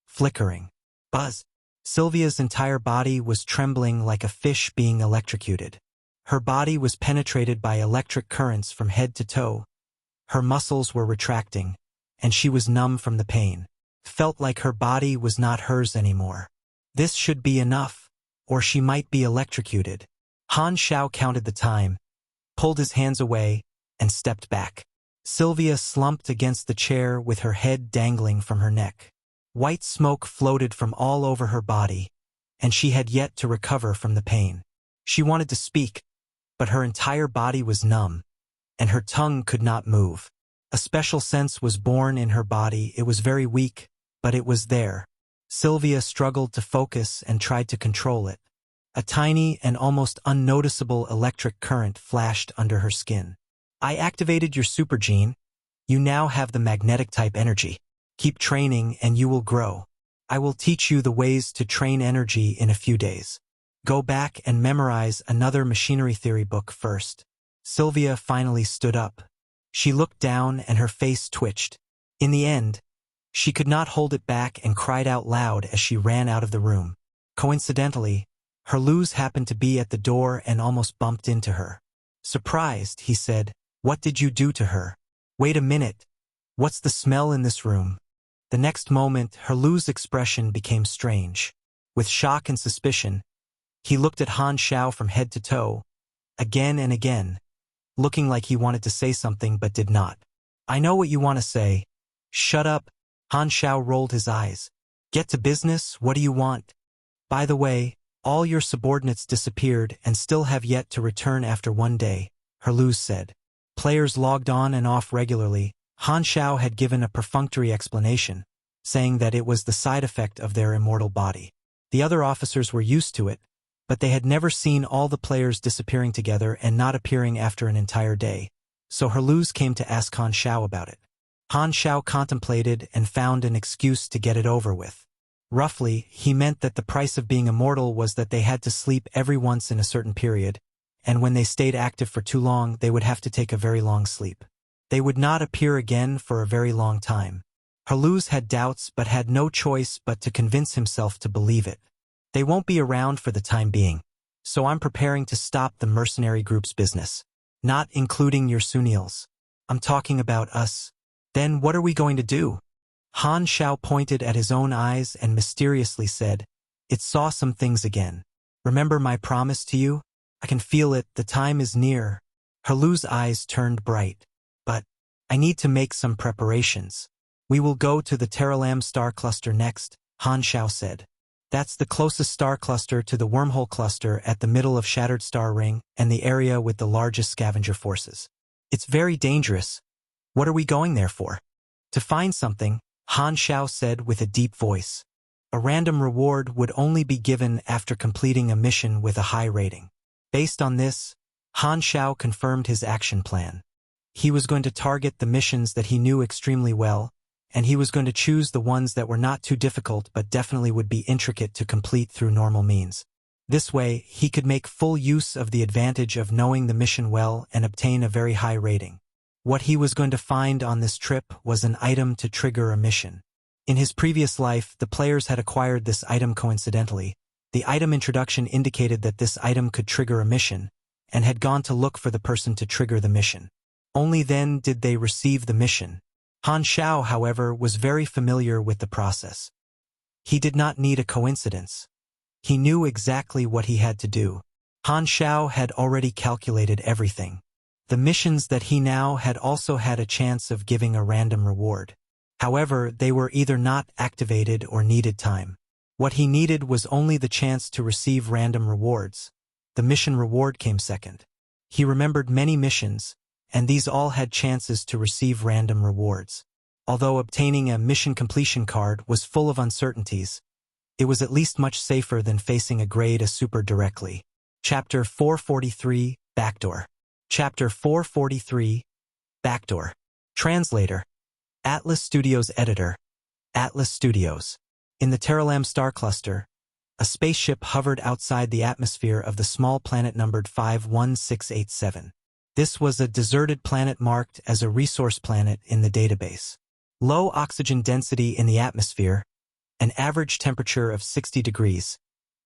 flickering. Buzz! Sylvia's entire body was trembling like a fish being electrocuted. Her body was penetrated by electric currents from head to toe. Her muscles were retracting, and she was numb from the pain. Felt like her body was not hers anymore. This should be enough, or she might be electrocuted. Han Xiao counted the time, pulled his hands away, and stepped back. Sylvia slumped against the chair with her head dangling from her neck. White smoke floated from all over her body, and she had yet to recover from the pain. She wanted to speak, but her entire body was numb, and her tongue could not move. A special sense was born in her body. It was very weak, but it was there. Sylvia struggled to focus and tried to control it. A tiny and almost unnoticeable electric current flashed under her skin. I activated your super gene. You now have the magnetic type energy. Keep training and you will grow. I will teach you the ways to train energy in a few days. Go back and memorize another machinery theory book first. Sylvia finally stood up. She looked down and her face twitched. In the end, she could not hold it back and cried out loud as she ran out of the room. Coincidentally, her Luz happened to be at the door and almost bumped into her. Surprised, he said, What did you do to her? Wait a minute. What's the smell in this room? The next moment, her Luz's expression became strange. With shock and suspicion, he looked at Han Xiao from head to toe, again and again, looking like he wanted to say something but did not. I know what you want to say. Shut up. Han Xiao rolled his eyes. Get to business, what do you want? By the way, all your subordinates disappeared and still have yet to return after one day, her Luz said. Players logged on and off regularly. Han Xiao had given a perfunctory explanation, saying that it was the side effect of their immortal body. The other officers were used to it, but they had never seen all the players disappearing together and not appearing after an entire day, so her Luz came to ask Han Xiao about it. Han Xiao contemplated and found an excuse to get it over with. Roughly, he meant that the price of being immortal was that they had to sleep every once in a certain period, and when they stayed active for too long, they would have to take a very long sleep. They would not appear again for a very long time. Her Luz had doubts but had no choice but to convince himself to believe it. They won't be around for the time being, so I'm preparing to stop the mercenary group's business. Not including your Sunils. I'm talking about us. Then what are we going to do? Han Xiao pointed at his own eyes and mysteriously said, It saw some things again. Remember my promise to you? I can feel it, the time is near. Her Luz's eyes turned bright. I need to make some preparations. We will go to the Terralam star cluster next, Han Xiao said. That's the closest star cluster to the wormhole cluster at the middle of Shattered Star Ring and the area with the largest scavenger forces. It's very dangerous. What are we going there for? To find something, Han Xiao said with a deep voice. A random reward would only be given after completing a mission with a high rating. Based on this, Han Xiao confirmed his action plan. He was going to target the missions that he knew extremely well, and he was going to choose the ones that were not too difficult but definitely would be intricate to complete through normal means. This way, he could make full use of the advantage of knowing the mission well and obtain a very high rating. What he was going to find on this trip was an item to trigger a mission. In his previous life, the players had acquired this item coincidentally. The item introduction indicated that this item could trigger a mission, and had gone to look for the person to trigger the mission. Only then did they receive the mission. Han Xiao, however, was very familiar with the process. He did not need a coincidence. He knew exactly what he had to do. Han Xiao had already calculated everything. The missions that he now had also had a chance of giving a random reward. However, they were either not activated or needed time. What he needed was only the chance to receive random rewards. The mission reward came second. He remembered many missions, and these all had chances to receive random rewards. Although obtaining a mission completion card was full of uncertainties, it was at least much safer than facing a grade A super directly. Chapter 443, Backdoor. Chapter 443, Backdoor. Translator. Atlas Studios Editor. Atlas Studios. In the Terralam star cluster, a spaceship hovered outside the atmosphere of the small planet numbered 51687. This was a deserted planet marked as a resource planet in the database. Low oxygen density in the atmosphere, an average temperature of 60 degrees,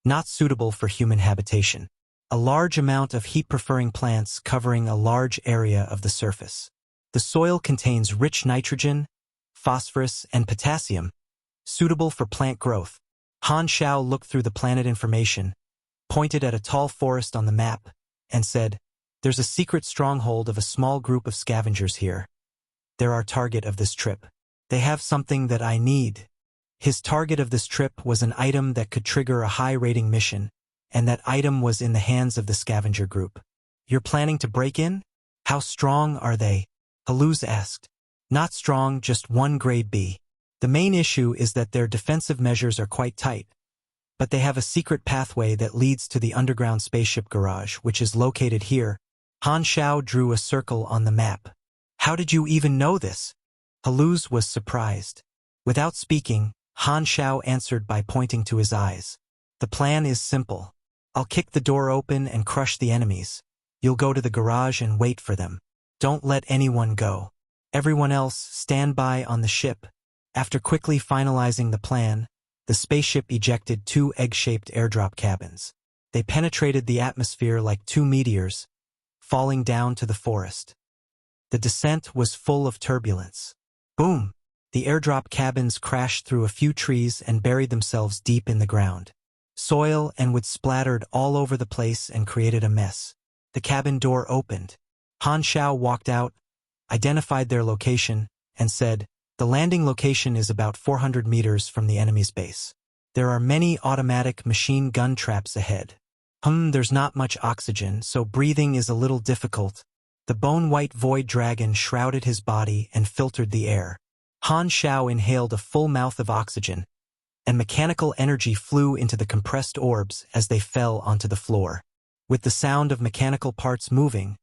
not suitable for human habitation. A large amount of heat-preferring plants covering a large area of the surface. The soil contains rich nitrogen, phosphorus, and potassium, suitable for plant growth. Han Xiao looked through the planet information, pointed at a tall forest on the map, and said, "There's a secret stronghold of a small group of scavengers here. They're our target of this trip. They have something that I need." His target of this trip was an item that could trigger a high-rating mission, and that item was in the hands of the scavenger group. "You're planning to break in? How strong are they?" Haluz asked. "Not strong, just one grade B. The main issue is that their defensive measures are quite tight, but they have a secret pathway that leads to the underground spaceship garage, which is located here." Han Xiao drew a circle on the map. "How did you even know this?" Haluz was surprised. Without speaking, Han Xiao answered by pointing to his eyes. "The plan is simple. I'll kick the door open and crush the enemies. You'll go to the garage and wait for them. Don't let anyone go. Everyone else, stand by on the ship." After quickly finalizing the plan, the spaceship ejected 2 egg-shaped airdrop cabins. They penetrated the atmosphere like 2 meteors, falling down to the forest. The descent was full of turbulence. Boom! The airdrop cabins crashed through a few trees and buried themselves deep in the ground. Soil and wood splattered all over the place and created a mess. The cabin door opened. Han Xiao walked out, identified their location, and said, "The landing location is about 400 meters from the enemy's base. There are many automatic machine gun traps ahead. There's not much oxygen, so breathing is a little difficult." The bone-white void dragon shrouded his body and filtered the air. Han Xiao inhaled a full mouth of oxygen, and mechanical energy flew into the compressed orbs as they fell onto the floor. With the sound of mechanical parts moving,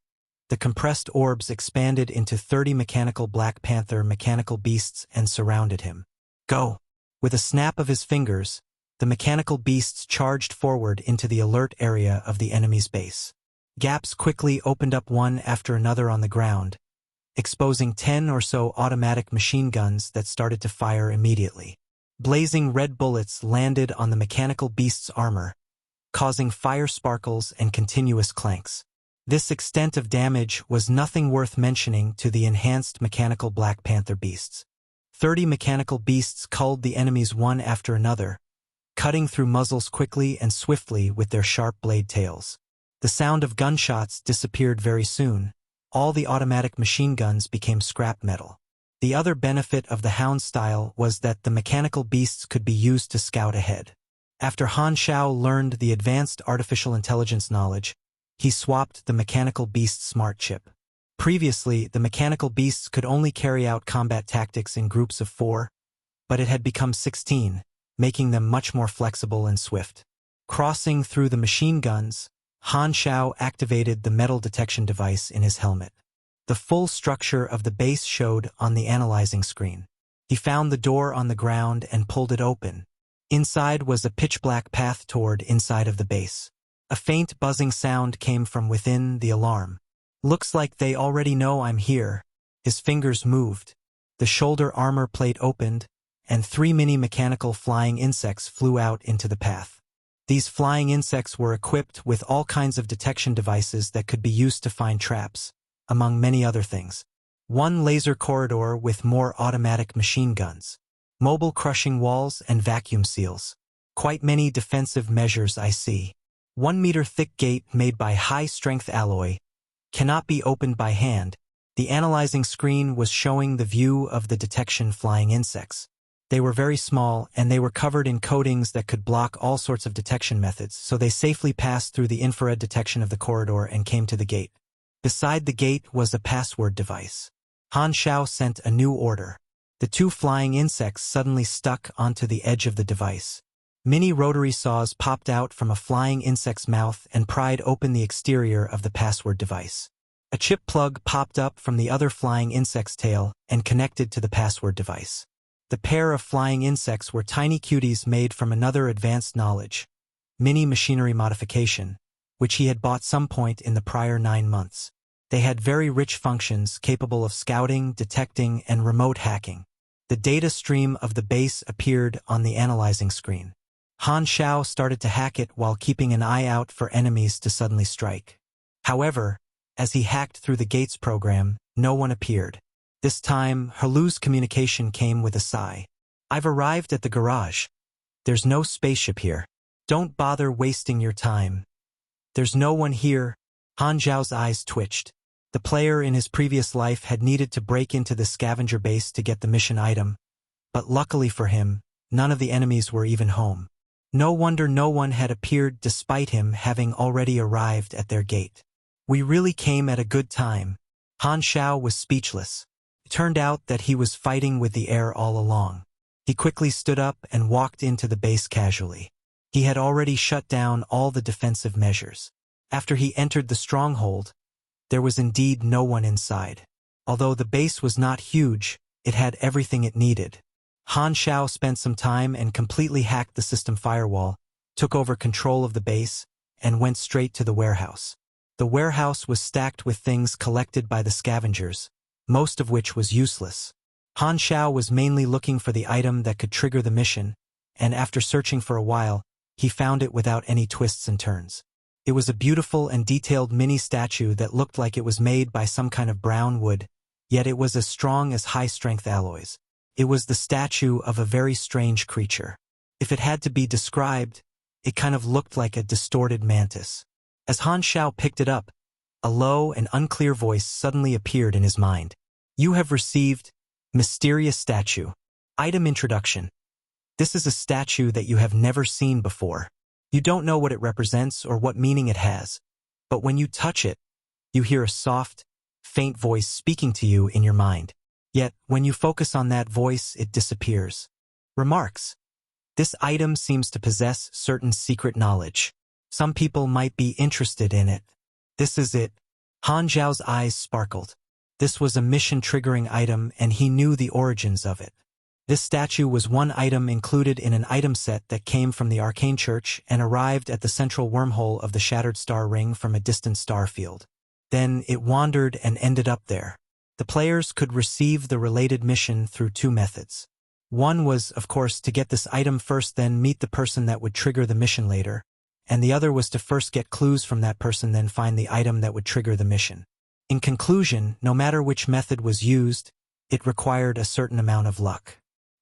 the compressed orbs expanded into 30 mechanical Black Panther mechanical beasts and surrounded him. "Go!" With a snap of his fingers, the mechanical beasts charged forward into the alert area of the enemy's base. Gaps quickly opened up one after another on the ground, exposing 10 or so automatic machine guns that started to fire immediately. Blazing red bullets landed on the mechanical beast's armor, causing fire sparkles and continuous clanks. This extent of damage was nothing worth mentioning to the enhanced mechanical Black Panther beasts. 30 mechanical beasts culled the enemies one after another, cutting through muzzles quickly and swiftly with their sharp blade tails. The sound of gunshots disappeared very soon, all the automatic machine guns became scrap metal. The other benefit of the Hound style was that the mechanical beasts could be used to scout ahead. After Han Xiao learned the advanced artificial intelligence knowledge, he swapped the mechanical beast smart chip. Previously, the mechanical beasts could only carry out combat tactics in groups of 4, but it had become 16, making them much more flexible and swift. Crossing through the machine guns, Han Xiao activated the metal detection device in his helmet. The full structure of the base showed on the analyzing screen. He found the door on the ground and pulled it open. Inside was a pitch-black path toward inside of the base. A faint buzzing sound came from within the alarm. Looks like they already know I'm here. His fingers moved. The shoulder armor plate opened, and 3 mini mechanical flying insects flew out into the path. These flying insects were equipped with all kinds of detection devices that could be used to find traps, among many other things. One laser corridor with more automatic machine guns, mobile crushing walls and vacuum seals. Quite many defensive measures I see. 1 meter thick gate made by high-strength alloy. Cannot be opened by hand. The analyzing screen was showing the view of the detection flying insects. They were very small, and they were covered in coatings that could block all sorts of detection methods, so they safely passed through the infrared detection of the corridor and came to the gate. Beside the gate was a password device. Han Xiao sent a new order. The 2 flying insects suddenly stuck onto the edge of the device. Mini rotary saws popped out from a flying insect's mouth and pried open the exterior of the password device. A chip plug popped up from the other flying insect's tail and connected to the password device. The pair of flying insects were tiny cuties made from another advanced knowledge, mini machinery modification, which he had bought some point in the prior 9 months. They had very rich functions capable of scouting, detecting, and remote hacking. The data stream of the base appeared on the analyzing screen. Han Xiao started to hack it while keeping an eye out for enemies to suddenly strike. However, as he hacked through the gates program, no one appeared. This time, Herlu's communication came with a sigh. I've arrived at the garage. There's no spaceship here. Don't bother wasting your time. There's no one here. Han Xiao's eyes twitched. The player in his previous life had needed to break into the scavenger base to get the mission item, but luckily for him, none of the enemies were even home. No wonder no one had appeared despite him having already arrived at their gate. We really came at a good time. Han Xiao was speechless. It turned out that he was fighting with the air all along. He quickly stood up and walked into the base casually. He had already shut down all the defensive measures. After he entered the stronghold, there was indeed no one inside. Although the base was not huge, it had everything it needed. Han Xiao spent some time and completely hacked the system firewall, took over control of the base, and went straight to the warehouse. The warehouse was stacked with things collected by the scavengers, most of which was useless. Han Xiao was mainly looking for the item that could trigger the mission, and after searching for a while, he found it without any twists and turns. It was a beautiful and detailed mini statue that looked like it was made by some kind of brown wood, yet it was as strong as high-strength alloys. It was the statue of a very strange creature. If it had to be described, it kind of looked like a distorted mantis. As Han Xiao picked it up, a low and unclear voice suddenly appeared in his mind. You have received Mysterious Statue. Item Introduction. This is a statue that you have never seen before. You don't know what it represents or what meaning it has, but when you touch it, you hear a soft, faint voice speaking to you in your mind. Yet, when you focus on that voice, it disappears. Remarks. This item seems to possess certain secret knowledge. Some people might be interested in it. This is it. Han Xiao's eyes sparkled. This was a mission-triggering item, and he knew the origins of it. This statue was one item included in an item set that came from the Arcane Church and arrived at the central wormhole of the Shattered Star Ring from a distant star field. Then it wandered and ended up there. The players could receive the related mission through 2 methods. One was, of course, to get this item first, then meet the person that would trigger the mission later, and the other was to first get clues from that person, then find the item that would trigger the mission. In conclusion, no matter which method was used, it required a certain amount of luck.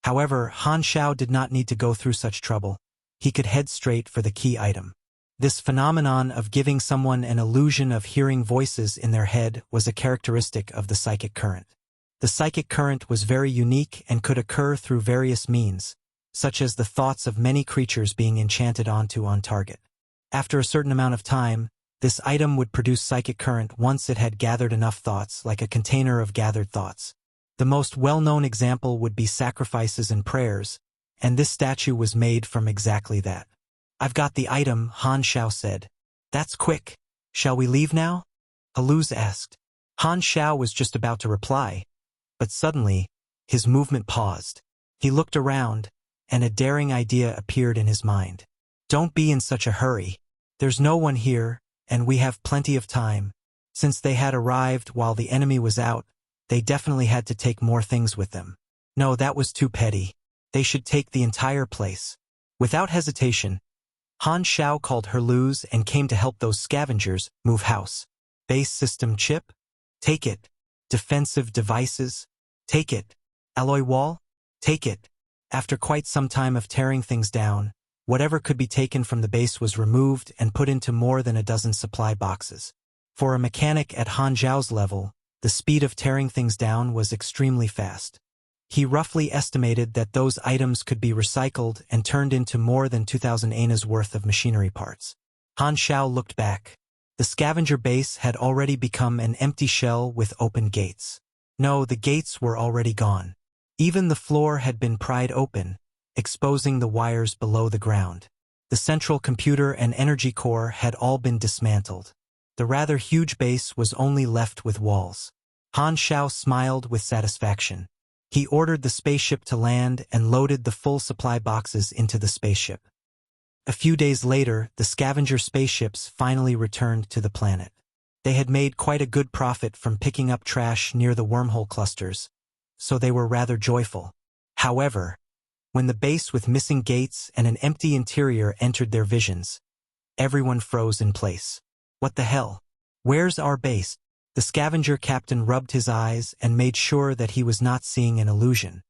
However, Han Xiao did not need to go through such trouble. He could head straight for the key item. This phenomenon of giving someone an illusion of hearing voices in their head was a characteristic of the psychic current. The psychic current was very unique and could occur through various means, such as the thoughts of many creatures being enchanted onto on target. After a certain amount of time, this item would produce psychic current once it had gathered enough thoughts, like a container of gathered thoughts. The most well-known example would be sacrifices and prayers, and this statue was made from exactly that. "I've got the item," Han Xiao said. "That's quick. Shall we leave now?" Aluz asked. Han Xiao was just about to reply, but suddenly, his movement paused. He looked around, and a daring idea appeared in his mind. "Don't be in such a hurry. There's no one here, and we have plenty of time." Since they had arrived while the enemy was out, they definitely had to take more things with them. No, that was too petty. They should take the entire place. Without hesitation, Han Xiao called her Luz and came to help those scavengers move house. Base system chip? Take it. Defensive devices? Take it. Alloy wall? Take it. After quite some time of tearing things down, whatever could be taken from the base was removed and put into more than a dozen supply boxes. For a mechanic at Han Xiao's level, the speed of tearing things down was extremely fast. He roughly estimated that those items could be recycled and turned into more than 2,000 anas worth of machinery parts. Han Xiao looked back. The scavenger base had already become an empty shell with open gates. No, the gates were already gone. Even the floor had been pried open, exposing the wires below the ground. The central computer and energy core had all been dismantled. The rather huge base was only left with walls. Han Xiao smiled with satisfaction. He ordered the spaceship to land and loaded the full supply boxes into the spaceship. A few days later, the scavenger spaceships finally returned to the planet. They had made quite a good profit from picking up trash near the wormhole clusters, so they were rather joyful. However, when the base with missing gates and an empty interior entered their visions, everyone froze in place. "What the hell? Where's our base?" The scavenger captain rubbed his eyes and made sure that he was not seeing an illusion.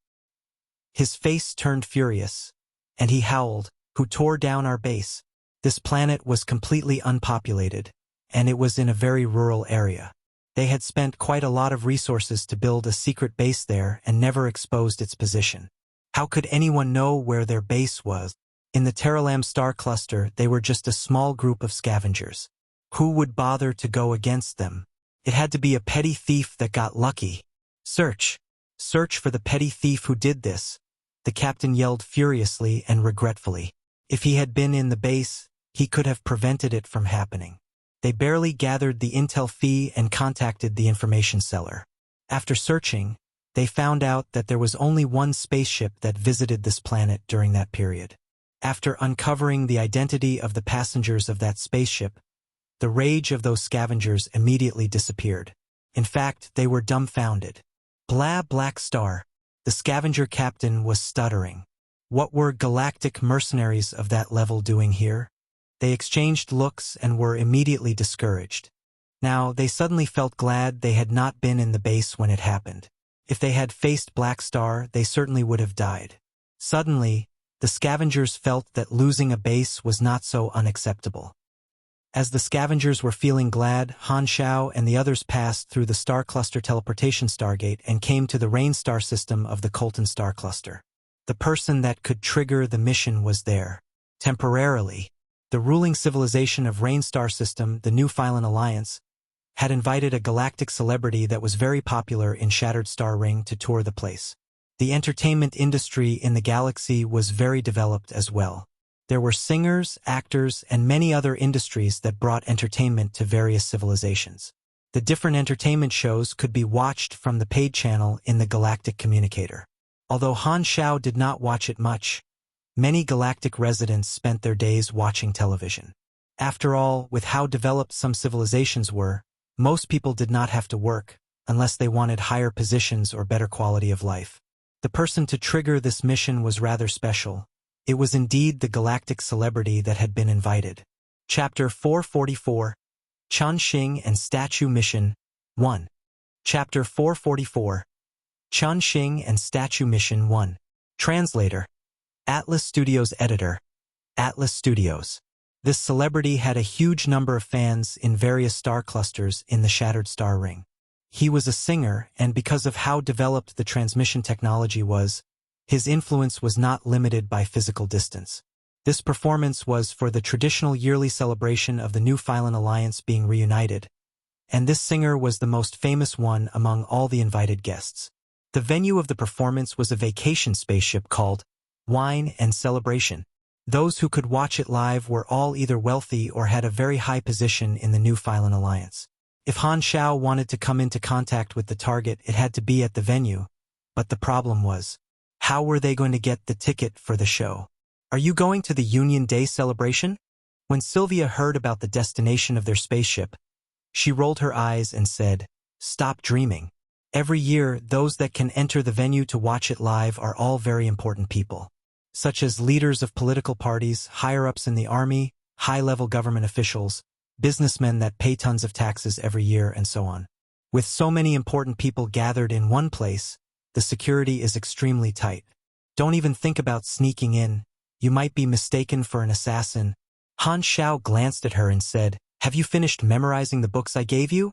His face turned furious, and he howled, "Who tore down our base?" This planet was completely unpopulated, and it was in a very rural area. They had spent quite a lot of resources to build a secret base there and never exposed its position. How could anyone know where their base was? In the Terralam star cluster, they were just a small group of scavengers. Who would bother to go against them? It had to be a petty thief that got lucky. "Search! Search for the petty thief who did this!" The captain yelled furiously and regretfully. If he had been in the base, he could have prevented it from happening. They barely gathered the intel fee and contacted the information seller. After searching, they found out that there was only one spaceship that visited this planet during that period. After uncovering the identity of the passengers of that spaceship, the rage of those scavengers immediately disappeared. In fact, they were dumbfounded. "Blah, Black Star." The scavenger captain was stuttering. What were galactic mercenaries of that level doing here? They exchanged looks and were immediately discouraged. Now, they suddenly felt glad they had not been in the base when it happened. If they had faced Black Star, they certainly would have died. Suddenly, the scavengers felt that losing a base was not so unacceptable. As the scavengers were feeling glad, Han Xiao and the others passed through the Star Cluster Teleportation Stargate and came to the Rain Star system of the Colton Star Cluster. The person that could trigger the mission was there. Temporarily, the ruling civilization of Rain Star System, the New Phylan Alliance, had invited a galactic celebrity that was very popular in Shattered Star Ring to tour the place. The entertainment industry in the galaxy was very developed as well. There were singers, actors, and many other industries that brought entertainment to various civilizations. The different entertainment shows could be watched from the paid channel in the Galactic Communicator. Although Han Xiao did not watch it much, many galactic residents spent their days watching television. After all, with how developed some civilizations were, most people did not have to work, unless they wanted higher positions or better quality of life. The person to trigger this mission was rather special. It was indeed the galactic celebrity that had been invited. Chapter 444, Chunxing and Statue Mission 1. Chapter 444, Chunxing and Statue Mission 1. Translator, Atlas Studios Editor, Atlas Studios. This celebrity had a huge number of fans in various star clusters in the Shattered Star Ring. He was a singer, and because of how developed the transmission technology was, his influence was not limited by physical distance. This performance was for the traditional yearly celebration of the New Phylan Alliance being reunited, and this singer was the most famous one among all the invited guests. The venue of the performance was a vacation spaceship called Wine and Celebration. Those who could watch it live were all either wealthy or had a very high position in the New Phylan Alliance. If Han Xiao wanted to come into contact with the target, it had to be at the venue, but the problem was, how were they going to get the ticket for the show? Are you going to the Union Day celebration? When Sylvia heard about the destination of their spaceship, she rolled her eyes and said, "Stop dreaming. Every year, those that can enter the venue to watch it live are all very important people, such as leaders of political parties, higher-ups in the army, high-level government officials, businessmen that pay tons of taxes every year, and so on. With so many important people gathered in one place, the security is extremely tight. Don't even think about sneaking in. You might be mistaken for an assassin." Han Xiao glanced at her and said, "Have you finished memorizing the books I gave you?"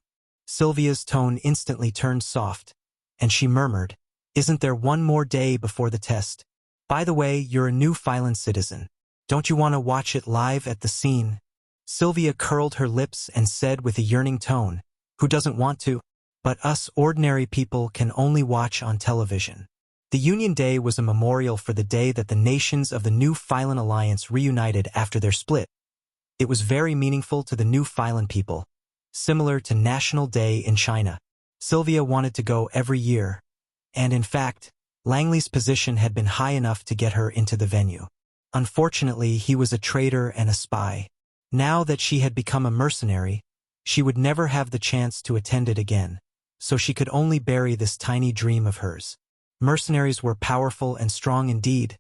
Sylvia's tone instantly turned soft, and she murmured, "Isn't there one more day before the test? By the way, you're a New Phylan citizen. Don't you want to watch it live at the scene?" Sylvia curled her lips and said with a yearning tone, "Who doesn't want to? But us ordinary people can only watch on television." The Union Day was a memorial for the day that the nations of the New Phylan Alliance reunited after their split. It was very meaningful to the New Phylan people, similar to National Day in China. Sylvia wanted to go every year, and in fact, Langley's position had been high enough to get her into the venue. Unfortunately, he was a traitor and a spy. Now that she had become a mercenary, she would never have the chance to attend it again, so she could only bury this tiny dream of hers. Mercenaries were powerful and strong indeed,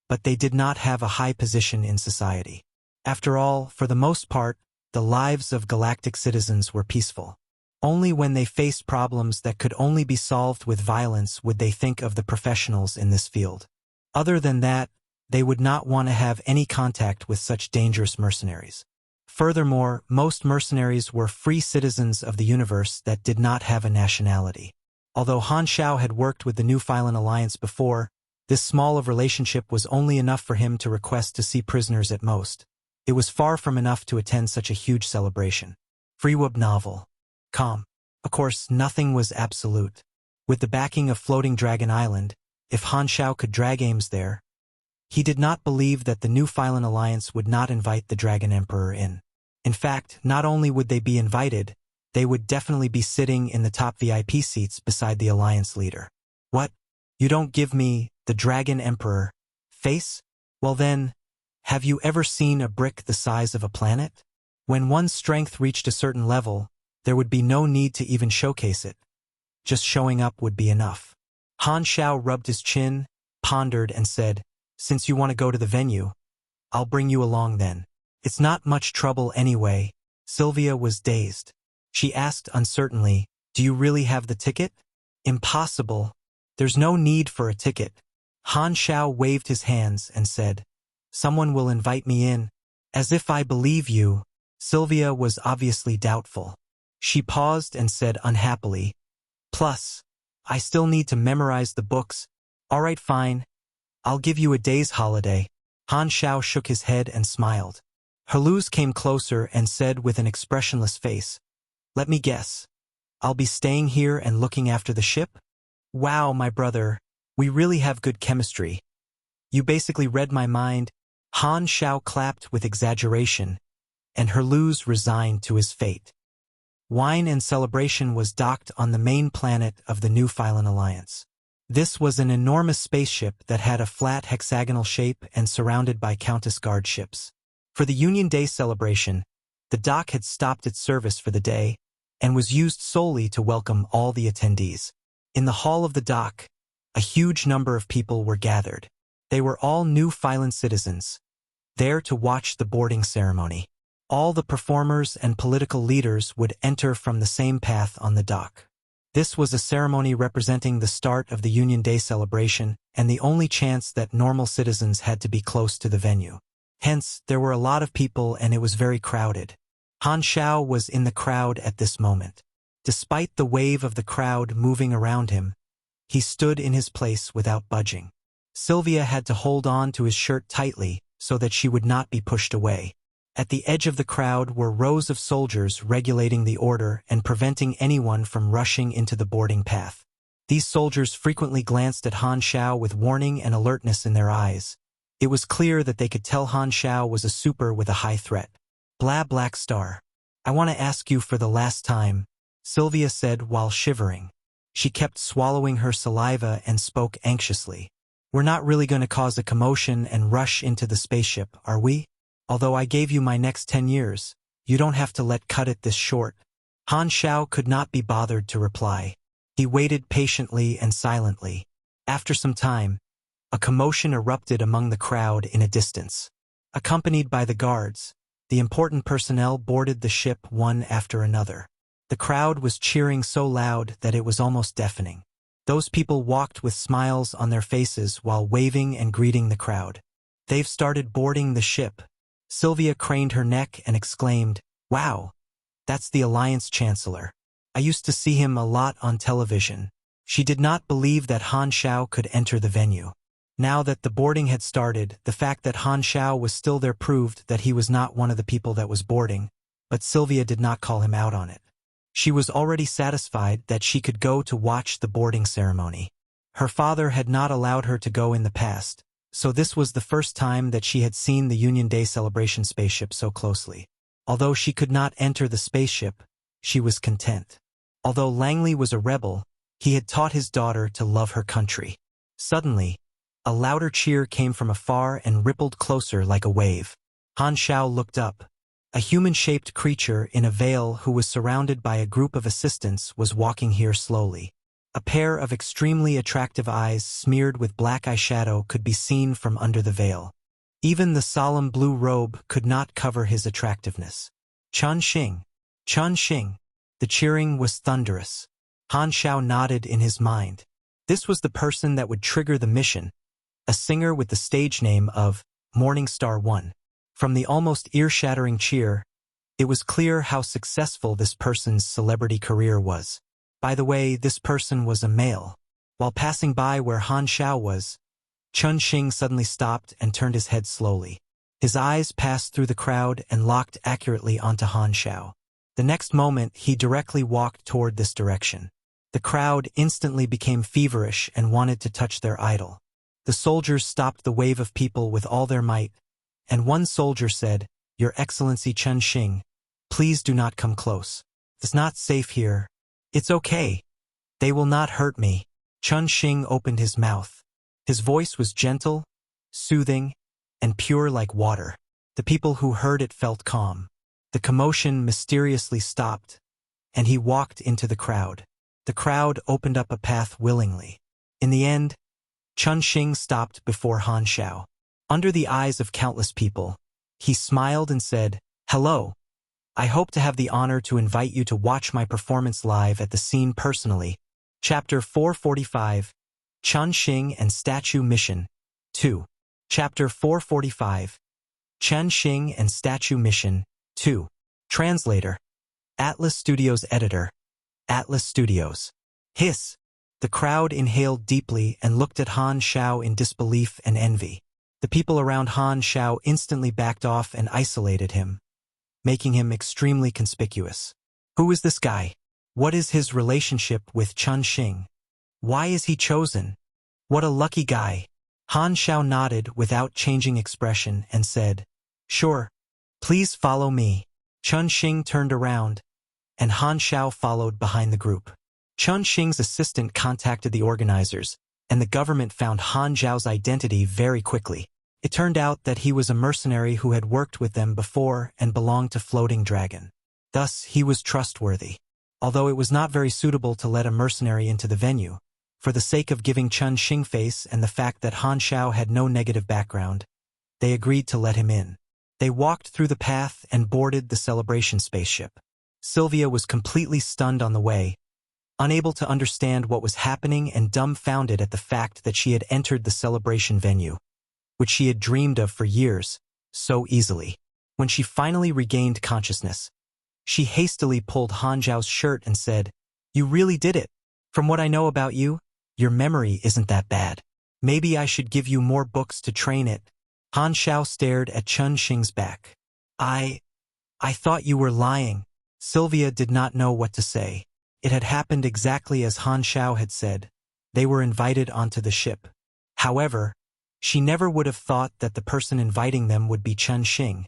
but they did not have a high position in society. After all, for the most part, the lives of galactic citizens were peaceful. Only when they faced problems that could only be solved with violence would they think of the professionals in this field. Other than that, they would not want to have any contact with such dangerous mercenaries. Furthermore, most mercenaries were free citizens of the universe that did not have a nationality. Although Han Xiao had worked with the New Phylan Alliance before, this small of relationship was only enough for him to request to see prisoners at most. It was far from enough to attend such a huge celebration. Freewub novel. Calm. Of course, nothing was absolute. With the backing of Floating Dragon Island, if Han Xiao could drag aims there, he did not believe that the New Phylan Alliance would not invite the Dragon Emperor in. In fact, not only would they be invited, they would definitely be sitting in the top VIP seats beside the Alliance leader. What? You don't give me the Dragon Emperor face? Well then, have you ever seen a brick the size of a planet? When one's strength reached a certain level, there would be no need to even showcase it. Just showing up would be enough. Han Xiao rubbed his chin, pondered, and said, "Since you want to go to the venue, I'll bring you along then. It's not much trouble anyway." Sylvia was dazed. She asked uncertainly, "Do you really have the ticket?" "Impossible. There's no need for a ticket." Han Xiao waved his hands and said, "Someone will invite me in." "As if I believe you." Sylvia was obviously doubtful. She paused and said unhappily, "Plus, I still need to memorize the books." "All right, fine. I'll give you a day's holiday." Han Xiao shook his head and smiled. Herluz came closer and said with an expressionless face, "Let me guess. I'll be staying here and looking after the ship?" "Wow, my brother. We really have good chemistry. You basically read my mind." Han Xiao clapped with exaggeration, and Herluz resigned to his fate. Wine and Celebration was docked on the main planet of the New Phylan Alliance. This was an enormous spaceship that had a flat hexagonal shape and surrounded by countless guard ships. For the Union Day celebration, the dock had stopped its service for the day and was used solely to welcome all the attendees. In the hall of the dock, a huge number of people were gathered. They were all New Phylan citizens, there to watch the boarding ceremony. All the performers and political leaders would enter from the same path on the dock. This was a ceremony representing the start of the Union Day celebration and the only chance that normal citizens had to be close to the venue. Hence, there were a lot of people and it was very crowded. Han Xiao was in the crowd at this moment. Despite the wave of the crowd moving around him, he stood in his place without budging. Sylvia had to hold on to his shirt tightly so that she would not be pushed away. At the edge of the crowd were rows of soldiers regulating the order and preventing anyone from rushing into the boarding path. These soldiers frequently glanced at Han Xiao with warning and alertness in their eyes. It was clear that they could tell Han Xiao was a super with a high threat. "Blah, Black Star. I want to ask you for the last time," Sylvia said while shivering. She kept swallowing her saliva and spoke anxiously. "We're not really going to cause a commotion and rush into the spaceship, are we? Although I gave you my next 10 years, you don't have to cut it this short." Han Xiao could not be bothered to reply. He waited patiently and silently. After some time, a commotion erupted among the crowd in a distance. Accompanied by the guards, the important personnel boarded the ship one after another. The crowd was cheering so loud that it was almost deafening. Those people walked with smiles on their faces while waving and greeting the crowd. "They've started boarding the ship." Sylvia craned her neck and exclaimed, "Wow, that's the Alliance Chancellor. I used to see him a lot on television." She did not believe that Han Xiao could enter the venue. Now that the boarding had started, the fact that Han Xiao was still there proved that he was not one of the people that was boarding, but Sylvia did not call him out on it. She was already satisfied that she could go to watch the boarding ceremony. Her father had not allowed her to go in the past, so this was the first time that she had seen the Union Day celebration spaceship so closely. Although she could not enter the spaceship, she was content. Although Langley was a rebel, he had taught his daughter to love her country. Suddenly, a louder cheer came from afar and rippled closer like a wave. Han Xiao looked up. A human-shaped creature in a veil who was surrounded by a group of assistants was walking here slowly. A pair of extremely attractive eyes smeared with black eyeshadow could be seen from under the veil. Even the solemn blue robe could not cover his attractiveness. "Chun Xing! Chun Xing!" The cheering was thunderous. Han Xiao nodded in his mind. This was the person that would trigger the mission, a singer with the stage name of Morning Star 1. From the almost ear-shattering cheer, it was clear how successful this person's celebrity career was. By the way, this person was a male. While passing by where Han Xiao was, Chun Xing suddenly stopped and turned his head slowly. His eyes passed through the crowd and locked accurately onto Han Xiao. The next moment, he directly walked toward this direction. The crowd instantly became feverish and wanted to touch their idol. The soldiers stopped the wave of people with all their might, and one soldier said, "Your Excellency Chun Xing, please do not come close. It's not safe here." "It's okay. They will not hurt me." Chun Xing opened his mouth. His voice was gentle, soothing, and pure like water. The people who heard it felt calm. The commotion mysteriously stopped, and he walked into the crowd. The crowd opened up a path willingly. In the end, Chun Xing stopped before Han Xiao. Under the eyes of countless people, he smiled and said, "Hello. I hope to have the honor to invite you to watch my performance live at the scene personally." Chapter 445, Chun Xing and Statue Mission 2. Chapter 445, Chun Xing and Statue Mission 2. Translator, Atlas Studios Editor, Atlas Studios. Hiss. The crowd inhaled deeply and looked at Han Xiao in disbelief and envy. The people around Han Xiao instantly backed off and isolated him, making him extremely conspicuous. Who is this guy? What is his relationship with Chun Xing? Why is he chosen? What a lucky guy. Han Xiao nodded without changing expression and said, "Sure. Please follow me." Chun Xing turned around, and Han Xiao followed behind the group. Chun Xing's assistant contacted the organizers, and the government found Han Xiao's identity very quickly. It turned out that he was a mercenary who had worked with them before and belonged to Floating Dragon. Thus, he was trustworthy. Although it was not very suitable to let a mercenary into the venue, for the sake of giving Chun Xing face and the fact that Han Xiao had no negative background, they agreed to let him in. They walked through the path and boarded the celebration spaceship. Sylvia was completely stunned on the way, unable to understand what was happening and dumbfounded at the fact that she had entered the celebration venue, which she had dreamed of for years, so easily. When she finally regained consciousness, she hastily pulled Han Xiao's shirt and said, "You really did it. From what I know about you, your memory isn't that bad. Maybe I should give you more books to train it." Han Xiao stared at Chun Xing's back. I thought you were lying." Sylvia did not know what to say. It had happened exactly as Han Xiao had said. They were invited onto the ship. However, she never would have thought that the person inviting them would be Chun Xing,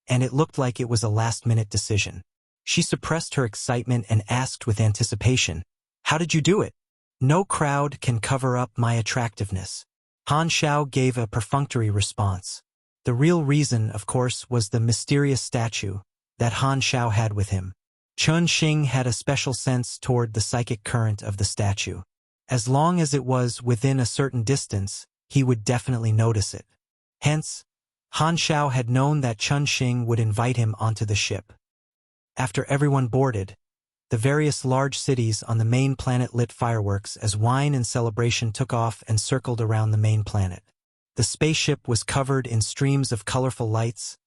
and it looked like it was a last-minute decision. She suppressed her excitement and asked with anticipation, "How did you do it?" "No crowd can cover up my attractiveness." Han Xiao gave a perfunctory response. The real reason, of course, was the mysterious statue that Han Xiao had with him. Chun Xing had a special sense toward the psychic current of the statue. As long as it was within a certain distance, he would definitely notice it. Hence, Han Xiao had known that Chun Xing would invite him onto the ship. After everyone boarded, the various large cities on the main planet lit fireworks as wine and celebration took off and circled around the main planet. The spaceship was covered in streams of colorful lights,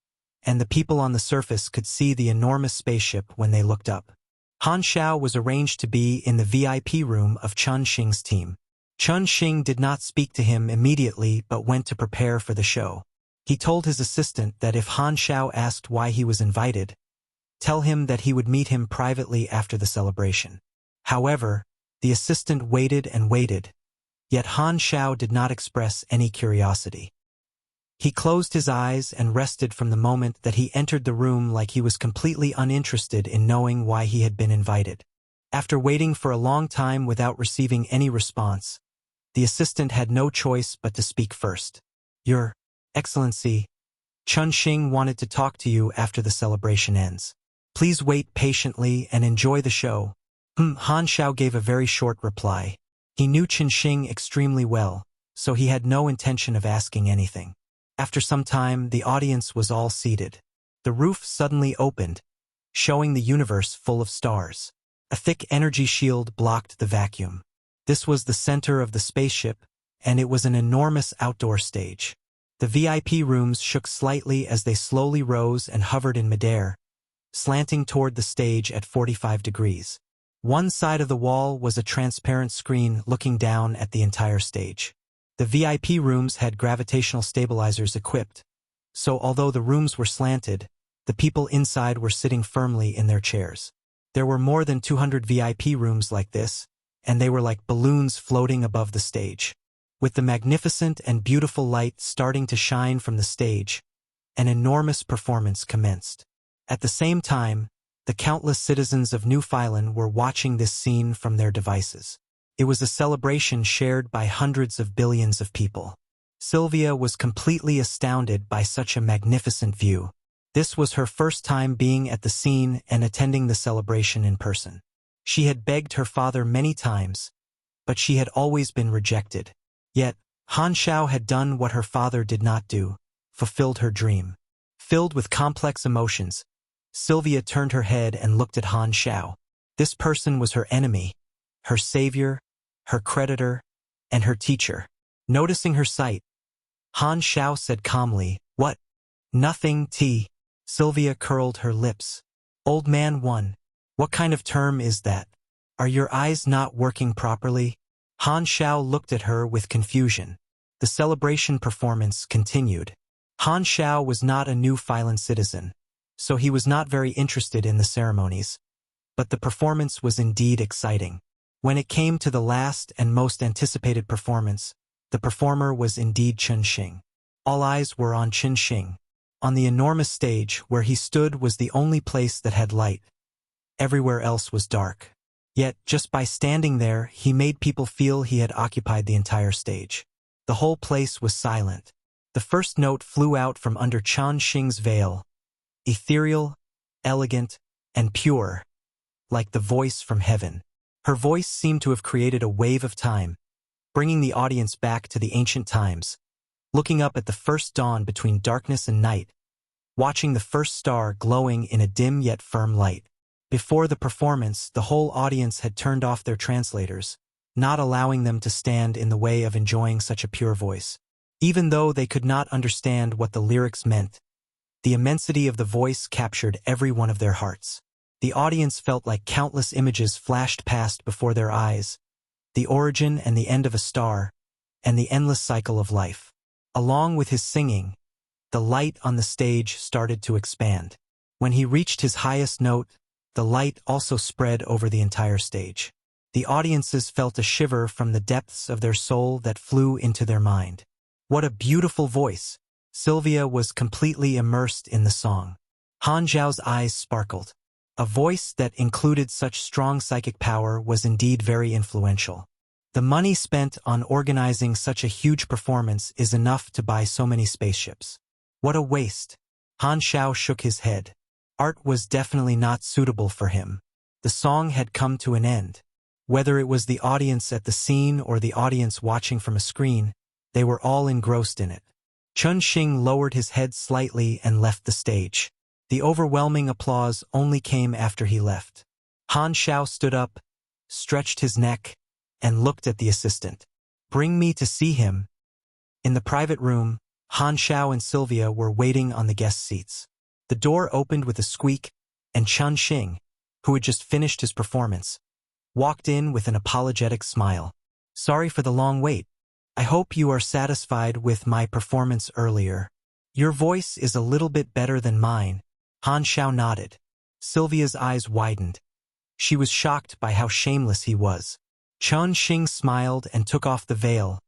and the people on the surface could see the enormous spaceship when they looked up. Han Xiao was arranged to be in the VIP room of Chun Xing's team. Chun Xing did not speak to him immediately but went to prepare for the show. He told his assistant that if Han Xiao asked why he was invited, tell him that he would meet him privately after the celebration. However, the assistant waited and waited, yet Han Xiao did not express any curiosity. He closed his eyes and rested from the moment that he entered the room like he was completely uninterested in knowing why he had been invited. After waiting for a long time without receiving any response, the assistant had no choice but to speak first. "Your Excellency, Chun Xing wanted to talk to you after the celebration ends. Please wait patiently and enjoy the show." Han Xiao gave a very short reply. He knew Chun Xing extremely well, so he had no intention of asking anything. After some time, the audience was all seated. The roof suddenly opened, showing the universe full of stars. A thick energy shield blocked the vacuum. This was the center of the spaceship, and it was an enormous outdoor stage. The VIP rooms shook slightly as they slowly rose and hovered in midair, slanting toward the stage at 45 degrees. One side of the wall was a transparent screen looking down at the entire stage. The VIP rooms had gravitational stabilizers equipped, so although the rooms were slanted, the people inside were sitting firmly in their chairs. There were more than 200 VIP rooms like this, and they were like balloons floating above the stage. With the magnificent and beautiful light starting to shine from the stage, an enormous performance commenced. At the same time, the countless citizens of New Phylan were watching this scene from their devices. It was a celebration shared by hundreds of billions of people. Sylvia was completely astounded by such a magnificent view. This was her first time being at the scene and attending the celebration in person. She had begged her father many times, but she had always been rejected. Yet, Han Xiao had done what her father did not do, fulfilled her dream. Filled with complex emotions, Sylvia turned her head and looked at Han Xiao. This person was her enemy, her savior, her creditor, and her teacher. Noticing her sight, Han Xiao said calmly, "What? Nothing, T." Sylvia curled her lips. "Old man 1, what kind of term is that? Are your eyes not working properly?" Han Xiao looked at her with confusion. The celebration performance continued. Han Xiao was not a New Phylan citizen, so he was not very interested in the ceremonies. But the performance was indeed exciting. When it came to the last and most anticipated performance, the performer was indeed Chun Xing. All eyes were on Chun Xing. On the enormous stage where he stood was the only place that had light. Everywhere else was dark. Yet, just by standing there, he made people feel he had occupied the entire stage. The whole place was silent. The first note flew out from under Chun Xing's veil, ethereal, elegant, and pure, like the voice from heaven. Her voice seemed to have created a wave of time, bringing the audience back to the ancient times, looking up at the first dawn between darkness and night, watching the first star glowing in a dim yet firm light. Before the performance, the whole audience had turned off their translators, not allowing them to stand in the way of enjoying such a pure voice. Even though they could not understand what the lyrics meant, The immensity of the voice captured every one of their hearts. The audience felt like countless images flashed past before their eyes, the origin and the end of a star, and the endless cycle of life. Along with his singing, the light on the stage started to expand. When he reached his highest note, the light also spread over the entire stage. The audiences felt a shiver from the depths of their soul that flew into their mind. What a beautiful voice! Sylvia was completely immersed in the song. Han Xiao's eyes sparkled. A voice that included such strong psychic power was indeed very influential. The money spent on organizing such a huge performance is enough to buy so many spaceships. What a waste! Han Xiao shook his head. Art was definitely not suitable for him. The song had come to an end. Whether it was the audience at the scene or the audience watching from a screen, they were all engrossed in it. Chun Xing lowered his head slightly and left the stage. The overwhelming applause only came after he left. Han Xiao stood up, stretched his neck, and looked at the assistant. "Bring me to see him." In the private room, Han Xiao and Sylvia were waiting on the guest seats. The door opened with a squeak, and Chun Xing, who had just finished his performance, walked in with an apologetic smile. "Sorry for the long wait. I hope you are satisfied with my performance earlier. Your voice is a little bit better than mine." Han Xiao nodded. Sylvia's eyes widened. She was shocked by how shameless he was. Chun Xing smiled and took off the veil,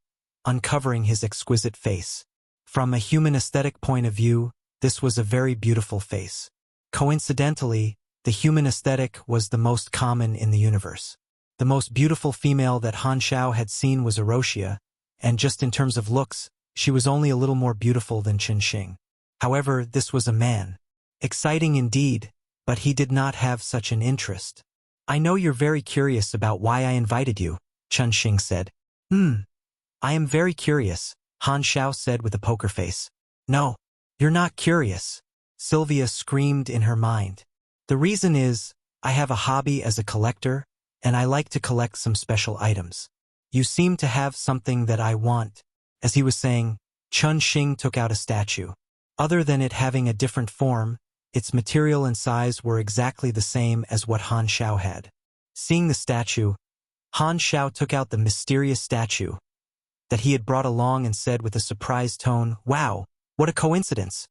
uncovering his exquisite face. From a human aesthetic point of view, this was a very beautiful face. Coincidentally, the human aesthetic was the most common in the universe. The most beautiful female that Han Xiao had seen was Erosia, and just in terms of looks, she was only a little more beautiful than Chun Xing. However, this was a man. Exciting indeed, but he did not have such an interest. "I know you're very curious about why I invited you," Chun Xing said. I am very curious," Han Xiao said with a poker face. "No, you're not curious," Sylvia screamed in her mind. "The reason is, I have a hobby as a collector, and I like to collect some special items. You seem to have something that I want." As he was saying, Chun Xing took out a statue. Other than it having a different form, its material and size were exactly the same as what Han Xiao had. Seeing the statue, Han Xiao took out the mysterious statue that he had brought along and said with a surprised tone, "Wow, what a coincidence.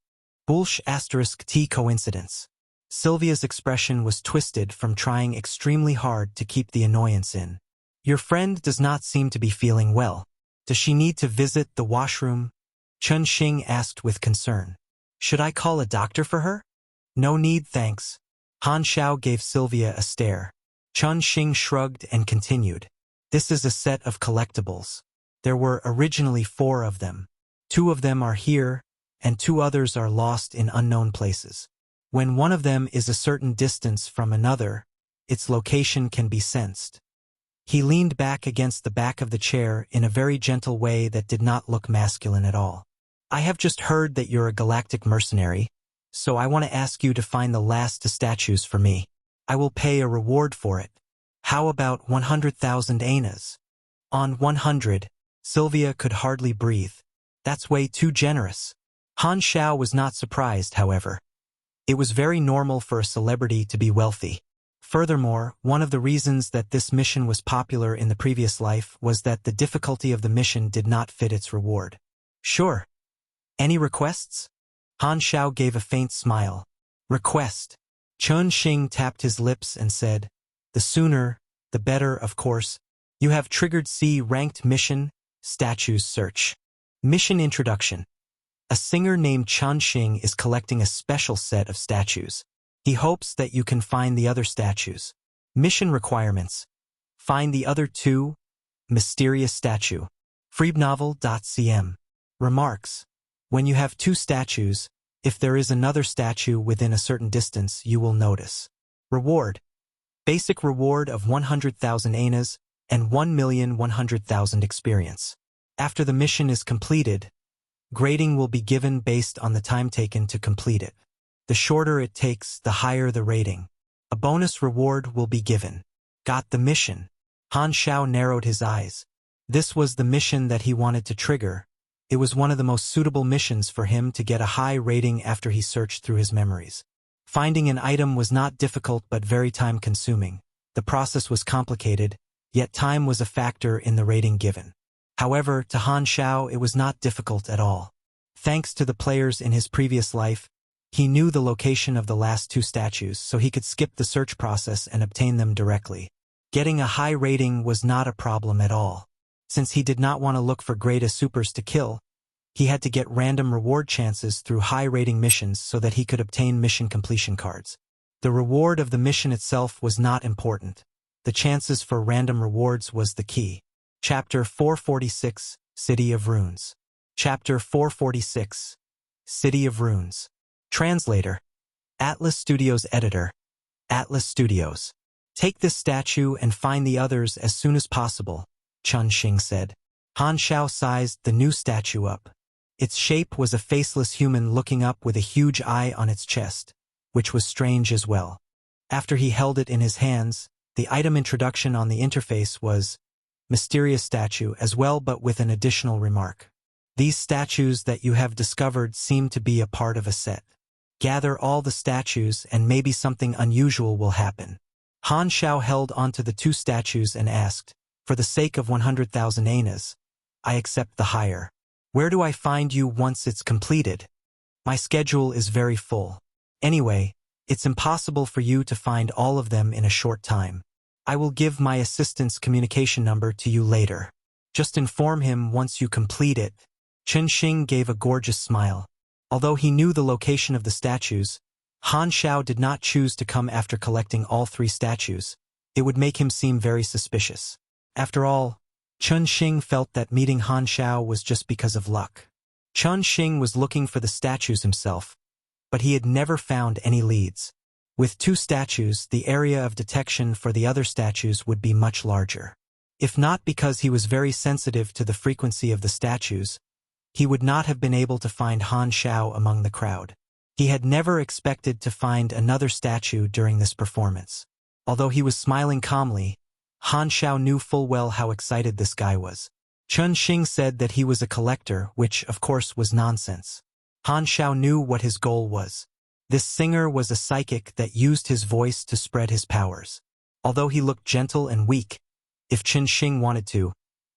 *T coincidence." Sylvia's expression was twisted from trying extremely hard to keep the annoyance in. "Your friend does not seem to be feeling well. Does she need to visit the washroom?" Chun Xing asked with concern. "Should I call a doctor for her?" "No need, thanks." Han Xiao gave Sylvia a stare. Chun Xing shrugged and continued. "This is a set of collectibles. There were originally 4 of them. 2 of them are here, and 2 others are lost in unknown places. When one of them is a certain distance from another, its location can be sensed." He leaned back against the back of the chair in a very gentle way that did not look masculine at all. "I have just heard that you're a galactic mercenary, so I want to ask you to find the last 2 statues for me. I will pay a reward for it. How about 100,000 anas?" "On 100, Sylvia could hardly breathe. "That's way too generous." Han Xiao was not surprised, however. It was very normal for a celebrity to be wealthy. Furthermore, one of the reasons that this mission was popular in the previous life was that the difficulty of the mission did not fit its reward. "Sure. Any requests?" Han Xiao gave a faint smile. "Request." Chun Xing tapped his lips and said, "The sooner, the better, of course. You have triggered C-ranked mission, statues search. Mission introduction. A singer named Chun Xing is collecting a special set of statues. He hopes that you can find the other statues. Mission requirements. Find the other 2, mysterious statue. Freebnovel.cm. Remarks. When you have 2 statues, if there is another statue within a certain distance, you will notice. Reward. Basic reward of 100,000 anas and 1,100,000 experience. After the mission is completed, grading will be given based on the time taken to complete it. The shorter it takes, the higher the rating. A bonus reward will be given. Got the mission? Han Xiao narrowed his eyes. This was the mission that he wanted to trigger, It was one of the most suitable missions for him to get a high rating after he searched through his memories. Finding an item was not difficult but very time-consuming. The process was complicated, yet time was a factor in the rating given. However, to Han Xiao it was not difficult at all. Thanks to the players in his previous life, he knew the location of the last 2 statues, so he could skip the search process and obtain them directly. Getting a high rating was not a problem at all. Since he did not want to look for greatest supers to kill, he had to get random reward chances through high-rating missions so that he could obtain mission completion cards. The reward of the mission itself was not important. The chances for random rewards was the key. Chapter 446, City of Runes. Chapter 446, City of Runes. Translator. Atlas Studios Editor. Atlas Studios. Take this statue and find the others as soon as possible, Chun Xing said. Han Xiao sized the new statue up. Its shape was a faceless human looking up with a huge eye on its chest, which was strange as well. After he held it in his hands, the item introduction on the interface was mysterious statue as well, but with an additional remark. These statues that you have discovered seem to be a part of a set. Gather all the statues and maybe something unusual will happen. Han Xiao held onto the 2 statues and asked, for the sake of 100,000 anas, I accept the hire. Where do I find you once it's completed? My schedule is very full. Anyway, it's impossible for you to find all of them in a short time. I will give my assistant's communication number to you later. Just inform him once you complete it. Chun Xing gave a gorgeous smile. Although he knew the location of the statues, Han Xiao did not choose to come after collecting all 3 statues. It would make him seem very suspicious. After all, Chun Xing felt that meeting Han Xiao was just because of luck. Chun Xing was looking for the statues himself, but he had never found any leads. With 2 statues, the area of detection for the other statues would be much larger. If not because he was very sensitive to the frequency of the statues, he would not have been able to find Han Xiao among the crowd. He had never expected to find another statue during this performance. Although he was smiling calmly, Han Xiao knew full well how excited this guy was. Chun Xing said that he was a collector, which, of course, was nonsense. Han Xiao knew what his goal was. This singer was a psychic that used his voice to spread his powers. Although he looked gentle and weak, if Chun Xing wanted to,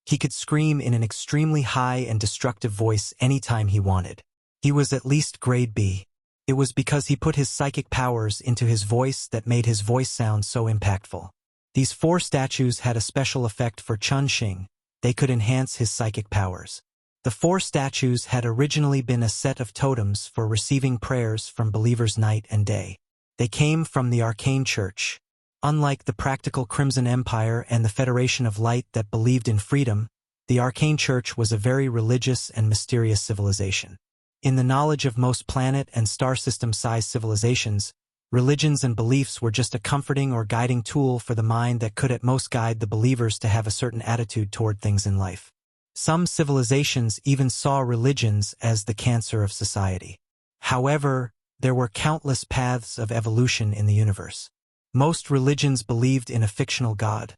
he could scream in an extremely high and destructive voice anytime he wanted. He was at least grade B. It was because he put his psychic powers into his voice that made his voice sound so impactful. These 4 statues had a special effect for Chun Xing. They could enhance his psychic powers. The 4 statues had originally been a set of totems for receiving prayers from believers night and day. They came from the Arcane Church. Unlike the practical Crimson Empire and the Federation of Light that believed in freedom, the Arcane Church was a very religious and mysterious civilization. In the knowledge of most planet and star system-sized civilizations, religions and beliefs were just a comforting or guiding tool for the mind that could at most guide the believers to have a certain attitude toward things in life. Some civilizations even saw religions as the cancer of society. However, there were countless paths of evolution in the universe. Most religions believed in a fictional god,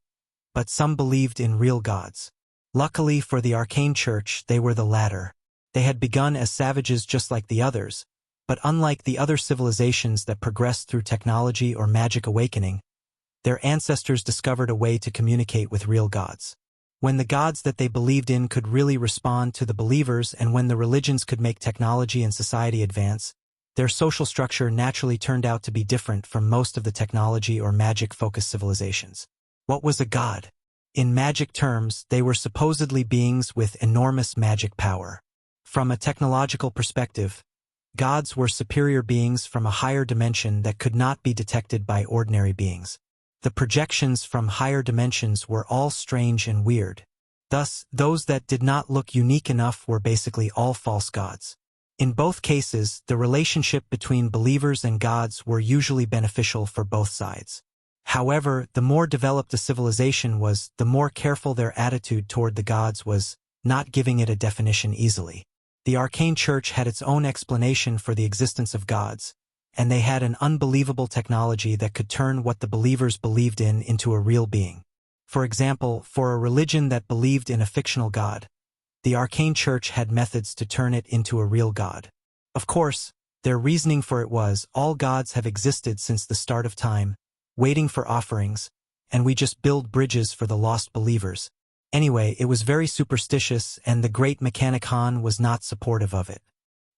but some believed in real gods. Luckily for the Arcane Church, they were the latter. They had begun as savages just like the others, but unlike the other civilizations that progressed through technology or magic awakening, their ancestors discovered a way to communicate with real gods. When the gods that they believed in could really respond to the believers and when the religions could make technology and society advance, their social structure naturally turned out to be different from most of the technology or magic-focused civilizations. What was a god? In magic terms, they were supposedly beings with enormous magic power. From a technological perspective, gods were superior beings from a higher dimension that could not be detected by ordinary beings. The projections from higher dimensions were all strange and weird. Thus, those that did not look unique enough were basically all false gods. In both cases, the relationship between believers and gods were usually beneficial for both sides. However, the more developed a civilization was, the more careful their attitude toward the gods was, not giving it a definition easily. The Arcane Church had its own explanation for the existence of gods, and they had an unbelievable technology that could turn what the believers believed in into a real being. For example, for a religion that believed in a fictional god, the arcane church had methods to turn it into a real god. Of course, their reasoning for it was, all gods have existed since the start of time, waiting for offerings, and we just build bridges for the lost believers. Anyway, it was very superstitious, and the great mechanic Han was not supportive of it.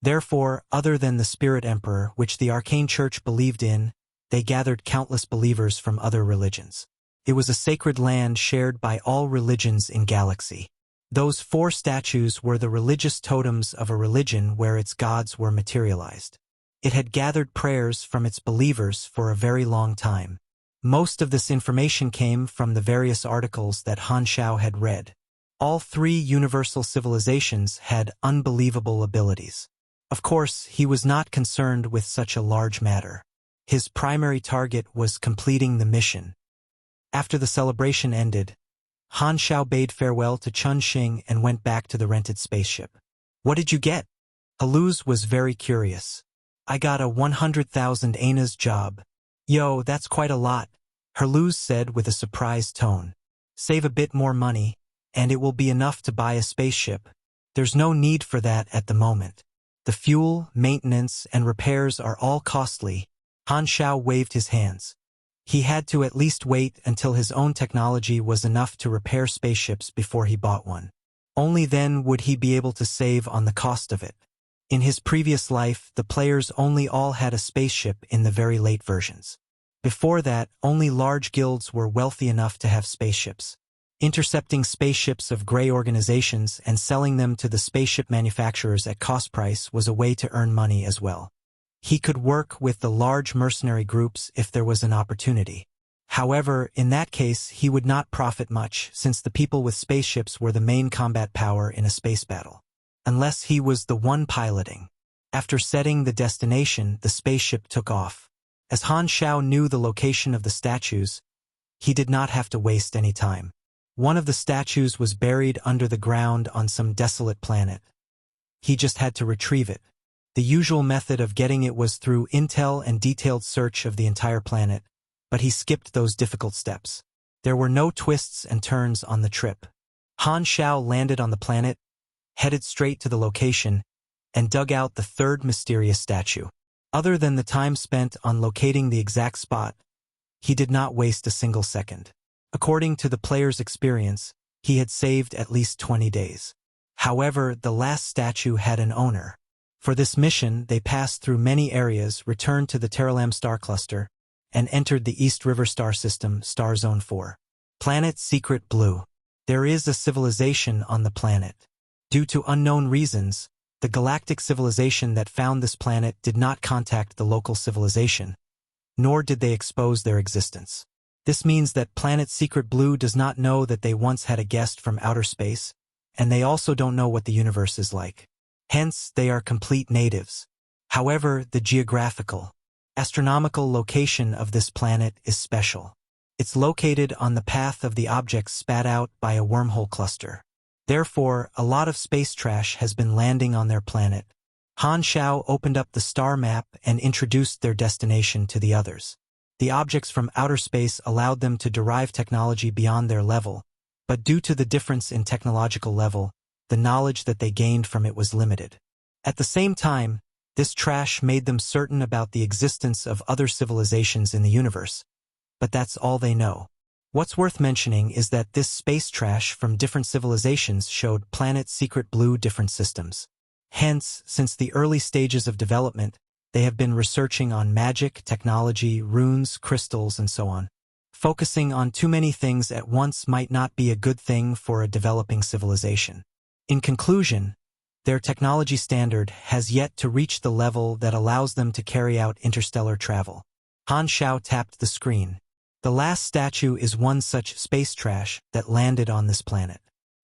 Therefore, other than the Spirit Emperor, which the arcane church believed in, they gathered countless believers from other religions. It was a sacred land shared by all religions in galaxy. Those 4 statues were the religious totems of a religion where its gods were materialized. It had gathered prayers from its believers for a very long time. Most of this information came from the various articles that Han Xiao had read. All 3 universal civilizations had unbelievable abilities. Of course, he was not concerned with such a large matter. His primary target was completing the mission. After the celebration ended, Han Xiao bade farewell to Chun Xing and went back to the rented spaceship. "What did you get?" Haluz was very curious. "I got a 100,000 ANA's job." "Yo, that's quite a lot," Haluz said with a surprised tone. "Save a bit more money, and it will be enough to buy a spaceship. There's no need for that at the moment. The fuel, maintenance, and repairs are all costly." Han Xiao waved his hands. He had to at least wait until his own technology was enough to repair spaceships before he bought one. Only then would he be able to save on the cost of it. In his previous life, the players only all had a spaceship in the very late versions. Before that, only large guilds were wealthy enough to have spaceships. Intercepting spaceships of gray organizations and selling them to the spaceship manufacturers at cost price was a way to earn money as well. He could work with the large mercenary groups if there was an opportunity. However, in that case, he would not profit much, since the people with spaceships were the main combat power in a space battle. Unless he was the one piloting. After setting the destination, the spaceship took off. As Han Xiao knew the location of the statues, he did not have to waste any time. One of the statues was buried under the ground on some desolate planet. He just had to retrieve it. The usual method of getting it was through intel and detailed search of the entire planet, but he skipped those difficult steps. There were no twists and turns on the trip. Han Xiao landed on the planet, headed straight to the location, and dug out the 3rd mysterious statue. Other than the time spent on locating the exact spot, he did not waste a single second. According to the player's experience, he had saved at least 20 days. However, the last statue had an owner. For this mission, they passed through many areas, returned to the Terralam star cluster, and entered the East River star system, Star Zone 4. Planet Secret Blue. There is a civilization on the planet. Due to unknown reasons, the galactic civilization that found this planet did not contact the local civilization, nor did they expose their existence. This means that Planet Secret Blue does not know that they once had a guest from outer space, and they also don't know what the universe is like. Hence, they are complete natives. However, the geographical, astronomical location of this planet is special. It's located on the path of the objects spat out by a wormhole cluster. Therefore, a lot of space trash has been landing on their planet. Han Xiao opened up the star map and introduced their destination to the others. The objects from outer space allowed them to derive technology beyond their level, but due to the difference in technological level, the knowledge that they gained from it was limited. At the same time, this trash made them certain about the existence of other civilizations in the universe, but that's all they know. What's worth mentioning is that this space trash from different civilizations showed Planet Secret Blue different systems. Hence, since the early stages of development, they have been researching on magic, technology, runes, crystals, and so on. Focusing on too many things at once might not be a good thing for a developing civilization. In conclusion, their technology standard has yet to reach the level that allows them to carry out interstellar travel. Han Xiao tapped the screen. The last statue is one such space trash that landed on this planet.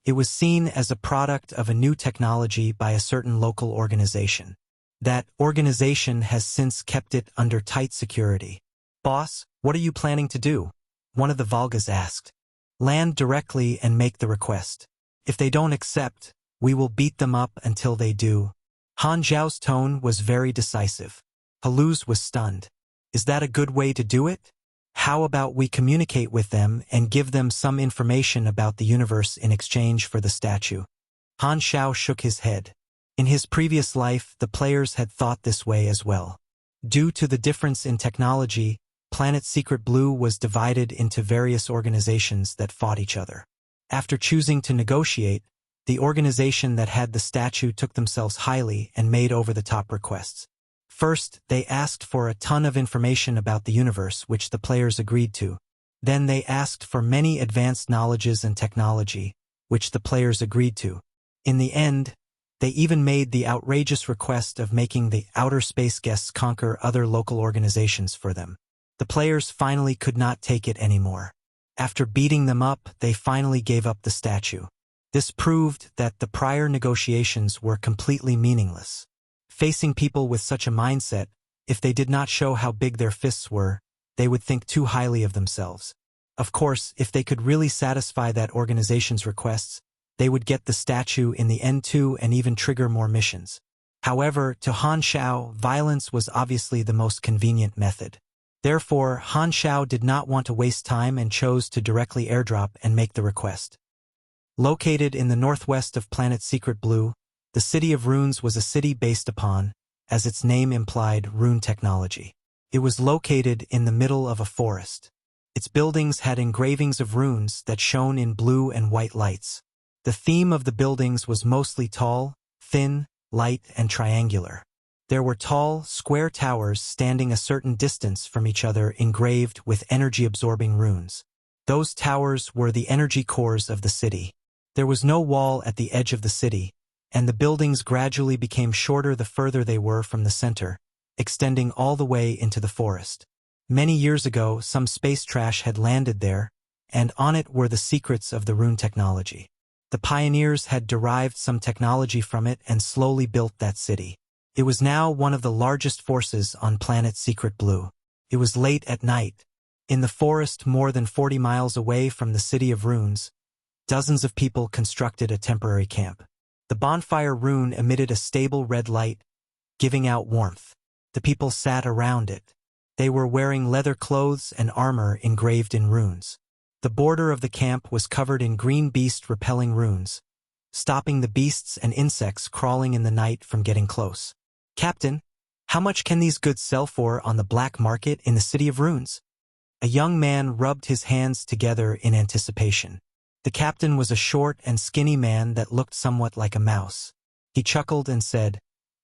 It was seen as a product of a new technology by a certain local organization. That organization has since kept it under tight security. "Boss, what are you planning to do?" one of the Volgas asked. "Land directly and make the request. If they don't accept, we will beat them up until they do." Han Xiao's tone was very decisive. Haluz was stunned. "Is that a good way to do it? How about we communicate with them and give them some information about the universe in exchange for the statue?" Han Xiao shook his head. In his previous life, the players had thought this way as well. Due to the difference in technology, Planet Secret Blue was divided into various organizations that fought each other. After choosing to negotiate, the organization that had the statue took themselves highly and made over-the-top requests. First, they asked for a ton of information about the universe, which the players agreed to. Then they asked for many advanced knowledges and technology, which the players agreed to. In the end, they even made the outrageous request of making the outer space guests conquer other local organizations for them. The players finally could not take it anymore. After beating them up, they finally gave up the statue. This proved that the prior negotiations were completely meaningless. Facing people with such a mindset, if they did not show how big their fists were, they would think too highly of themselves. Of course, if they could really satisfy that organization's requests, they would get the statue in the end too and even trigger more missions. However, to Han Xiao, violence was obviously the most convenient method. Therefore, Han Xiao did not want to waste time and chose to directly airdrop and make the request. Located in the northwest of Planet Secret Blue, the City of Runes was a city based upon, as its name implied, rune technology. It was located in the middle of a forest. Its buildings had engravings of runes that shone in blue and white lights. The theme of the buildings was mostly tall, thin, light, and triangular. There were tall, square towers standing a certain distance from each other engraved with energy-absorbing runes. Those towers were the energy cores of the city. There was no wall at the edge of the city, and the buildings gradually became shorter the further they were from the center, extending all the way into the forest. Many years ago, some space trash had landed there, and on it were the secrets of the rune technology. The pioneers had derived some technology from it and slowly built that city. It was now one of the largest forces on Planet Secret Blue. It was late at night. In the forest more than 40 miles away from the City of Runes, dozens of people constructed a temporary camp. The bonfire rune emitted a stable red light, giving out warmth. The people sat around it. They were wearing leather clothes and armor engraved in runes. The border of the camp was covered in green beast-repelling runes, stopping the beasts and insects crawling in the night from getting close. "Captain, how much can these goods sell for on the black market in the City of Runes?" A young man rubbed his hands together in anticipation. The captain was a short and skinny man that looked somewhat like a mouse. He chuckled and said,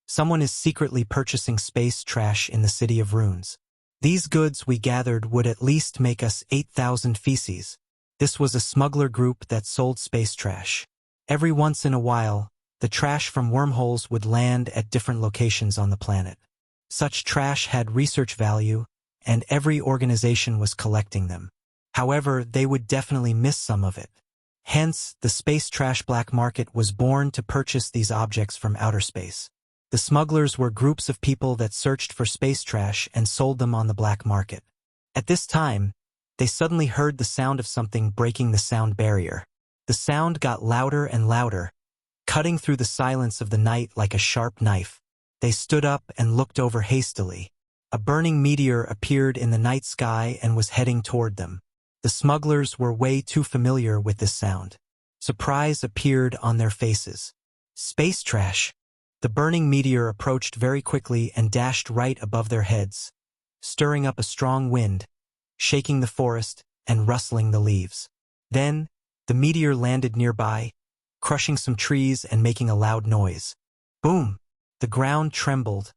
"Someone is secretly purchasing space trash in the City of Runes. These goods we gathered would at least make us 8,000 feces." This was a smuggler group that sold space trash. Every once in a while, the trash from wormholes would land at different locations on the planet. Such trash had research value, and every organization was collecting them. However, they would definitely miss some of it. Hence, the space trash black market was born to purchase these objects from outer space. The smugglers were groups of people that searched for space trash and sold them on the black market. At this time, they suddenly heard the sound of something breaking the sound barrier. The sound got louder and louder, cutting through the silence of the night like a sharp knife. They stood up and looked over hastily. A burning meteor appeared in the night sky and was heading toward them. The smugglers were way too familiar with this sound. Surprise appeared on their faces. Space trash! The burning meteor approached very quickly and dashed right above their heads, stirring up a strong wind, shaking the forest and rustling the leaves. Then, the meteor landed nearby, crushing some trees and making a loud noise. Boom! The ground trembled,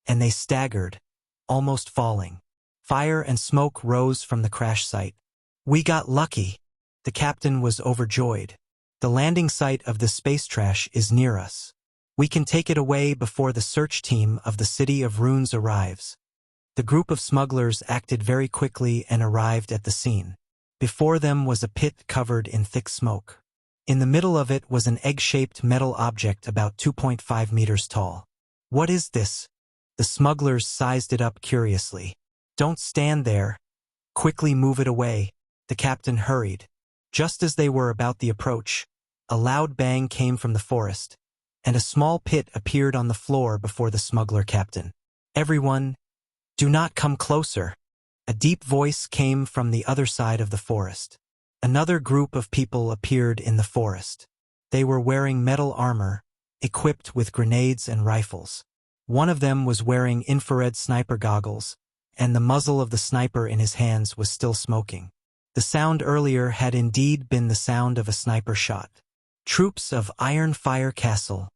and they staggered, almost falling. Fire and smoke rose from the crash site. "We got lucky." The captain was overjoyed. "The landing site of the space trash is near us. We can take it away before the search team of the City of Runes arrives." The group of smugglers acted very quickly and arrived at the scene. Before them was a pit covered in thick smoke. In the middle of it was an egg-shaped metal object about 2.5 meters tall. "What is this?" The smugglers sized it up curiously. "Don't stand there. Quickly move it away." The captain hurried. Just as they were about the approach, a loud bang came from the forest, and a small pit appeared on the floor before the smuggler captain. "Everyone, do not come closer." A deep voice came from the other side of the forest. Another group of people appeared in the forest. They were wearing metal armor, equipped with grenades and rifles. One of them was wearing infrared sniper goggles, and the muzzle of the sniper in his hands was still smoking. The sound earlier had indeed been the sound of a sniper shot. Troops of Iron Fire Castle.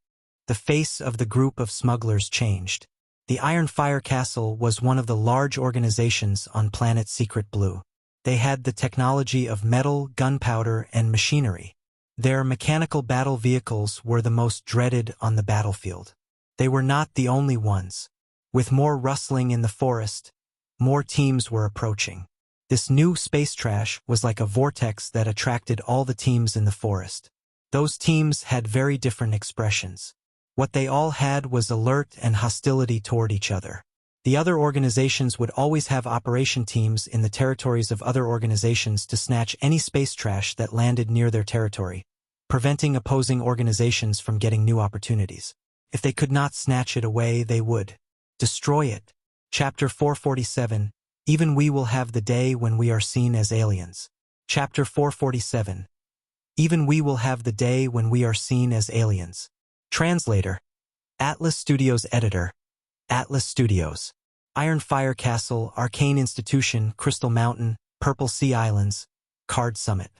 The face of the group of smugglers changed. The Iron Fire Castle was one of the large organizations on planet Secret Blue. They had the technology of metal, gunpowder, and machinery. Their mechanical battle vehicles were the most dreaded on the battlefield. They were not the only ones. With more rustling in the forest, more teams were approaching. This new space trash was like a vortex that attracted all the teams in the forest. Those teams had very different expressions. What they all had was alert and hostility toward each other. The other organizations would always have operation teams in the territories of other organizations to snatch any space trash that landed near their territory, preventing opposing organizations from getting new opportunities. If they could not snatch it away, they would destroy it. Chapter 447, Even We Will Have the Day When We Are Seen as Aliens. Chapter 447, Even We Will Have the Day When We Are Seen as Aliens. Translator, Atlas Studios Editor, Atlas Studios. Iron Fire Castle, Arcane Institution, Crystal Mountain, Purple Sea Islands, Card Summit.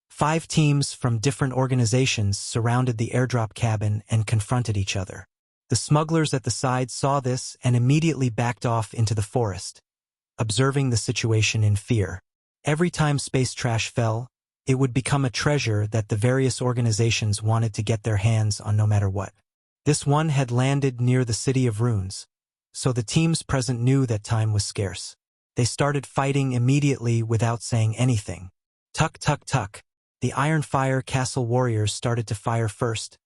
5 teams from different organizations surrounded the airdrop cabin and confronted each other. The smugglers at the side saw this and immediately backed off into the forest, observing the situation in fear. Every time space trash fell, it would become a treasure that the various organizations wanted to get their hands on no matter what. This one had landed near the City of Runes, so the teams present knew that time was scarce. They started fighting immediately without saying anything. Tuck, tuck, tuck. The Iron Fire Castle warriors started to fire first,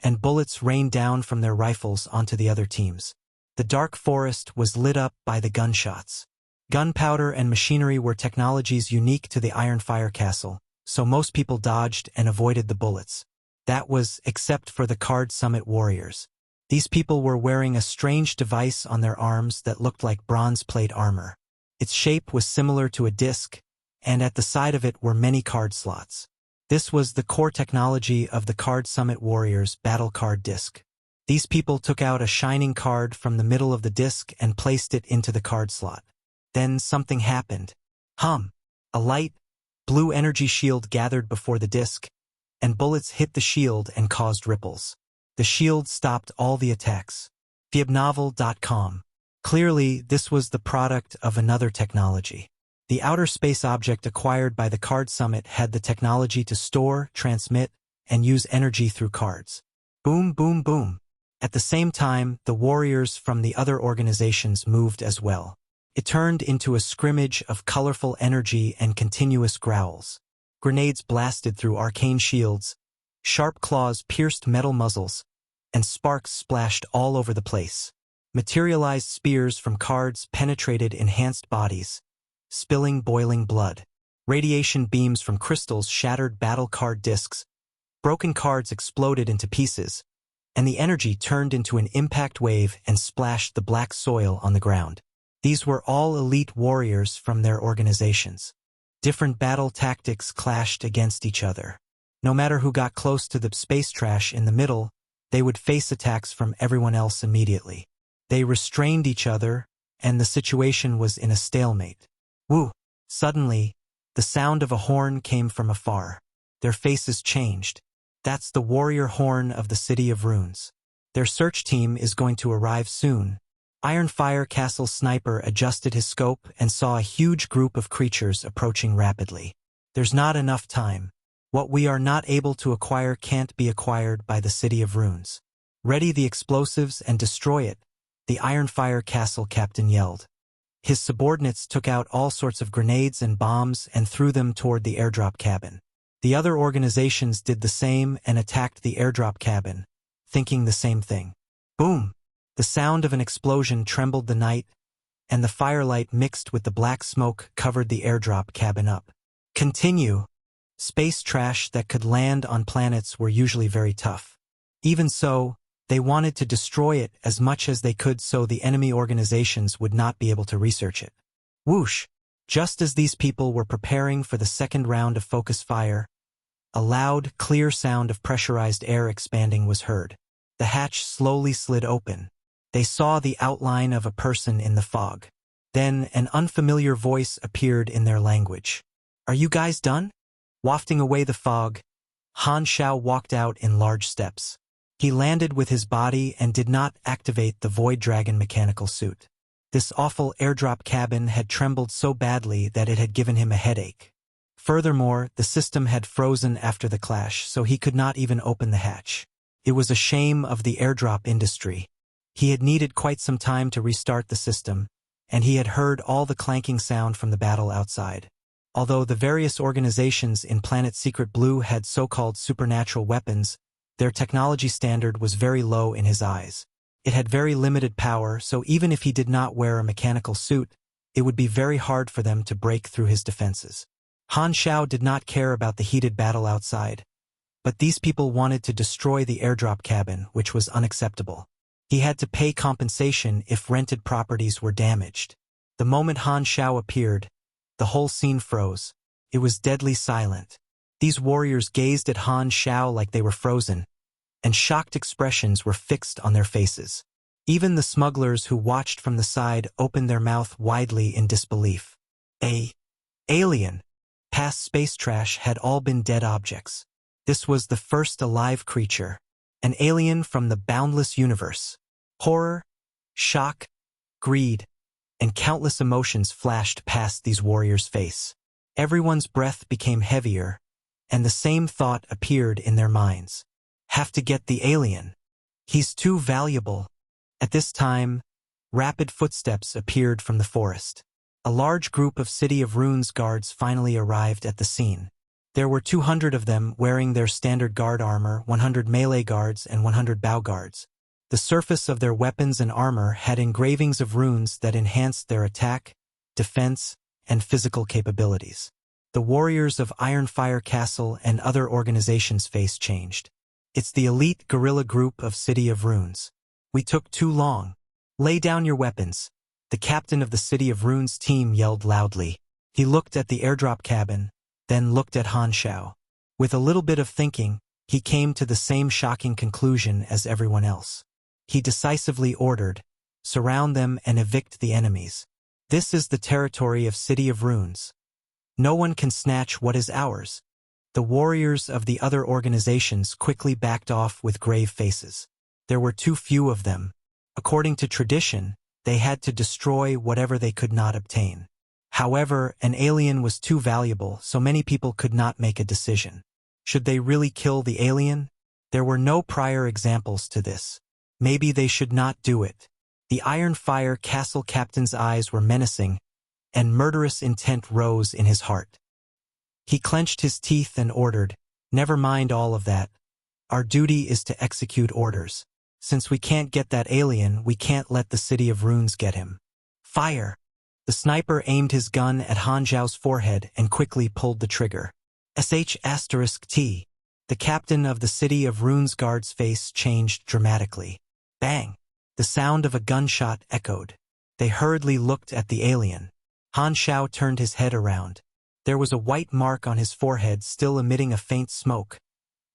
and bullets rained down from their rifles onto the other teams. The dark forest was lit up by the gunshots. Gunpowder and machinery were technologies unique to the Iron Fire Castle, so most people dodged and avoided the bullets. That was except for the Card Summit warriors. These people were wearing a strange device on their arms that looked like bronze plate armor. Its shape was similar to a disc, and at the side of it were many card slots. This was the core technology of the Card Summit warriors' battle card disc. These people took out a shining card from the middle of the disc and placed it into the card slot. Then something happened. A light, blue energy shield gathered before the disc, and bullets hit the shield and caused ripples. The shield stopped all the attacks. Fibnovel.com. Clearly, this was the product of another technology. The outer space object acquired by the Card Summit had the technology to store, transmit, and use energy through cards. Boom, boom, boom. At the same time, the warriors from the other organizations moved as well. It turned into a scrimmage of colorful energy and continuous growls. Grenades blasted through arcane shields, sharp claws pierced metal muzzles, and sparks splashed all over the place. Materialized spears from cards penetrated enhanced bodies, spilling boiling blood. Radiation beams from crystals shattered battle card discs. Broken cards exploded into pieces, and the energy turned into an impact wave and splashed the black soil on the ground. These were all elite warriors from their organizations. Different battle tactics clashed against each other. No matter who got close to the space trash in the middle, they would face attacks from everyone else immediately. They restrained each other, and the situation was in a stalemate. Woo! Suddenly, the sound of a horn came from afar. Their faces changed. That's the warrior horn of the City of Runes. Their search team is going to arrive soon. Iron Fire Castle sniper adjusted his scope and saw a huge group of creatures approaching rapidly. There's not enough time. What we are not able to acquire can't be acquired by the City of Runes. Ready the explosives and destroy it, the Iron Fire Castle captain yelled. His subordinates took out all sorts of grenades and bombs and threw them toward the airdrop cabin. The other organizations did the same and attacked the airdrop cabin, thinking the same thing. Boom! The sound of an explosion trembled the night, and the firelight mixed with the black smoke covered the airdrop cabin up. Continue. Space trash that could land on planets were usually very tough. Even so, they wanted to destroy it as much as they could so the enemy organizations would not be able to research it. Whoosh! Just as these people were preparing for the second round of focus fire, A loud, clear sound of pressurized air expanding was heard. The hatch slowly slid open. They saw the outline of a person in the fog. Then an unfamiliar voice appeared in their language. "Are you guys done?" Wafting away the fog, Han Xiao walked out in large steps. He landed with his body and did not activate the Void Dragon mechanical suit. This awful airdrop cabin had trembled so badly that it had given him a headache. Furthermore, the system had frozen after the clash, so he could not even open the hatch. It was a shame of the airdrop industry. He had needed quite some time to restart the system, and he had heard all the clanking sound from the battle outside. Although the various organizations in Planet Secret Blue had so-called supernatural weapons, their technology standard was very low in his eyes. It had very limited power, so even if he did not wear a mechanical suit, it would be very hard for them to break through his defenses. Han Xiao did not care about the heated battle outside, but these people wanted to destroy the airdrop cabin, which was unacceptable. He had to pay compensation if rented properties were damaged. The moment Han Xiao appeared, the whole scene froze. It was deadly silent. These warriors gazed at Han Xiao like they were frozen, and shocked expressions were fixed on their faces. Even the smugglers who watched from the side opened their mouth widely in disbelief. Alien. Past space trash had all been dead objects. This was the first alive creature, an alien from the boundless universe. Horror, shock, greed, and countless emotions flashed past these warriors' face. Everyone's breath became heavier, and the same thought appeared in their minds. Have to get the alien. He's too valuable. At this time, rapid footsteps appeared from the forest. A large group of City of Runes guards finally arrived at the scene. There were 200 of them wearing their standard guard armor, 100 melee guards and 100 bow guards. The surface of their weapons and armor had engravings of runes that enhanced their attack, defense, and physical capabilities. The warriors of Ironfire Castle and other organizations' face changed. It's the elite guerrilla group of City of Runes. We took too long. Lay down your weapons. The captain of the City of Runes team yelled loudly. He looked at the airdrop cabin, then looked at Han Xiao. With a little bit of thinking, he came to the same shocking conclusion as everyone else. He decisively ordered, "Surround them and evict the enemies. This is the territory of City of Runes. No one can snatch what is ours." The warriors of the other organizations quickly backed off with grave faces. There were too few of them. According to tradition, they had to destroy whatever they could not obtain. However, an alien was too valuable, so many people could not make a decision. Should they really kill the alien? There were no prior examples to this. Maybe they should not do it. The Ironfire Castle captain's eyes were menacing, and murderous intent rose in his heart. He clenched his teeth and ordered, "Never mind all of that. Our duty is to execute orders. Since we can't get that alien, we can't let the City of Runes get him. Fire!" The sniper aimed his gun at Han Xiao's forehead and quickly pulled the trigger. *T. The captain of the City of Runes guard's face changed dramatically. Bang! The sound of a gunshot echoed. They hurriedly looked at the alien. Han Xiao turned his head around. There was a white mark on his forehead still emitting a faint smoke,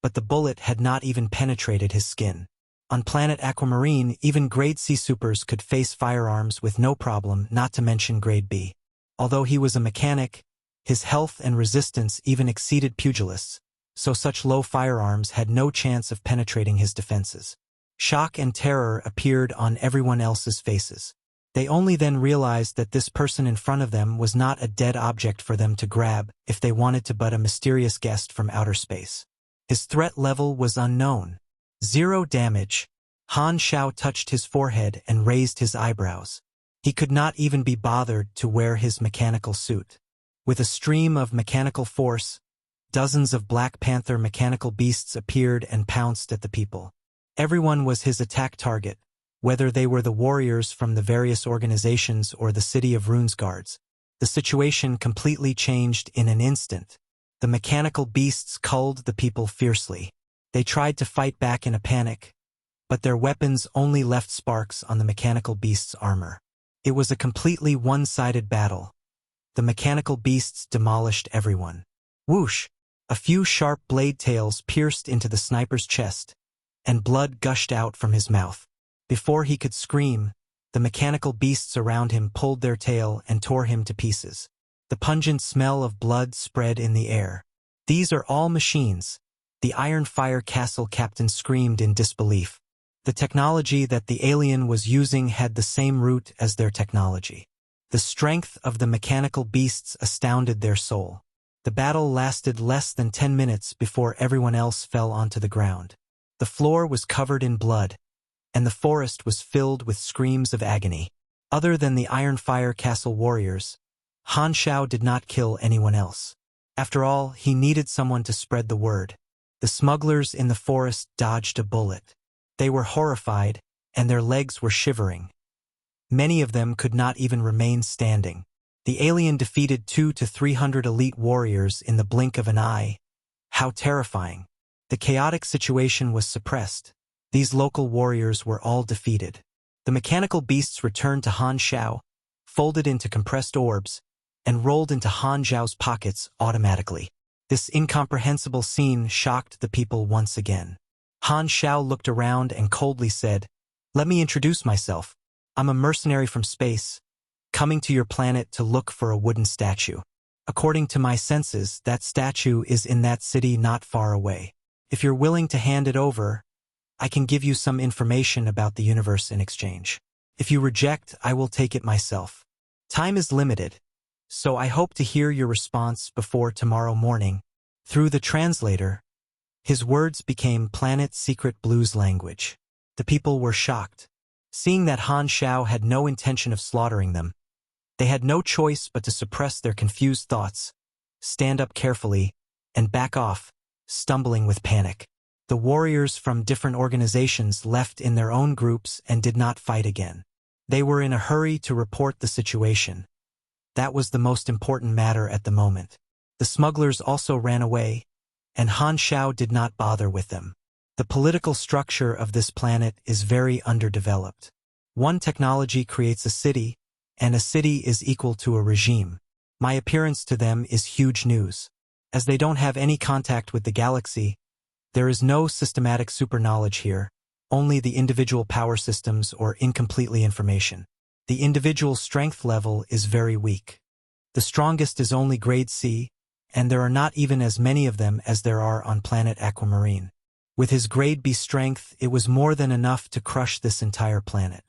but the bullet had not even penetrated his skin. On planet Aquamarine, even Grade C supers could face firearms with no problem, not to mention Grade B. Although he was a mechanic, his health and resistance even exceeded pugilists, so such low firearms had no chance of penetrating his defenses. Shock and terror appeared on everyone else's faces. They only then realized that this person in front of them was not a dead object for them to grab if they wanted to, but a mysterious guest from outer space. His threat level was unknown. 0 damage. Han Xiao touched his forehead and raised his eyebrows. He could not even be bothered to wear his mechanical suit. With a stream of mechanical force, dozens of Black Panther mechanical beasts appeared and pounced at the people. Everyone was his attack target, whether they were the warriors from the various organizations or the City of Runes guards. The situation completely changed in an instant. The mechanical beasts culled the people fiercely. They tried to fight back in a panic, but their weapons only left sparks on the mechanical beast's armor. It was a completely one-sided battle. The mechanical beasts demolished everyone. Whoosh! A few sharp blade tails pierced into the sniper's chest, and blood gushed out from his mouth. Before he could scream, the mechanical beasts around him pulled their tail and tore him to pieces. The pungent smell of blood spread in the air. "These are all machines," the Iron Fire Castle captain screamed in disbelief. The technology that the alien was using had the same root as their technology. The strength of the mechanical beasts astounded their soul. The battle lasted less than 10 minutes before everyone else fell onto the ground. The floor was covered in blood, and the forest was filled with screams of agony. Other than the Iron Fire Castle warriors, Han Xiao did not kill anyone else. After all, he needed someone to spread the word. The smugglers in the forest dodged a bullet. They were horrified, and their legs were shivering. Many of them could not even remain standing. The alien defeated 200 to 300 elite warriors in the blink of an eye. How terrifying. The chaotic situation was suppressed. These local warriors were all defeated. The mechanical beasts returned to Han Xiao, folded into compressed orbs, and rolled into Han Xiao's pockets automatically. This incomprehensible scene shocked the people once again. Han Xiao looked around and coldly said, "Let me introduce myself. I'm a mercenary from space, coming to your planet to look for a wooden statue. According to my senses, that statue is in that city not far away. If you're willing to hand it over, I can give you some information about the universe in exchange. If you reject, I will take it myself. Time is limited, so I hope to hear your response before tomorrow morning." Through the translator, his words became Planet Secret Blue's language. The people were shocked. Seeing that Han Xiao had no intention of slaughtering them, they had no choice but to suppress their confused thoughts, stand up carefully, and back off, stumbling with panic. The warriors from different organizations left in their own groups and did not fight again. They were in a hurry to report the situation. That was the most important matter at the moment. The smugglers also ran away, and Han Xiao did not bother with them. The political structure of this planet is very underdeveloped. One technology creates a city, and a city is equal to a regime. My appearance to them is huge news. As they don't have any contact with the galaxy, there is no systematic super-knowledge here, only the individual power systems or incompletely information. The individual strength level is very weak. The strongest is only grade C, and there are not even as many of them as there are on planet Aquamarine. With his grade B strength, it was more than enough to crush this entire planet.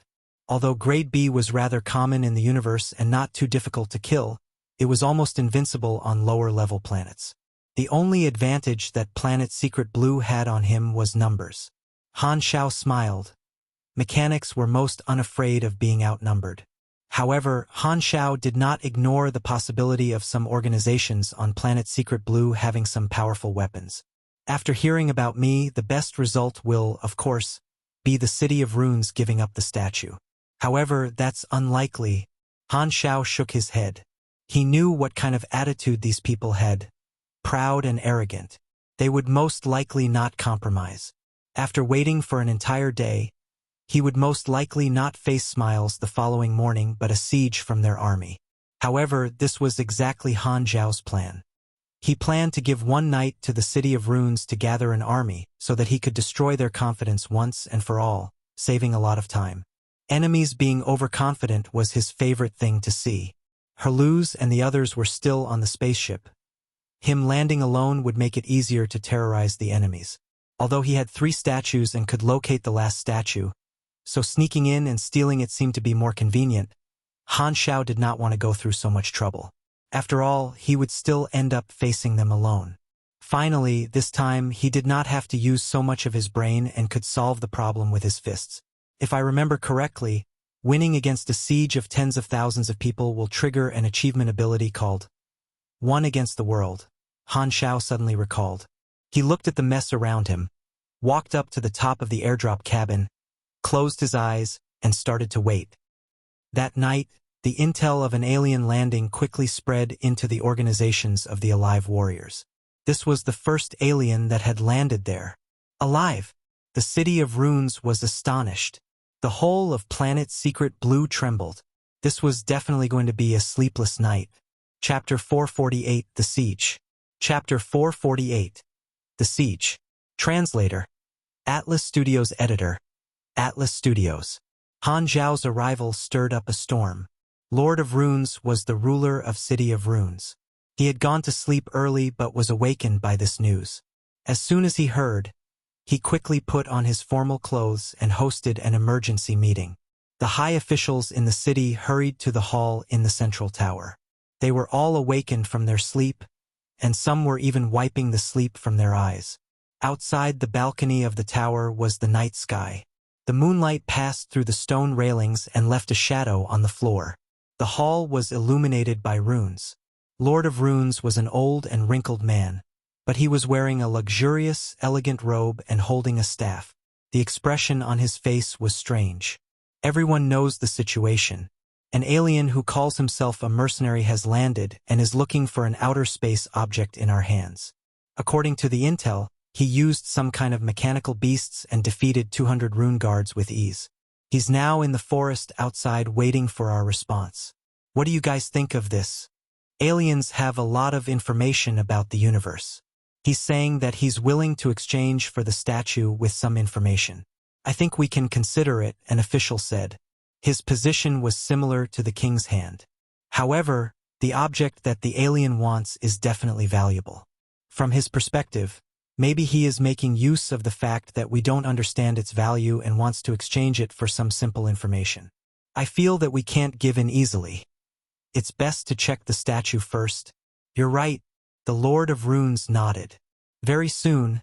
Although grade B was rather common in the universe and not too difficult to kill, it was almost invincible on lower-level planets. The only advantage that Planet Secret Blue had on him was numbers. Han Xiao smiled. Mechanics were most unafraid of being outnumbered. However, Han Xiao did not ignore the possibility of some organizations on Planet Secret Blue having some powerful weapons. After hearing about me, the best result will, of course, be the City of Runes giving up the statue. However, that's unlikely. Han Xiao shook his head. He knew what kind of attitude these people had. Proud and arrogant. They would most likely not compromise. After waiting for an entire day, he would most likely not face smiles the following morning but a siege from their army. However, this was exactly Han Xiao's plan. He planned to give one night to the City of Runes to gather an army so that he could destroy their confidence once and for all, saving a lot of time. Enemies being overconfident was his favorite thing to see. Herluz and the others were still on the spaceship. Him landing alone would make it easier to terrorize the enemies. Although he had 3 statues and could locate the last statue, so sneaking in and stealing it seemed to be more convenient, Han Xiao did not want to go through so much trouble. After all, he would still end up facing them alone. Finally, this time, he did not have to use so much of his brain and could solve the problem with his fists. If I remember correctly, winning against a siege of tens of thousands of people will trigger an achievement ability called One Against the World, Han Xiao suddenly recalled. He looked at the mess around him, walked up to the top of the airdrop cabin, closed his eyes, and started to wait. That night, the intel of an alien landing quickly spread into the organizations of the alive warriors. This was the first alien that had landed there. Alive! The City of Runes was astonished. The whole of Planet Secret Blue trembled. This was definitely going to be a sleepless night. Chapter 448, The Siege. Chapter 448. The Siege. Translator. Atlas Studios Editor. Atlas Studios. Han Xiao's arrival stirred up a storm. Lord of Runes was the ruler of City of Runes. He had gone to sleep early but was awakened by this news. As soon as he heard, he quickly put on his formal clothes and hosted an emergency meeting. The high officials in the city hurried to the hall in the central tower. They were all awakened from their sleep, and some were even wiping the sleep from their eyes. Outside the balcony of the tower was the night sky. The moonlight passed through the stone railings and left a shadow on the floor. The hall was illuminated by runes. Lord of Runes was an old and wrinkled man, but he was wearing a luxurious, elegant robe and holding a staff. The expression on his face was strange. Everyone knows the situation. An alien who calls himself a mercenary has landed and is looking for an outer space object in our hands. According to the intel, he used some kind of mechanical beasts and defeated 200 rune guards with ease. He's now in the forest outside waiting for our response. What do you guys think of this? Aliens have a lot of information about the universe. He's saying that he's willing to exchange for the statue with some information. I think we can consider it, an official said. His position was similar to the king's hand. However, the object that the alien wants is definitely valuable. From his perspective, maybe he is making use of the fact that we don't understand its value and wants to exchange it for some simple information. I feel that we can't give in easily. It's best to check the statue first. You're right, the Lord of Runes nodded. Very soon,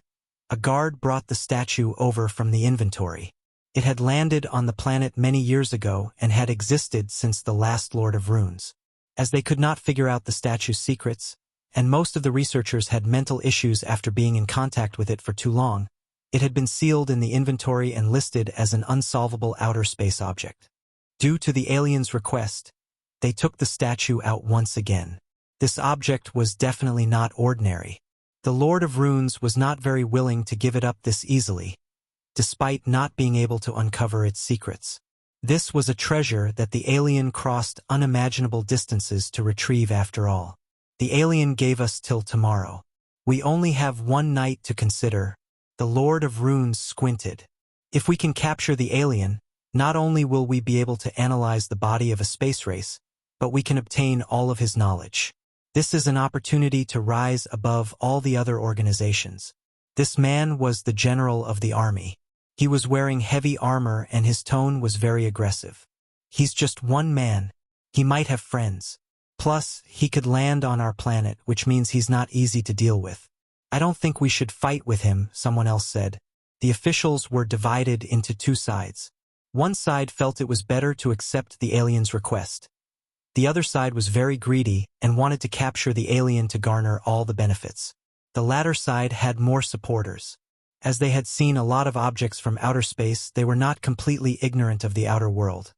a guard brought the statue over from the inventory. It had landed on the planet many years ago and had existed since the last Lord of Runes. As they could not figure out the statue's secrets, and most of the researchers had mental issues after being in contact with it for too long, it had been sealed in the inventory and listed as an unsolvable outer space object. Due to the alien's request, they took the statue out once again. This object was definitely not ordinary. The Lord of Runes was not very willing to give it up this easily, despite not being able to uncover its secrets. This was a treasure that the alien crossed unimaginable distances to retrieve after all. The alien gave us till tomorrow. We only have one night to consider. The Lord of Runes squinted. If we can capture the alien, not only will we be able to analyze the body of a space race, but we can obtain all of his knowledge. This is an opportunity to rise above all the other organizations. This man was the general of the army. He was wearing heavy armor and his tone was very aggressive. He's just one man. He might have friends. Plus, he could land on our planet, which means he's not easy to deal with. I don't think we should fight with him, someone else said. The officials were divided into two sides. One side felt it was better to accept the alien's request. The other side was very greedy and wanted to capture the alien to garner all the benefits. The latter side had more supporters. As they had seen a lot of objects from outer space, they were not completely ignorant of the outer world.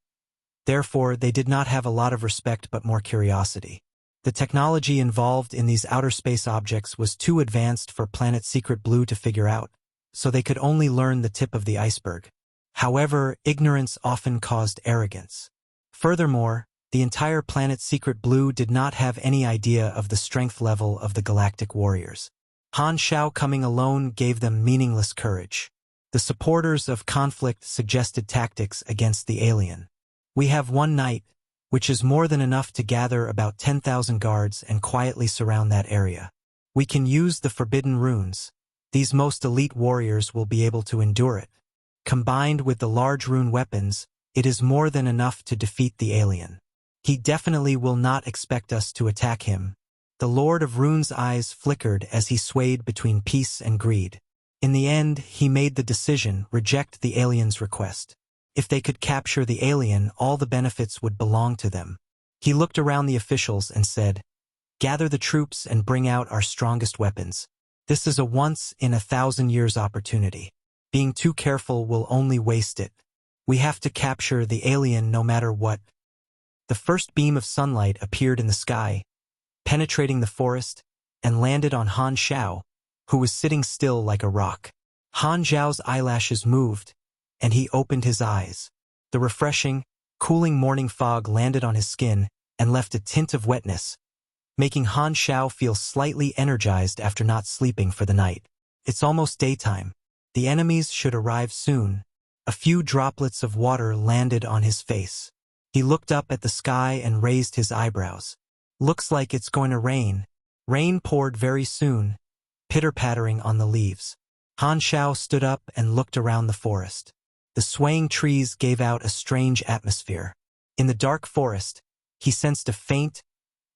Therefore, they did not have a lot of respect but more curiosity. The technology involved in these outer space objects was too advanced for Planet Secret Blue to figure out, so they could only learn the tip of the iceberg. However, ignorance often caused arrogance. Furthermore, the entire Planet Secret Blue did not have any idea of the strength level of the galactic warriors. Han Xiao coming alone gave them meaningless courage. The supporters of conflict suggested tactics against the alien. We have one night, which is more than enough to gather about 10,000 guards and quietly surround that area. We can use the forbidden runes. These most elite warriors will be able to endure it. Combined with the large rune weapons, it is more than enough to defeat the alien. He definitely will not expect us to attack him. The Lord of Rune's eyes flickered as he swayed between peace and greed. In the end, he made the decision, reject the alien's request. If they could capture the alien, all the benefits would belong to them. He looked around the officials and said, "Gather the troops and bring out our strongest weapons. This is a once-in-a-thousand-years opportunity. Being too careful will only waste it. We have to capture the alien no matter what." The first beam of sunlight appeared in the sky, penetrating the forest, and landed on Han Xiao, who was sitting still like a rock. Han Xiao's eyelashes moved, and he opened his eyes. The refreshing, cooling morning fog landed on his skin and left a tint of wetness, making Han Xiao feel slightly energized after not sleeping for the night. It's almost daytime. The enemies should arrive soon. A few droplets of water landed on his face. He looked up at the sky and raised his eyebrows. Looks like it's going to rain. Rain poured very soon, pitter-pattering on the leaves. Han Xiao stood up and looked around the forest. The swaying trees gave out a strange atmosphere. In the dark forest, he sensed a faint,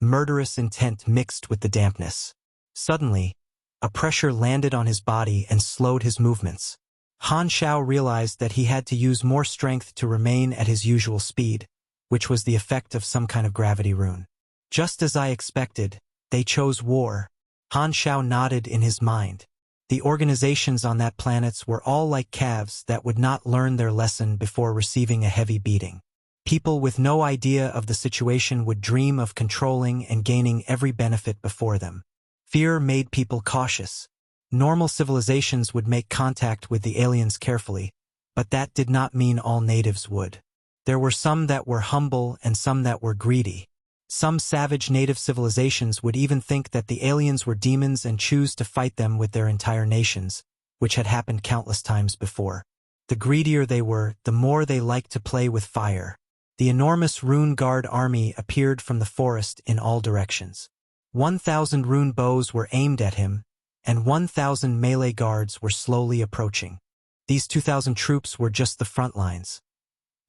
murderous intent mixed with the dampness. Suddenly, a pressure landed on his body and slowed his movements. Han Xiao realized that he had to use more strength to remain at his usual speed, which was the effect of some kind of gravity rune. Just as I expected, they chose war. Han Xiao nodded in his mind. The organizations on that planet were all like calves that would not learn their lesson before receiving a heavy beating. People with no idea of the situation would dream of controlling and gaining every benefit before them. Fear made people cautious. Normal civilizations would make contact with the aliens carefully, but that did not mean all natives would. There were some that were humble and some that were greedy. Some savage native civilizations would even think that the aliens were demons and choose to fight them with their entire nations, which had happened countless times before. The greedier they were, the more they liked to play with fire. The enormous Rune Guard army appeared from the forest in all directions. 1,000 rune bows were aimed at him, and 1,000 melee guards were slowly approaching. These 2,000 troops were just the front lines.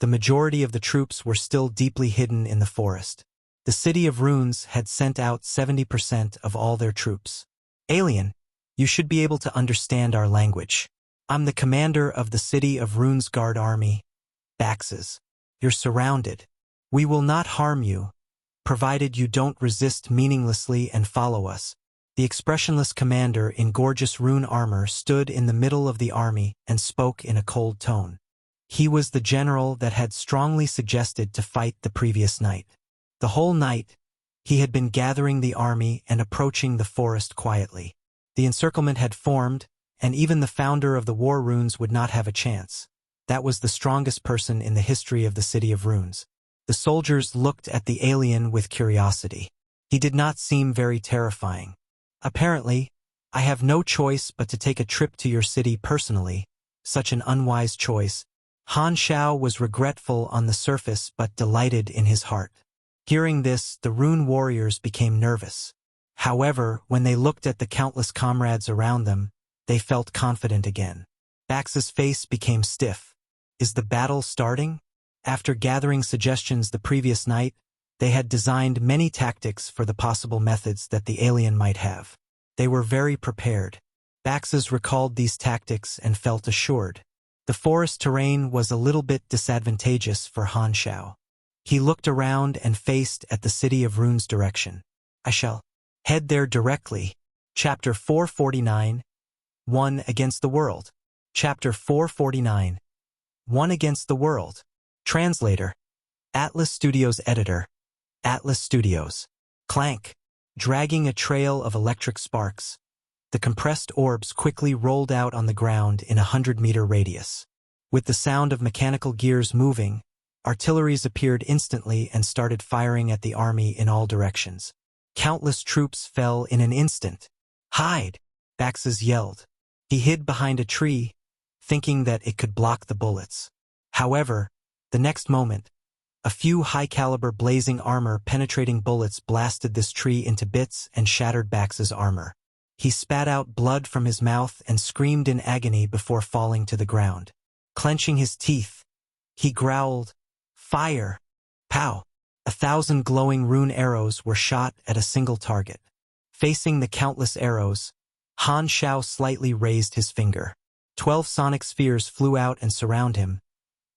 The majority of the troops were still deeply hidden in the forest. The City of Runes had sent out 70% of all their troops. Alien, you should be able to understand our language. I'm the commander of the City of Runes Guard Army. Baxes. You're surrounded. We will not harm you, provided you don't resist meaninglessly and follow us. The expressionless commander in gorgeous rune armor stood in the middle of the army and spoke in a cold tone. He was the general that had strongly suggested to fight the previous night. The whole night, he had been gathering the army and approaching the forest quietly. The encirclement had formed, and even the founder of the war runes would not have a chance. That was the strongest person in the history of the City of Runes. The soldiers looked at the alien with curiosity. He did not seem very terrifying. Apparently, I have no choice but to take a trip to your city personally. Such an unwise choice. Han Xiao was regretful on the surface but delighted in his heart. Hearing this, the rune warriors became nervous. However, when they looked at the countless comrades around them, they felt confident again. Bax's face became stiff. Is the battle starting? After gathering suggestions the previous night, they had designed many tactics for the possible methods that the alien might have. They were very prepared. Bax's recalled these tactics and felt assured. The forest terrain was a little bit disadvantageous for Han Xiao. He looked around and faced at the City of Runes direction. I shall head there directly. Chapter 449, One Against the World. Chapter 449, One Against the World. Translator, Atlas Studios Editor, Atlas Studios. Clank. Dragging a trail of electric sparks, the compressed orbs quickly rolled out on the ground in a 100-meter radius. With the sound of mechanical gears moving, artilleries appeared instantly and started firing at the army in all directions. Countless troops fell in an instant. Hide! Baxes yelled. He hid behind a tree, thinking that it could block the bullets. However, the next moment, a few high-caliber blazing armor-penetrating bullets blasted this tree into bits and shattered Bax's armor. He spat out blood from his mouth and screamed in agony before falling to the ground. Clenching his teeth, he growled, "Fire!" Pow! 1,000 glowing rune arrows were shot at a single target. Facing the countless arrows, Han Xiao slightly raised his finger. 12 sonic spheres flew out and surround him,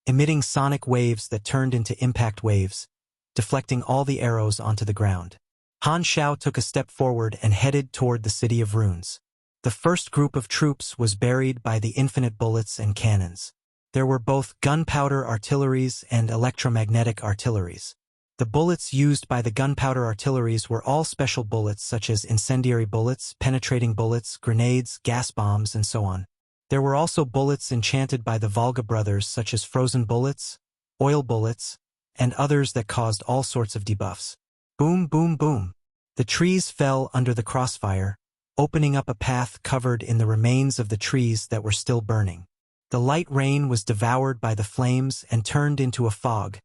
emitting sonic waves that turned into impact waves, deflecting all the arrows onto the ground. Han Xiao took a step forward and headed toward the City of Runes. The first group of troops was buried by the infinite bullets and cannons. There were both gunpowder artilleries and electromagnetic artilleries. The bullets used by the gunpowder artilleries were all special bullets such as incendiary bullets, penetrating bullets, grenades, gas bombs, and so on. There were also bullets enchanted by the Volga brothers such as frozen bullets, oil bullets, and others that caused all sorts of debuffs. Boom, boom, boom. The trees fell under the crossfire, opening up a path covered in the remains of the trees that were still burning. The light rain was devoured by the flames and turned into a fog,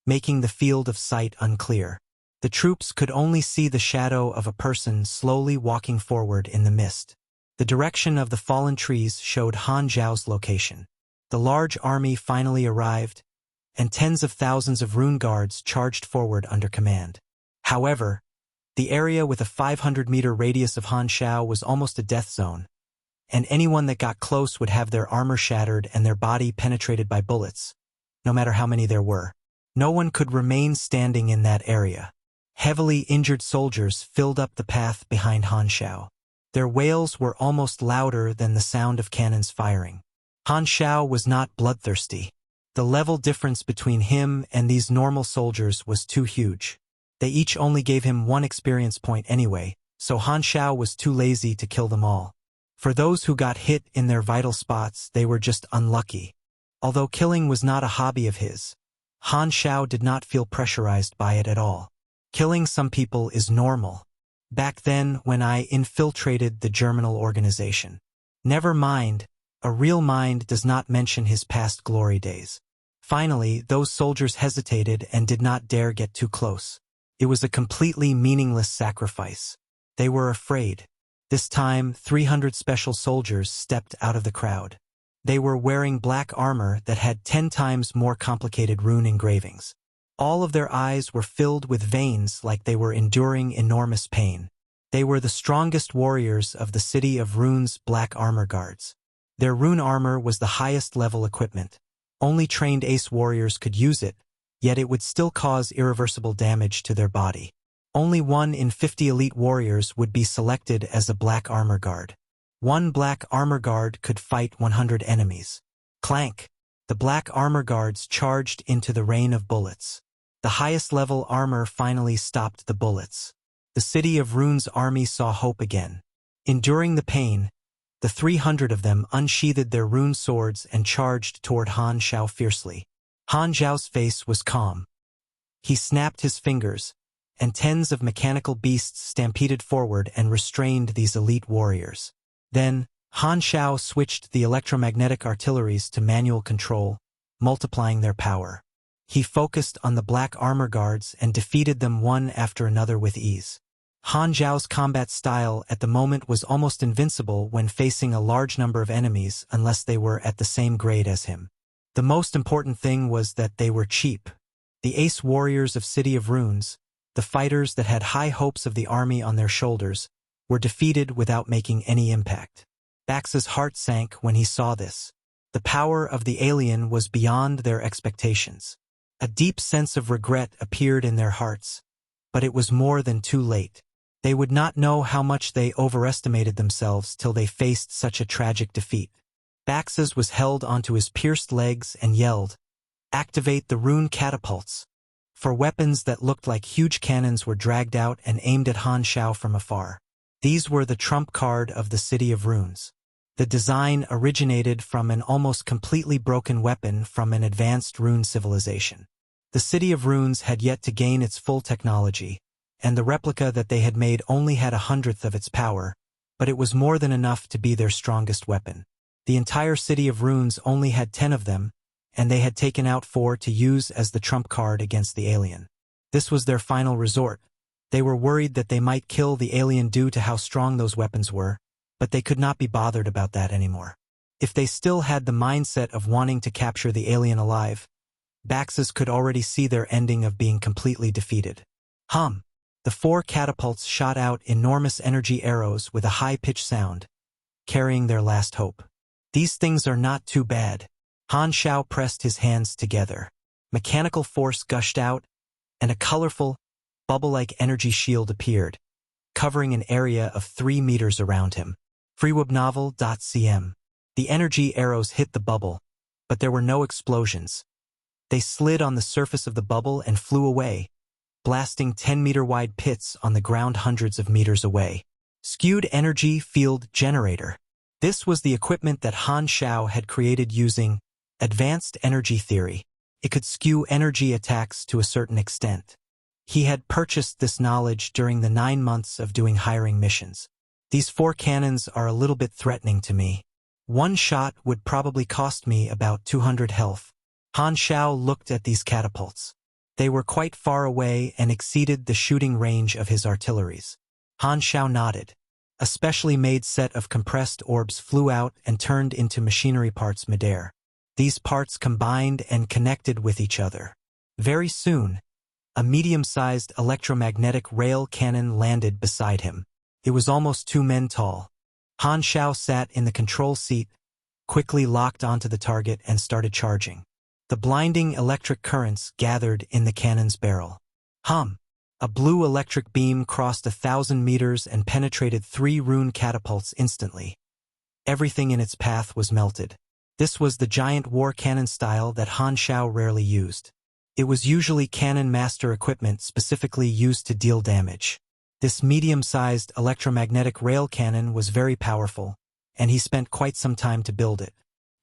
making the field of sight unclear. The troops could only see the shadow of a person slowly walking forward in the mist. The direction of the fallen trees showed Han Xiao's location. The large army finally arrived, and tens of thousands of rune guards charged forward under command. However, the area with a 500-meter radius of Han Xiao was almost a death zone, and anyone that got close would have their armor shattered and their body penetrated by bullets, no matter how many there were. No one could remain standing in that area. Heavily injured soldiers filled up the path behind Han Xiao. Their wails were almost louder than the sound of cannons firing. Han Xiao was not bloodthirsty. The level difference between him and these normal soldiers was too huge. They each only gave him 1 experience point anyway, so Han Xiao was too lazy to kill them all. For those who got hit in their vital spots, they were just unlucky. Although killing was not a hobby of his, Han Xiao did not feel pressurized by it at all. Killing some people is normal. Back then, when I infiltrated the Germinal organization. Never mind, a real mind does not mention his past glory days. Finally, those soldiers hesitated and did not dare get too close. It was a completely meaningless sacrifice. They were afraid. This time, 300 special soldiers stepped out of the crowd. They were wearing black armor that had 10 times more complicated rune engravings. All of their eyes were filled with veins like they were enduring enormous pain. They were the strongest warriors of the City of Rune's black armor guards. Their rune armor was the highest level equipment. Only trained ace warriors could use it, yet it would still cause irreversible damage to their body. Only 1 in 50 elite warriors would be selected as a black armor guard. 1 black armor guard could fight 100 enemies. Clank! The black armor guards charged into the rain of bullets. The highest level armor finally stopped the bullets. The City of Rune's army saw hope again. Enduring the pain, the 300 of them unsheathed their rune swords and charged toward Han Xiao fiercely. Han Xiao's face was calm. He snapped his fingers, and tens of mechanical beasts stampeded forward and restrained these elite warriors. Then, Han Xiao switched the electromagnetic artilleries to manual control, multiplying their power. He focused on the black armor guards and defeated them one after another with ease. Han Xiao's combat style at the moment was almost invincible when facing a large number of enemies unless they were at the same grade as him. The most important thing was that they were cheap. The ace warriors of City of Runes, the fighters that had high hopes of the army on their shoulders, were defeated without making any impact. Bax's heart sank when he saw this. The power of the alien was beyond their expectations. A deep sense of regret appeared in their hearts, but it was more than too late. They would not know how much they overestimated themselves till they faced such a tragic defeat. Bax's was held onto his pierced legs and yelled, "Activate the rune catapults!" For weapons that looked like huge cannons were dragged out and aimed at Han Xiao from afar. These were the trump card of the City of Runes. The design originated from an almost completely broken weapon from an advanced rune civilization. The City of Runes had yet to gain its full technology, and the replica that they had made only had 1/100th of its power, but it was more than enough to be their strongest weapon. The entire City of Runes only had 10 of them, and they had taken out 4 to use as the trump card against the alien. This was their final resort. They were worried that they might kill the alien due to how strong those weapons were, but they could not be bothered about that anymore. If they still had the mindset of wanting to capture the alien alive, Bax's could already see their ending of being completely defeated. Hum! The 4 catapults shot out enormous energy arrows with a high-pitched sound, carrying their last hope. These things are not too bad. Han Xiao pressed his hands together. Mechanical force gushed out, and a colorful, bubble-like energy shield appeared, covering an area of 3 meters around him. freewebnovel.cm. The energy arrows hit the bubble, but there were no explosions. They slid on the surface of the bubble and flew away, blasting 10-meter-wide pits on the ground hundreds of meters away. Skewed Energy Field Generator. This was the equipment that Han Xiao had created using advanced energy theory. It could skew energy attacks to a certain extent. He had purchased this knowledge during the 9 months of doing hiring missions. These 4 cannons are a little bit threatening to me. One shot would probably cost me about 200 health. Han Xiao looked at these catapults. They were quite far away and exceeded the shooting range of his artilleries. Han Xiao nodded. A specially made set of compressed orbs flew out and turned into machinery parts midair. These parts combined and connected with each other. Very soon, a medium-sized electromagnetic rail cannon landed beside him. It was almost 2 men tall. Han Xiao sat in the control seat, quickly locked onto the target and started charging. The blinding electric currents gathered in the cannon's barrel. Hum! A blue electric beam crossed 1,000 meters and penetrated 3 rune catapults instantly. Everything in its path was melted. This was the giant war cannon style that Han Xiao rarely used. It was usually cannon master equipment specifically used to deal damage. This medium-sized electromagnetic rail cannon was very powerful, and he spent quite some time to build it.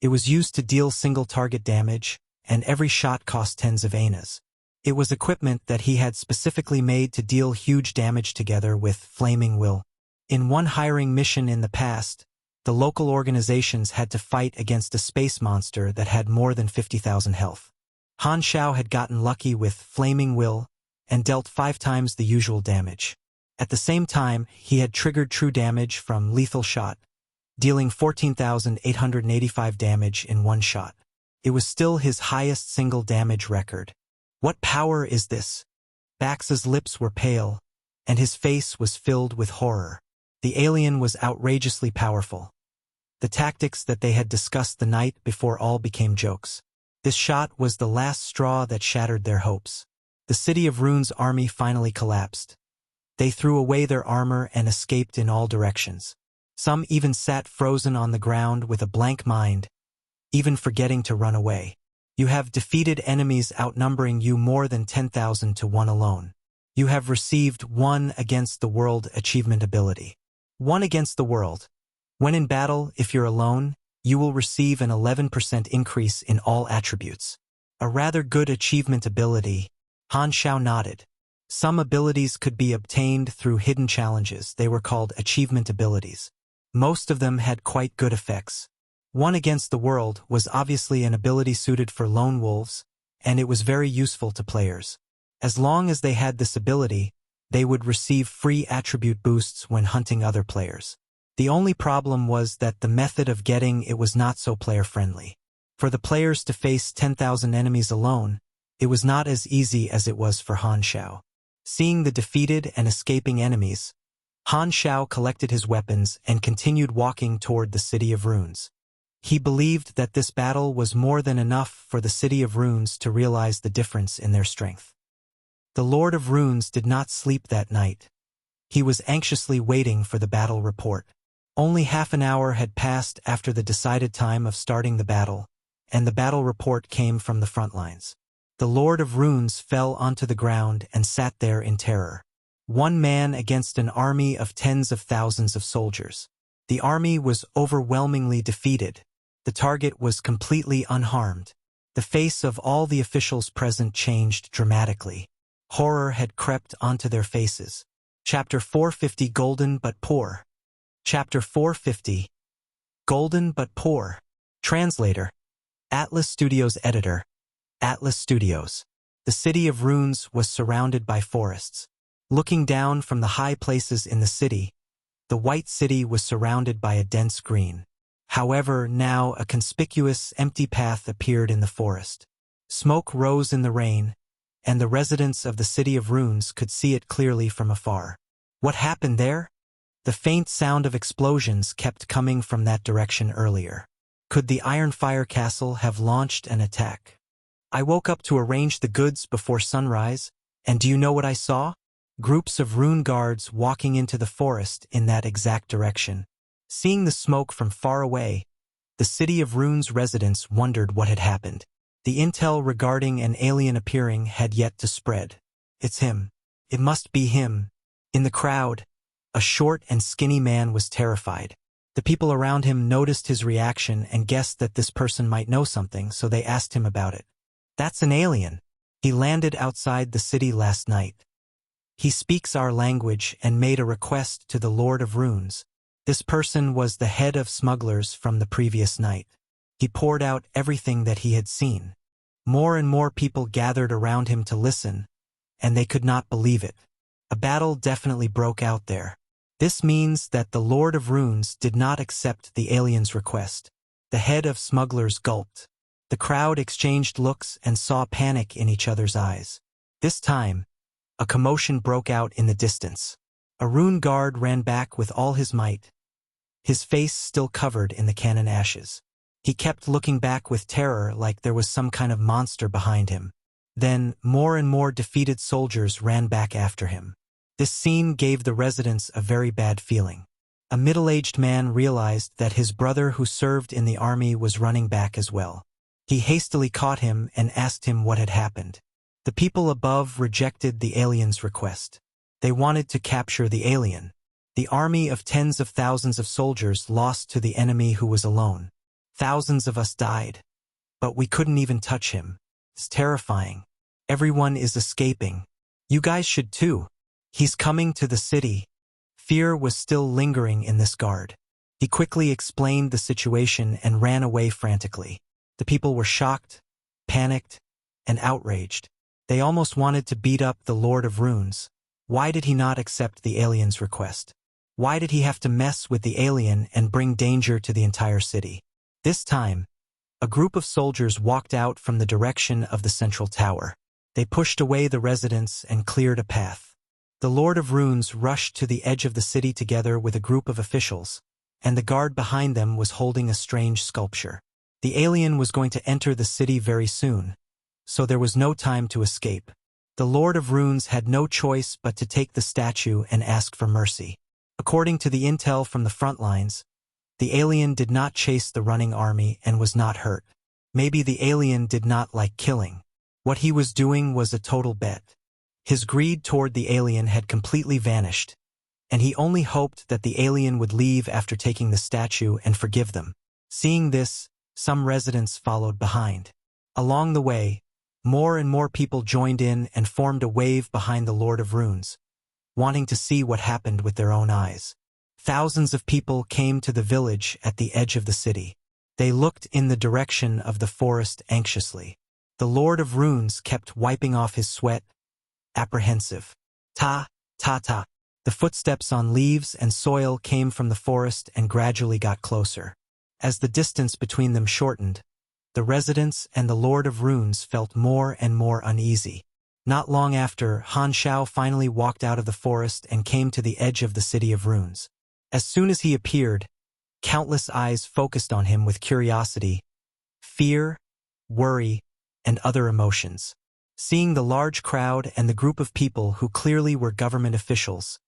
It was used to deal single-target damage, and every shot cost tens of anas. It was equipment that he had specifically made to deal huge damage together with flaming will. In one hiring mission in the past, the local organizations had to fight against a space monster that had more than 50,000 health. Han Xiao had gotten lucky with flaming will and dealt 5 times the usual damage. At the same time, he had triggered true damage from lethal shot, dealing 14,885 damage in 1 shot. It was still his highest single damage record. What power is this? Bax's lips were pale, and his face was filled with horror. The alien was outrageously powerful. The tactics that they had discussed the night before all became jokes. This shot was the last straw that shattered their hopes. The City of Rune's army finally collapsed. They threw away their armor and escaped in all directions. Some even sat frozen on the ground with a blank mind, even forgetting to run away. You have defeated enemies outnumbering you more than 10,000 to 1 alone. You have received 1 against the world achievement ability. 1 against the world. When in battle, if you're alone, you will receive an 11% increase in all attributes. A rather good achievement ability. Han Xiao nodded. Some abilities could be obtained through hidden challenges. They were called achievement abilities. Most of them had quite good effects. 1 against the world was obviously an ability suited for lone wolves, and it was very useful to players. As long as they had this ability, they would receive free attribute boosts when hunting other players. The only problem was that the method of getting it was not so player-friendly. For the players to face 10,000 enemies alone, it was not as easy as it was for Han Xiao. Seeing the defeated and escaping enemies, Han Xiao collected his weapons and continued walking toward the City of Runes. He believed that this battle was more than enough for the City of Runes to realize the difference in their strength. The Lord of Runes did not sleep that night. He was anxiously waiting for the battle report. Only half an hour had passed after the decided time of starting the battle, and the battle report came from the front lines. The Lord of Runes fell onto the ground and sat there in terror. 1 man against an army of tens of thousands of soldiers. The army was overwhelmingly defeated. The target was completely unharmed. The face of all the officials present changed dramatically. Horror had crept onto their faces. Chapter 450 Golden but Poor. Chapter 450 Golden but Poor. Translator. Atlas Studios Editor. Atlas Studios. The City of Runes was surrounded by forests. Looking down from the high places in the city, the White City was surrounded by a dense green. However, now a conspicuous, empty path appeared in the forest. Smoke rose in the rain, and the residents of the City of Runes could see it clearly from afar. What happened there? The faint sound of explosions kept coming from that direction earlier. Could the Ironfire Castle have launched an attack? I woke up to arrange the goods before sunrise, and do you know what I saw? Groups of rune guards walking into the forest in that exact direction. Seeing the smoke from far away, the City of Runes residents wondered what had happened. The intel regarding an alien appearing had yet to spread. It's him. It must be him. In the crowd, a short and skinny man was terrified. The people around him noticed his reaction and guessed that this person might know something, so they asked him about it. That's an alien. He landed outside the city last night. He speaks our language and made a request to the Lord of Runes. This person was the head of smugglers from the previous night. He poured out everything that he had seen. More and more people gathered around him to listen, and they could not believe it. A battle definitely broke out there. This means that the Lord of Runes did not accept the alien's request. The head of smugglers gulped. The crowd exchanged looks and saw panic in each other's eyes. This time, a commotion broke out in the distance. A rune guard ran back with all his might, his face still covered in the cannon ashes. He kept looking back with terror like there was some kind of monster behind him. Then, more and more defeated soldiers ran back after him. This scene gave the residents a very bad feeling. A middle-aged man realized that his brother who served in the army was running back as well. He hastily caught him and asked him what had happened. The people above rejected the alien's request. They wanted to capture the alien. The army of tens of thousands of soldiers lost to the enemy who was alone. Thousands of us died. But we couldn't even touch him. It's terrifying. Everyone is escaping. You guys should too. He's coming to the city. Fear was still lingering in this guard. He quickly explained the situation and ran away frantically. The people were shocked, panicked, and outraged. They almost wanted to beat up the Lord of Runes. Why did he not accept the alien's request? Why did he have to mess with the alien and bring danger to the entire city? This time, a group of soldiers walked out from the direction of the central tower. They pushed away the residents and cleared a path. The Lord of Runes rushed to the edge of the city together with a group of officials, and the guard behind them was holding a strange sculpture. The alien was going to enter the city very soon, so there was no time to escape. The Lord of Runes had no choice but to take the statue and ask for mercy. According to the intel from the front lines, the alien did not chase the running army and was not hurt. Maybe the alien did not like killing. What he was doing was a total bet. His greed toward the alien had completely vanished, and he only hoped that the alien would leave after taking the statue and forgive them. Seeing this, some residents followed behind. Along the way, more and more people joined in and formed a wave behind the Lord of Runes, wanting to see what happened with their own eyes. Thousands of people came to the village at the edge of the city. They looked in the direction of the forest anxiously. The Lord of Runes kept wiping off his sweat, apprehensive. Ta, ta, ta. The footsteps on leaves and soil came from the forest and gradually got closer. As the distance between them shortened, the residents and the Lord of Runes felt more and more uneasy. Not long after, Han Xiao finally walked out of the forest and came to the edge of the city of runes. As soon as he appeared, countless eyes focused on him with curiosity, fear, worry, and other emotions. Seeing the large crowd and the group of people who clearly were government officials,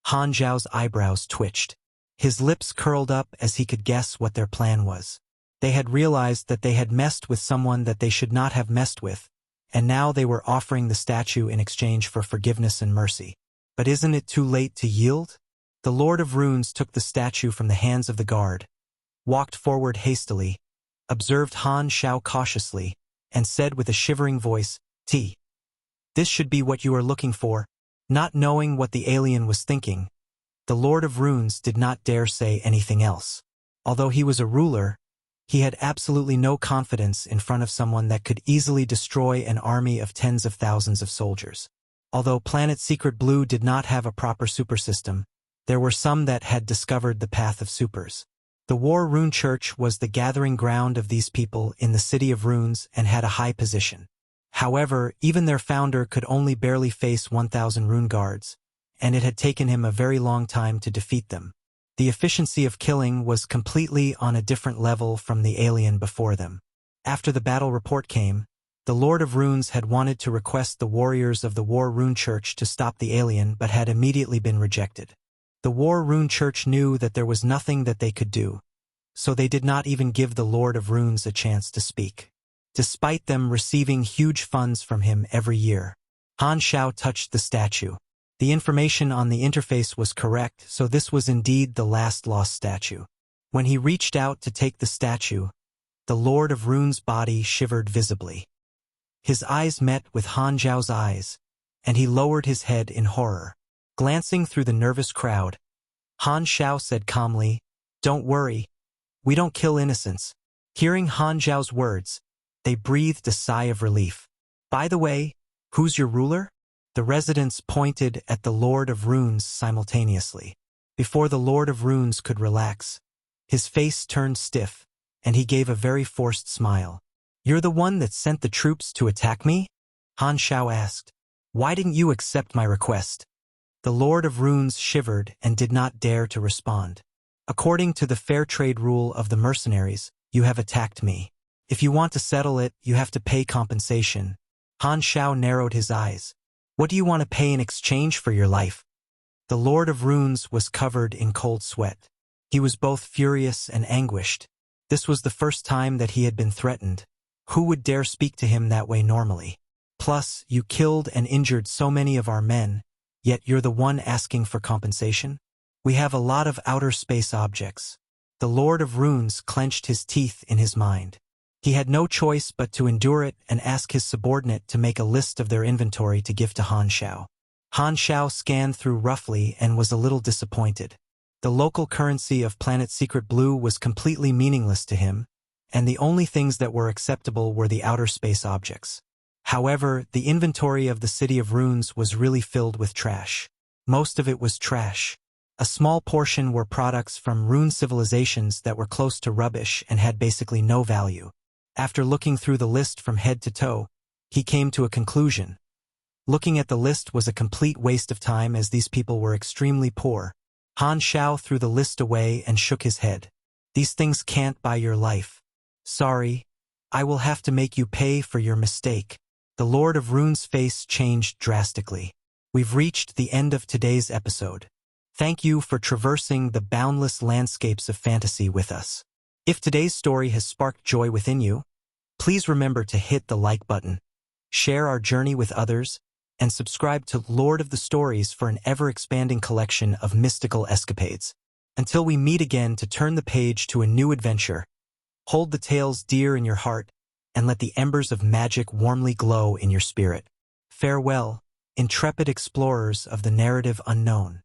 Han Xiao's eyebrows twitched. His lips curled up as he could guess what their plan was. They had realized that they had messed with someone that they should not have messed with, and now they were offering the statue in exchange for forgiveness and mercy. But isn't it too late to yield? The Lord of Runes took the statue from the hands of the guard, walked forward hastily, observed Han Xiao cautiously, and said with a shivering voice, "This should be what you are looking for." Not knowing what the alien was thinking, the Lord of Runes did not dare say anything else. Although he was a ruler, he had absolutely no confidence in front of someone that could easily destroy an army of tens of thousands of soldiers. Although Planet Secret Blue did not have a proper super system, there were some that had discovered the path of supers. The War Rune Church was the gathering ground of these people in the City of Runes and had a high position. However, even their founder could only barely face 1,000 rune guards, and it had taken him a very long time to defeat them. The efficiency of killing was completely on a different level from the alien before them. After the battle report came, the Lord of Runes had wanted to request the warriors of the War Rune Church to stop the alien but had immediately been rejected. The War Rune Church knew that there was nothing that they could do, so they did not even give the Lord of Runes a chance to speak. Despite them receiving huge funds from him every year, Han Xiao touched the statue. The information on the interface was correct, so this was indeed the last lost statue. When he reached out to take the statue, the Lord of Runes' body shivered visibly. His eyes met with Han Xiao's eyes, and he lowered his head in horror. Glancing through the nervous crowd, Han Xiao said calmly, "Don't worry. We don't kill innocents." Hearing Han Xiao's words, they breathed a sigh of relief. "By the way, who's your ruler?" The residents pointed at the Lord of Runes simultaneously. Before the Lord of Runes could relax, his face turned stiff, and he gave a very forced smile. "You're the one that sent the troops to attack me?" Han Xiao asked. "Why didn't you accept my request?" The Lord of Runes shivered and did not dare to respond. "According to the fair trade rule of the mercenaries, you have attacked me. If you want to settle it, you have to pay compensation." Han Xiao narrowed his eyes. "What do you want to pay in exchange for your life?" The Lord of Runes was covered in cold sweat. He was both furious and anguished. This was the first time that he had been threatened. Who would dare speak to him that way normally? Plus, you killed and injured so many of our men, yet you're the one asking for compensation? We have a lot of outer space objects. The Lord of Runes clenched his teeth in his mind. He had no choice but to endure it and ask his subordinate to make a list of their inventory to give to Han Xiao. Han Xiao scanned through roughly and was a little disappointed. The local currency of Planet Secret Blue was completely meaningless to him, and the only things that were acceptable were the outer space objects. However, the inventory of the City of Runes was really filled with trash. Most of it was trash. A small portion were products from rune civilizations that were close to rubbish and had basically no value. After looking through the list from head to toe, he came to a conclusion. Looking at the list was a complete waste of time as these people were extremely poor. Han Xiao threw the list away and shook his head. "These things can't buy your life. Sorry, I will have to make you pay for your mistake." The Lord of Runes' face changed drastically. We've reached the end of today's episode. Thank you for traversing the boundless landscapes of fantasy with us. If today's story has sparked joy within you, please remember to hit the like button, share our journey with others, and subscribe to Lord of the Stories for an ever-expanding collection of mystical escapades. Until we meet again to turn the page to a new adventure, hold the tales dear in your heart, and let the embers of magic warmly glow in your spirit. Farewell, intrepid explorers of the narrative unknown.